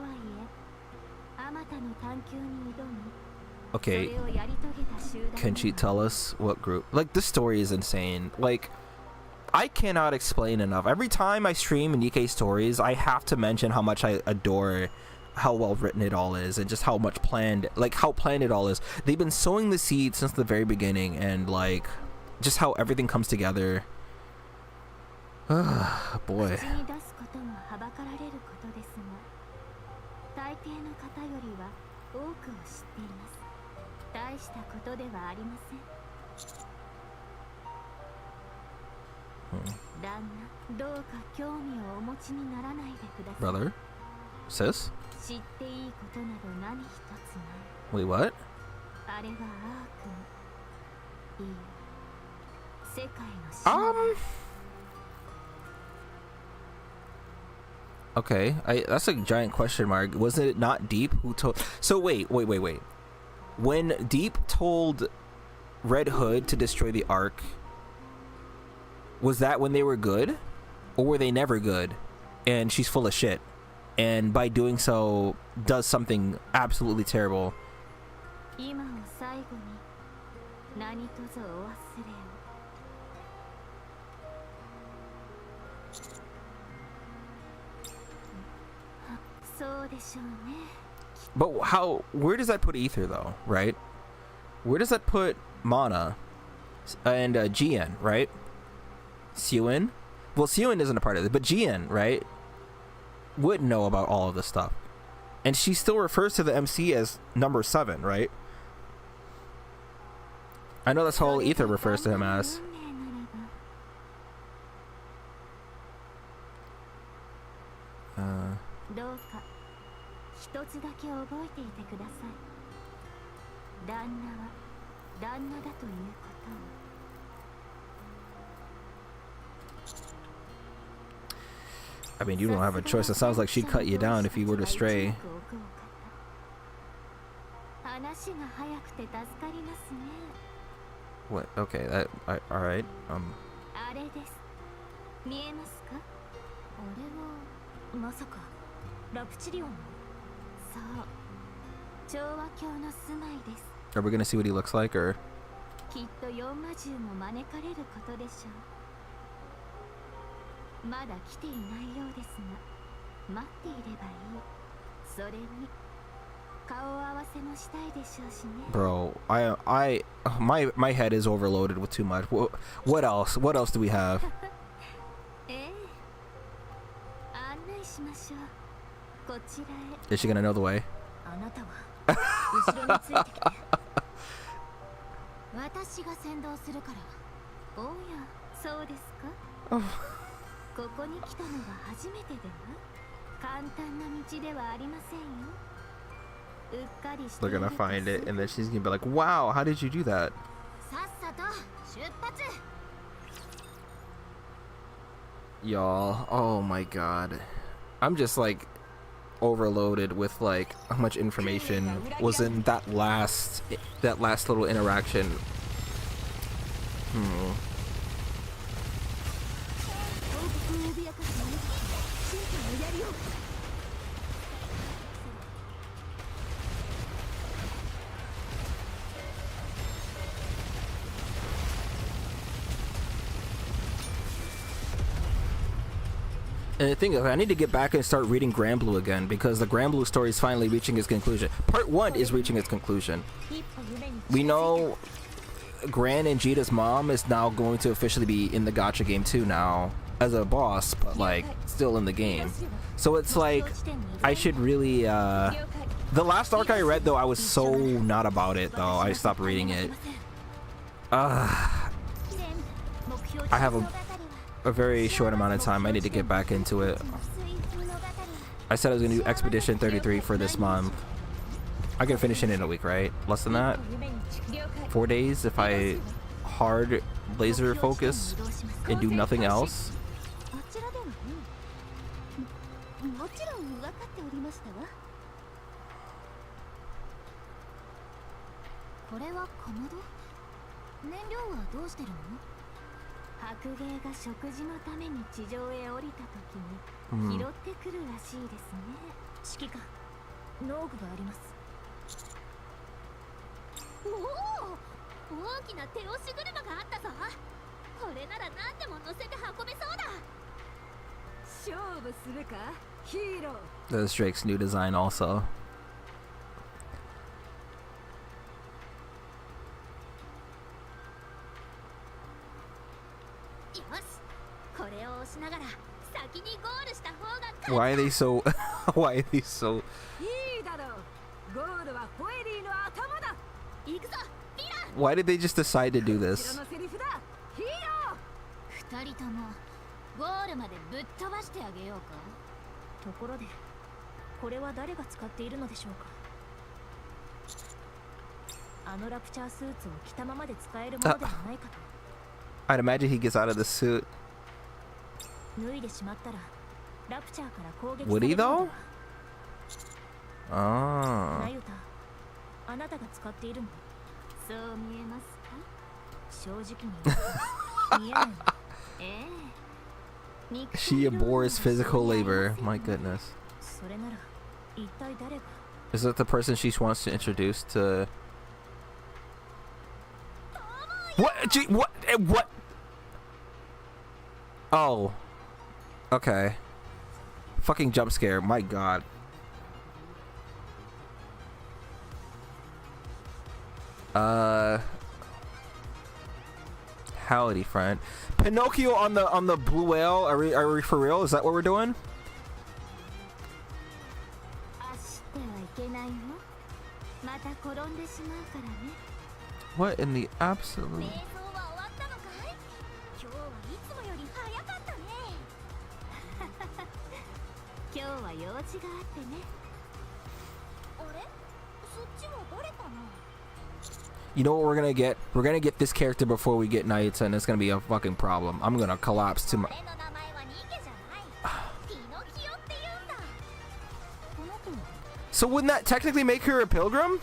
えあまたの探求に挑み Okay, それをやり遂げた集団 can she tell us what group? Like, this story is insane. Like, I cannot explain enough. Every time I stream Nikkei stories, I have to mention how much I adore how well written it all is, and just how much planned, like how planned it all is. They've been sowing the seeds since the very beginning, and like just how everything comes together. Boy. 口に出すこともはばかられることですが大抵の方よりは多くを知っています大したことではありません旦那どうか興味をお持ちにならないでください Brother? Sis? 知っていいことなど何一つない Wait, what? あれはアークいい世界の真 Okay, that's a giant question mark. Wasn't it not Deep who told? So wait. When Deep told Red Hood to destroy the Ark, was that when they were good, or were they never good? And she's full of shit, and by doing so, does something absolutely terrible. 今を最後に何とぞお忘れをそうでしょうね But where does that put Ether though, right? Where does that put Mana and Jian, right? Suen? Well, Suen isn't a part of it, but Jian, right? Would know about all of this stuff. And she still refers to the MC as number 7, right? I know that's how Ether refers to him as. どうか一つだけ覚えていてください旦那は旦那だということを I mean, you don't have a choice. It sounds like she'd cut you down if you were to stray. 話が早くて助かりますね What? Okay, alright. あれです見えますかあれはまさかラプチリオンそう調和鏡の住まいです Are we gonna see what he looks like, or? きっと4魔獣も招かれることでしょうまだ来ていないようですが待っていればいいそれに顔合わせもしたいでしょうしね Bro, my head is overloaded with too much. What else? What else do we have? ええ案内しましょうこちらへ Is she gonna know the way? あなたは後ろについてきて私が先導するからおやそうですかここに来たのは初めてでは簡単な道ではありませんよ They're gonna find it, and then she's gonna be like, wow, how did you do that? Y'all, oh my god. I'm just like overloaded with like how much information was in that last little interaction. And the thing is, I need to get back and start reading Grand Blue again, because the Grand Blue story is finally reaching its conclusion. Part 1 is reaching its conclusion. We know Gran and Jita's mom is now going to officially be in the gacha game too now, as a boss, but like still in the game. So it's like, I should really, the last arc I read though, I was so not about it though, I stopped reading it. I have a very short amount of time. I need to get back into it. I said I was gonna do Expedition 33 for this month. I can finish it in a week, right? Less than that? 4 days if I hard laser focus and do nothing else. あちらではもちろん分かっておりましたわ。これはかまど？燃料はどうしてるの？白芸が食事のために地上へ降りた時に拾ってくるらしいですね。指揮官、農具があります。おお、大きな手押し車があったぞ。これなら何でも乗せて運べそうだ。勝負するか、ヒーロー。 There's Drake's new design also. よし、これを押しながら先にゴールした方が。 Why are they so why are they so いいだろう。ゴールはホエリーの頭だ。行くぞ、ヴィラン。 why did they just decide to do こちら this? のセリフだ、ヒーロー。二人ともゴールまでぶっ飛ばしてあげようか。ところで、これは誰が使っているのでしょうか。あのラプチャースーツを着たままで使えるものではないかと。 I'd imagine he gets out of the suit. 脱いでしまったらラプチャーから攻撃 Would さ he れるの though? でAh. は。ナユタ、あなたが使っているの？そう見えますか？正直に見えない。ええ。 She abhors physical labor. My goodness. それなら一体誰が？ Is that the person she wants to introduce to? What? Gee, what? What? Oh. Okay. Fucking jump scare. My god. Howdy, friend. Pinocchio on the blue whale. Are we for real? Is that what we're doing? 走ってはいけないよ。また転んでしまうからね。 What in the absolute? 瞑想は終わったのかい？今日はいつもより早かったね。今日は用事があってね。あれ？そっちは誰かな？ You know what we're gonna get? We're gonna get this character before we get Nayuta, and it's gonna be a fucking problem. I'm gonna collapse to my. 俺の名前はニケじゃない。ピノキオって言うんだ。この子は So wouldn't that technically make her a pilgrim?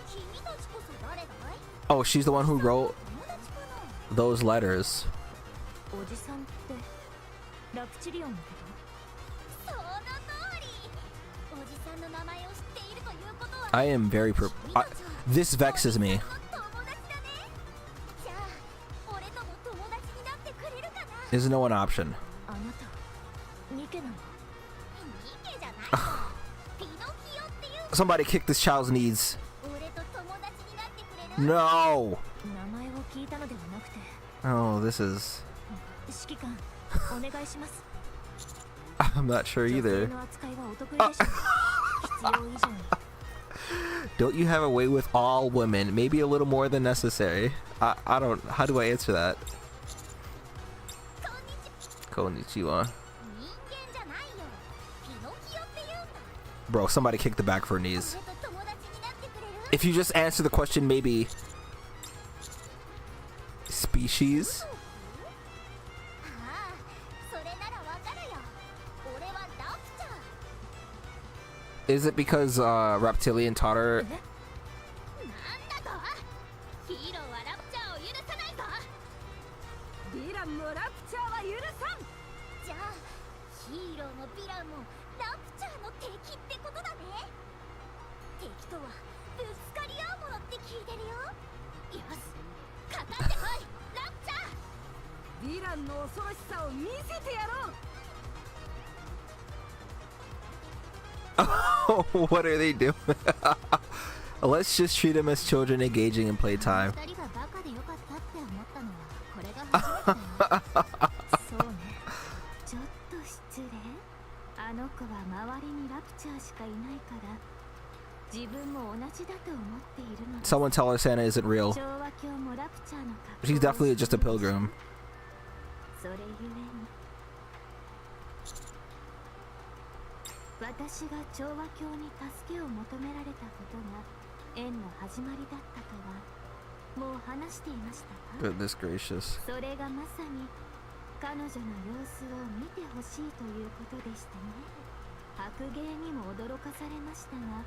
君たちこそ誰だい？ Oh, she's the one who wrote 友達かな？ those letters. おじさんってラプチリオンのこと？その通り。おじさんの名前を知っているということは。 I am very this vexes me. 友達だね。じゃあ、俺とも友達になってくれるかな？ There's no one option. あなた、ニケなの？ニケじゃないよ。ピノキオっていう。 Somebody kick this child's knees. 俺と友達になってくれる？ No. 名前を聞いたのではなくて。 Oh, this is. 指揮官、お願いします。 I'm not sure 女性 either. の扱いはお得意でした。必要以上に。 Don't you have a way with all women? Maybe a little more than necessary. I don't. How do I answer that? こんにち Konnichiwa. は。人間じゃないよ。ピノキオって言うんだ。 Bro, somebody kick the back for her knees. 俺と友達になってくれる？ If you just answer the question, maybe. Species? ああ、それならわかるよ。俺はラプチャー。 Is it because Reptilian taught her? なんだと？ヒーローはラプチャーを許さないぞ。ヴィランもラプチャーは許さん。じゃあ、ヒーローもヴィランもラプチャーの敵ってことだね。敵とはぶつかり合うものって聞いてるよ。よし、かかってこい、ラプチャー。ヴィランの恐ろしさを見せてやろう。 What are they doing? Let's just treat them as children engaging in playtime. 二人がバカでよかったって思ったのはこれが初めてだよ。そうね。ちょっと失礼。あの子は周りにラプチャーしかいないから自分も同じだと思っているのです。 Someone tell her Santa isn't real. 調和教もラプチャーの格好を She's definitely just a しているし pilgrim. それゆえに私が調和教に助けを求められたことが縁の始まりだったとはもう話していましたか？ Goodness gracious. それがまさに彼女の様子を見てほしいということでしたね。白芸にも驚かされましたが、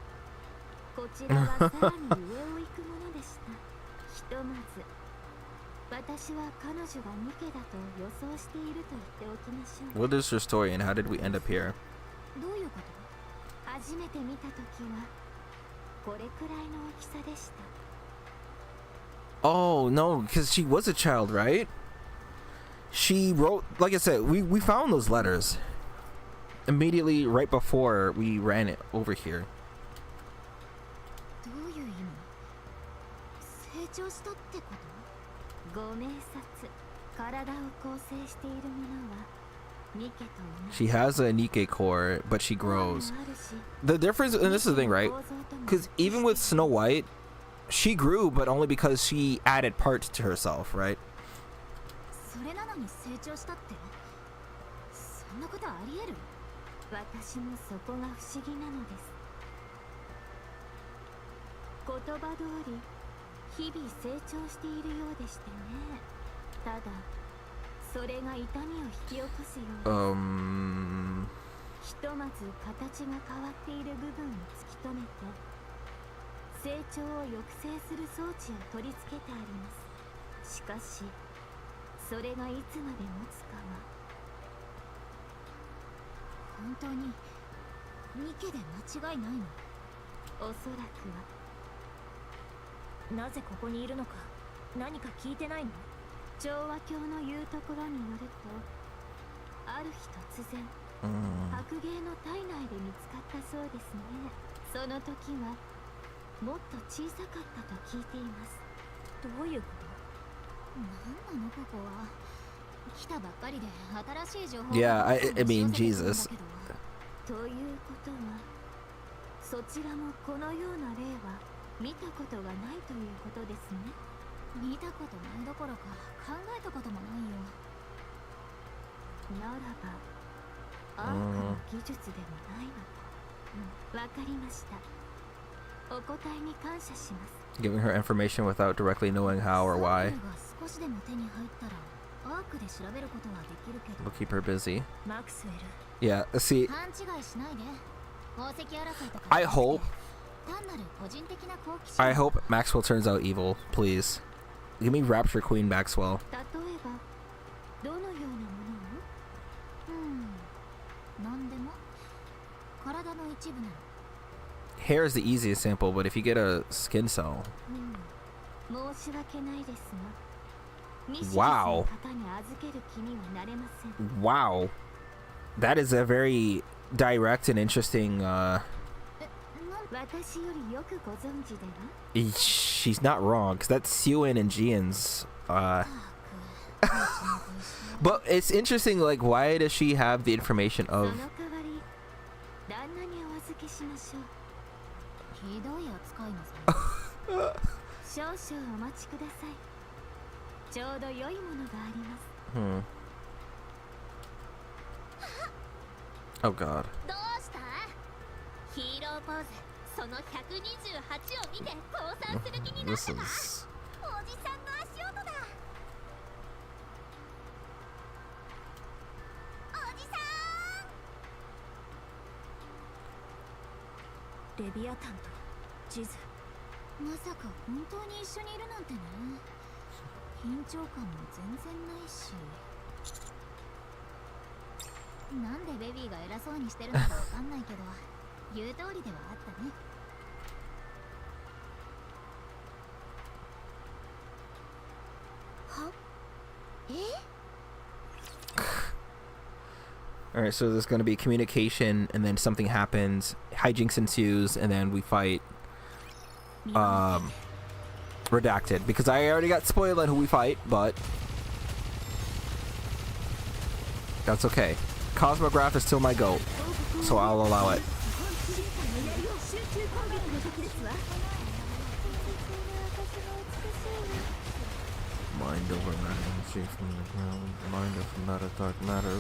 こちらはさらに上を行くものでした。ひとまず私は彼女がニケだと予想していると言っておきましょう。 What is her story and how did we end up here? どういうこと？初めて見たときはこれくらいの大きさでした。 Oh no, because she was a child, right? She wrote, like I said, we found those letters immediately right before we ran it over here. どういう意味？成長したってこと？ご明察、体を構成しているものはニケと同じ。 She has a Nike core, but she grows. The difference, and this is the thing, right? Because even with Snow White, she grew, but only because she added parts to herself, right? それなのに成長したって？そんなことありえる？私もそこが不思議なのです。言葉通り日々成長しているようでしてね。ただそれが痛みを引き起こすようです。ひとまず形が変わっている部分を突き止めて成長を抑制する装置を取り付けてあります。しかしそれがいつまで持つかは。本当にニケで間違いないの？おそらくは。なぜここにいるのか何か聞いてないの？調和教の言うところによると、ある日突然白芸の体内で見つかったそうですね。その時はもっと小さかったと聞いています。どういうこと？なんなのここは？来たばっかりで新しい情報 Yeah, I mean, Jesus. ということは、そちらもこのような例は見たことがないということですね。見たことないどころか考えたこともないよ。ならばアークの技術でもないのか。わかりました。お答えに感謝します。 Giving her information without directly knowing how or why 少しでも手に入ったらアークで調べることはできるけど。 will keep her busy. マクスウェル。 Yeah, see, 勘違いしないで。宝石争いとか。I hope 単なる個人的な好奇心。 I hope Maxwell turns out evil, please. Give me Rapture Queen Maxwell. 例えばどのようなものを？なんでも体の一部なの。 Hair is the easiest sample, but if you get a skin cell, 申し訳ないですが、ミシリス Wow. の方に預ける気にはなれません。 wow, that is a very direct and interesting. 私よりよくご存知では？ She's not wrong, because that's Suen and Jian's. But it's interesting, like, why does she have the information その of? 代わり旦那にお預けしましょう。ひどい扱いなさ。少々お待ちください。ちょうど良いものがあります。 Oh God. どうした？ヒーローポーズその128を見て降参する気になっ This たか？ is. おじさんの足音だ。おじさん。レビアタンと地図。まさか本当に一緒にいるなんてね。緊張感も全然ないし。なんでベビーが偉そうにしてるのかわかんないけど言う通りではあったね。は？え？ All right, so there's going to be communication, and then something happens, hijinks ensues, and then we fight Redacted, because I already got spoiled on who we fight, but that's okay. Cosmograph is still my goat, so I'll allow it. 集中攻撃の時ですわ。 Mind over matter, energy from the ground. Mind over matter, dark matter.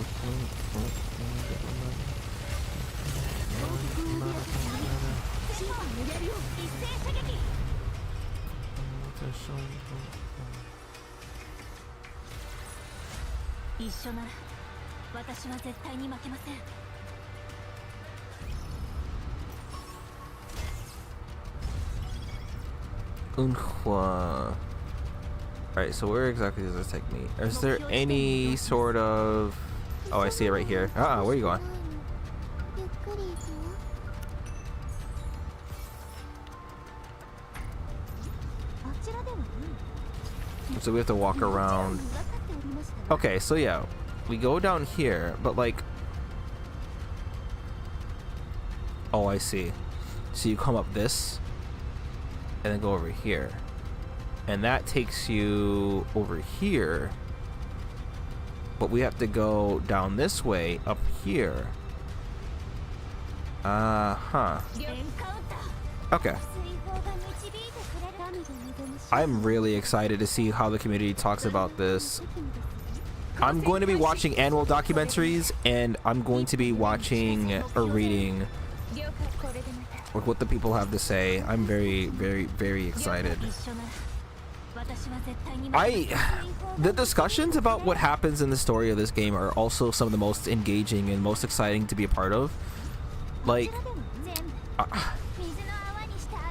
一緒なら私は絶対に負けません。 Unhua. Alright, so where exactly does this take me? Is there any sort of... Oh, I see it right here. Ah, where are you going? ゆっくり行くよ。 あちらではない。 So we have to walk around. Okay, so yeah. We go down here, but like... Oh, I see. So you come up this, and then go over here. And that takes you over here. But we have to go down this way, up here. Uh-huh. Okay. I'm really excited to see how the community talks about this. I'm going to be watching annual documentaries, and I'm going to be watching or reading like what the people have to say. I'm very, very, very excited. The discussions about what happens in the story of this game are also some of the most engaging and most exciting to be a part of. Like,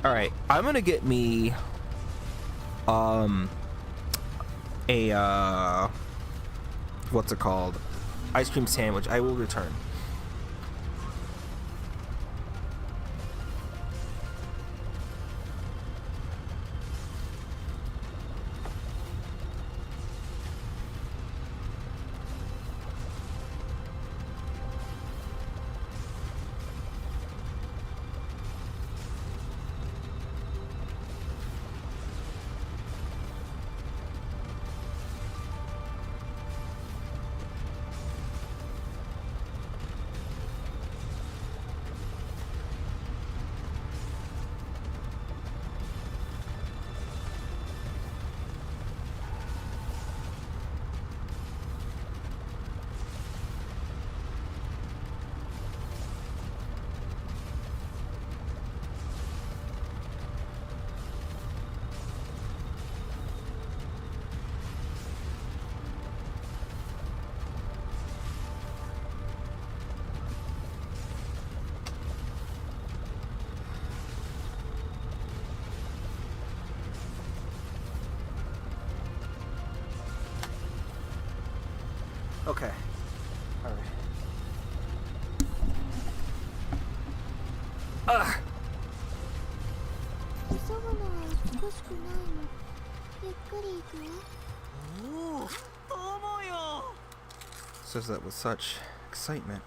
alright, I'm gonna get me a what's it called? Ice cream sandwich. I will return. Okay. All right. Ugh. Says that with such excitement.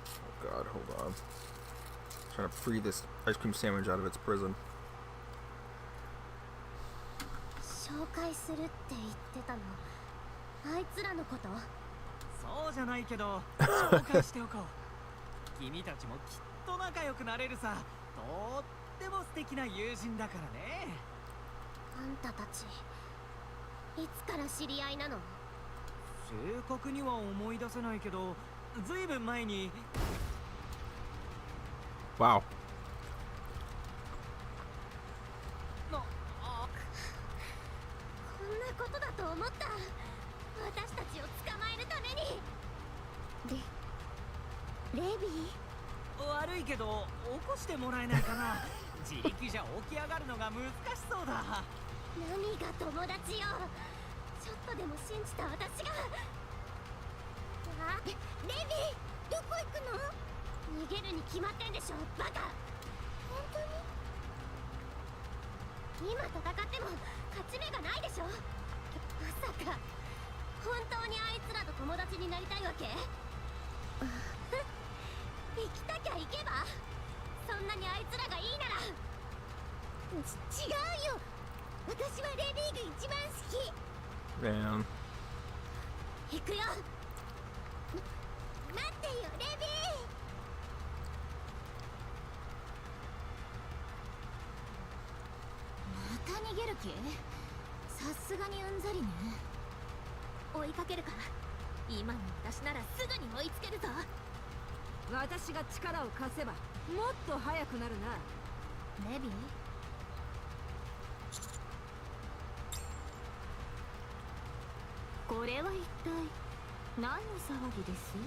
Oh God, hold on. Trying to free this ice cream sandwich out of its prison. 紹介するって言ってたのあいつらのこと？そうじゃないけど紹介しておこう。君たちもきっと仲良くなれるさ。とっても素敵な友人だからね。あんたたちいつから知り合いなの？正確には思い出せないけど、ずいぶん前に。Wow. こんなことだと思った。私たちを捕まえるために。レビー？悪いけど起こしてもらえないかな。自力じゃ起き上がるのが難しそうだ。何が友達よ。ちょっとでも信じた私が。レビー、どこ行くの？逃げるに決まってんでしょ、バカ。本当に？今戦っても勝ち目がないでしょ。まさか本当にあいつらと友達になりたいわけ？行きたきゃ行けば。そんなにあいつらがいいなら。違うよ、私はレビーが一番好き。Damn. 行くよ。待ってよ、レビー。また逃げる気？さすがにうんざりね。追いかけるから。今の私ならすぐに追いつけるぞ。私が力を貸せばもっと速くなるな。レビー、これは一体何の騒ぎです？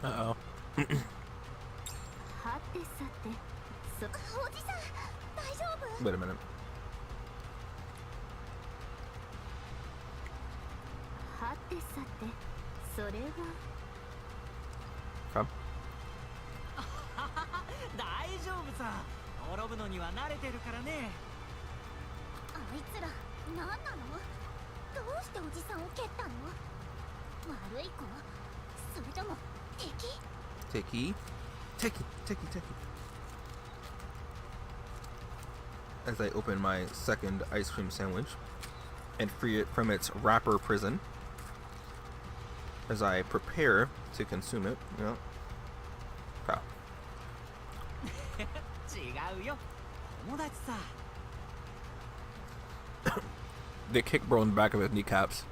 Uh-oh. はてさて、おじさん、大丈夫？ Wait a minute. はてさて、それは Come. 大丈夫さ。滅ぶのには慣れてるからね。あいつら何なの？どうしておじさんを蹴ったの？悪い子？それとも敵？ Ticky. Ticky. As I open my second ice cream sandwich and free it from its wrapper prison. As I prepare to consume it, you know. Wow. 違うよ、友達さ。They kicked bro in the back of his kneecaps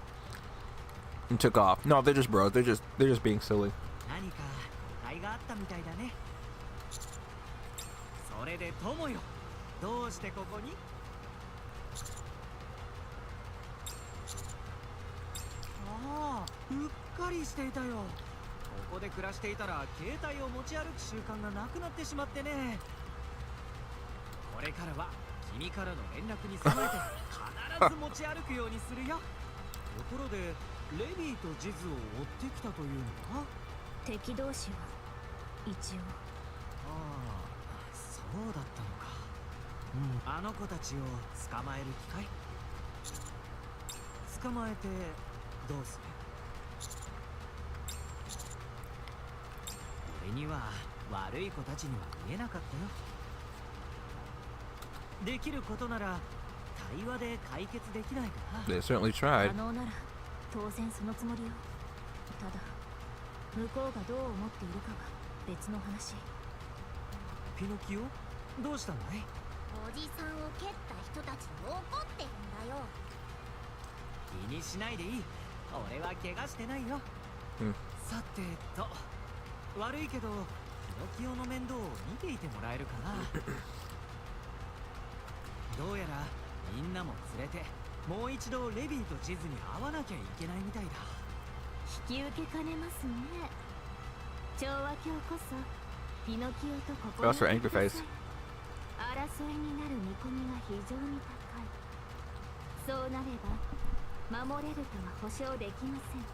and took off. No, they're just bros. They're just being silly. 何か誤解があったみたいだね。それで友よ、どうしてここに？ああ、うっかりしていたよ。ここで暮らしていたら携帯を持ち歩く習慣がなくなってしまってね。これからは君からの連絡に備えて必ず持ち歩くようにするよ。ところでレビーとジズを追ってきたというのか？敵同士は一応。ああ、そうだったのか。あの子たちを捕まえる気かい？捕まえてどうする？俺には悪い子たちには見えなかったよ。できることなら対話で解決できないかな。 They certainly 可 tried. 能なら当然そのつもりよ。ただ向こうがどう思っているかは別の話。ピノキオ、どうしたんだい？おじさんを蹴った人たちに怒ってるんだよ。気にしないでいい。俺は怪我してないよ。さてと、悪いけどピノキオの面倒を見ていてもらえるかな。どうやらみんなも連れてもう一度レビーとジズに会わなきゃいけないみたいだ。引き受けかねますね。調和鏡こそピノキオと心 That's for Angry Face. 争いになる見込みが非常に高い。そうなれば守れるとは保証できません。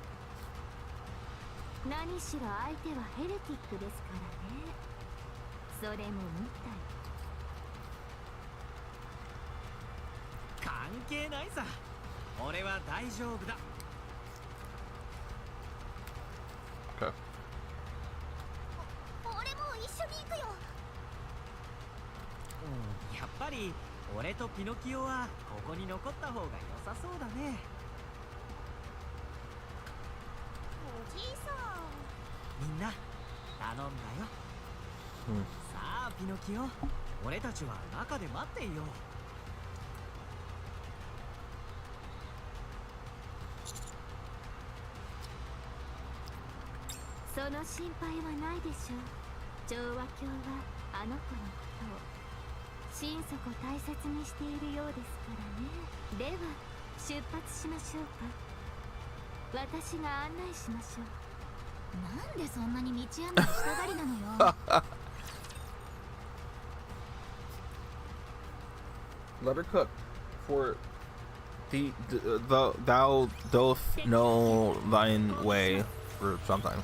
何しろ相手はヘレティックですからね。それもみたい。関係ないさ。俺は大丈夫だ。Okay. 俺も一緒に行くよ。やっぱり俺とピノキオはここに残った方が良さそうだね。おじいさん。みんな頼んだよ。さあピノキオ、俺たちは中で待っていよう。その心配はないでしょう。調和鏡はあの子のことを心底大切にしているようですからね。では出発しましょうか。私が案内しましょう。なんでそんなに道案内したがりなのよ。Let her cook for thou doth know thine way or something.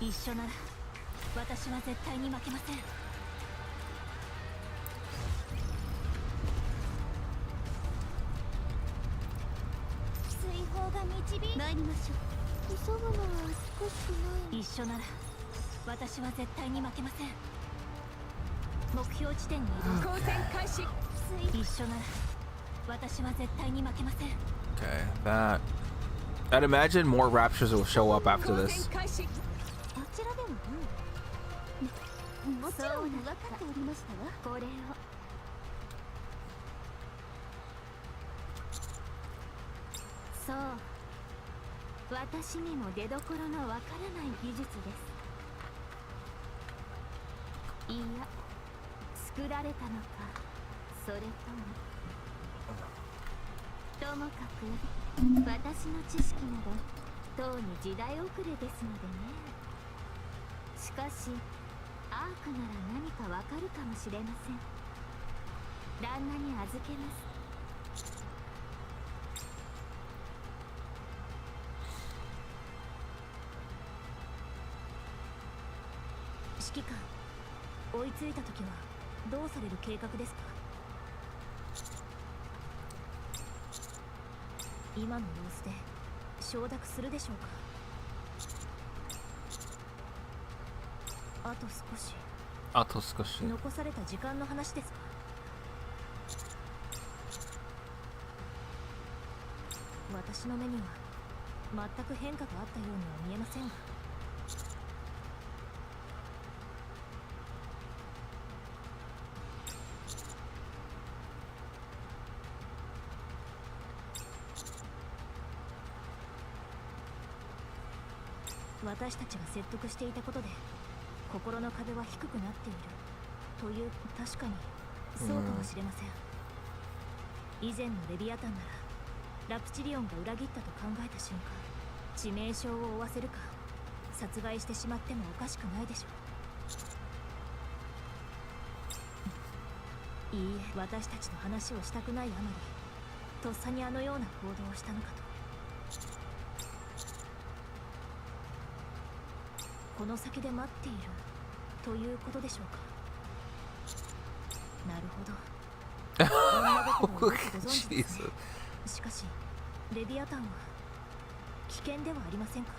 一緒なら私は絶対に負けません。追放が導い参りましょ急ぐのは少しう。一緒なら私は絶対に負けません。目標地点に移動。光線開始。一緒なら私は絶対に負けません。 Okay, that. I'd imagine more raptures will show up after this. あちらでももちろん分かっておりましたわ。これをそう私にも出どころのわからない技術です。いや作られたのかそれともかく私の知識などとうに時代遅れですのでね。しかしアークなら何かわかるかもしれません。旦那に預けます。指揮官、追いついた時はどうされる計画ですか？今の様子で承諾するでしょうか？あと少し。あと少し。残された時間の話ですか？私の目には全く変化があったようには見えませんが。私たちが説得していたことで心の壁は低くなっているという。確かにそうかもしれません。以前のレビアタンならラプチリオンが裏切ったと考えた瞬間致命傷を負わせるか殺害してしまってもおかしくないでしょう。いいえ、私たちの話をしたくないあまりとっさにあのような行動をしたのかと。この先で待っているということでしょうか。なるほど。女心をよくご存知ですね。しかしレビアタンは危険ではありませんか？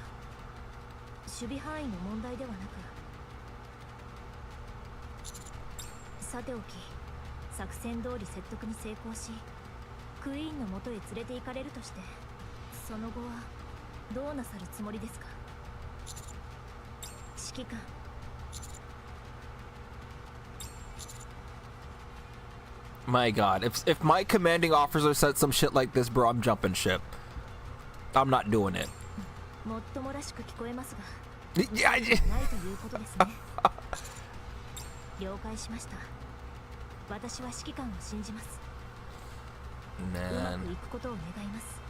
守備範囲の問題ではなく。さておき作戦通り説得に成功しクイーンの元へ連れて行かれるとしてその後はどうなさるつもりですか？指揮官。My God, if my commanding officer said some shit like this, bro, I'm jumping ship. I'm not doing it. もっともらしく聞こえますが Yeah, ないということですね。了解しました。私は指揮官を信じます。うま man. くいくことを願います。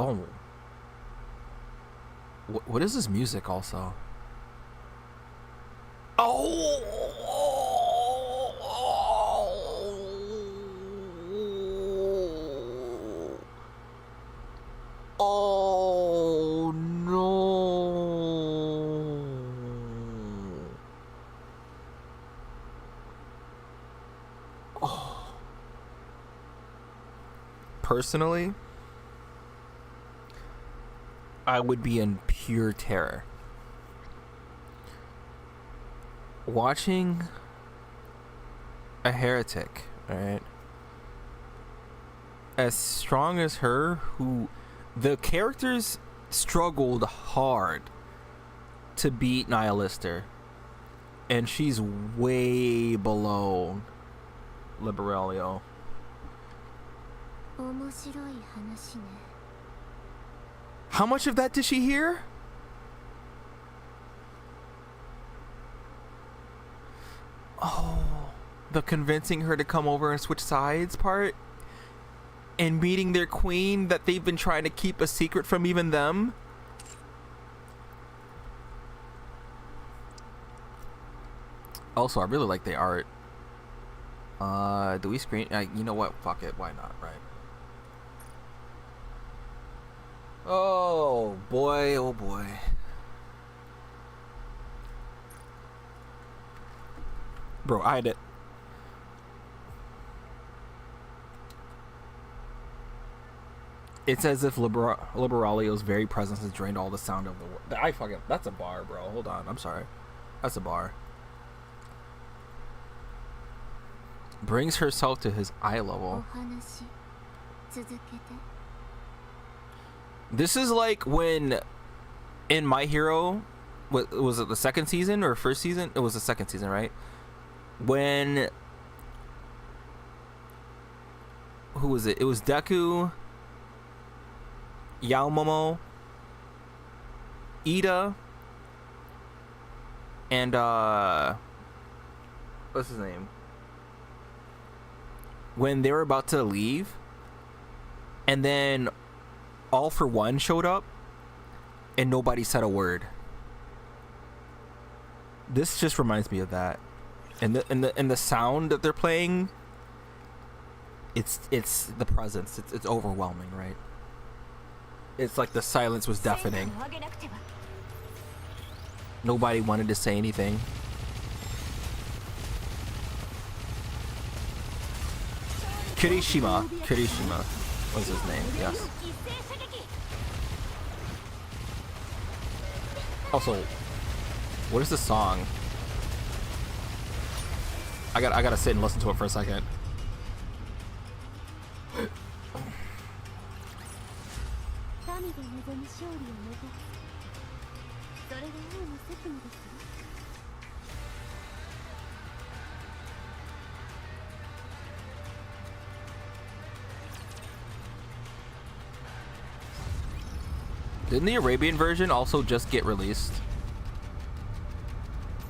Oh. What is this music also? Oh no. Oh. Personally, I would be in pure terror. Watching a heretic, right? As strong as her, who the characters struggled hard to beat Nihilister, and she's way below Liberalia. 面白い話ね。 How much of that did she hear? Oh, the convincing her to come over and switch sides part, and meeting their queen that they've been trying to keep a secret from even them. Also, I really like the art. Do we screen? You know what? Fuck it. Why not? Right. Oh boy. Oh boy. Bro, I had it. It's as if Liberalio's very presence has drained all the sound of the world. That's a bar, bro. Hold on. I'm sorry. That's a bar. Brings herself to his eye level. お話続けて。 This is like when in My Hero, was it the second season or first season? It was the second season, right? When, who was it? It was Deku, Yaomomo, Ida, and what's his name? When they were about to leave, and then All For One showed up, and nobody said a word. This just reminds me of that, and the sound that they're playing. It's the presence. It's overwhelming, right? It's like the silence was deafening. Nobody wanted to say anything. Kirishima was his name. Yes. Also, what is the song? I gotta sit and listen to it for a second. 神が望む勝利を目指す。それが王の責務ですよ。 Didn't the Arabian version also just get released?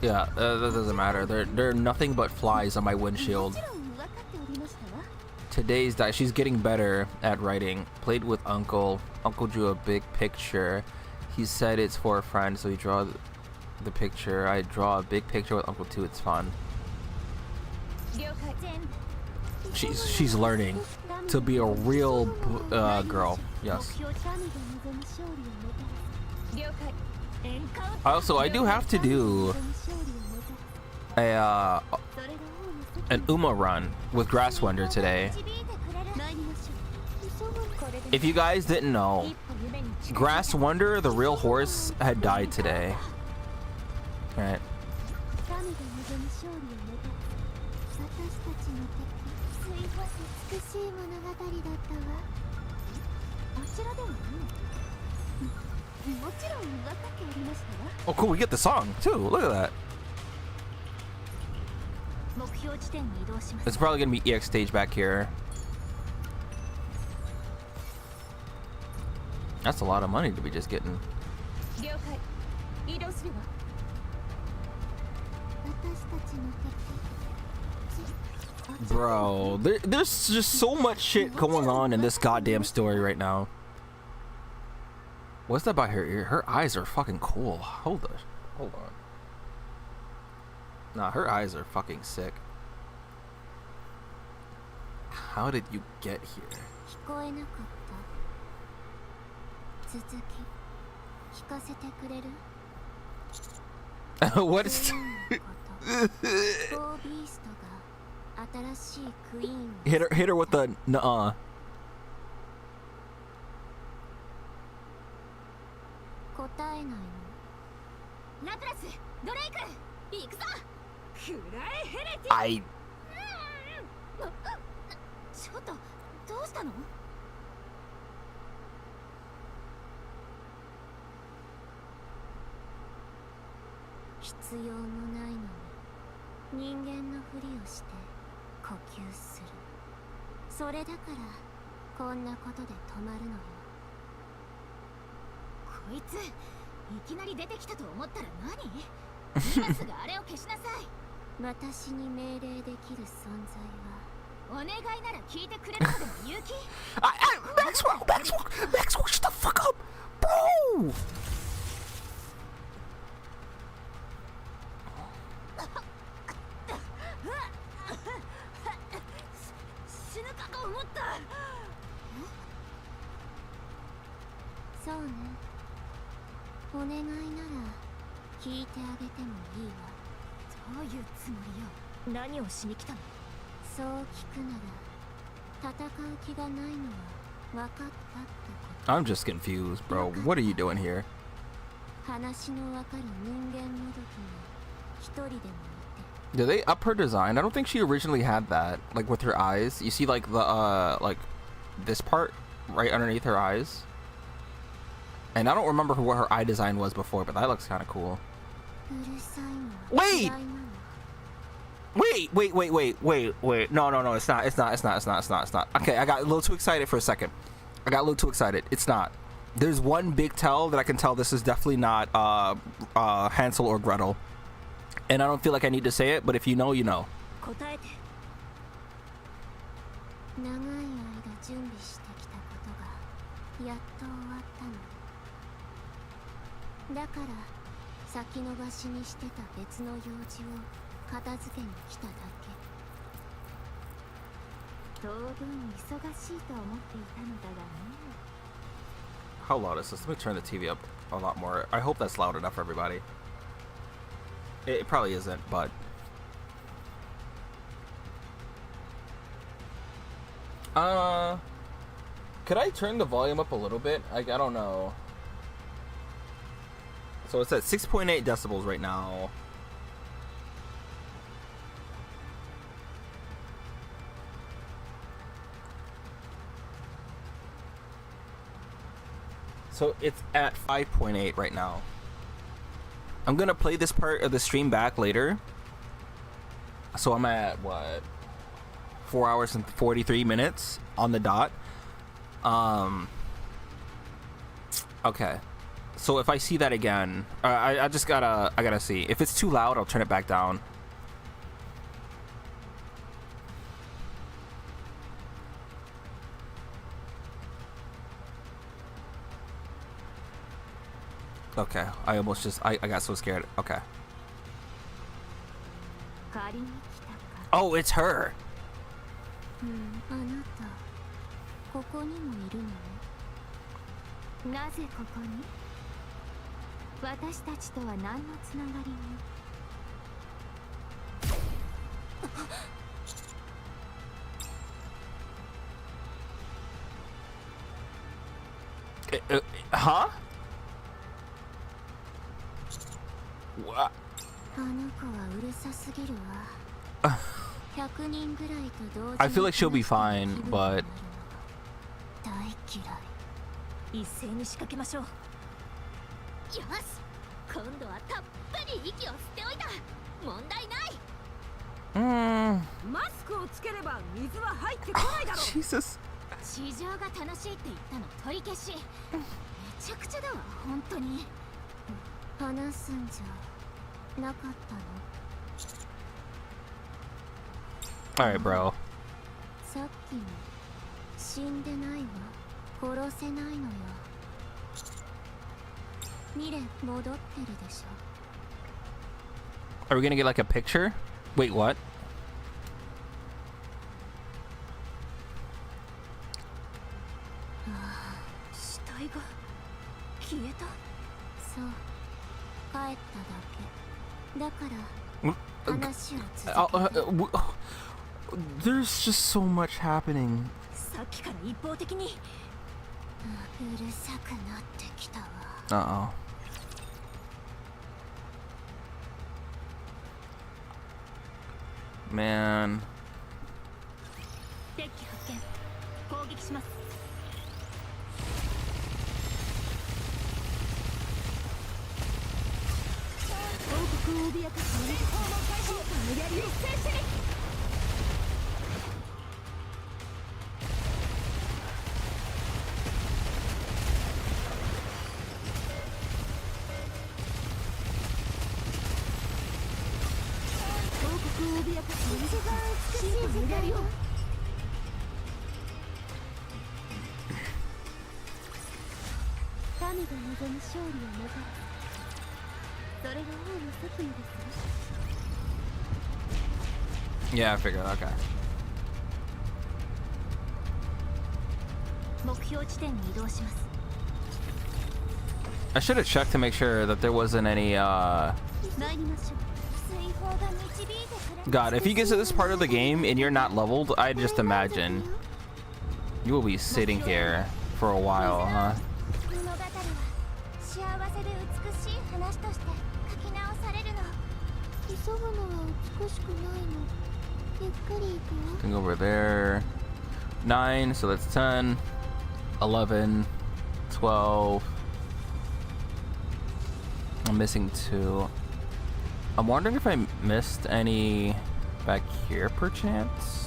Yeah, that doesn't matter. There are nothing but flies on my windshield. もちろん分かっておりましたわ。 Today's die. She's getting better at writing. Played with Uncle. Uncle drew a big picture. He said it's for a friend, so he draw the picture. I draw a big picture with Uncle too. It's fun. 了解。 She's learning to be a real girl. Yes. 神が望む勝利を目指す。了解。エンカウント。 Also, I do have to do 望む勝利を目指す。 a それが王の責 an Uma run with Grasswender today. 導いてくれる。参りましょう。急ぐ。これで If you guys didn't know, 一歩夢に近づく。 Grasswender, the real horse, had died today. Right. 神が望む勝利を目指す。私たちの敵。美しい物語だったわ。こちらではない。もちろん分かっておりましたわ。 Oh, cool. We get the song too. Look at that. 目標地点に移動します It's probably gonna be EX stage back here. That's a lot of money to be just getting. 了解。移動するわ。私たちの敵。 Bro, there's just so much shit going on in this goddamn story right now. What's that about her ear? Her eyes are fucking cool. Hold on. Nah, her eyes are fucking sick. How did you get here? 聞こえなかった続き聞かせてくれる What is... フォービーストが新しいクイーンを hit her with the nuh-uh. 答えないのラプラス、ドレイク、行くぞ。くらえヘレティ。 I... ちょっと、どうしたの？必要もないのに人間のふりをして呼吸する。それだからこんなことで止まるのよ。こいついきなり出てきたと思ったら何？今すぐあれを消しなさい。私に命令できる存在はお願いなら聞いてくれるまでも勇気。Maxwell, shut the fuck up, bro. 死ぬかと思った。そうね。お願いなら聞いてあげてもいいわ。どういうつもりよ。何をしに来たの？そう聞くなら戦う気がないのは分かったってこと。 I'm just confused, bro. What are you doing here? 話の分かる人間もどきが一人でもいて。 Did they up her design? I don't think she originally had that. Like with her eyes, you see like the like this part right underneath her eyes. And I don't remember what her eye design was before, but that looks kind of cool. うるさいのは Wait! 嫌いなの。 Wait. No, it's not. Okay, I got a little too excited for a second. It's not. There's one big tell that I can tell this is definitely not Hansel or Gretel. And I don't feel like I need to say it, but if you know, you know. 答えて。長い間準備してきたことがやっと終わったの。だから先延ばしにしてた別の用事を片付けに来ただけ。当分忙しいと思っていたのだがね。 How loud is this? Let me turn the TV up a lot more. I hope that's loud enough for everybody. It probably isn't, but... Could I turn the volume up a little bit? I don't know. So it's at 6.8 decibels right now. So it's at 5.8 right now. I'm gonna play this part of the stream back later. So I'm at what? 4 hours and 43 minutes on the dot. Okay. So if I see that again, I gotta see. If it's too loud, I'll turn it back down. Okay, I got so scared. Okay. 借りに来たか。 Oh, it's her. あなたここにもいるのね。なぜここに？私たちとは何のつながりも。Huh? What? あの子はうるさすぎるわ。100人ぐらいと同時に I feel like she'll be fine, but 大嫌い。一斉に仕掛けましょう。よし、今度はたっぷり息を吸っておいた。問題ない。マスクをつければ水は入ってこないだろう。 Jesus. 地上が楽しいって言ったの取り消し。めちゃくちゃだわ、本当に。話すんじゃなかったの。 Alright, bro. さっきも死んでないわ。殺せないのよ。ミレ戻ってるでしょ。 Are we gonna get like a picture? Wait, what? 死体が消えた。そう、帰っただけ。だから話を続けて。There's just so much happening. さっきから一方的に。うるさくなってきたわ。 Uh-oh. Man. デッキ発見。攻撃します。報告脅かす何か審判の槍を制しに。王国を脅かす一番美しい世界を。神が望む勝利をもたらす。それが王の責務です。 Yeah, I figured. Okay. 目標地点に移動します。 I should have checked to make sure that there wasn't any. 参りましょう。水泡が導いてくれ God, if you get to this part of the game and you're not leveled, I just imagine you will be sitting here for a while, huh? 物語は幸せで美しい話として書き直されるの。急ぐのは美しくないの。ゆっくり行くよ。 Can go over there. 9, so that's 10, 11, 12. I'm missing 2. I'm wondering if I missed any back here, perchance?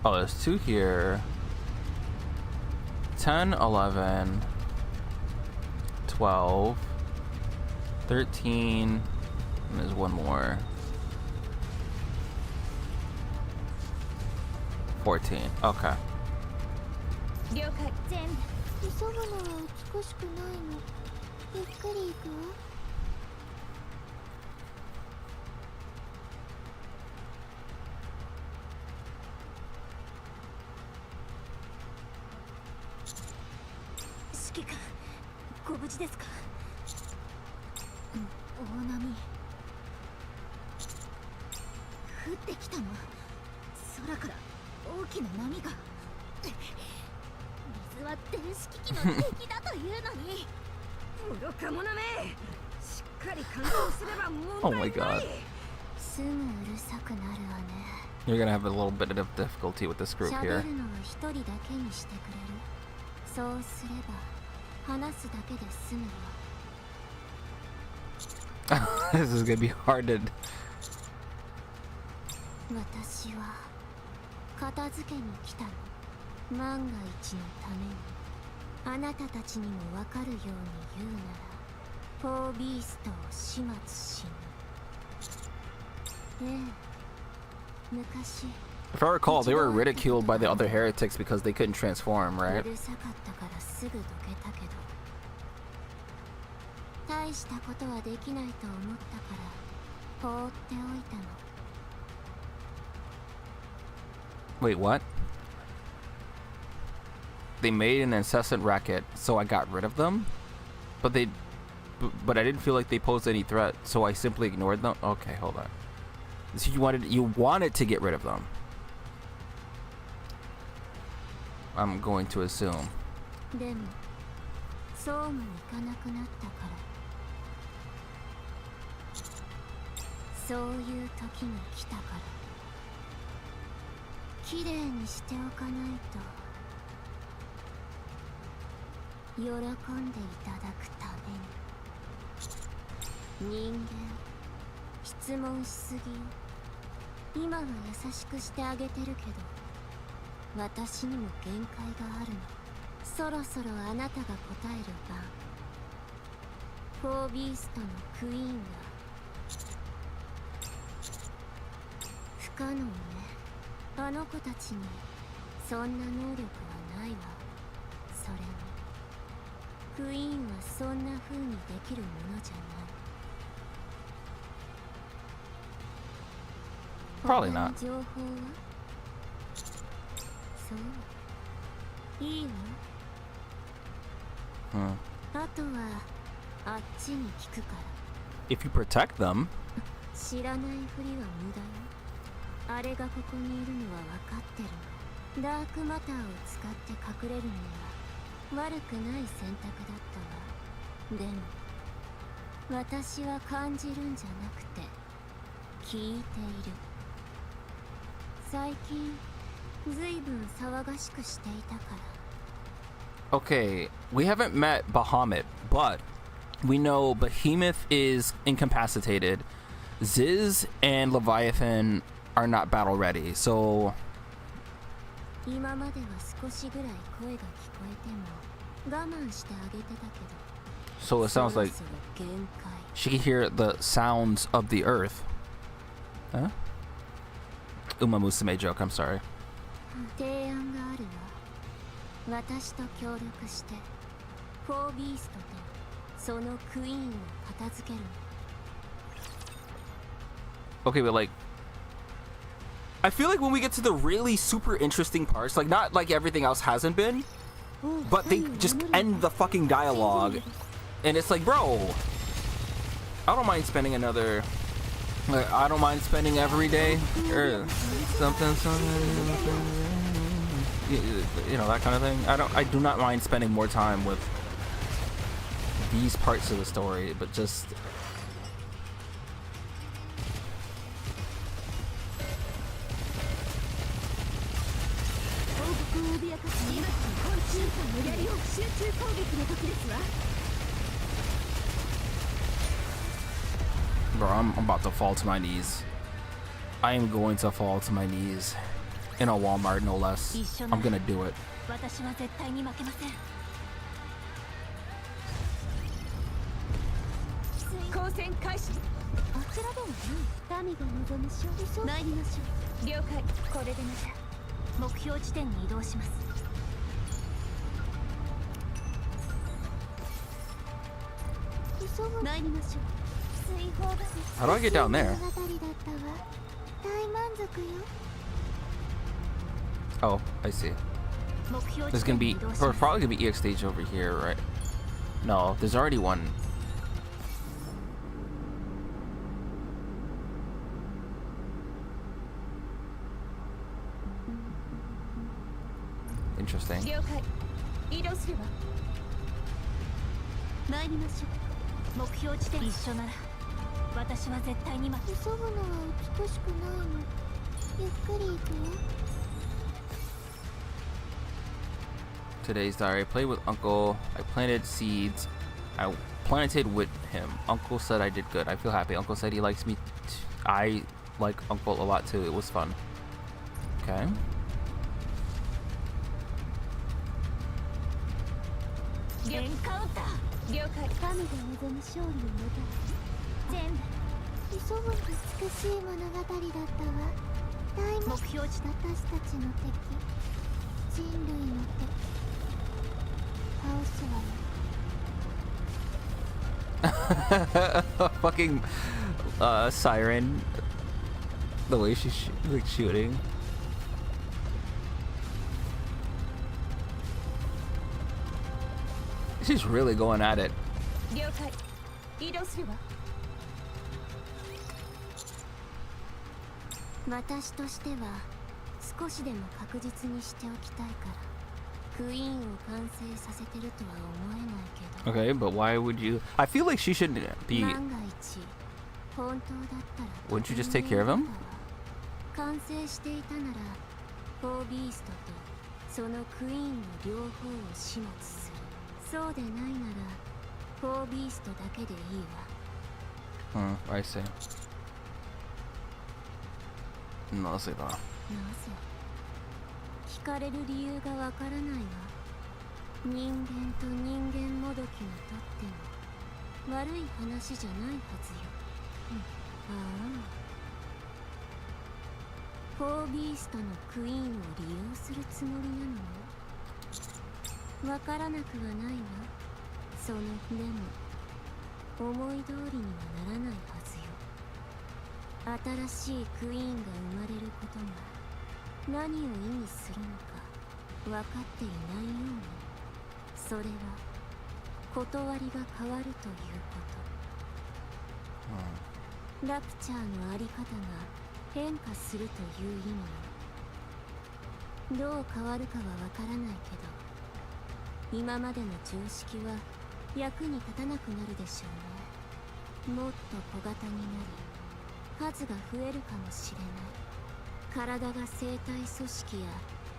Oh, there's 2 here. 10, 11, 12, 13, and there's 1 more. 14. Okay. 了解。全部急ぐのは美しくないの。ゆっくり行くわ。 指揮官、ご無事ですか。大波降ってきたの。空から大きな波が。水は電子機器の敵だというのに。愚か者め。しっかり観光すれば問 Oh my 題な god. い。すぐうるさくなるわね。 You're gonna have a little bit of difficulty with this group 喋 here. るのは一人だけにしてくれる。そうすれば話すだけで済むわ。 This is gonna be hard to. 私は片付けに来たの。万が一のためにあなたたちにも分かるように言うなら、フォービーストを始末しぬ。ええ、昔 If I recall, they were ridiculed by the other heretics because they couldn't transform, う right? るさかったからすぐどけたけど、大したことはできないと思ったから放っておいたの。 Wait, what? They made an incessant racket, so I got rid of them? But but I didn't feel like they posed any threat, so I simply ignored them? Okay, hold on. So you wanted to get rid of them? I'm going to assume. でもそうもいかなくなったから。そういう時が来たから。きれいにしておかないと喜んでいただくために。人間、質問しすぎよ。今は優しくしてあげてるけど、私にも限界があるの。そろそろあなたが答える番。フォービーストのクイーンが不可能ね。あの子たちにそんな能力はないわ。それにクイーンはそんな風にできるものじゃない。 Probably not. 他の情報はそういいわ。 Hmm. あとはあっちに聞くから。 If you protect them, 知らないふりは無駄よ。あれがここにいるのは分かってるの。ダークマターを使って隠れるのは悪くない選択だったわ。でも私は感じるんじゃなくて聞いている。最近ずいぶん騒がしくしていたから。 Okay, we haven't met Bahamut, but we know Behemoth is incapacitated. Ziz and Leviathan are not battle ready, so 今までは少しぐらい声が聞こえても我慢してあげてたけど、 so it sounds like そろそろ限界。 she can hear the sounds of the earth. Huh? Uma Musume joke, I'm sorry. 提案があるわ。私と協力してフォービーストとそのクイーンを片付けるの。 Okay, but like, I feel like when we get to the really super interesting parts, like not like everything else hasn't been, but they just end the fucking dialogue, and it's like, bro, I don't mind spending another, like, I don't mind spending every day or something, you know, that kind of thing. I do not mind spending more time with these parts of the story, but just. Bro, I'm about to fall to my knees. I am going to fall to my knees. In a Walmart, no less. I'm gonna do it. 私は絶対に負けません。交戦開始。あちらではない。民が望む勝利。参りましょう。了解。これでまた目標地点に移動します。急ぐ。参りましょう。追放が How do I get down there? 物語だったわ。大満足よ。 Oh, I see. 目標 There's 地 gonna 点に be, 移動し or ます。 probably gonna be EX stage over here, right? No, there's already one. Interesting. 了解。移動するわ。参りましょう。目標地点一緒なら私は絶対に負け。急ぐのは美しくないの。ゆっくり行くよ。 Today's diary. I played with Uncle. I planted seeds. I planted with him. Uncle said I did good. I feel happy. Uncle said he likes me. I like Uncle a lot too. It was fun. Okay. エンカウンター。了解。神が望む勝利をもたら全部急ぐ美しい物語だったわ。大目目標地私たちの敵、人類の敵、倒すわよ。 Fucking siren. The way she's like shooting. She's really going at it. 了解。移動するわ。私としては少しでも確実にしておきたいからクイーンを完成させてるとは思えないけど、 Okay, but why would you? I feel like she should be. 万が一本当だったら Wouldn't you just take care of him? 完成していたならフォービーストとそのクイーンの両方を始末する。そうでないならフォービーストだけでいいわ。 I see. No, say that. なぜ聞かれる理由がわからないわ。人間と人間もどきにとっても悪い話じゃないはずよ。ああ、フォービーストのクイーンを利用するつもりなの？わからなくはないわ。そのでも思い通りにはならないはずよ。新しいクイーンが生まれることが何を意味するのか分かっていないような。それは断りが変わるということ。ラプチャーのあり方が変化するという意味よ。どう変わるかは分からないけど今までの常識は役に立たなくなるでしょうね。もっと小型になり数が増えるかもしれない。体が生態組織や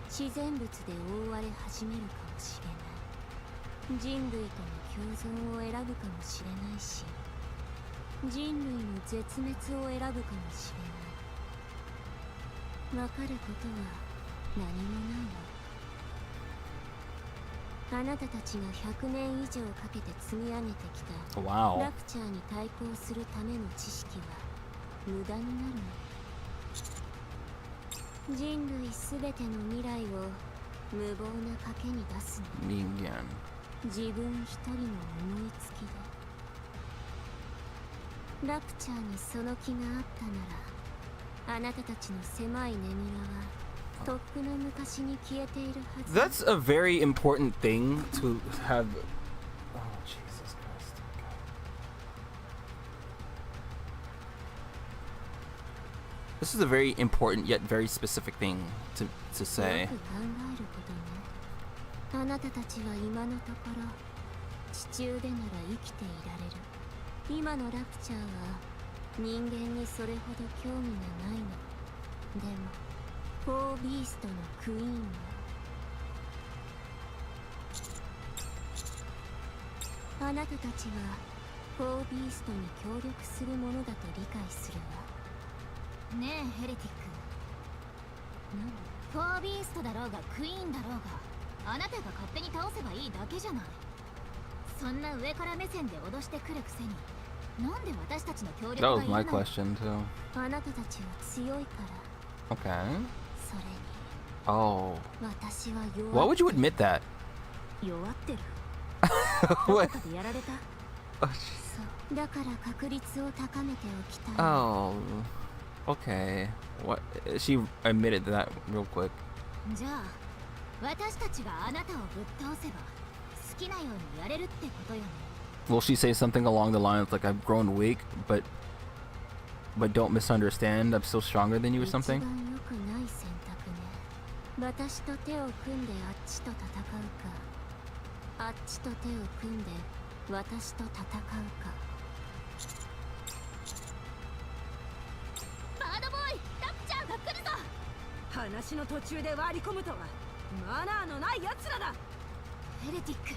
自然物で覆われ始めるかもしれない。人類との共存を選ぶかもしれないし、人類の絶滅を選ぶかもしれない。わかることは何もないわ。あなたたちが100年以上かけて積み上げてきた Wow. ラプチャーに対抗するための知識は無駄になるの。人類すべての未来を無謀な賭けに出すの。 Ningen. 自分一人の思いつきで。ラプチャーにその気があったなら、あなたたちの狭い眠らはとっくの昔に消えているはず。 That's a very important thing to have. Oh, Jesus Christ. This is a very important yet very specific thing to よ say. く考えることね。あなたたちは今のところ地中でなら生きていられる。今のラプチャーは人間にそれほど興味がないの。でもフォービーストのクイーンは、あなたたちはフォービーストに協力するものだと理解するわ。ねえヘレティック、フォービーストだろうがクイーンだろうが、あなたが勝手に倒せばいいだけじゃない。そんな上から目線で脅してくるくせに、なんで私たちの協力 That が was いる my の？ question too. あなたたちは強いから。 Okay. それに Oh. 私は弱 Why would you admit that? 弱ってる。 What? どこかでやられた。そうだから確率を高めておきたい。 Oh. Okay. What? She admitted that real quick. じゃあ私たちがあなたをぶっ倒せば好きなようにやれるってことよね。 Will she say something along the lines like I've grown weak, but don't misunderstand, I'm still stronger than you or 一 something? 番良くない選択ね。私と手を組んであっちと戦うか、あっちと手を組んで私と戦うか。バードボーイ、ラプチャーが来るぞ。話の途中で割り込むとはマナーのない奴らだ。ヘレティック、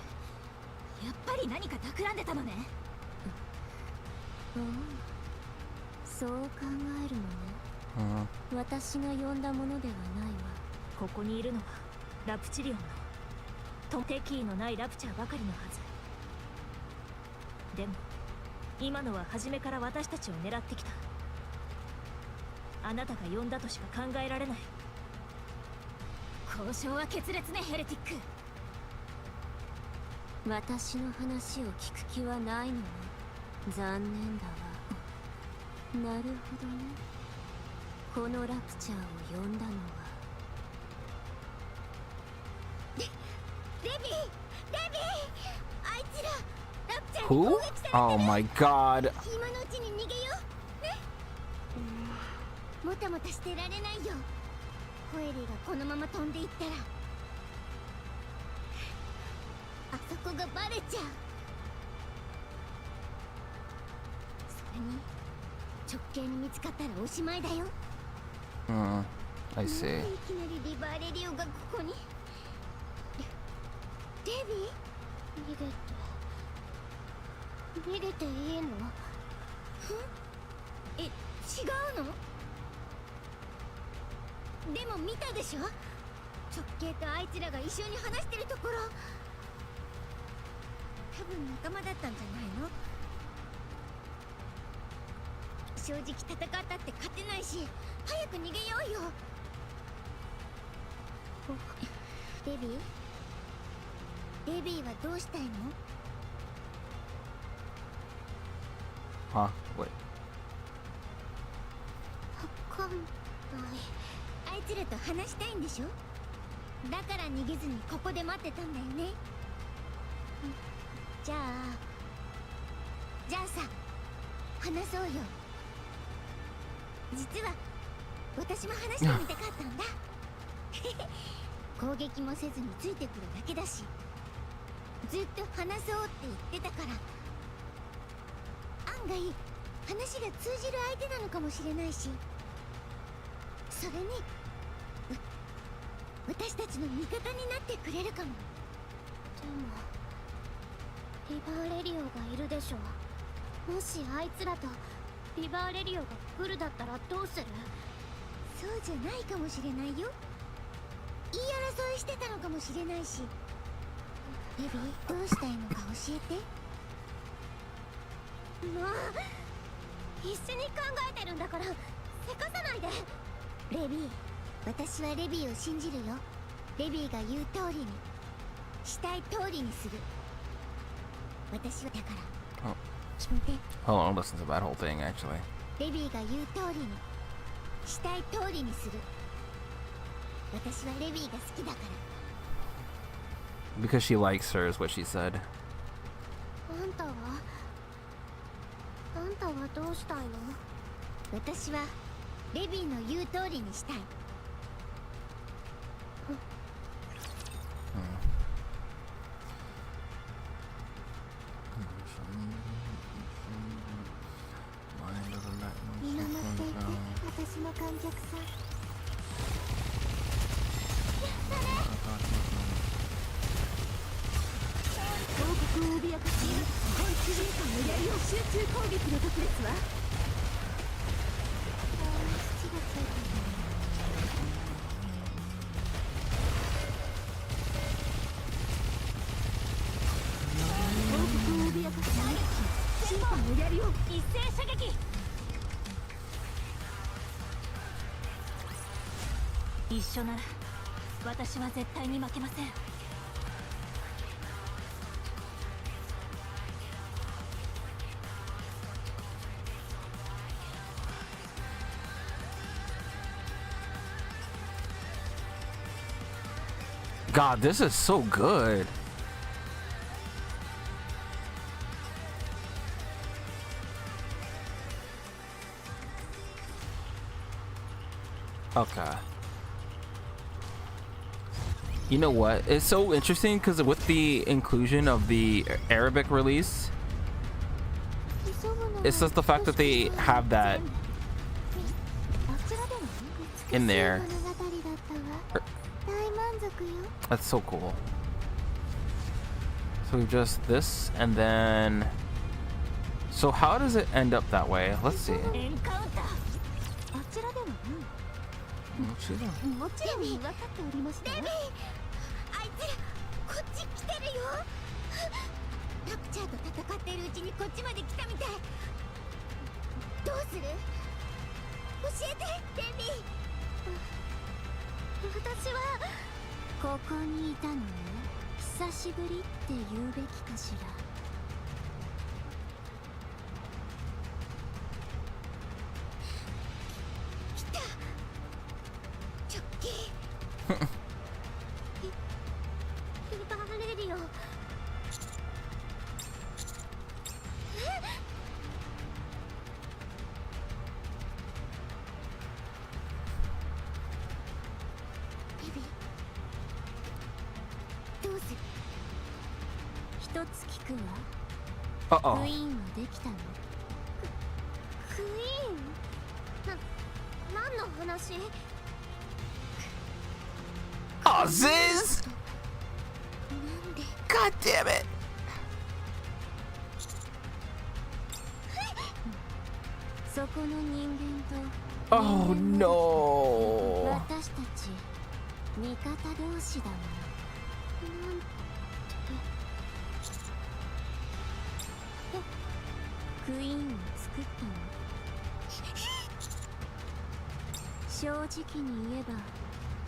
やっぱり何か企んでたのね。おう、そう考えるのね。私が呼んだものではないわ。ここにいるのはラプチリオンの敵意のないラプチャーばかりのはず。でも今のは初めから私たちを狙ってきた。あなたが呼んだとしか考えられない。交渉は決裂ねヘレティック。私の話を聞く気はないのね。残念だわ。なるほどね。このラプチャーを呼んだのはレビーあいつらラプチャーに Who? 攻撃されてる。 Oh my god. 今のうちに逃げようね。もたもたしてられないよ。コエリーがこのまま飛んでいったらあそこがバレちゃう。それに直径に見つかったらおしまいだよ。 I see. なんでいきなりリバーレリオがここに。レビー逃げていいの？違うの？でも見たでしょ、直径とあいつらが一緒に話してるところ。多分仲間だったんじゃないの？正直戦ったって勝てないし、早く逃げようよ。レビーはどうしたいの？ Huh? Wait. わかんない。あいつらと話したいんでしょ？だから逃げずにここで待ってたんだよね。じゃあさ、話そうよ。実は私も話してみたかったんだ。攻撃もせずについてくるだけだし、ずっと話そうって言ってたから、案案外話が通じる相手なのかもしれないし、それに私たちの味方になってくれるかも。でもリバーレリオがいるでしょ。もしあいつらとリバーレリオがグルだったらどうする？そうじゃないかもしれないよ。言い争いしてたのかもしれないし。レビー、どうしたいのか教えて。もう必死に考えてるんだからせかさないで。レビー、私はレビーを信じるよ。レビーが言う通りにしたい通りにする。私はだから決めて。 Hold on, I'll listen to that whole thing actually. レビーが言う通りにしたい通りにする。私はレビーが好きだから。 Because she likes her is what she said. あんたはどうしたいの？私はレビーの言う通りにしたい。見守っていて、私の観客さん。王国を脅かし本一時間の槍を集中攻撃の時ですわ。土がついてる。王国を脅かし審判の槍を一斉射撃。一緒なら私は絶対に負けません。God, this is so good. Okay. You know what? It's so interesting because with the inclusion of the Arabic release, it's just the fact that they have that in there. That's so cool. So we've just this and then. So how does it end up that way? Let's see. エンカウンター。あちらではもちろん分かっておりましたよ。レビー、あいつらこっち来てるよ。ラプチャーと戦ってるうちにこっちまで来たみたい。どうする？教えて、レビー。私はここにいたのね。久しぶりって言うべきかしら。来た。直径。リバーレリオ。レビー、どうする？一つ聞くわ。 Uh ク oh. イーンはできたの？クイーン？何の話？ Oh, Ziz! なんで？ God damn it! そこの人間と Oh no! 私たち味方同士だもの。なんてクイーンを作ったの？正直に言えば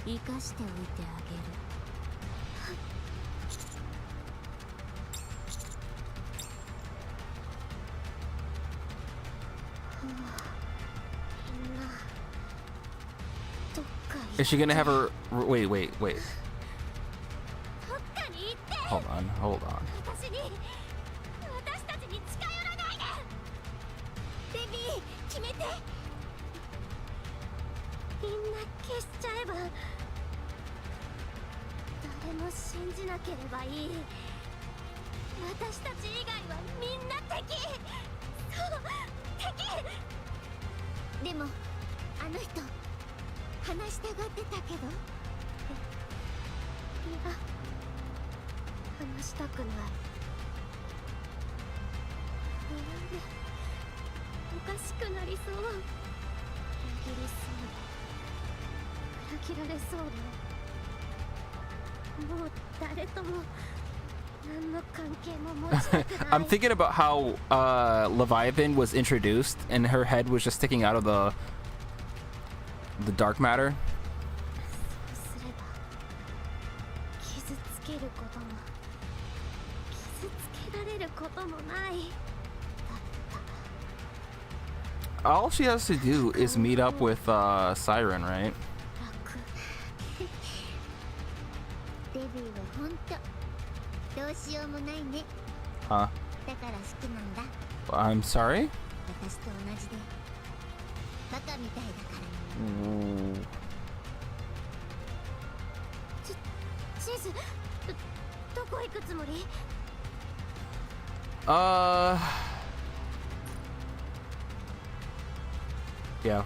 生かしておいてあげる。みんなどっか行 Is she gonna have her? Wait. どっかに行って。 Hold on. 私たちに近寄らないで。レビー、決めて。みんな消しちゃえば誰も信じなければいい。私たち以外はみんな敵。でもあの人話したがってたけど。いや話したくない。なんでおかしくなりそう。裏切りそうで裏切られそうで、もう誰とも何の関係も持ちたくない。 I'm thinking about how Leviathan was introduced and her head was just sticking out of the dark matter. そうすれば傷つけることも傷つけられることもない。 All she has to do is meet up with Siren, right? 楽。デビューはほんとどうしようもないね。 Huh? だから好きなんだ。 I'm sorry? 私と同じでバカみたいだから。 Ooh. チーズ、どこ行くつもり？ Yeah.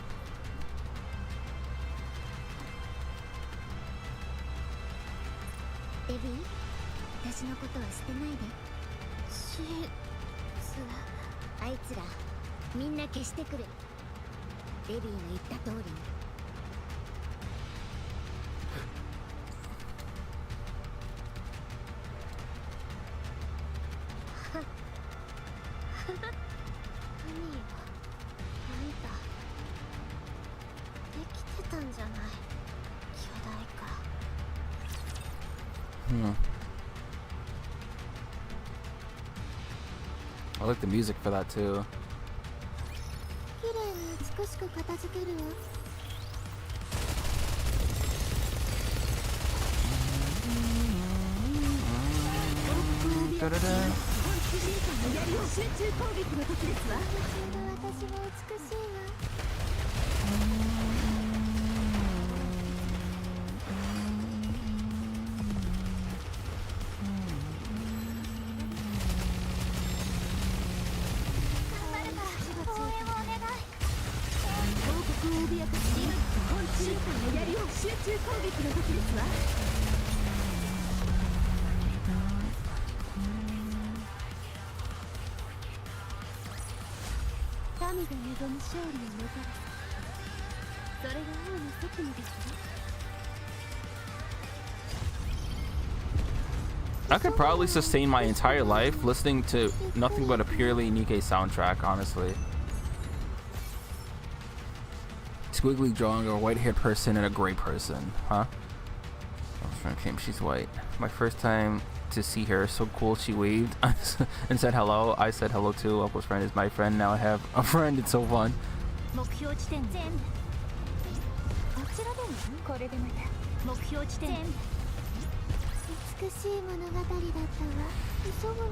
デビー、私のことは捨てないで。チーズ、あいつらみんな消してくれ。デビーの言った通りに。 何よ、あんたできてたんじゃない？巨大化。 I like the music for that too. 綺麗に美しく片付けるよ。 私も美しいわ。 神が望む勝利をもたらす。それが王の責務ですね。 I could probably sustain my entire life listening to nothing but a purely Nikkei soundtrack, honestly. Squiggly drawing a white-haired person and a gray person, huh? She's white. My first time to see her, so cool. She waved and said hello. I said hello too. Uncle's friend is my friend. Now I have a friend. It's so fun. 目標地点全こちらでもこれでまた目標地点美しい物語だった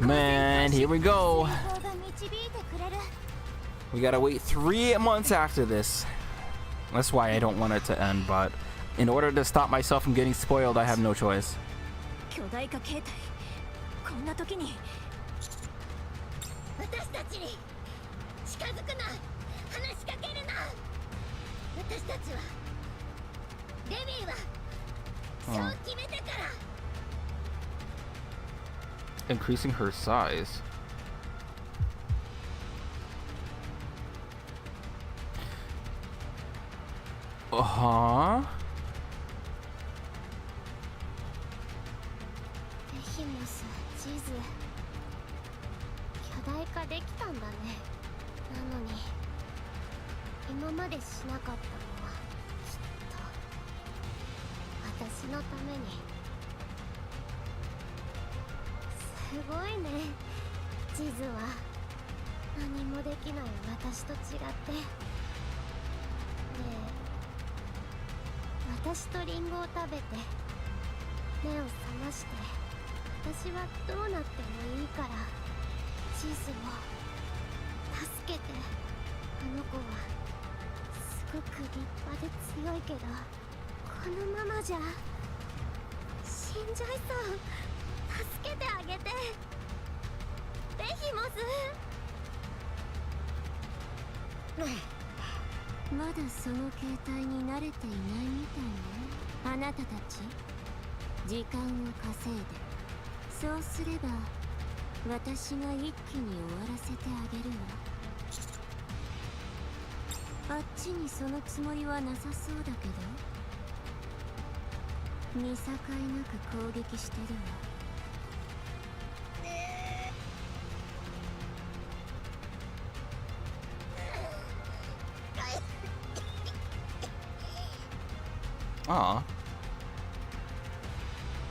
わ。 Man, here we go. 成功が導いてくれる。 We gotta wait 3 months after this. That's why I don't want it to end, but in order to stop myself from getting spoiled, I have no choice. 巨大化形態こんな時に私たちに近づくな。話しかけるな。私たちはデビーはそう決めてから。 Increasing her size. Uh-huh. ベヒモス、地図巨大化できたんだね。なのに今までしなかったのはきっと私のために。すごいね、地図は。何もできない私と違って。ねえ、私とリンゴを食べて目を覚まして、私はどうなってもいいから。地図を助けて。あの子はすごく立派で強いけど、このままじゃ死んじゃいそう。助けてあげて、ベヒモス。まだその形態に慣れていないみたいね。あなたたち時間を稼いで、そうすれば私が一気に終わらせてあげるわ。あっちにそのつもりはなさそうだけど、見境なく攻撃してるわ。あ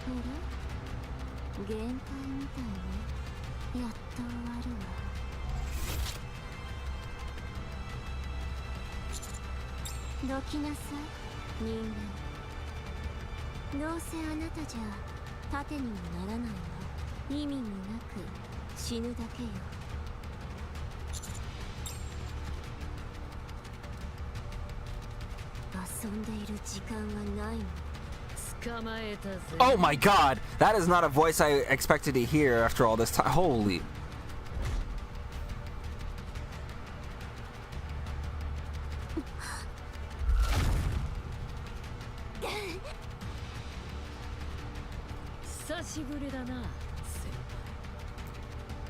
ほら、限界みたいね。やっと終わるわ。どきなさい、人間。どうせあなたじゃ盾にもならないわ。意味もなく死ぬだけよ。遊んでいる時間はないの。捕まえたぜ。 Oh my god! That is not a voice I expected to hear after all this time. Holy.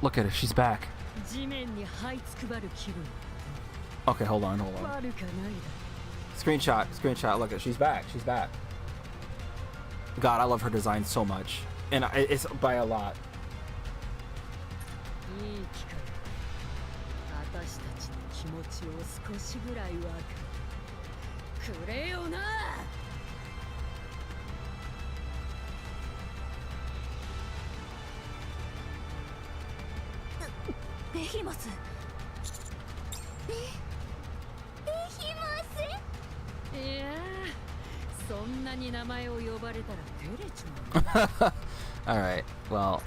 Look at her, she's back. 地面に這いつくばる気分。 Okay, hold on. 悪かないだ。 Screenshot. Look at, she's back. God, I love her design so much. And it's by a lot. いい機会。私たちの気持ちを少しぐらいわかる。くれよな。ベヒモス。ベヒモス。いやー、そんなに名前を呼ばれたら照れちまう。Alright, well.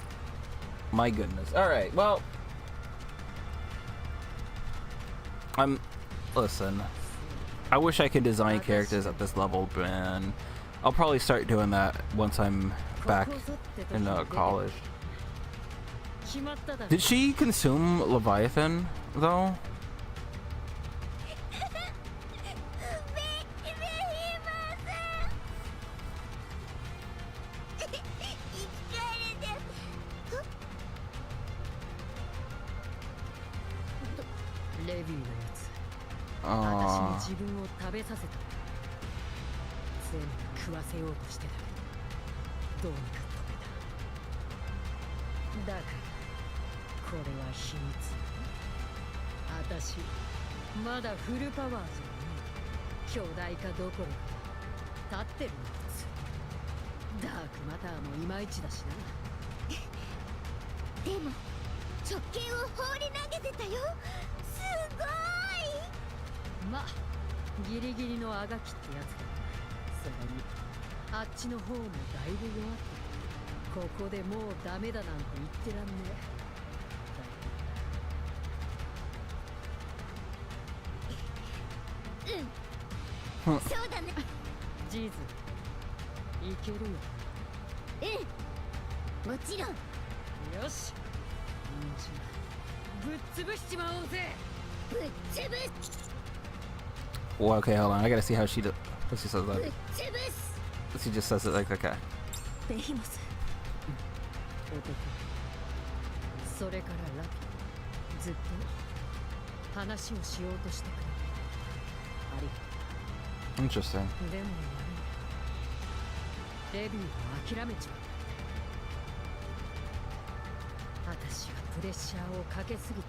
My goodness. Alright, well. Listen. I wish I could design characters at this level, man. I'll probably start doing that once I'm back in college. Did she consume Leviathan, though? レビーのやつ、私に自分を食べさせた。全部食わせようとしてたけど、どうにか止めた。だからこれは秘密。私まだフルパワーじゃない。巨大化どころか立ってるんです。ダークマターもいまいちだしな。でも直径を放り投げてたよ。すごい。ま、ギリギリのあがきってやつだ。それにあっちの方もだいぶ弱って、ここでもうダメだなんて言ってらんねそうだね。ジーズ、いけるよ。もちろん。よし、ぶっ潰しちまおうぜ。ぶっ潰す。 Well, okay, hold on. I gotta see how she says ぶっ that. 潰す。 She just says it like, okay. ベヒモス。男、それからラピ、ずっと話をしようとしてくれてありがとう。 Interesting. でもやめ、レビューを諦めちまった。私がプレッシャーをかけすぎた。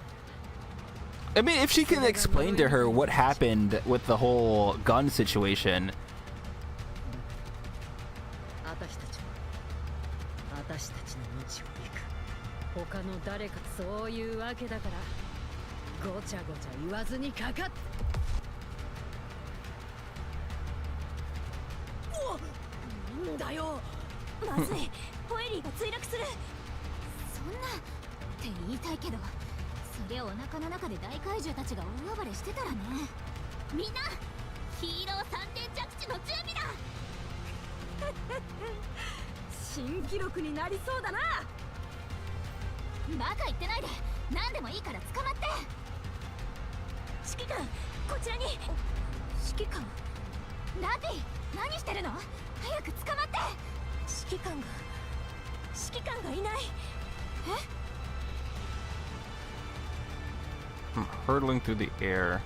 I mean, if she can explain to her what happened with the whole gun situation. 私たちは私たちの道を行く。他の誰か、そういうわけだから、ごちゃごちゃ言わずにかかって。なんだよ。まずい。ポエリーが墜落する。そんなって言いたいけど、それをお腹の中で大怪獣たちが大暴れしてたらね。みんなヒーロー三点着地の準備だ。新記録になりそうだな。バカ言ってないで。何でもいいから捕まって。指揮官、こちらに。指揮官。ラビー、何してるの？早く捕まって。指揮官がいない。I'm hurtling through the air.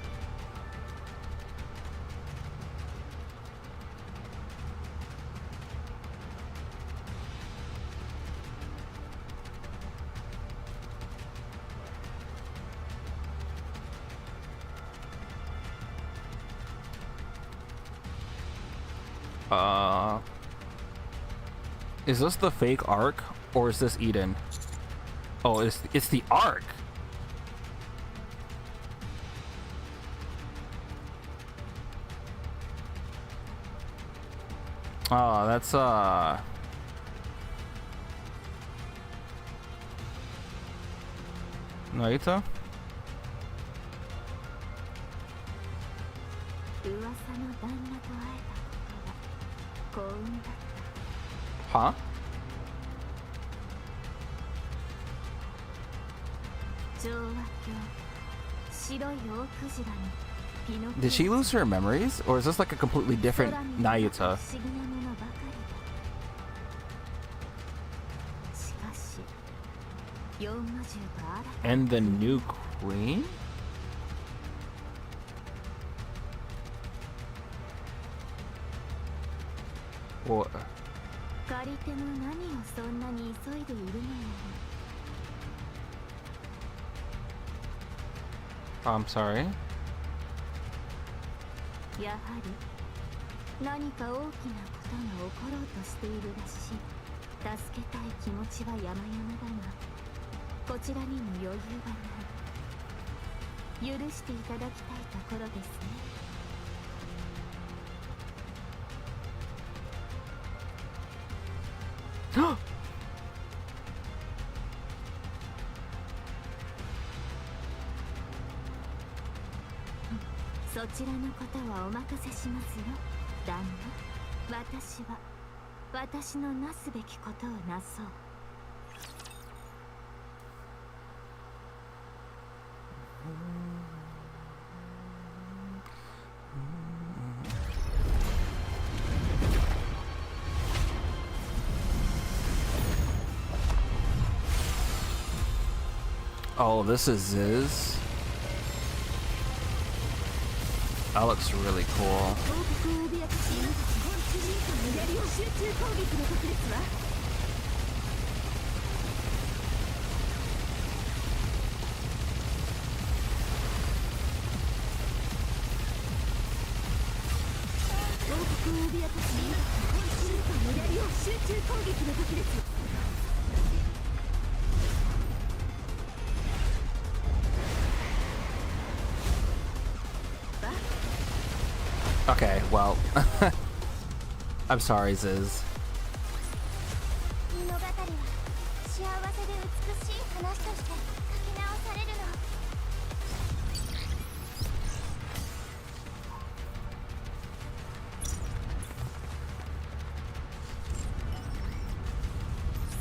Is this the fake Ark or is this Eden? Oh, it's the Ark. Oh, that's Naita? 噂の旦那と会えたことが幸運だった。 Huh? 調和鏡、白い大クジラにピノキオ。 Did she lose her memories, or is this like a completely different 空に Nayuta? 不思議なものばかりだ。しかし、四魔獣が新たに And the new queen? What? 借り手の何をそんなに急いでいるのよ。 I'm sorry. やはり何か大きなことが起ころうとしているらしい。助けたい気持ちは山々だが、こちらにも余裕がない。許していただきたいところですね。 そちらのことはお任せしますよ、旦那。私のなすべきことをなそう。 Oh, this is Ziz. That looks really cool. 集中攻撃の時です。 Okay, well, I'm sorry, Ziz. 物語は幸せで美しい話として書き直されるの。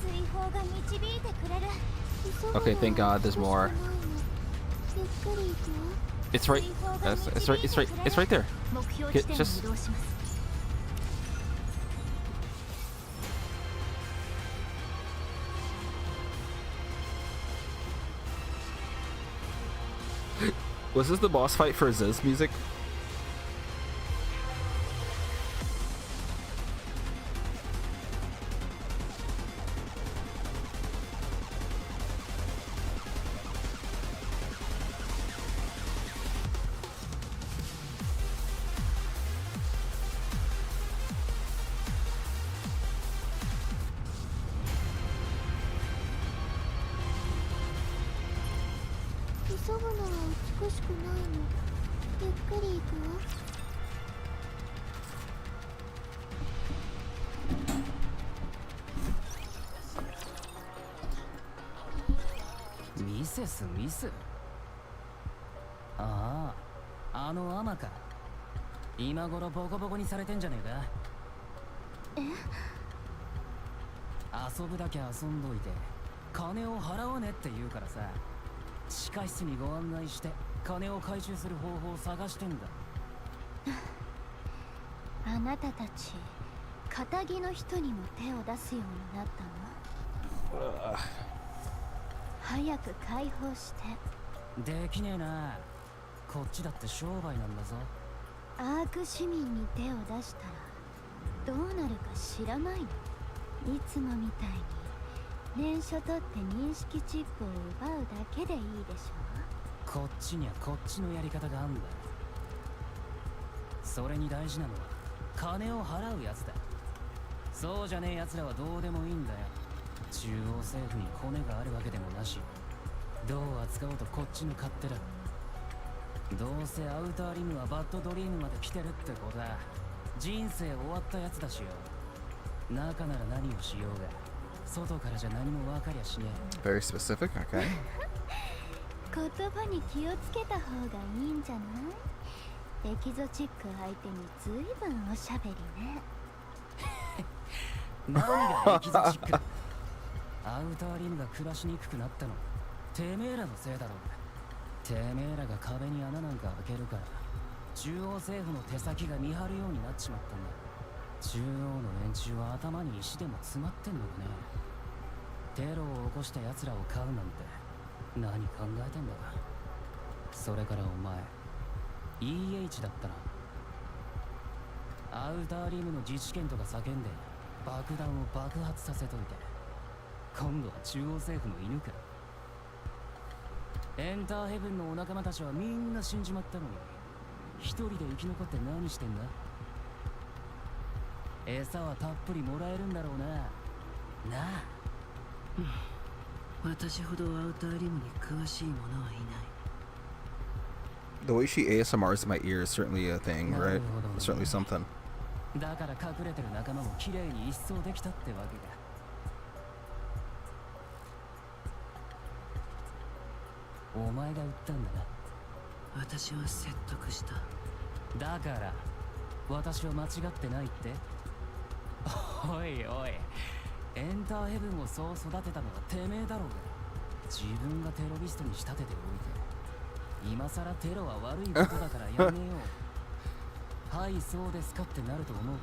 水泡が導いてくれる。 Okay, thank God, there's more. ゆっくり行くよ。 It's right. It's right there. 目標 Get- 地点に just- 移動します。 Was this the boss fight for Ziz music?急ぐのは美しくないの。ゆっくり行くわ。ミセスミス。ああ、あのアマか。今頃ボコボコにされてんじゃねえか。遊ぶだけ遊んどいて金を払わねって言うからさ、地下室にご案内して金を回収する方法を探してんだ。あなたたち仇の人にも手を出すようになったの？早く解放して。できねえな。こっちだって商売なんだぞ。アーク市民に手を出したらどうなるか知らないの？いつもみたいに念書取って認識チップを奪うだけでいいでしょ？こっちにはこっちのやり方があんだ。それに大事なのは金を払うやつだ。そうじゃねえやつらはどうでもいいんだよ。中央政府にコネがあるわけでもなし、どう扱おうとこっちの勝手だ。どうせアウターリムはバッドドリームまで来てるってことだ。人生終わったやつだしよ。中なら何をしようが、外からじゃ何も分かりゃしねえ。 Very specific. Okay. 言葉に気をつけた方がいいんじゃない？エキゾチック相手に随分おしゃべりね。何がエキゾチック？アウターリムが暮らしにくくなったのてめえらのせいだろうが。てめえらが壁に穴なんか開けるから中央政府の手先が見張るようになっちまったんだ。中央の連中は頭に石でも詰まってんのかね。テロを起こした奴らを飼うなんて何考えてんだか。それからお前 EH だったな。アウターリムの自治権とか叫んで爆弾を爆発させといて、今度は中央政府の犬か。エンターヘブンのお仲間たちはみんな死んじまったのに一人で生き残って何してんだ？餌はたっぷりもらえるんだろうな。なあ。私ほどアウターリムに詳しい者はいない。 The way she ASMRs in my ear is certainly a thing, right? Certainly something. だから隠れてる仲間も綺麗に一掃できたってわけか。お前が売ったんだな。私は説得した。だから私は間違ってないって？おいおい、エンターヘブンをそう育てたのはてめえだろうが。自分がテロリストに仕立てておいて今さらテロは悪いことだからやめよう。はい、そうですかってなると思うか？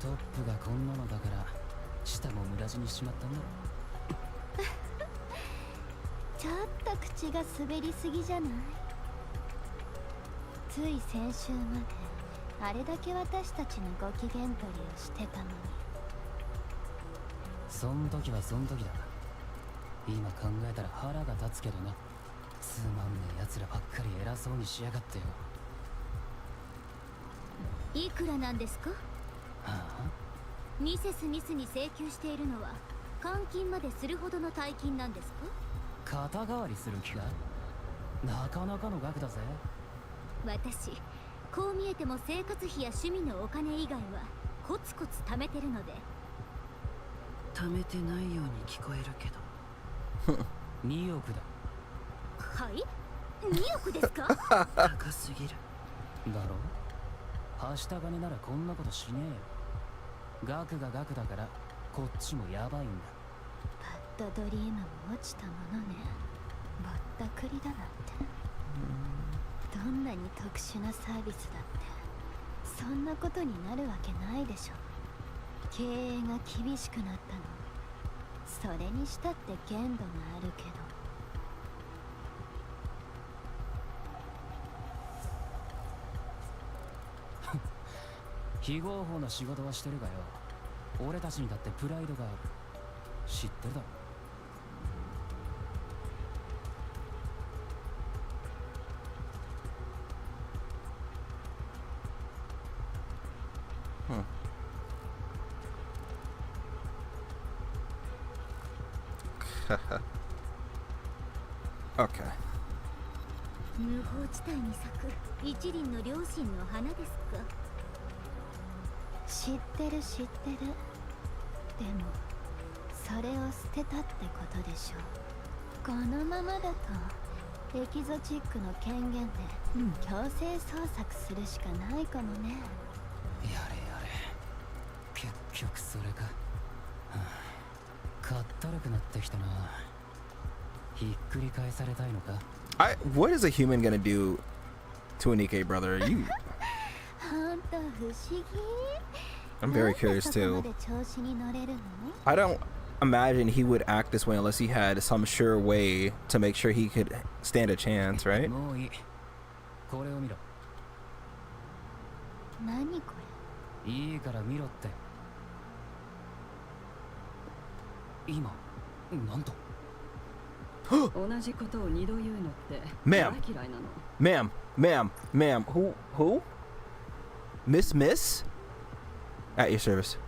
トップがこんなのだから舌も無駄死にしちまったんだろ。ちょっと口が滑りすぎじゃない？つい先週まであれだけ私たちのご機嫌取りをしてたのに。そん時はそん時だ。今考えたら腹が立つけどな。つまんねえ奴らばっかり偉そうにしやがってよ。いくらなんですか？はあ？ミセス・ミスに請求しているのは監禁までするほどの大金なんですか？肩代わりする気か？なかなかの額だぜ。私こう見えても生活費や趣味のお金以外はコツコツ貯めてるので。貯めてないように聞こえるけど。2億だ。はい？ 2 億ですか？高すぎる。だろ？はした金ならこんなことしねえよ。額が額だからこっちもやばいんだ。バッドドリームも落ちたものね。ぼったくりだなんて。どんなに特殊なサービスだってそんなことになるわけないでしょ。経営が厳しくなったの。それにしたって限度があるけど。非合法な仕事はしてるがよ、俺たちにだってプライドがある。知ってるだろ。Okay. 無法地帯に咲く一輪の両親の花ですか？知ってる知ってる。でもそれを捨てたってことでしょ。このままだとエキゾチックの権限で強制捜索するしかないかもね。やれやれ、結局それか。はあ、かったるくなってきたな。ひっくり返されたいのか？ What is a human gonna do to a Nikkei brother? You. ほんと不思議。 I'm very curious なんでそこま too. で調子に乗れるの？ I don't imagine he would act this way unless he had some sure way to make sure he could stand a chance, right? もういい。これを見ろ。何これ？いいから見ろって。今、なんと。同じことを二度言うのって大 Ma'am. 嫌いなの。 Ma'am. Who? Miss? At your service.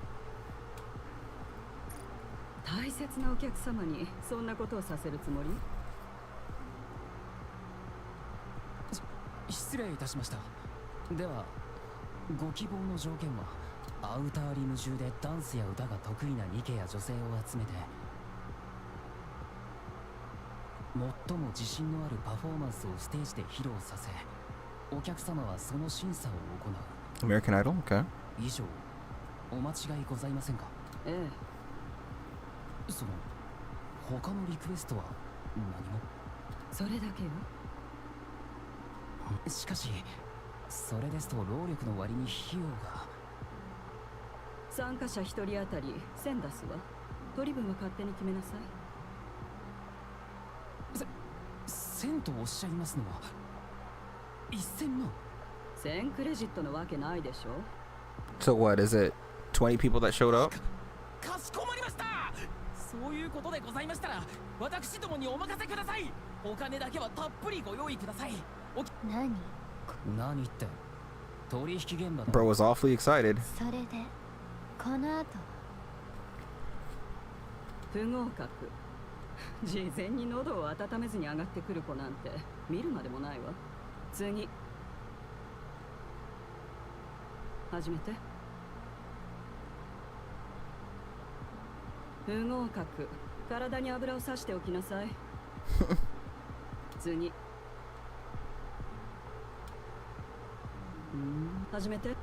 大切なお客様にそんなことをさせるつもり？失礼いたしました。では、ご希望の条件はアウターリム中でダンスや歌が得意なニケや女性を集めて最も自信のあるパフォーマンスをステージで披露させ、お客様はその審査を行う。 American Idol? Okay. 以上、お間違いございませんか？ええ、その他のリクエストは何も。それだけよ。しかしそれですと労力の割に費用が。参加者一人当たり1000出すわ。取り分は勝手に決めなさい。1000とおっしゃいますのは1000万。1000クレジットのわけないでしょ。 So what is it? 20 people that showed up? かしこまりました。そういうことでございましたら私どもにお任せください。お金だけはたっぷりご用意ください。何って取引現場だ。 Bro was awfully excited. それでこの後不合格。事前に喉を温めずに上がってくる子なんて見るまでもないわ。次始めて。不合格。体に油をさしておきなさい。次始めて。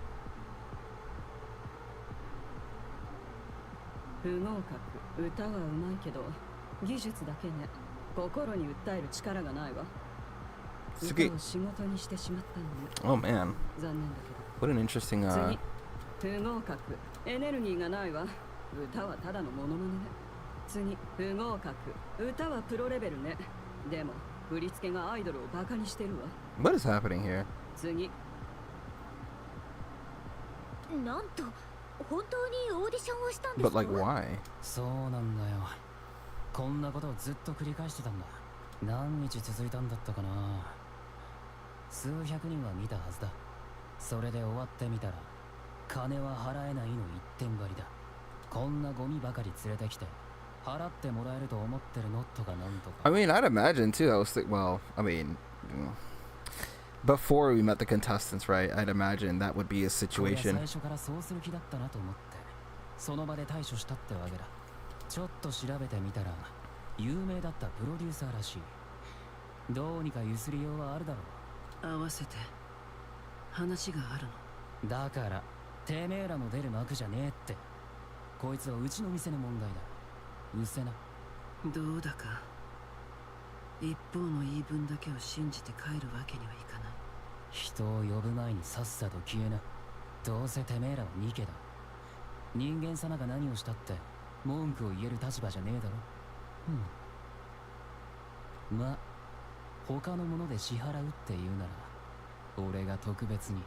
不合格。歌はうまいけど技術だけね。心に訴える力がないわ。すげえ。歌を仕事にしてしまったのね。 Oh man. 残念だけど。 What an interesting 次不合格。エネルギーがないわ。歌はただのモノマネね。次不合格。歌はプロレベルね。でも振り付けがアイドルをバカにしてるわ。 What is happening here? 次なんと本当にオーディションをしたんです But like か？ why? そうなんだよ。こんなことをずっと繰り返してたんだ。何日続いたんだったかな。数百人は見たはずだ。それで終わってみたら金は払えないの一点張りだ。こんなゴミばかり連れてきて払ってもらえると思ってるのとかなんとか。 I mean, I'd imagine too. I was well, I mean, before we met the contestants, right? I'd imagine that would be a こりゃ situation. 最初からそうする気だったなと思ってその場で対処したってわけだ。ちょっと調べてみたら有名だったプロデューサーらしい。どうにかゆすりようはあるだろう。合わせて話があるの。だからてめえらの出る幕じゃねえって。こいつはうちの店の問題だ。うせな。どうだか一方の言い分だけを信じて帰るわけにはいかない。人を呼ぶ前にさっさと消えな。どうせてめえらはニケだ。人間様が何をしたって文句を言える立場じゃねえだろ。ま、他のもので支払うって言うなら俺が特別に。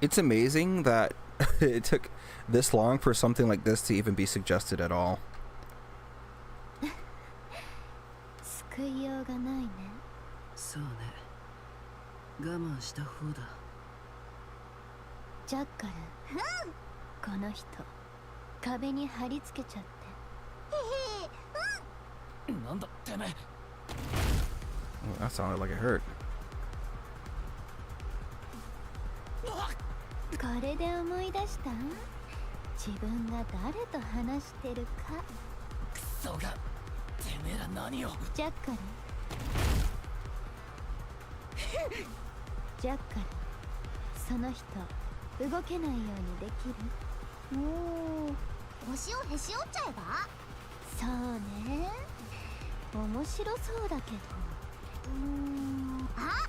It's amazing that it took this long for something like this to even be suggested at all. 救いようがないね。そうね。我慢した方だ。ジャッカル、この人壁に貼り付けちゃって。なんだてめえ。 Oh, that sounded like it hurt. これで思い出した？自分が誰と話してるか。クソが。てめえら何を。ジャッカルジャッカル、その人動けないようにできる？もう腰をへし折っちゃえば？そうね、面白そうだけど。あ、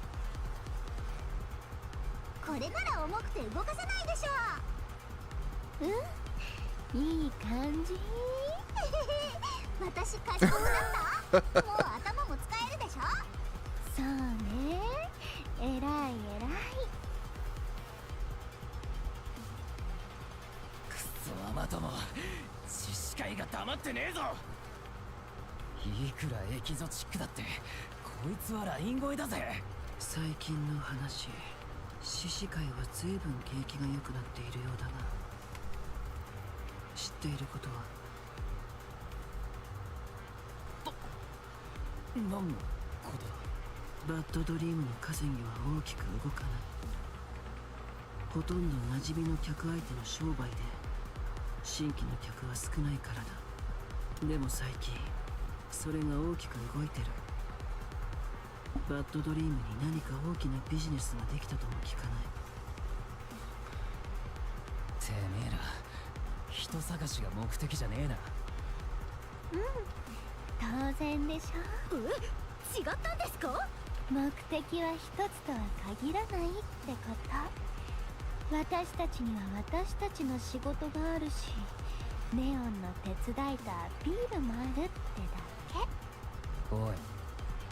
これなら重くて動かせないでしょ。うん、いい感じ。私賢くなった。もう頭も使えるでしょ。そうね、偉い偉い。くそアマトも獅子会が黙ってねえぞ。いくらエキゾチックだってこいつはライン越えだぜ。最近の話、獅子会は随分景気が良くなっているようだが、知っていることは？何のことだ？バッドドリームの稼ぎは大きく動かない。ほとんど馴染みの客相手の商売で新規の客は少ないからだ。でも最近それが大きく動いてる。バッドドリームに何か大きなビジネスができたとも聞かない。てめえら人探しが目的じゃねえな。当然でしょ。違ったんですか？目的は一つとは限らないってこと。私たちには私たちの仕事があるし、ネオンの手伝いとアピールもあるってだけ。おい、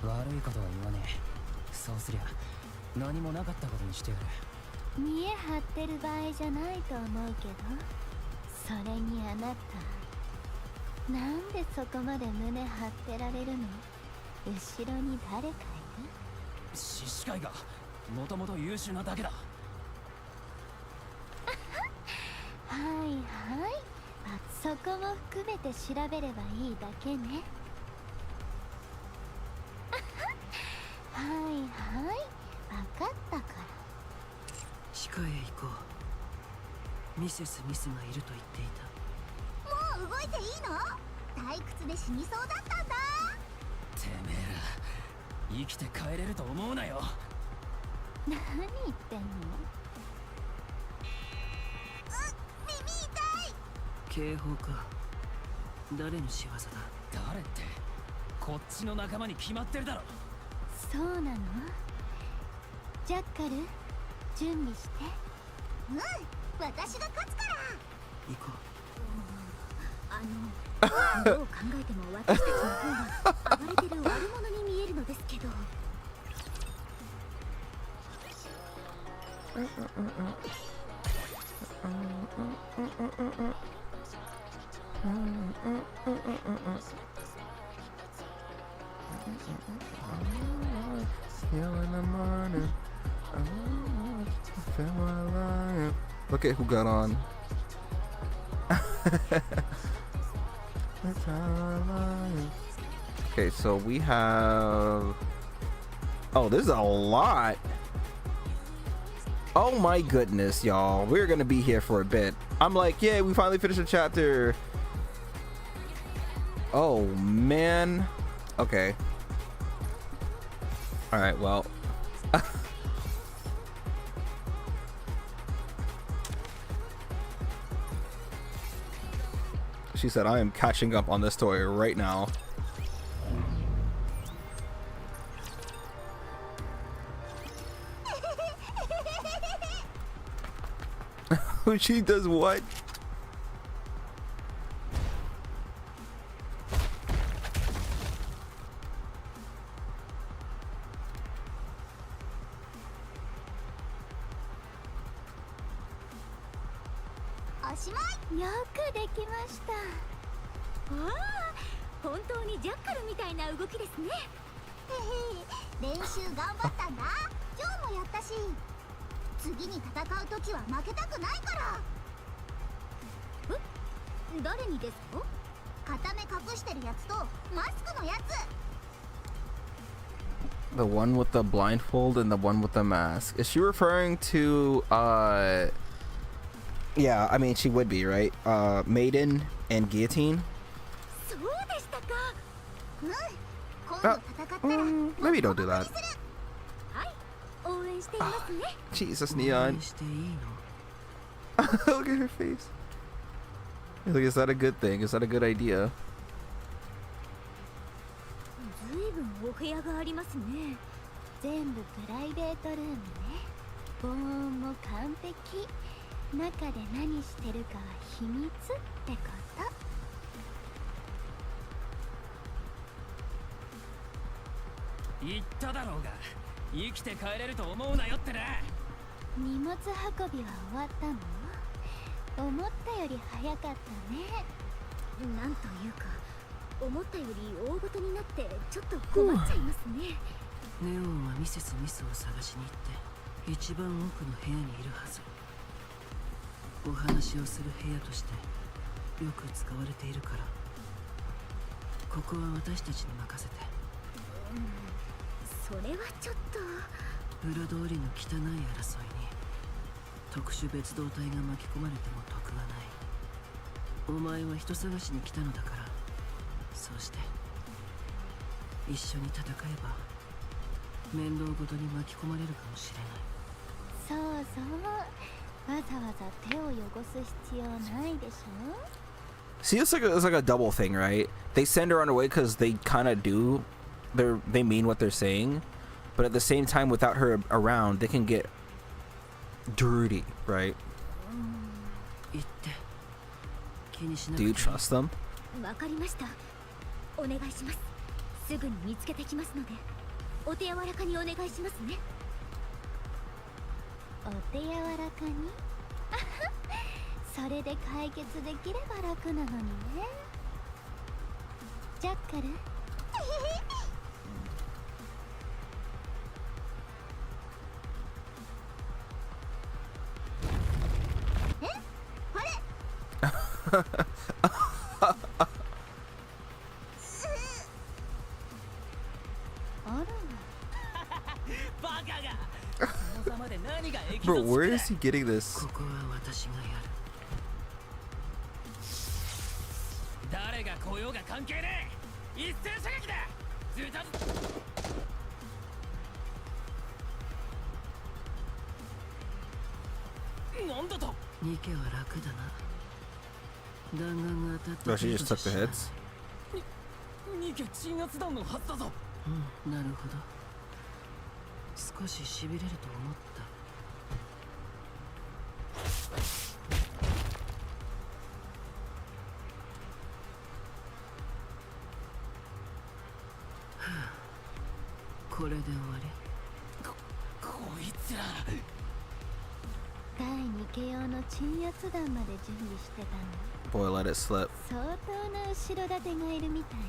悪いことは言わねえ。そうすりゃ何もなかったことにしてやる。見え張ってる場合じゃないと思うけど、それにあなた、なんでそこまで胸張ってられるの？後ろに誰かいる？獅子会がもともと優秀なだけだ。はいはい、そこも含めて調べればいいだけね。はいはい、分かったから。地下へ行こう。ミセス・ミスがいると言っていた。もう動いていいの？退屈で死にそうだったんだ。てめえら生きて帰れると思うなよ。何言ってんの？耳痛い。警報か。誰の仕業だ？誰って、こっちの仲間に決まってるだろ。そうなの？ジャッカル、準備して。うん、私が勝つから。行こどう考えても私たちの方が暴れてる悪者に見えるのですけど。Look at who got on. Okay, so we have... Oh, this is a lot. Oh my goodness, y'all. We're gonna be here for a bit. I'm like, yeah, we finally finished a chapter. Oh, man. Okay. Alright, well. She said, I am catching up on this story right now. She does what?よくできました。ああ、本当にジャッカルみたいな動きですね。練習頑張ったんだ。ジョーもやったし、次に戦う時は負けたくないから。誰にですか？片目隠してるやつとマスクのやつ。 The one with the blindfold and the one with the mask. Is she referring to yeah, I mean she would be, right? Maiden and Guillotine? そうでしたか。今度戦ったら maybe don't do that. はい、応援していますね。Jesus, う。 Neon. していいの？ Look at her face. Like, is that a good thing? Is that a good idea? ずいぶんお部屋がありますね。全部プライベートルームね。防音も完璧。中で何してるかは秘密ってこと。言っただろうが、生きて帰れると思うなよってな。荷物運びは終わったの？思ったより早かったね。なんというか、思ったより大ごとになってちょっと困っちゃいますね。ネオンはミセス・ミスを探しに行って一番奥の部屋にいるはず。お話をする部屋としてよく使われているから、ここは私たちに任せて。それはちょっと。裏通りの汚い争いに特殊別動隊が巻き込まれても得はない。お前は人探しに来たのだから、そうして一緒に戦えば面倒ごとに巻き込まれるかもしれない。そうそう、わざわざ手を汚す必要ないでしょ。 See, it's like a double thing, right? They send her on her way because they kind of do. They mean what they're saying, but at the same time, without her around, they can get dirty, right? 言って気にしなく Do てい you い。 trust them? わかりました。お願いします。すぐに見つけてきますので、お手柔らかにお願いしますね。お手柔らかにそれで解決できれば楽なのにね。ジャッカルバカが。そのざまで何がエキゾ Bro, チック where だ。 is he getting this? ここは私がやる。誰が来ようが関係ねえ。一斉射撃だ。ズタズなんだと。ニケは楽だな。弾丸が当たった Oh, she just took the 程度 hits. ニケ鎮圧弾のはずだぞ。うん、なるほど。少し痺れると思った。はあ、これで終わり。こいつら。第2形用の鎮圧弾まで準備してたの。 Boy, let it slip. 相当な後ろ盾がいるみたいね。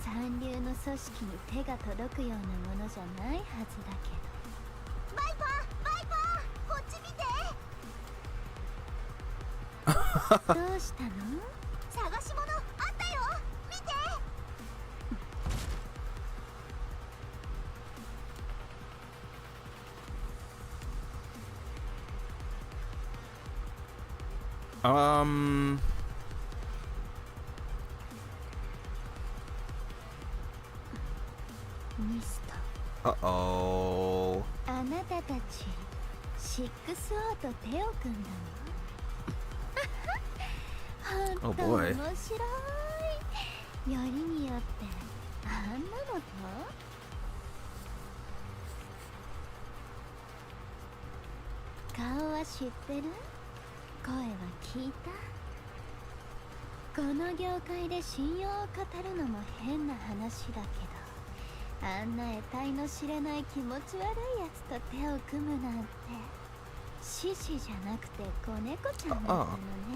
三流の組織に手が届くようなものじゃないはずだけど。バイパーバイパー、こっち見てどうしたの？探し物あったよ、見て。ミスト。 Uh-oh. あなたたち 6O と手を組んだの？ほんと Oh 面 boy. 白い。よりによってあんなのと？顔は知ってる？声は聞いた？この業界で信用を語るのも変な話だけど、あんな得体の知れない気持ち悪いやつと手を組むなんて、獅子じゃなくて子猫ちゃんだったの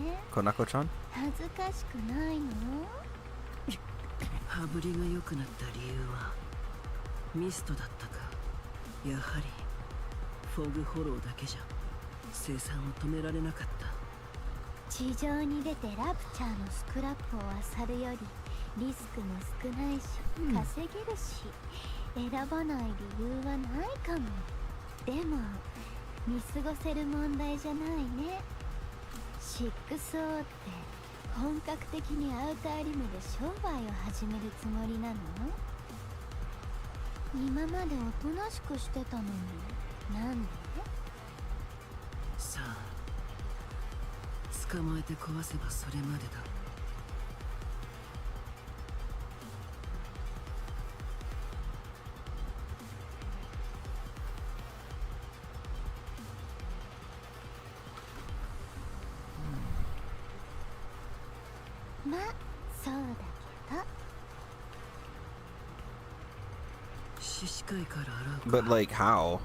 ね。 Konako-chan? 恥ずかしくないの？羽振りが良くなった理由はミストだったか。やはりフォグホローだけじゃ生産を止められなかった。地上に出てラプチャーのスクラップを漁るよりリスクも少ないし稼げるし、選ばない理由はないかも。でも見過ごせる問題じゃないね。 6O って本格的にアウターリムで商売を始めるつもりなの？今までおとなしくしてたのになんで？さあ捕まえて壊せばそれまでだ。まあそうだけど But like how?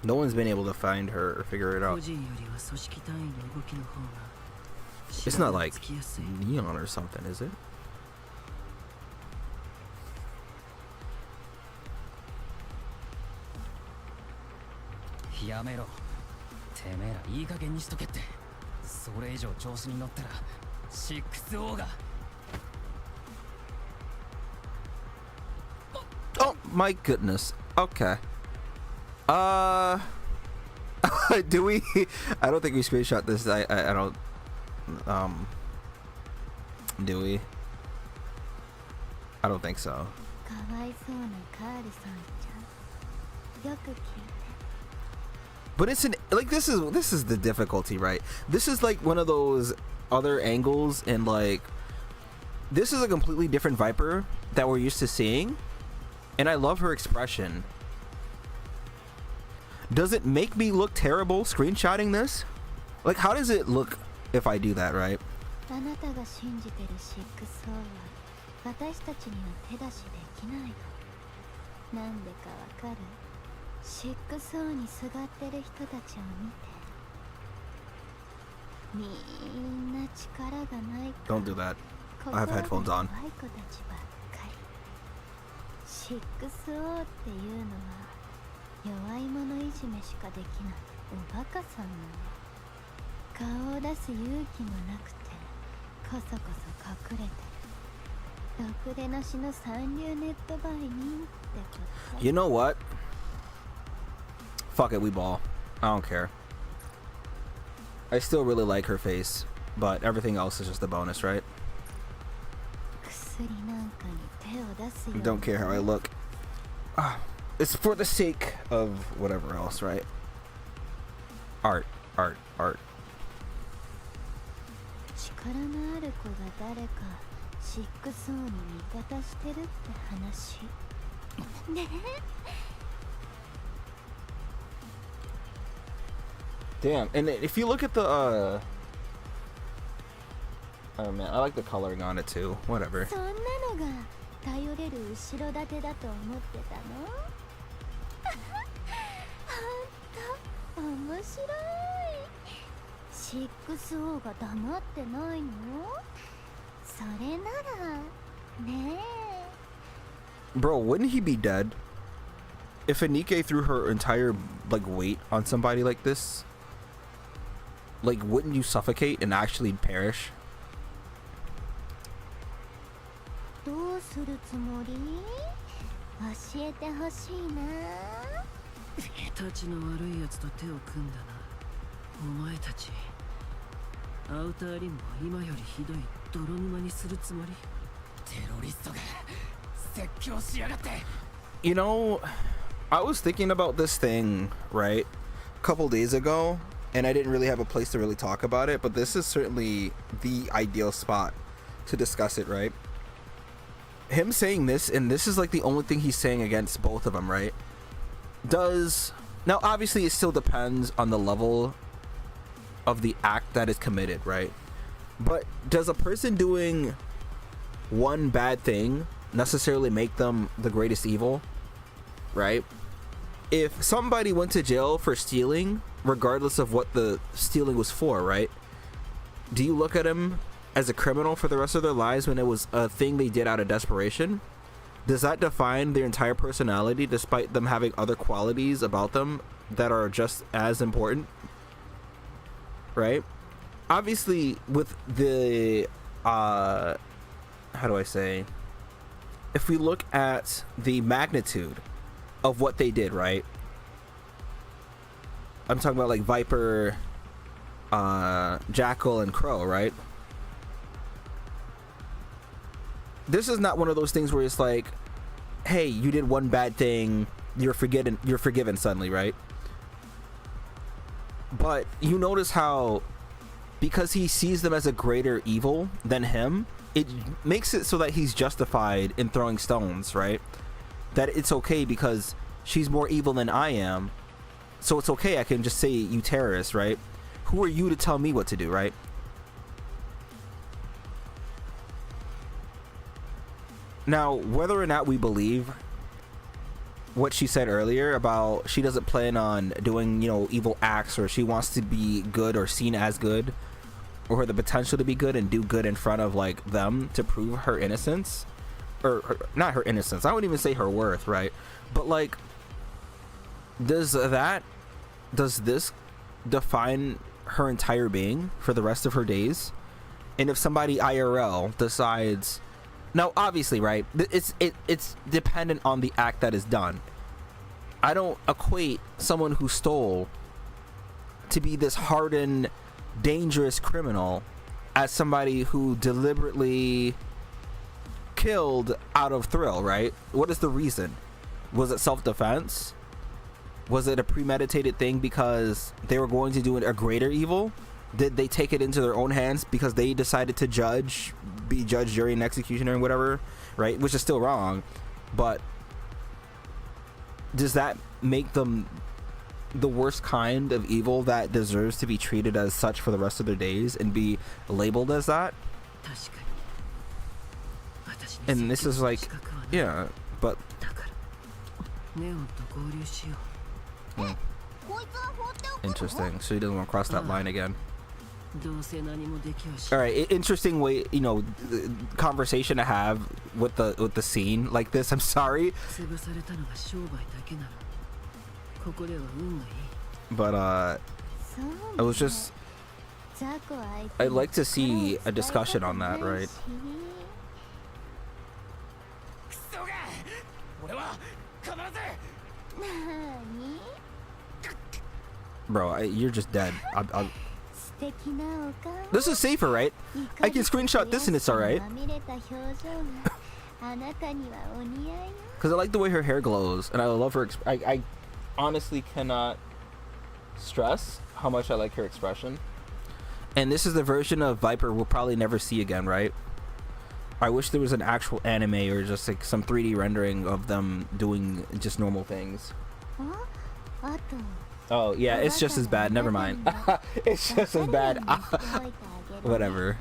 No one's been able to find her or figure it out. It's not like neon or something, is it? やめろ。てめえらいい加減にしとけって。それ以上調子に乗ったら 6O が。 Oh my goodness. Okay. Do we? I don't think we screenshot this. I don't. Do we? I don't think so. かわいそうなカールさんちゃんよく聞いて But it's an like this is the difficulty, right? This is like one of those other angles, and like this is a completely different Viper that we're used to seeing, and I love her expression. Does it make me look terrible screenshotting this? Like, how does it look if I do that, right? あなたが信じてる 6O は私たちには手出しできないの。なんでかわかる？ 6O にすがってる人たちを見てみんな力がないから Don't do that. I have headphones on. 怖い子たちばっかり 6O っていうのは弱い者いじめしかできないおバカさんなの顔を出す勇気もなくてこそこそ隠れてるろくでなしの三流ネット売人ってこと You know what? Fuck it, we ball. I don't care. I still really like her face, but everything else is just a bonus, right? 薬なんかに手を出すように Don't care how I look. It's for the sake of whatever else, right? Art, art, art. 力のある子が誰か 6O に味方してるって話ねえ Damn, and if you look at the oh man, I like the coloring on it too. Whatever. そんなのが頼れる後ろ盾だと思ってたのほんと面白い 6O が黙ってないのそれならねえ Bro, wouldn't he be dead? If Anike threw her entire like weight on somebody like this, like wouldn't you suffocate and actually perish? どうするつもり教えてほしいなたちの悪いやつと手を組んだなお前たちアウターリムを今よりひどい泥沼にするつもりテロリストが説教しやがって You know, I was thinking about this thing, right, a couple days ago, and I didn't really have a place to really talk about it, but this is certainly the ideal spot to discuss it, right? Him saying this, and this is like the only thing he's saying against both of them, right? Now obviously it still depends on the level of the act that is committed, right? But does a person doing one bad thing necessarily make them the greatest evil, right? If somebody went to jail for stealing, regardless of what the stealing was for, right? Do you look at him as a criminal for the rest of their lives when it was a thing they did out of desperation? Does that define their entire personality despite them having other qualities about them that are just as important? Right? Obviously, with the how do I say, if we look at the magnitude of what they did, right? I'm talking about like Viper, Jackal, and Crow, right? This is not one of those things where it's like, hey, you did one bad thing, you're forgiven suddenly, right? But you notice how, because he sees them as a greater evil than him, it makes it so that he's justified in throwing stones, right? That it's okay because she's more evil than I am, so it's okay, I can just say, you terrorist, right? Who are you to tell me what to do, right? Now, whether or not we believe what she said earlier about she doesn't plan on doing, you know, evil acts, or she wants to be good or seen as good, or the potential to be good and do good in front of like them to prove her innocence, or not her innocence, I wouldn't even say her worth, right? But like, does this define her entire being for the rest of her days? And if somebody IRL decides, now obviously, right, it's dependent on the act that is done. I don't equate someone who stole to be this hardened, dangerous criminal as somebody who deliberately killed out of thrill, right? What is the reason? Was it self-defense? Was it a premeditated thing because they were going to do a greater evil? Did they take it into their own hands because they decided to be judge, jury, and executioner and whatever, right? Which is still wrong, but does that make them the worst kind of evil that deserves to be treated as such for the rest of their days and be labeled as that? And this is like, yeah, but interesting. So he doesn't want to cross that line again. All right, interesting way, you know, conversation to have with the scene like this. I'm sorry, but I was just, I'd like to see a discussion on that, right? Bro, you're just dead. This is safer, right? I can screenshot this and it's alright. Because I like the way her hair glows, and I love her. I honestly cannot stress how much I like her expression. And this is the version of Viper we'll probably never see again, right? I wish there was an actual anime or just like some 3D rendering of them doing just normal things. Oh yeah, it's just as bad. Never mind. It's just as bad. Whatever.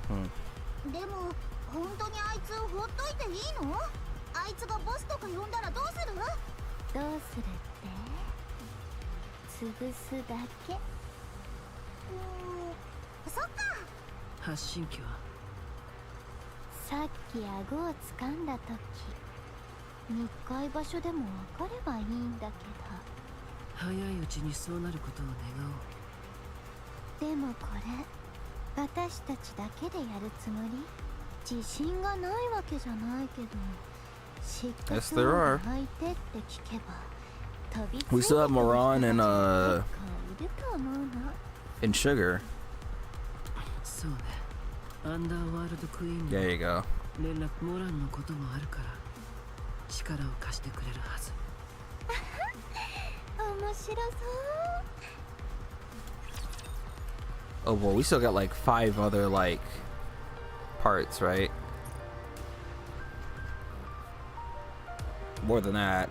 Hmm. でも本当にあいつを放っといていいの？あいつがボスとか呼んだらどうする？どうするって？潰すだけ？そっか。発信機はさっき顎を掴んだ時、密会場所でも分かればいいんだけど。早いうちにそうなることを願おう。でもこれ。私たちだけでやるつもり？自信がないわけじゃないけど、失格を履いてって聞けば、飛びついてくる人たちがいると思うの。And Sugar. そうね。アンダーワールドクイーンに There you go. 連絡モランのこともあるから力を貸してくれるはず。面白そう。Oh well, we still got like 5 other like parts, right? More than that.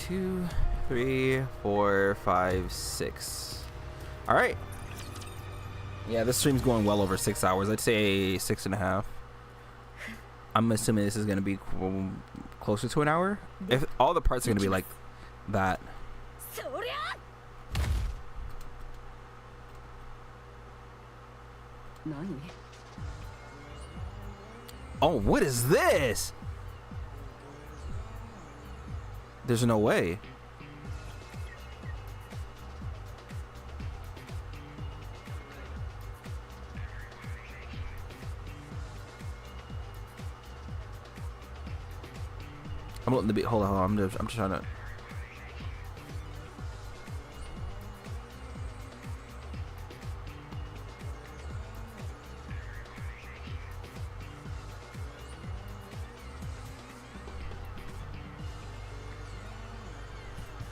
2, 3, 4, 5, 6. All right. Yeah, this stream's going well over 6 hours. I'd say 6.5. I'm assuming this is gonna be closer to an hour. If all the parts are gonna be like that. Oh, what is this? There's no way. I'm letting the beat. Hold on. I'm just trying to.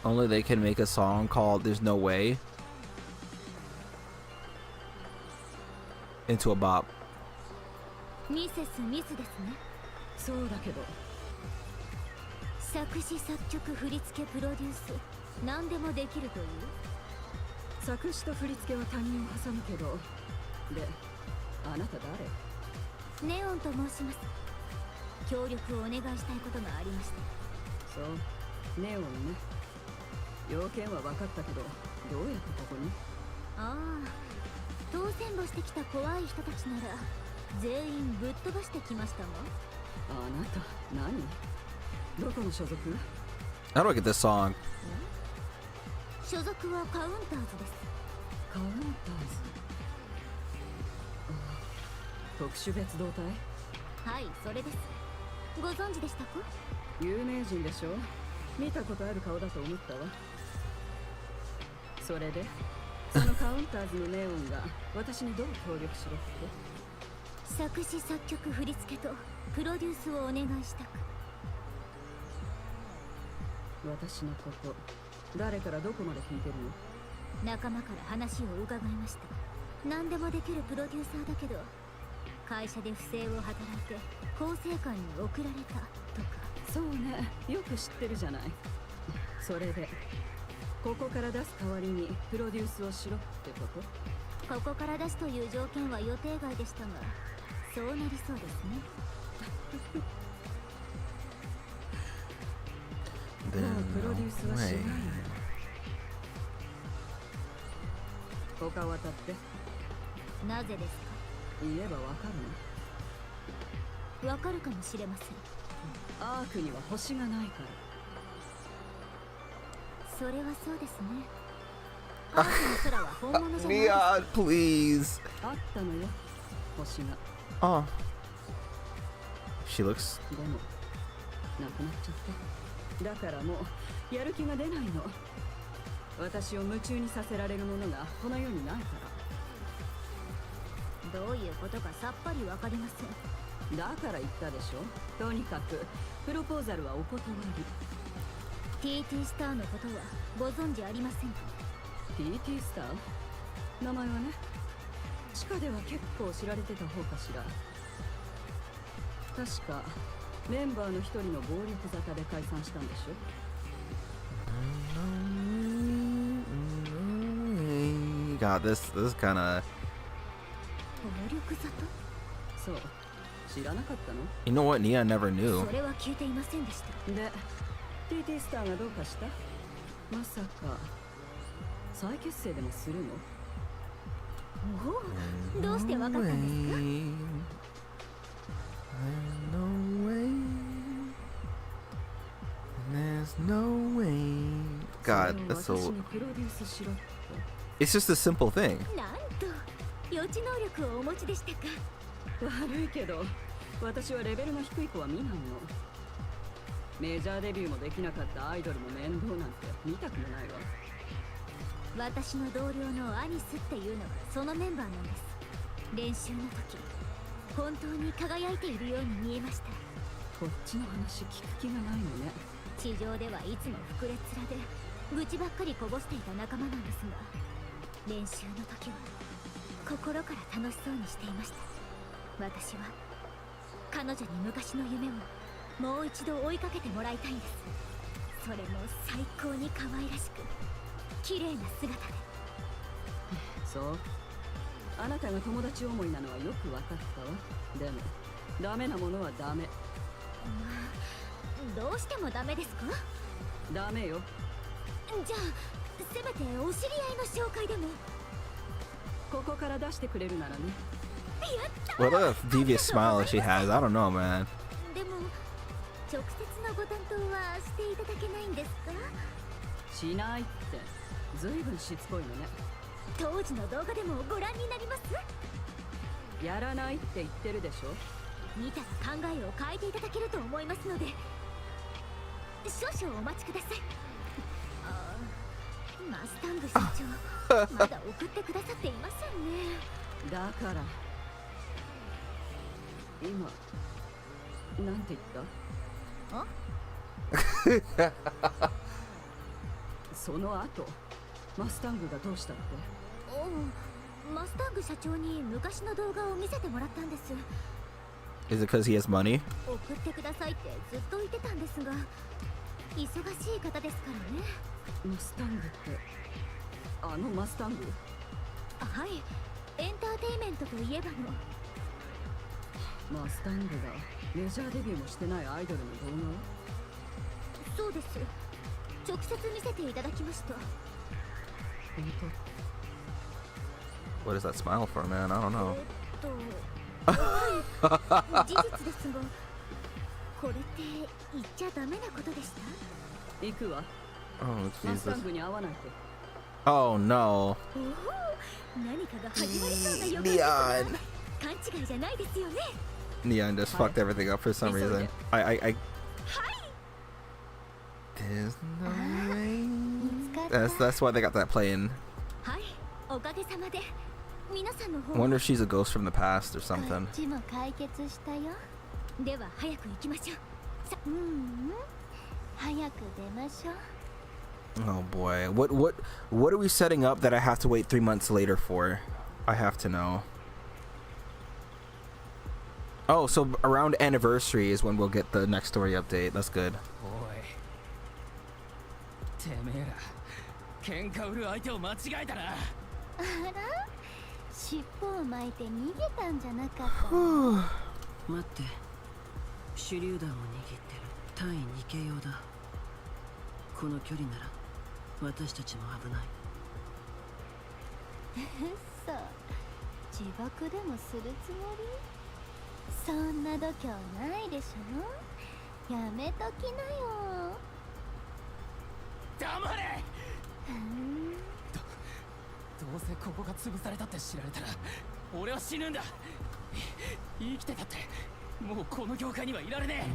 only they can make a song called "There's No Way" into a bop. ミセスミスですね。そうだけど作詞作曲振り付けプロデュース何でもできるという。作詞と振り付けは他人を挟むけど、であなた誰？ネオンと申します。協力をお願いしたいことがありまして。そう、ネオンね。要件は分かったけど、どうやってここに？ああ、当選簿してきた怖い人たちなら全員ぶっ飛ばしてきましたわ。あなた何？どこの所属？ How do I get this song? 所属はカウンターズです。カウンターズ。特殊別動隊？はい、それです。ご存知でしたか？有名人でしょ？見たことある顔だと思ったわ。それでそのカウンターズのネオンが私にどう協力しろって？作詞作曲振り付けとプロデュースをお願いしたく。私のこと、誰からどこまで聞いてるの？仲間から話を伺いました。何でもできるプロデューサーだけど会社で不正を働いて構成官に送られたとか。そうね、よく知ってるじゃない。それでここから出す代わりにプロデュースをしろってこと？ここから出すという条件は予定外でしたが、そうなりそうですね。もうプロデュースはしないよ。他渡ってなぜですか？言えばわかるの？わかるかもしれません。アークには星がないから。それはそうですね。アークの空は本物じゃないですか。 Neon, please. あったのよ、星が。 Oh. She looks. でもなくなっちゃった。だからもうやる気が出ないの。私を夢中にさせられるものがこの世にないから。どういうことかさっぱりわかりません。だから言ったでしょ。とにかくプロポーザルはお断り。 TT スターのことはご存知ありませんか？ TT スター？名前はね、地下では結構知られてた方かしら。確かメンバーの一人の暴力沙汰で解散したんでしょ。God, this kind of. 暴力沙汰？そう、知らなかったの？ You know what? Nia never knew. それは聞いていませんでした。で TT スターがどうかした？まさか再結成でもするの？おお、どうしてわかったんですか？ No way. There's no way. God, that's それを so. 私にプロデュースしろって。 It's just a simple thing. なんと予知能力をお持ちでしたか。悪いけど私はレベルの低い子は見ないの。メジャーデビューもできなかったアイドルの面倒なんて見たくもないわ。私の同僚のアニスっていうのがそのメンバーなんです。練習の時本当に輝いているように見えました。こっちの話聞く気がないのね。地上ではいつも膨れ面で愚痴ばっかりこぼしていた仲間なんですが、練習の時は心から楽しそうにしていました。私は彼女に昔の夢をもう一度追いかけてもらいたいんです。それも最高に可愛らしく綺麗な姿で。そう、あなたが友達思いなのはよく分かったわ。でもダメなものはダメ。どうしてもダメですか？ダメよ。じゃあせめてお知り合いの紹介でも。ここから出してくれるならね。やった What a devious smile she has. I don't know, man. でも直接のご担当はしていただけないんですか？しないってずいぶんしつこいのね。当時の動画でもご覧になります？やらないって言ってるでしょ。見たら考えを変えていただけると思いますので少々お待ちください。マスタング社長まだ送ってくださっていませんね。だから今なんて言った？その後マスタングがどうしたって？マスタング社長に昔の動画を見せてもらったんです。 Is it because he has money? 送ってくださいってずっと言ってたんですが、忙しい方ですからね。マスタングってあのマスタング？はい、エンターテインメントといえばの。マスタングがメジャーデビューもしてないアイドルの動画を？そうです。直接見せていただきました。本当？ What is that smile for, man? I don't know. はい、事実ですが、これって言っちゃダメなことでした？行くわ。 Oh, マスタ Jesus. ングに会わないと。 Oh, no. おお、何かが始まりそうな予感 Neon. 勘違いじゃないですよね。 Neon just fucked everything up for some reason. I There's no way. 見つかった。 That's why they got that playing. はい、おかげさまで皆さんの方 I wonder if she's a ghost from the past or こ something. っちも解決したよ。では早く行きましょう。早く出ましょう。 Oh boy. What are we setting up that I have to wait 3 months later for? I have to know. Oh, so around anniversary is when we'll get the next story update. That's good. おいてめえら喧嘩売る相手を間違えたな。あら、尻尾を巻いて逃げたんじゃなかったの？待って、手榴弾を握ってる単位2系用だ。この距離なら私たちも危ない。嘘、自爆でもするつもり？そんな度胸ないでしょ。やめときなよ。黙れ。ふん、どうせここが潰されたって知られたら俺は死ぬんだ。生きてたってもうこの業界にはいられね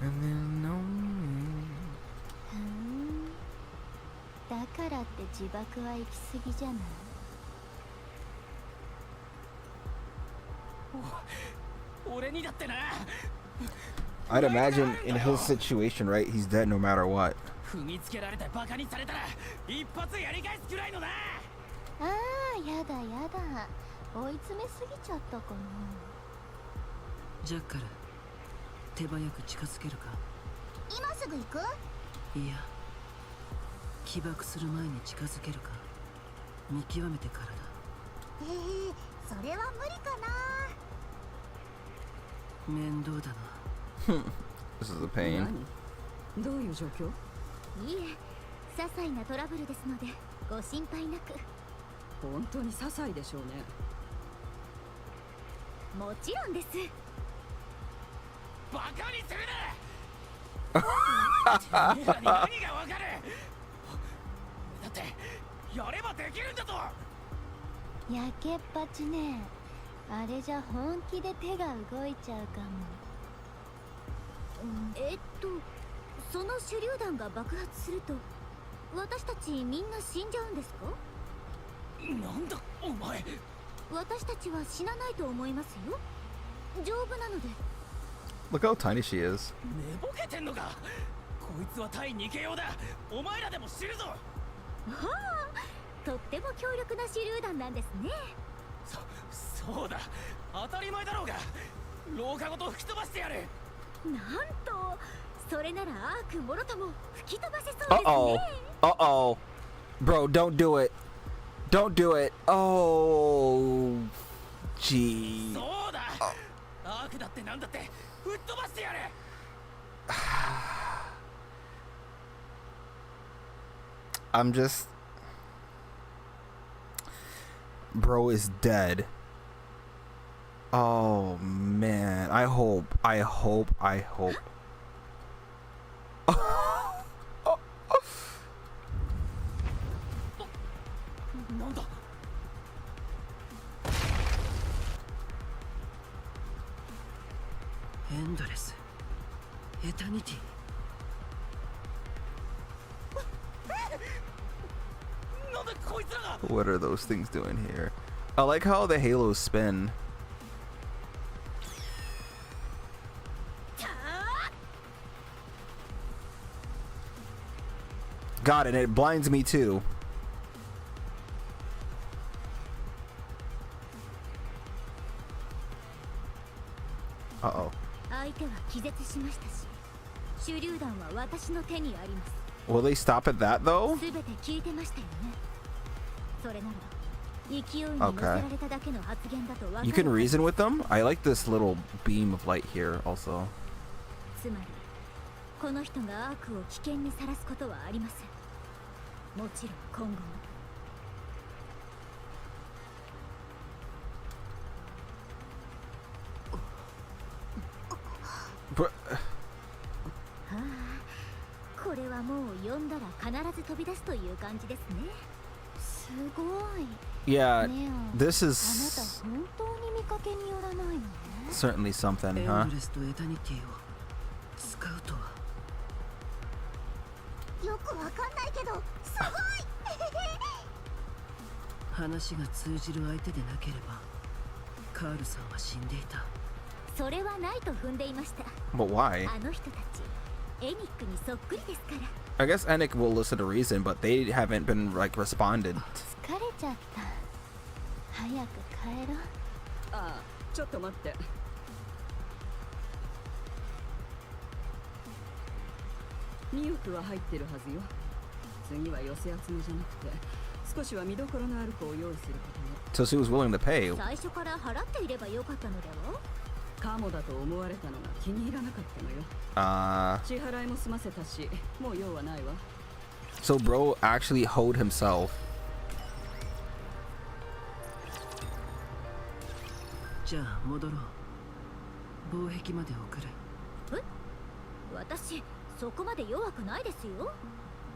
ふん、だからって自爆は行き過ぎじゃない？え。俺にだってな。 I'd imagine in his situation, right? He's dead no matter what. 踏みつけられてバカにされたら一発やり返すくらいのな。ああ、やだやだ。追い詰めすぎちゃったかな。ジャッカル、手早く近づけるか？今すぐ行く？いや、起爆する前に近づけるか見極めてからだ。それは無理かな。面倒だな。This is a pain. 何？どういう状況？いいえ、些細なトラブルですのでご心配なく。本当に些細でしょうね。もちろんです。バカにするな。てめえらに何がわかる。だってやればできるんだぞ。やけっぱちね。あれじゃ本気で手が動いちゃうかも。その手榴弾が爆発すると私たちみんな死んじゃうんですか？なんだお前。私たちは死なないと思いますよ。丈夫なので。 Look how tiny she is. 寝ぼけてんのか。こいつは対2系用だ。お前らでも知るぞ。はあ、とっても強力な手榴弾なんですね。そうだ、当たり前だろうが。廊下ごと吹き飛ばしてやる。なんと、それならアークもろとも吹き飛ばせそうですね。Uh-oh. Bro, don't do it. Don't do it. Oh, gee. そうだ。アークだってなんだって吹っ飛ばしてやる。I'm just... Bro is dead. Oh, man. I hope. なんだ。エンドレス、エタニティ。なんだこいつらが。 What are those things doing here? I like how the halos spin. God, and it blinds me too. Uh-oh. 相手は気絶しましたし、手榴弾は私の手にあります。 Will they stop at that though? すべて聞いてましたよね。それなら勢いに乗せられただけの発言だとわかる。 You can reason with them? I like this little beam of light here also. つまりこの人がアークを危険にさらすことはありません。もちろん今後も。 But はあ、これはもう読んだら必ず飛び出すという感じですね。すごい。 yeah, ネオン、 this あな is た本当に見かけによらないのね。 certainly something, エ huh? ンドレスとエタニティを使うとは。よくわかんないけど、すごい。話が通じる相手でなければカールさんは死んでいた。それはないと踏んでいました。 But why? あの人たち、エニックにそっくりですから。 I guess Enic will listen to reason, but they haven't been like responded. 疲れちゃった。早く帰ろう。ああ、ちょっと待って。2億は入ってるはずよ。次は寄せ集めじゃなくて少しは見どころのある子を用意することね。 So she was willing to pay. 最初から払っていればよかったのでは。カモだと思われたのが気に入らなかったのよ。支払いも済ませたし、もう用はないわ。 So bro actually hoed himself. じゃあ戻ろう。防壁まで送る。え？私そこまで弱くないですよ。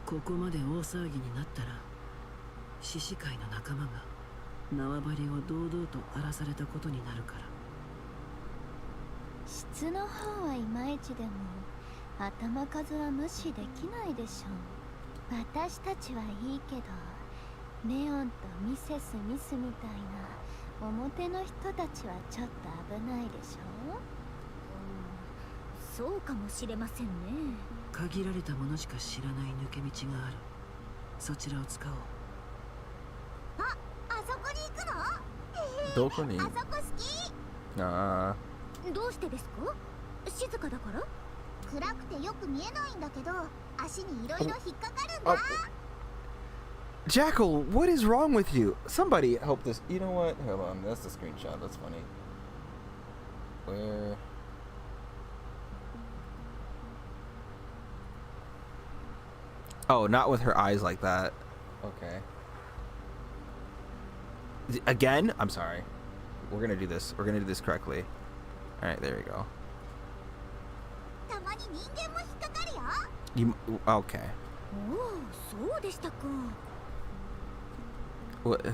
ここまで大騒ぎになったら獅子会の仲間が縄張りを堂々と荒らされたことになるから。質の方はいまいちでも頭数は無視できないでしょう。私たちはいいけど、ネオンとミセス・ミスみたいな表の人たちはちょっと危ないでしょう。そうかもしれませんね。限られたものしか知らない抜け道がある。そちらを使おう。あそこに行くの？どこに？あそこ好き。どうしてですか？静かだから？暗くてよく見えないんだけど、足にいろいろ引っかかるんだ。Jackal, what is wrong with you? Somebody help this. You know what? Hold on, that's the screenshot. That's funny. Where? Oh, not with her eyes like that. Okay. Again? I'm sorry. We're gonna do this. We're gonna do this correctly. Alright, there we go. たまに人間も引っかかるよ。You, okay. おお、そうでしたか。 What?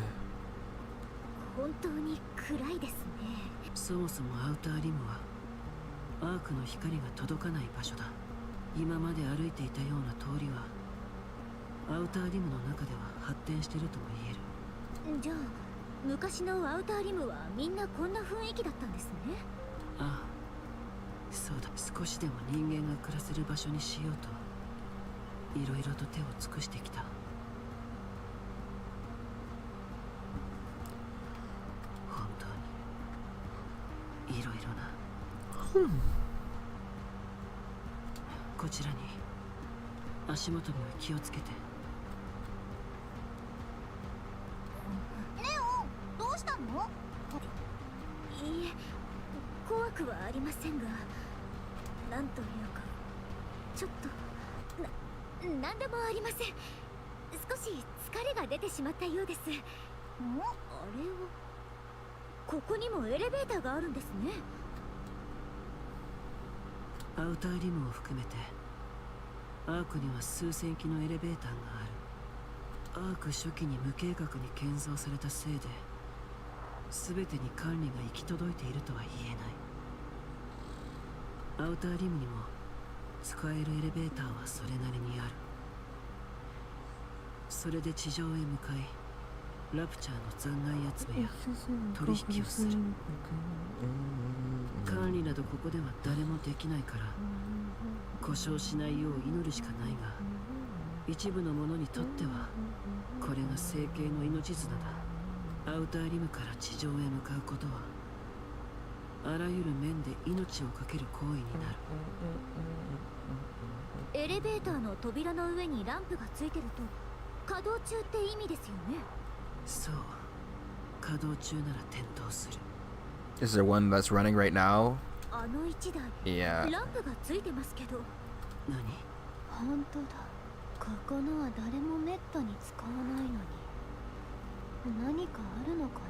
本当に暗いですね。そもそもアウターリムはアークの光が届かない場所だ。今まで歩いていたような通りはアウターリムの中では発展しているとも言える。じゃあ昔のアウターリムはみんなこんな雰囲気だったんですね。ああ、そうだ。少しでも人間が暮らせる場所にしようといろいろと手を尽くしてきた。本当にいろいろな。こちらに足元には気をつけて。レオン、どうしたの？いいえ、怖くはありませんが、なんというかちょっとなんでもありません。少し疲れが出てしまったようです。あれはここにもエレベーターがあるんですね。アウターリムを含めてアークには数千機のエレベーターがある。アーク初期に無計画に建造されたせいで全てに管理が行き届いているとは言えない。アウターリムにも使えるエレベーターはそれなりにある。それで地上へ向かいラプチャーの残骸集めや取引をする。管理などここでは誰もできないから故障しないよう祈るしかないが、一部の者にとってはこれが聖系の命綱だ。アウターリムから地上へ向かうことはあらゆる面で命を懸ける行為になる。エレベーターの扉の上にランプがついてると稼働中って意味ですよね。そう、稼働中なら点灯する。 Is there one that's running right now? あの一台 Yeah. ランプがついてますけど。何？本当だ。ここのは誰もめったに使わないのに何かあるのかな。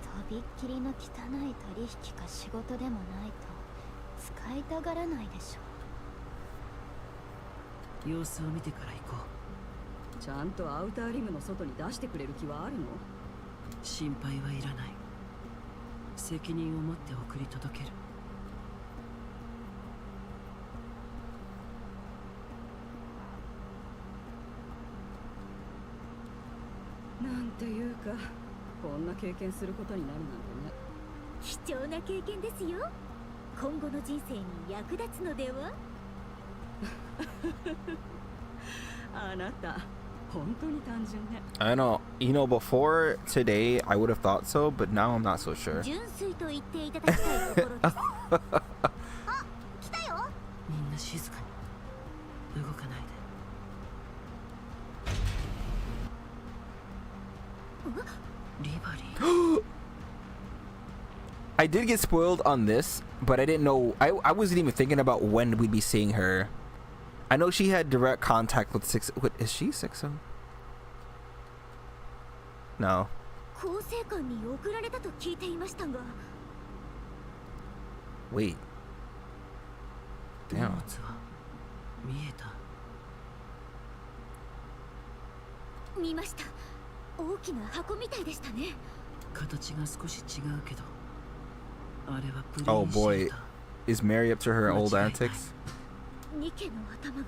とびっきりの汚い取引か仕事でもないと使いたがらないでしょ。様子を見てから行こう。ちゃんとアウターリムの外に出してくれる気はあるの？心配はいらない。責任を持って送り届ける。なんていうか、こんな経験することになるなんてね。貴重な経験ですよ。今後の人生に役立つのでは。あなた本当に単純ね。 I know. You know, before today, I would have thought so, but now I'm not so sure. 純粋と言っていただきたいところです。来たよ。みんな静かに動かないで。リバリー。 I did get spoiled on this, but I didn't know. I wasn't even thinking about when we'd be seeing her. I know she had direct contact with Six. What is she? Sixum? No. 構成官に送られたと聞いていましたが。 Wait. 荷 Damn. 物は見えた。見ました。大きな箱みたいでしたね。形が少し違うけど、あれはプレイ Oh シ boy. ータ。 Is Mary up to her old What's antics? ニケの頭が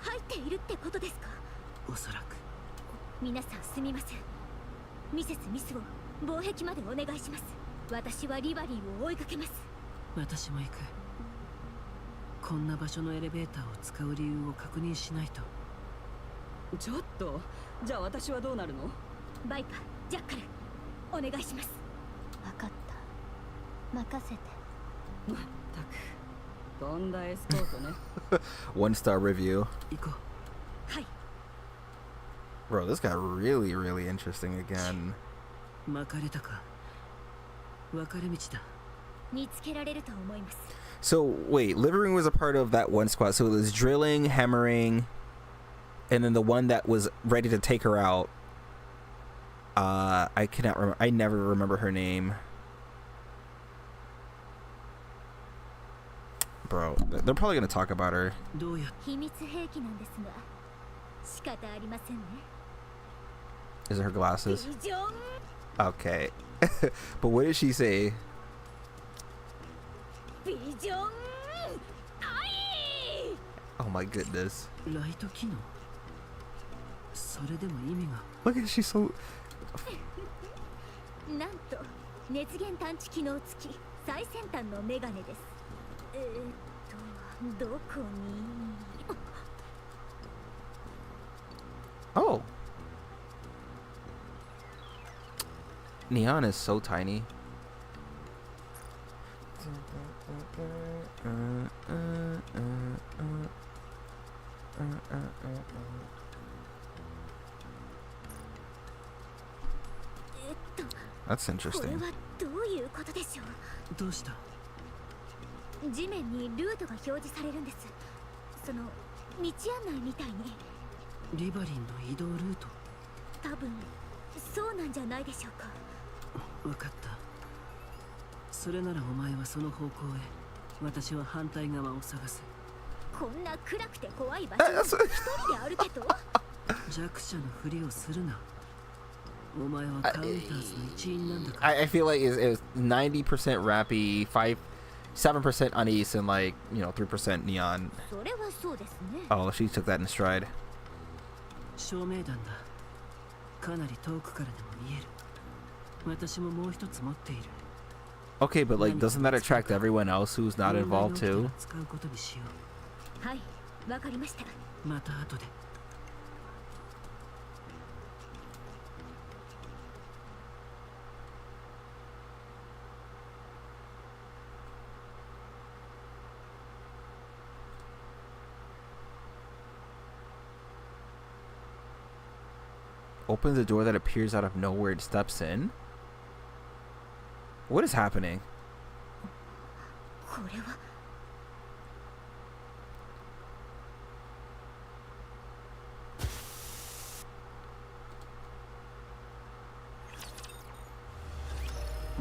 入っているってことですか。おそらく。皆さんすみません。ミセス・ミスを防壁までお願いします。私はリバリーを追いかけます。私も行く。こんな場所のエレベーターを使う理由を確認しないと。ちょっと、じゃあ私はどうなるの？バイパー、ジャッカル、お願いします。分かった。任せて。まったく、とんだエスコートね。 1-star review. 行こはい。 Bro, this got really, really interesting again. う。巻かれたか。分かれ道だ。見つけられると思います。 So wait, Livering was a part of that one squad. So it was drilling, hammering, and then the one that was ready to take her out. I cannot remember. I never remember her name. Bro, they're probably gonna talk about her. どうや。秘密兵器なんですが、仕方ありませんね。 Is it her glasses? ビジョン。 Okay. But what did she say? ビジョン。アイ。 Oh my goodness. ライト機能。それでも意味が。 Look at she's so. なんと熱源探知機能付き最先端のメガネです。どこに。 Oh. Neon is so tiny. That's これ interesting. はどういうことでしょう。どうした？地面にルートが表示されるんです。その道案内みたいに。リバリンの移動ルート。多分そうなんじゃないでしょうか。分かった。それならお前はその方向へ、私は反対側を探す。こんな暗くて怖い場所に一人で歩けと。弱者のふりをするな。お前はカウンターズの一員なんだから。 I feel like it was 90% Rappy, 7% Unease, and like, 3% Neon. それはそうですね。 Oh, she took that in stride. 照明弾だ。かなり遠くからでも見える。私ももう一つ持っている。 Okay, but like, doesn't that attract everyone else who's not involved too? 使うことにしよう。はい、わかりました。また後で。Opens a door that appears out of nowhere and steps in. What is happening? これは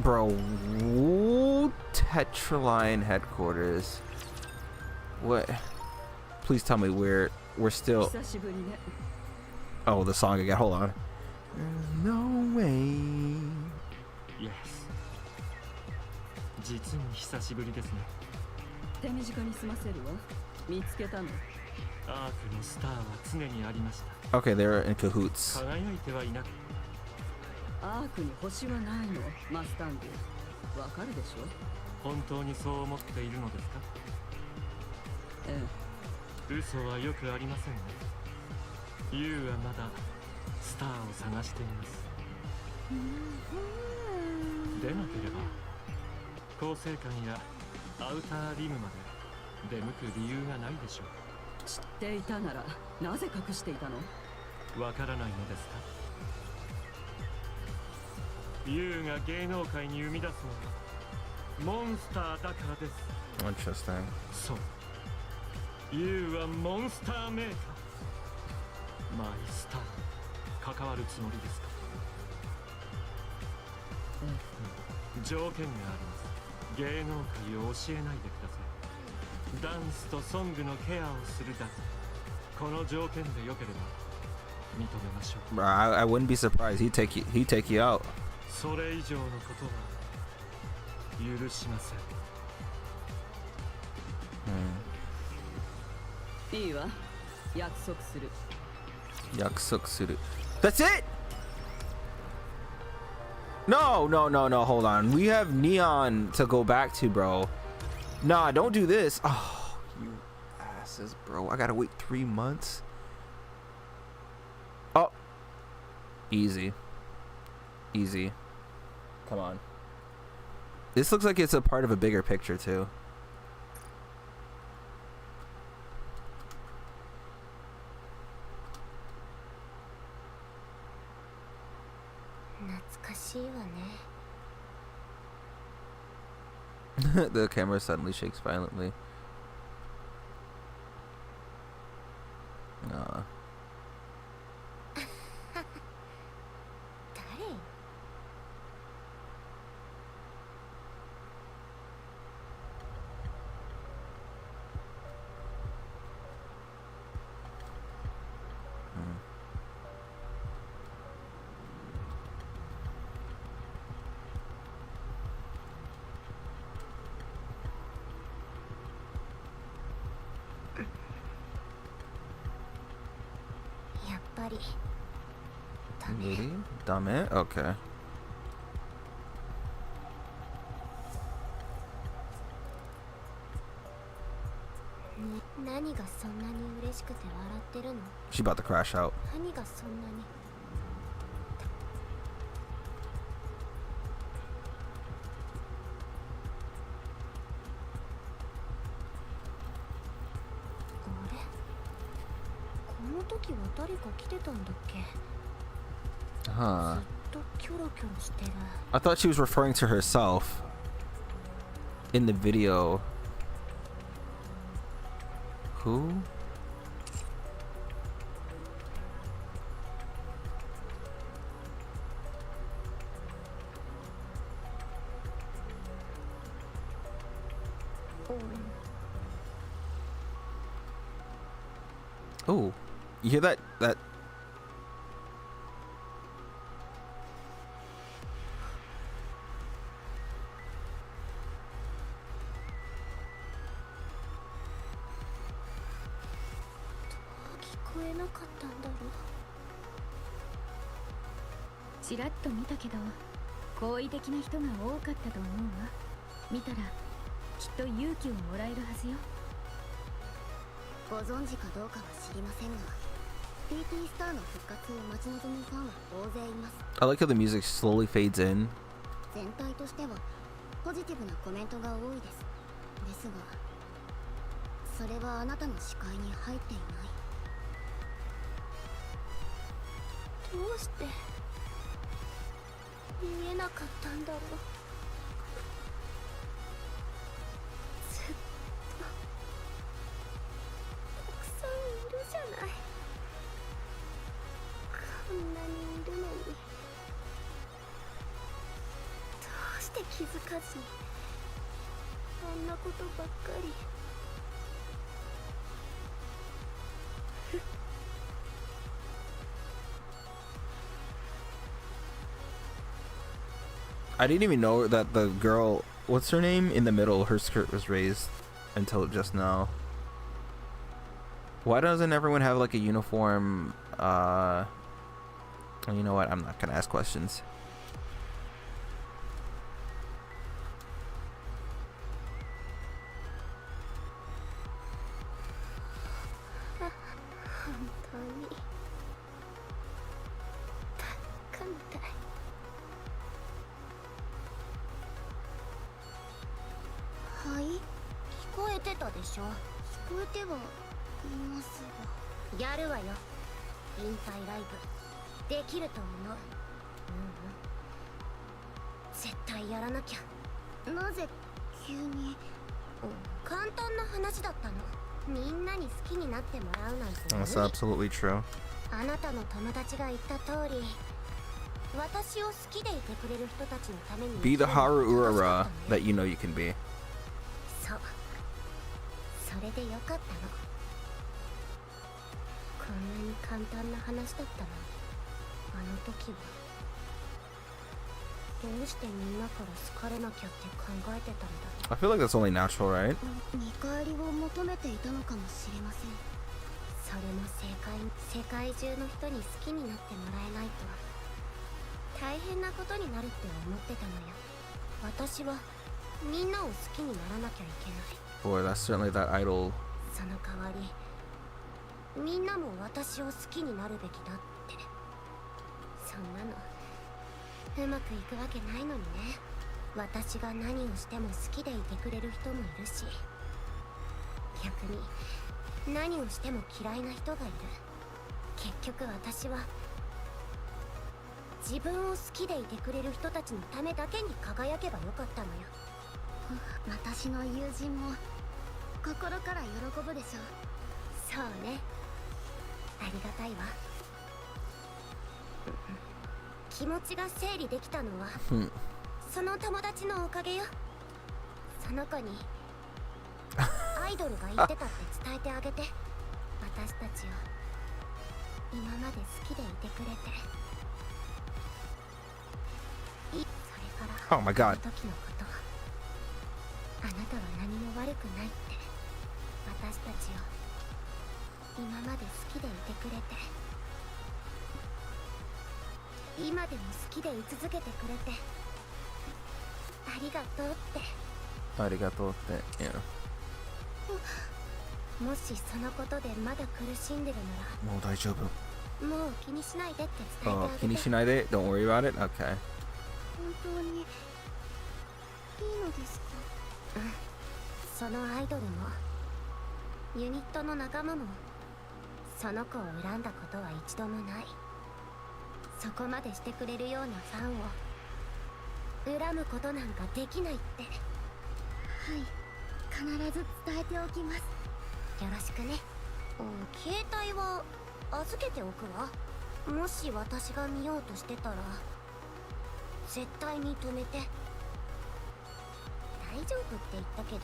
Bro, Tetraline headquarters. What? Please tell me we're still. 久しぶりね。 Oh, the song again. Hold on. There's no way. Yes 実に久しぶりですね。手短に済ませるわ。見つけたの。アークのスターは常にありました。 Okay, they're in cahoots. 輝いてはいなく、アークに星はないの、マスタング。わかるでしょ。本当にそう思っているのですか？え嘘はよくありませんね。ユウはまだスターを探しています。でなければ構成艦やアウターリムまで出向く理由がないでしょえ、知っていたならなぜ隠していたの？う。わからないのですか？ユウが芸能界に生み出すのはモンスターだからです。 Interesting. そう。ユウはモンスターメーカー。マイスターに関わるつもりですか？条件があります。芸能界を教えないでください。ダンスとソングのケアをするだけ。この条件でよければ認めましょう。 Bro, I wouldn't be surprised. He'd take you out. それ以上のことは許しません。いいわ。約束する。Yakusuk. That's it. No. Hold on. We have Neon to go back to, bro. Nah, don't do this. Oh, you asses, bro. I gotta wait 3 months. Oh, easy. Come on. This looks like it's a part of a bigger picture too. The camera suddenly shakes violently. Nah. やっぱり Really? Dame? Okay. 何がそんなに嬉しくて笑ってるの？ She about to crash out. 何がそんなに？あれ？この時は誰か来てたんだっけ？ Huh. ずっとキョロキョロしてる。 I thought she was referring to herself in the video. Who? Oh, you hear that? That.ちらっと見たけど好意的な人が多かったと思うわ。見たらきっと勇気をもらえるはずよ。ご存知かどうかは知りませんが PT スターの復活を待ち望むファンは大勢います。 I like how the music slowly fades in. 全体としてはポジティブなコメントが多いです。ですがそれはあなたの視界に入っていない。どうして見えなかったんだろう。ずっとたくさんいるじゃない。こんなにいるのにどうして気づかずにあんなことばっかり。I didn't even know that the girl, what's her name, in the middle, her skirt was raised until just now. Why doesn't everyone have like a uniform? You know what? I'm not gonna ask questions. 本当にバカみたい。はい、聞こえてたでしょ。聞こえてはいますが。やるわよ、引退ライブ。できると思う。絶対やらなきゃ。なぜ急に。簡単な話だったの。みんなに好きになってもらうなんて無理。 That's absolutely true. あなたの友達が言った通り、私を好きでいてくれる人たちのために Be the Haru Urara that you know you can be. そう、それでよかったの。こんなに簡単な話だったのに、あの時はどうしてみんなから好かれなきゃって考えてたんだろう。 I feel like that's only natural, right? 見返りを求めていたのかもしれません。それも正解。世界中の人に好きになってもらえないと大変なことになるって思ってたのよ。私はみんなを好きにならなきゃいけない。 Boy, that's certainly that idol. その代わりみんなも私を好きになるべきだって。そんなのうまくいくわけないのにね。私が何をしても好きでいてくれる人もいるし、逆に何をしても嫌いな人がいる。結局私は自分を好きでいてくれる人たちのためだけに輝けばよかったのよ。私の友人も心から喜ぶでしょう。そうね、ありがたいわ。気持ちが整理できたのはその友達のおかげよ。その子にアイドルが言ってたって伝えてあげて。私たちを今まで好きでいてくれて。それから Oh my god. あの時のことは、あなたは何も悪くないって。私たちを今まで好きでいてくれて、今でも好きでい続けてくれてありがとうって。 Arigatoって、yeah. もしそのことでまだ苦しんでるなもう大丈夫。ら、もう気にしないでって伝えてあ Oh, げて。気にしないで? Don't worry about it? Okay. 本当にいいのですか？そのアイドルもユニットの仲間もその子を恨んだことは一度もない。そこまでしてくれるようなファンを恨むことなんかできないって。はい、必ず伝えておきます。よろしくね。携帯は預けておくわ。もし私が見ようとしてたら絶対に止めて。大丈夫って言ったけど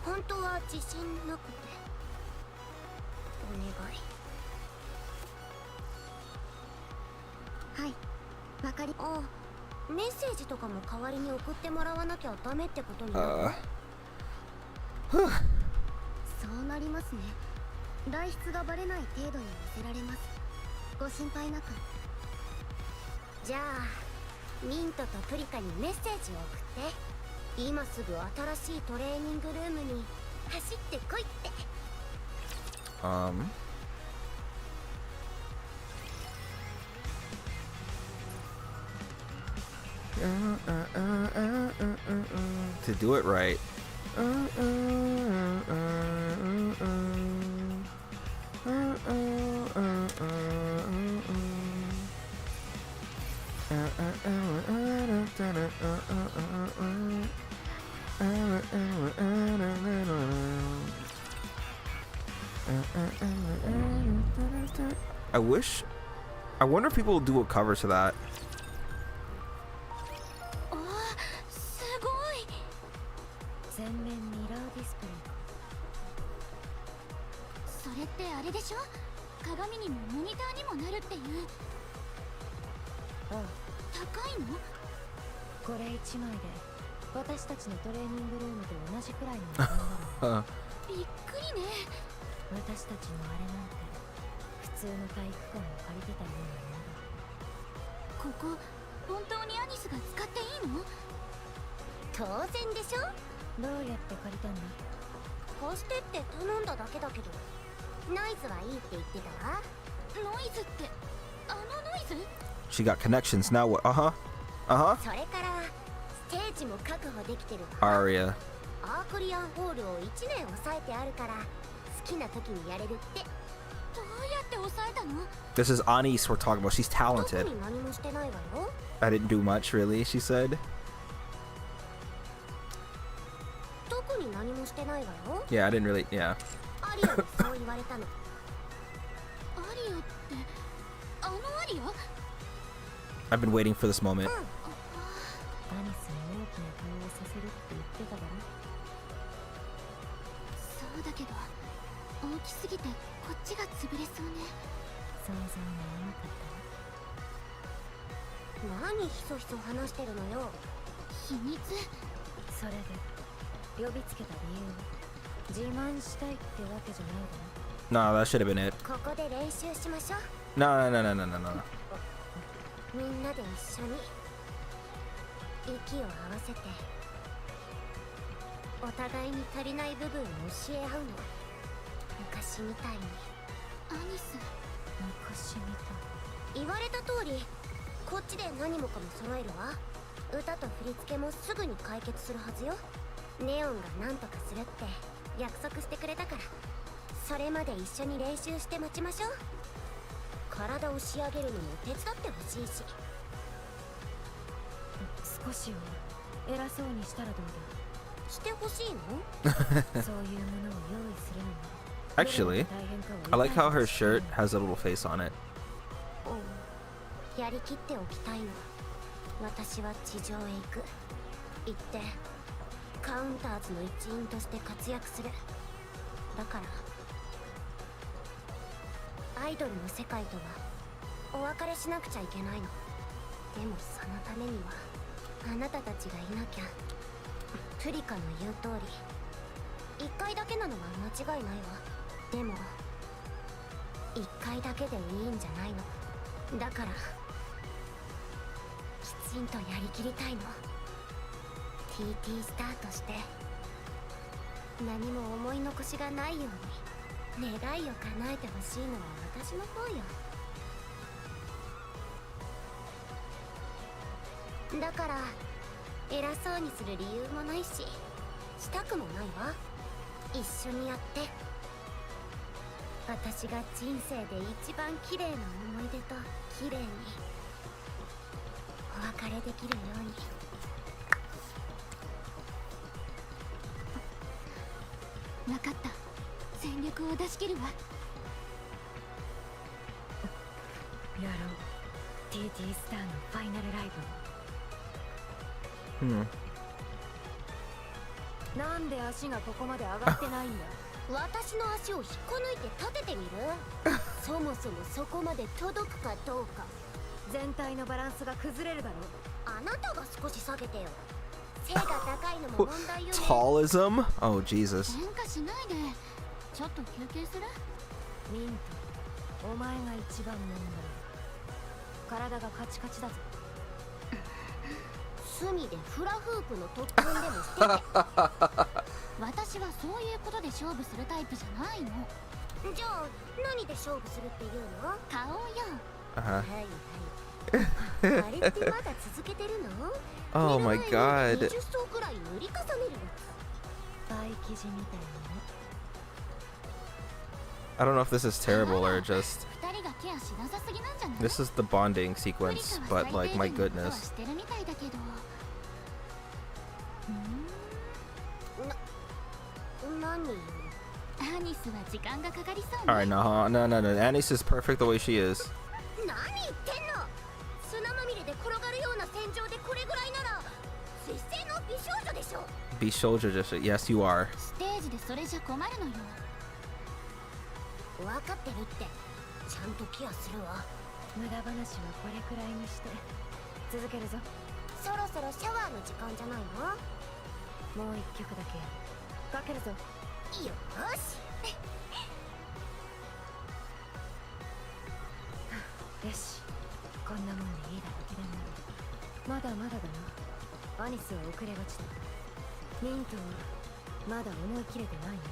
本当は自信なくて。お願い。はい、わかり。あ、メッセージとかも代わりに送ってもらわなきゃダメってことになる。そうなりますね。代筆がバレない程度に見せられます。ご心配なく。じゃあミントとプリカにメッセージを送って。今すぐ新しいトレーニングルームに走ってこいって。To do it right. I wonder if people will do a cover to that. あーすごい。全面ミラーディスプレイ。それってあれでしょ、鏡にもモニターにもなるっていう。ああ、高いの？これ1枚で私たちのトレーニングルームと同じくらいの値段だろう。びっくりね。私たちのあれなんて普通の体育館を借りてたようなものだ。ここ本当にアニスが使っていいの？当然でしょ。どうやって借りたんだ？貸してって頼んだだけだけど、ノイズはいいって言ってたわ。ノイズってあのノイズ？ She got connections now. What?それからステージも確保できてるわ。 Aria. アークリアンホールを1年抑えてあるから好きな時にやれるって。どうやって抑えたの？ This is Anis we're talking about. She's 特 talented. に何もしてないわよ。 I didn't do much, really, she said. 特に何もしてないわよ。 Yeah, I didn't really. Yeah. アリアにそう言われたの。アリアってあのアリア？ I've been waiting for this moment. アニスに大きな対応させるって言ってただろ。そうだけど大きすぎてこっちが潰れそうね。想像も甘かったね。何ひそひそ話してるのよ。秘密？それで呼びつけた理由は自慢したいってわけじゃないだろ。 No, that should have been it. ここで練習しましょう。 No. みんなで一緒に息を合わせてお互いに足りない部分を教え合うの。昔みたいに。アニス、昔みたい。言われた通りこっちで何もかも揃えるわ。歌と振り付けもすぐに解決するはずよ。ネオンが何とかするって約束してくれたから、それまで一緒に練習して待ちましょう。体を仕上げるのも手伝ってほしいし。少しは偉そうにしたらどうしてほしいの？だ。そういうものを用意するのも Actually, I like how her shirt has a little face on it. やりきっておきたいの。私は地上へ行く。行ってカウンターズの一員として活躍する。だからアイドルの世界とはお別れしなくちゃいけないの。でもそのためにはあなたたちがいなきゃ。プリカの言う通り1回だけなのは間違いないわ。でも1回だけでいいんじゃないの。だからきちんとやりきりたいの。 TT スターとして何も思い残しがないように願いを叶えてほしいのは私の方よ。だから偉そうにする理由もないししたくもないわ。一緒にやって私が人生で一番綺麗な思い出と綺麗にお別れできるように。分かった。全力を出し切るわ。やろう。 TT スターのファイナルライブ。なんで足がここまで上がってないんだ。私の足を引っこ抜いて立ててみる？そもそもそこまで届くかどうか。全体のバランスが崩れるだろう。あなたが少し下げてよ。背が高いのも問題よね。 Tallism? Oh, Jesus. 喧嘩しないで。ちょっと休憩する？ミント、お前が一番問題。体がカチカチだぞ。隅でフラフープの特訓でもしてて。私はそういうことで勝負するタイプじゃないの。じゃあ何で勝負するっていうの？顔よ。 Uh-huh. はいはいあれってまだ続けてるの？ Oh 目 my の前に god. 20層くらい塗り重ねるやつ。パイ生地みたいなの。 I don't know if this is terrible or just 二人がケアしなさすぎなんじゃない？ this is the bonding プリ sequence, カは but like my 最低限のことは goodness. してるみたいだけど。何？アニスは時間がかかりそう All right, ね。 no. Anise is perfect the way she is. 何言ってんの？砂まみれで転がるような戦場でこれぐらいなら絶世の美少女でしょ。 Be soldier, just yes, you are. ステージでそれじゃ困るのよ。分かってるって。ちゃんとケアするわ。無駄話はこれくらいにして続けるぞ。そろそろシャワーの時間じゃないの？もう一曲だけかけるぞ。よし。よし、こんなもんでいいだろう。でもまだまだだな。アニスは遅れがちだ。ミントはまだ思い切れてないの。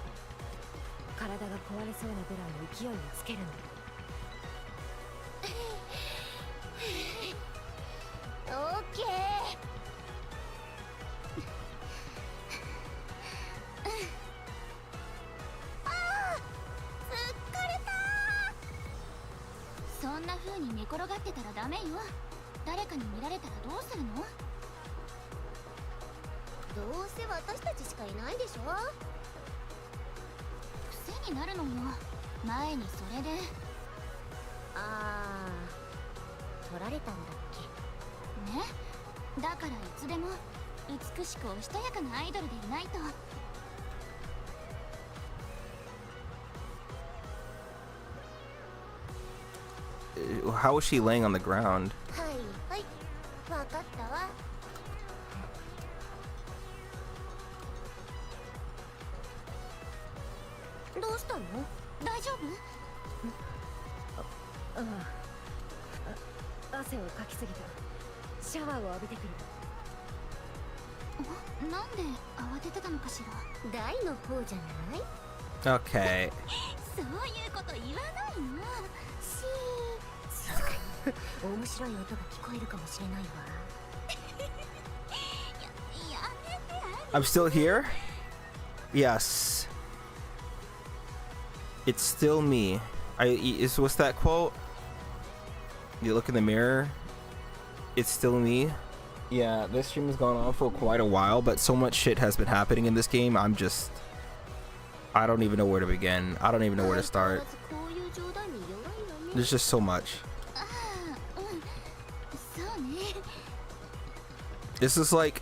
体が壊れそうなぐらいの勢いをつけるんだ。オッケー。そんな風に寝転がってたらダメよ。誰かに見られたらどうするの？どうせ私たちしかいないでしょ。癖になるのよ。前にそれで。あー、取られたんだっけ。ね。だからいつでも美しくおしとやかなアイドルでいないと。How was she laying on the ground? はいはい、分かったわ。どうしたの？大丈夫？汗をかきすぎた。シャワーを浴びてくる。なんで慌ててたのかしら。大の方じゃない？ Okay. そういうこと言わないの。静かに。面白い音が聞こえるかもしれないわ。やめて。 I'm still here? Yes. It's still me. What's that quote? You look in the mirror. It's still me. Yeah, this stream has gone on for quite a while, but so much shit has been happening in this game. I don't even know where to begin. I don't even know where to start. There's just so much. ああ、うん。そうね。 This is like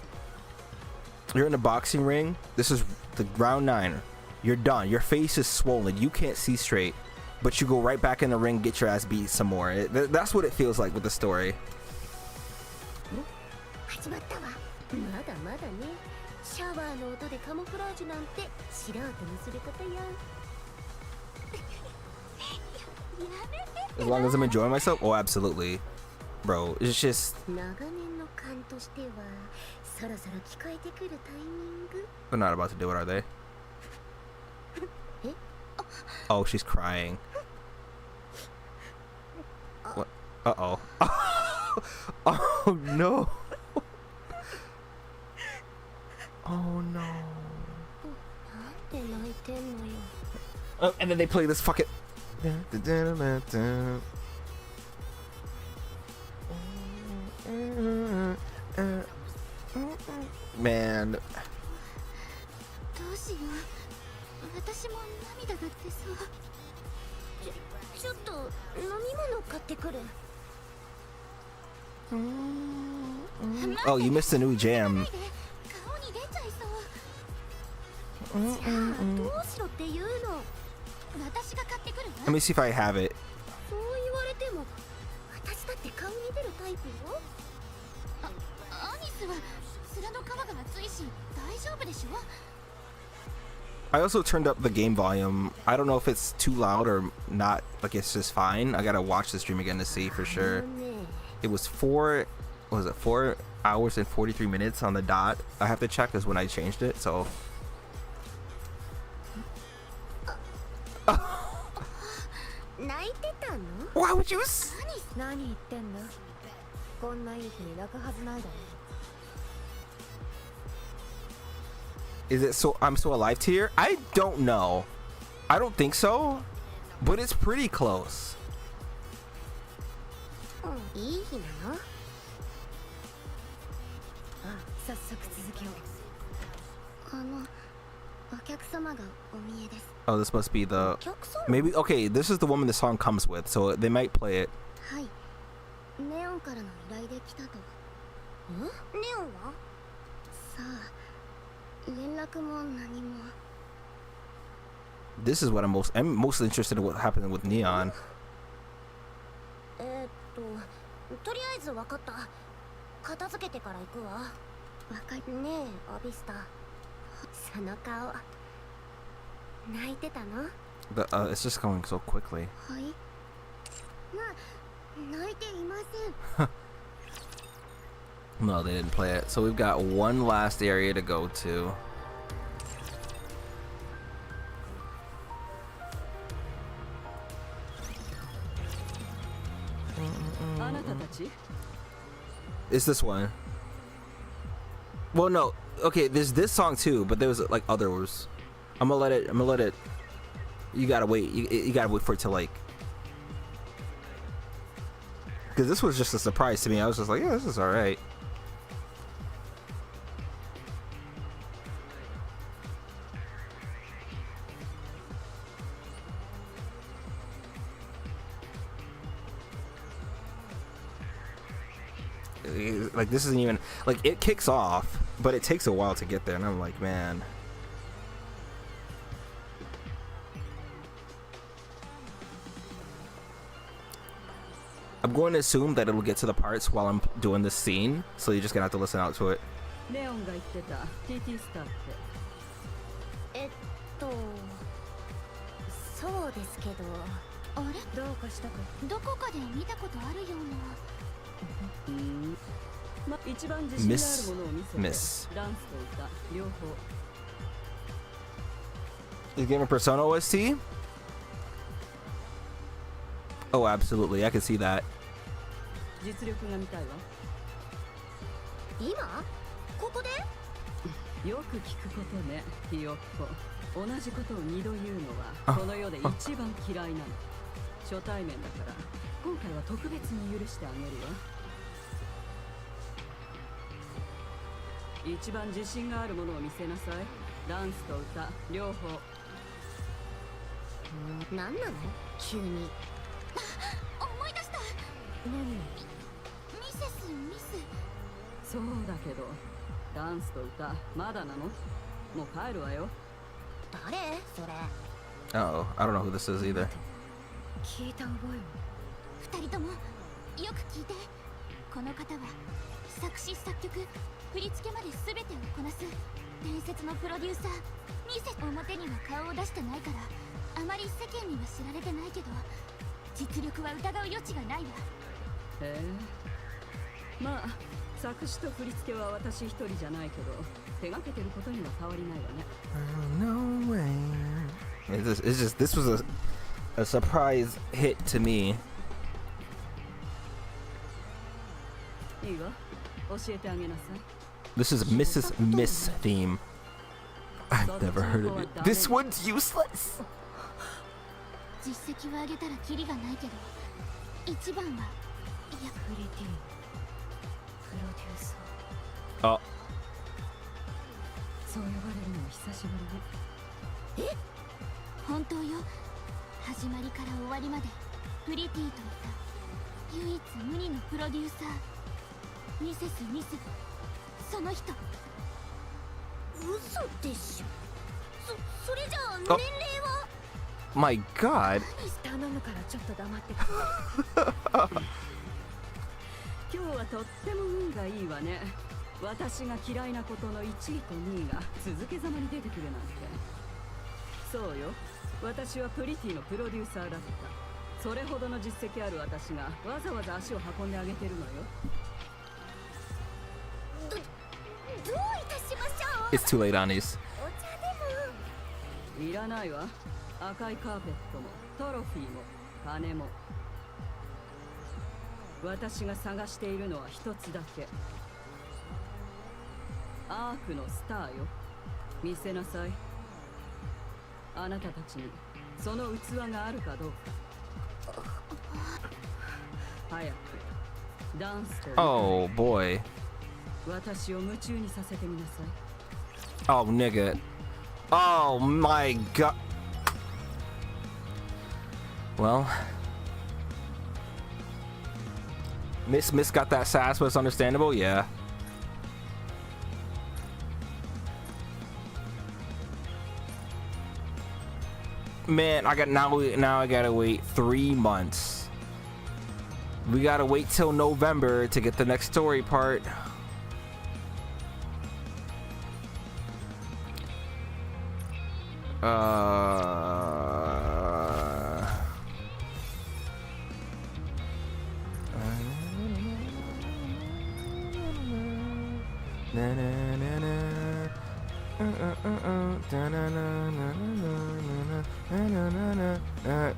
you're in a boxing ring. This is the round 9. You're done. Your face is swollen. You can't see straight, but you go right back in the ring, get your ass beat some more. That's what it feels like with the story. 始まったわ。まだまだね。シャワーの音でカモフラージュなんて素人のすることよ。As long as I'm enjoying myself, oh, absolutely, bro. It's just 長年の勘としてはそろそろ聞こえてくるタイミング。 they're not about to do it, are they? え？ Oh, she's crying. What? Uh-oh. Oh no. Oh no. なんで泣いてんのよ。 Oh, and then they play this fucking. Man. どうしよう。私も涙が出そう。ちょっと飲み物買ってくる。 Oh, you missed a new jam. 顔に出ちゃいそう。じゃあどうしろって言うの。私が買ってくるわ。 Let me see if I have it. そう言われても私だって顔に出るタイプよ。アニスは面の皮が厚いし大丈夫でしょ。 I also turned up the game volume. I don't know if it's too loud or not. Like it's just fine. I gotta watch the stream again to see for sure. It was 4 hours and 43 minutes on the dot. I have to check this when I changed it. So 泣いてたの？ Why would you? 何言ってんだ。こんないい日に泣くはずないだろ。 Is it so? I'm so alive tier? I don't know. I don't think so, but it's pretty close. いい日なの？早速続きを。お客様がお見えです。 Oh, this must be the お客様？ maybe. Okay, this is the woman the song comes with, so they might play it. はい。ネオンからの依頼で来たと。ネオンは？さあ、連絡も何も。 This is what I'm most interested in what happened with Neon. とりあえず分かった。片付けてから行くわ。ねえ、アビスタ。その顔。泣いてたの？ It's just going so quickly. はい。泣いていません。 No, they didn't play it. So we've got one last area to go to. あなたたち It's this one. Well, no. Okay, there's this song too, but there was like others. I'm gonna let it. You gotta wait. You gotta wait for it to like. Because this was just a surprise to me. I was just like, yeah, this is all right. Like this isn't even like it kicks off, but it takes a while to get there, and I'm like, man. I'm going to assume that it'll get to the parts while I'm doing this scene, so you're just gonna have to listen out to it. ネオンが言ってた TT スターってそうですけど。あれ？どうかしたか？どこかで見たことあるような。一番自信があるものを見せて Miss. ダンスと歌両方 Is the game a Persona OST? Oh, absolutely. I can see that. 実力が見たいわ今？ここで？よく聞くことねひよっこ同じことを二度言うのはこの世で一番嫌いなの初対面だから今回は特別に許してあげるわ一番自信があるものを見せなさいダンスと歌両方何なの？急に。思い出した。何？ミセスミス。そうだけどダンスと歌まだなのもう帰るわよ誰？それ。 Oh, I don't know who this is either. 聞いた覚えも。二人ともよく聞いて。この方は作詞作曲振り付けまで全てをこなす伝説のプロデューサーミセス。表には顔を出してないからあまり世間には知られてないけど実力は疑う余地がないわ。へえまあ作詞と振り付けは私一人じゃないけど手がけてることには変わりないわね No way. It's just this was a surprise hit to me. いいわ教えてあげなさい This is Mrs. Miss theme. I've never heard of it. This one's useless. 実績を上げたらキリがないけど一番はいやプリティプロデューサー。 Oh, そう呼ばれるのは久しぶりね本当よ。始まりから終わりまでプリティといった唯一無二のプロデューサーミセスミスその人。嘘でしょ。それじゃあ年あ齢は？ my God. 頼むからちょっと黙ってて。今日はとっても運がいいわね私が嫌いなことの1位と2位が続けざまに出てくるなんてそうよ私はプリティのプロデューサーだったそれほどの実績ある私がわざわざ足を運んであげてるのよどういたしましょう。 It's too late, Anis. お茶でも。いらないわ赤いカーペットもトロフィーも金も。私が探しているのは一つだけ。アークのスターよ。見せなさい。あなたたちにその器があるかどうか。早くダンスと。 Oh boy. 私を夢中にさせてみなさい。 Oh nigga. Oh my god. Well, Miss got that sass, but it's understandable. Yeah. Man, I got now I gotta wait 3 months. We gotta wait till November to get the next story part.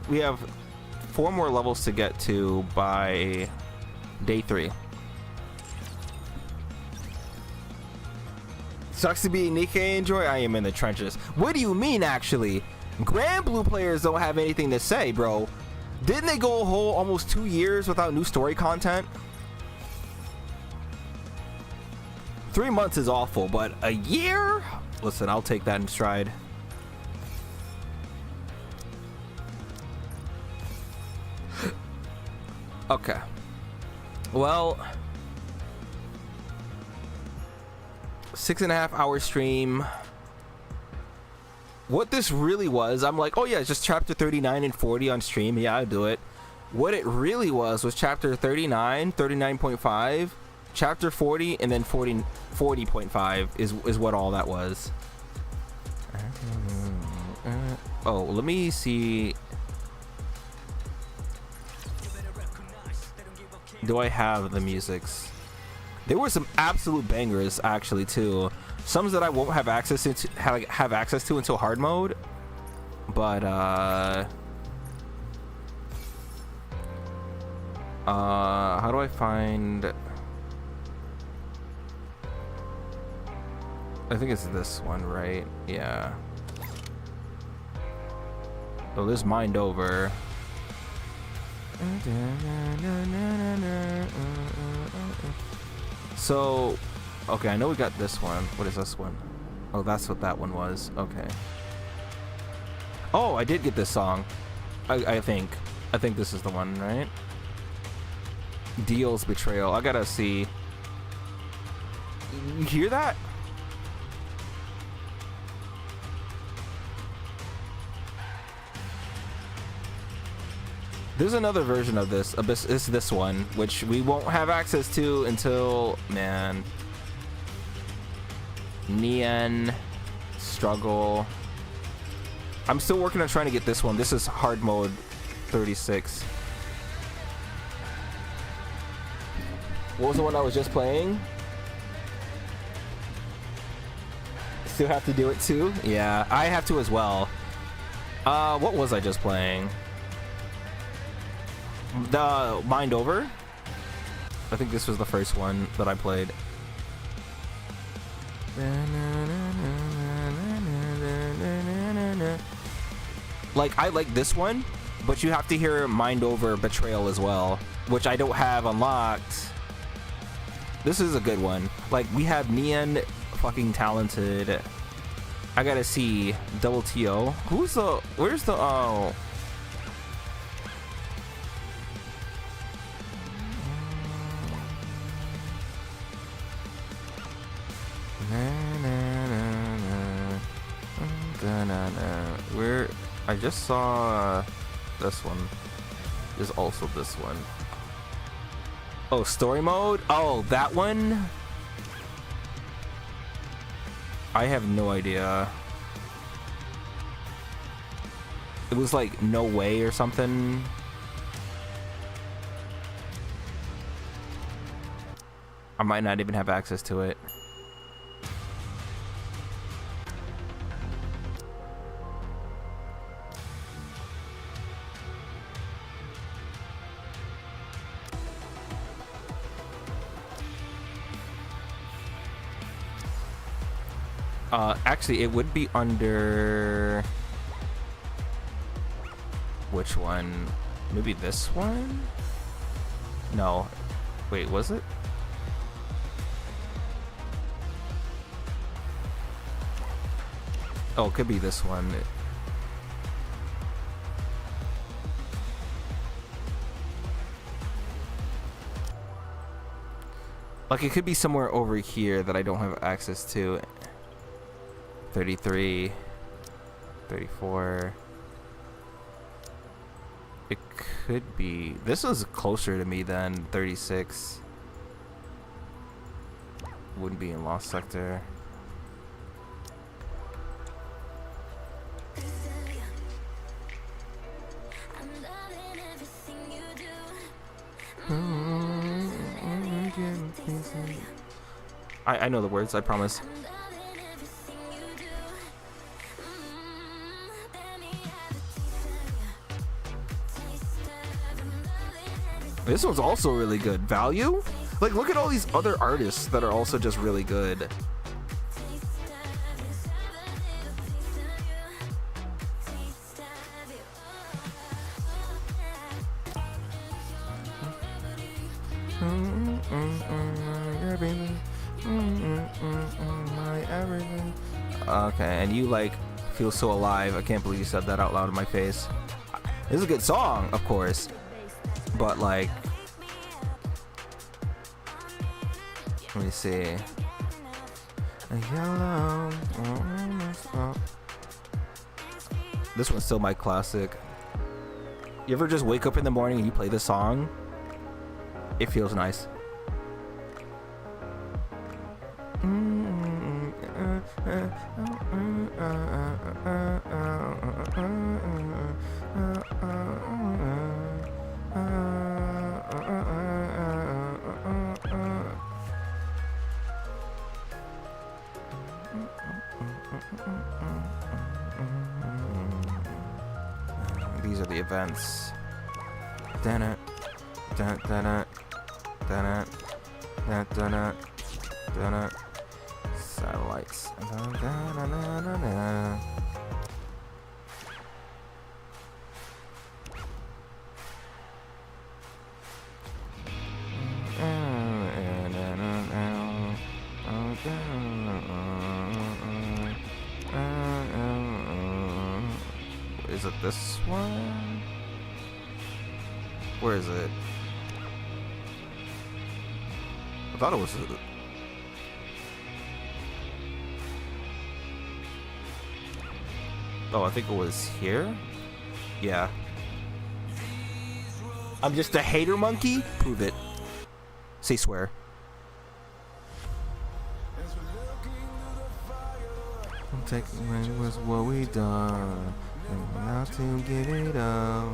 We have 4 more levels to get to by day 3. Sucks to be Nikkei Enjoy. I am in the trenches. What do you mean, actually? Grand Blue players don't have anything to say, bro. Didn't they go a whole almost 2 years without new story content? 3 months is awful, but a year? Listen, I'll take that in stride. Okay. Well, 6.5 hour stream. What this really was, I'm like, oh yeah, it's just chapter 39 and 40 on stream. Yeah, I'll do it. What it really was chapter 39, 39.5, chapter 40, and then 40.5 is what all that was. Oh, let me see. Do I have the musics? There were some absolute bangers actually too. Some that I won't have access to have access to until hard mode. But how do I find? I think it's this one, right? Yeah. Oh, there's Mind Over. So, okay, I know we got this one. What is this one? Oh, that's what that one was. Okay. Oh, I did get this song. I think this is the one, right? Deal's Betrayal. I gotta see. You hear that? There's another version of this. It's this one, which we won't have access to until, man, Nien Struggle. I'm still working on trying to get this one. This is hard mode 36. What was the one I was just playing? Still have to do it too? Yeah, I have to as well. What was I just playing? The Mind Over? I think this was the first one that I played. Like, I like this one, but you have to hear Mind Over Betrayal as well, which I don't have unlocked. This is a good one. Like, we have Nien fucking Talented. I gotta see Double TO. Who's the, where's the, oh. Where I just saw this one is also this one. Oh, story mode? Oh, that one? I have no idea. It was like No Way or something. I might not even have access to it. Actually, it would be under which one? Maybe this one? No. Wait, was it? Oh, it could be this one. Like, it could be somewhere over here that I don't have access to. 33, 34. It could be. This was closer to me than 36. Wouldn't be in Lost Sector. I know the words, I promise. This one's also really good. Value? Like, look at all these other artists that are also just really good. Okay, and you like feel so alive. I can't believe you said that out loud in my face. This is a good song, of course, but like, let me see. This one's still my classic. You ever just wake up in the morning and you play this song? It feels nice. These are the events. Dun-dun, dun-dun, dun-dun, dun-dun, dun-dun. Satellites. Dun-dun-dun-dun-dun. Is it this one? Where is it? I thought it was. Oh, I think it was here? Yeah. I'm just a hater monkey? Prove it. Say swear. Taking away was what we done. And now to get it up.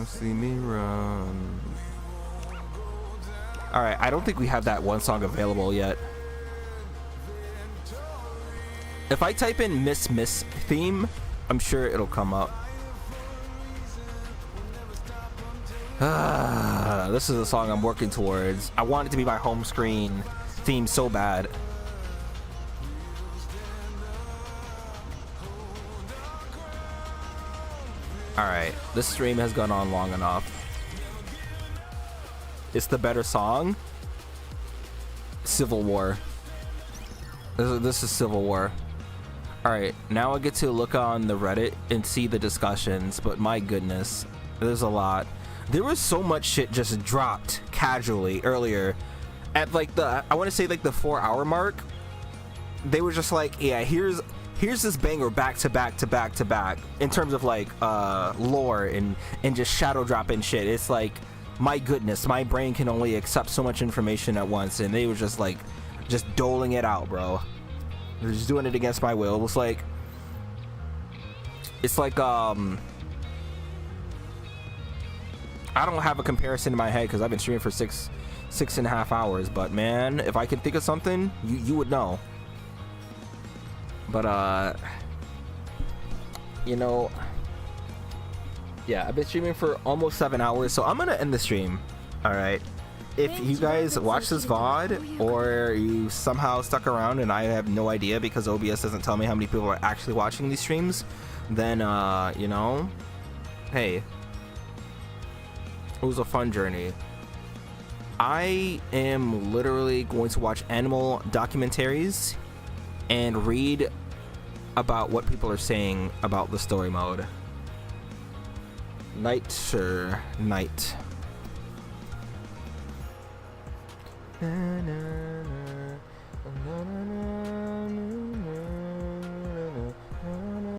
See me run. Alright, I don't think we have that one song available yet. If I type in Miss theme, I'm sure it'll come up. This is the song I'm working towards. I want it to be my home screen theme so bad. Alright, this stream has gone on long enough. It's the better song. Civil War. This is Civil War. Alright, now I get to look on the Reddit and see the discussions, but my goodness, there's a lot. There was so much shit just dropped casually earlier at like the, I want to say like the 4-hour mark. They were just like, yeah, here's this banger back to back to back to back in terms of like lore and just shadow dropping shit. It's like, my goodness, my brain can only accept so much information at once, and they were just like just doling it out, bro. They're just doing it against my will. It's like I don't have a comparison in my head because I've been streaming for 6.5 hours, but man, if I can think of something, you would know. But you know, yeah, I've been streaming for almost 7 hours, so I'm gonna end the stream. All right, if you guys watch this VOD or you somehow stuck around and I have no idea because OBS doesn't tell me how many people are actually watching these streams, then you know, hey, it was a fun journey. I am literally going to watch animal documentaries and read about what people are saying about the story mode. Night, sir, night. Na, na.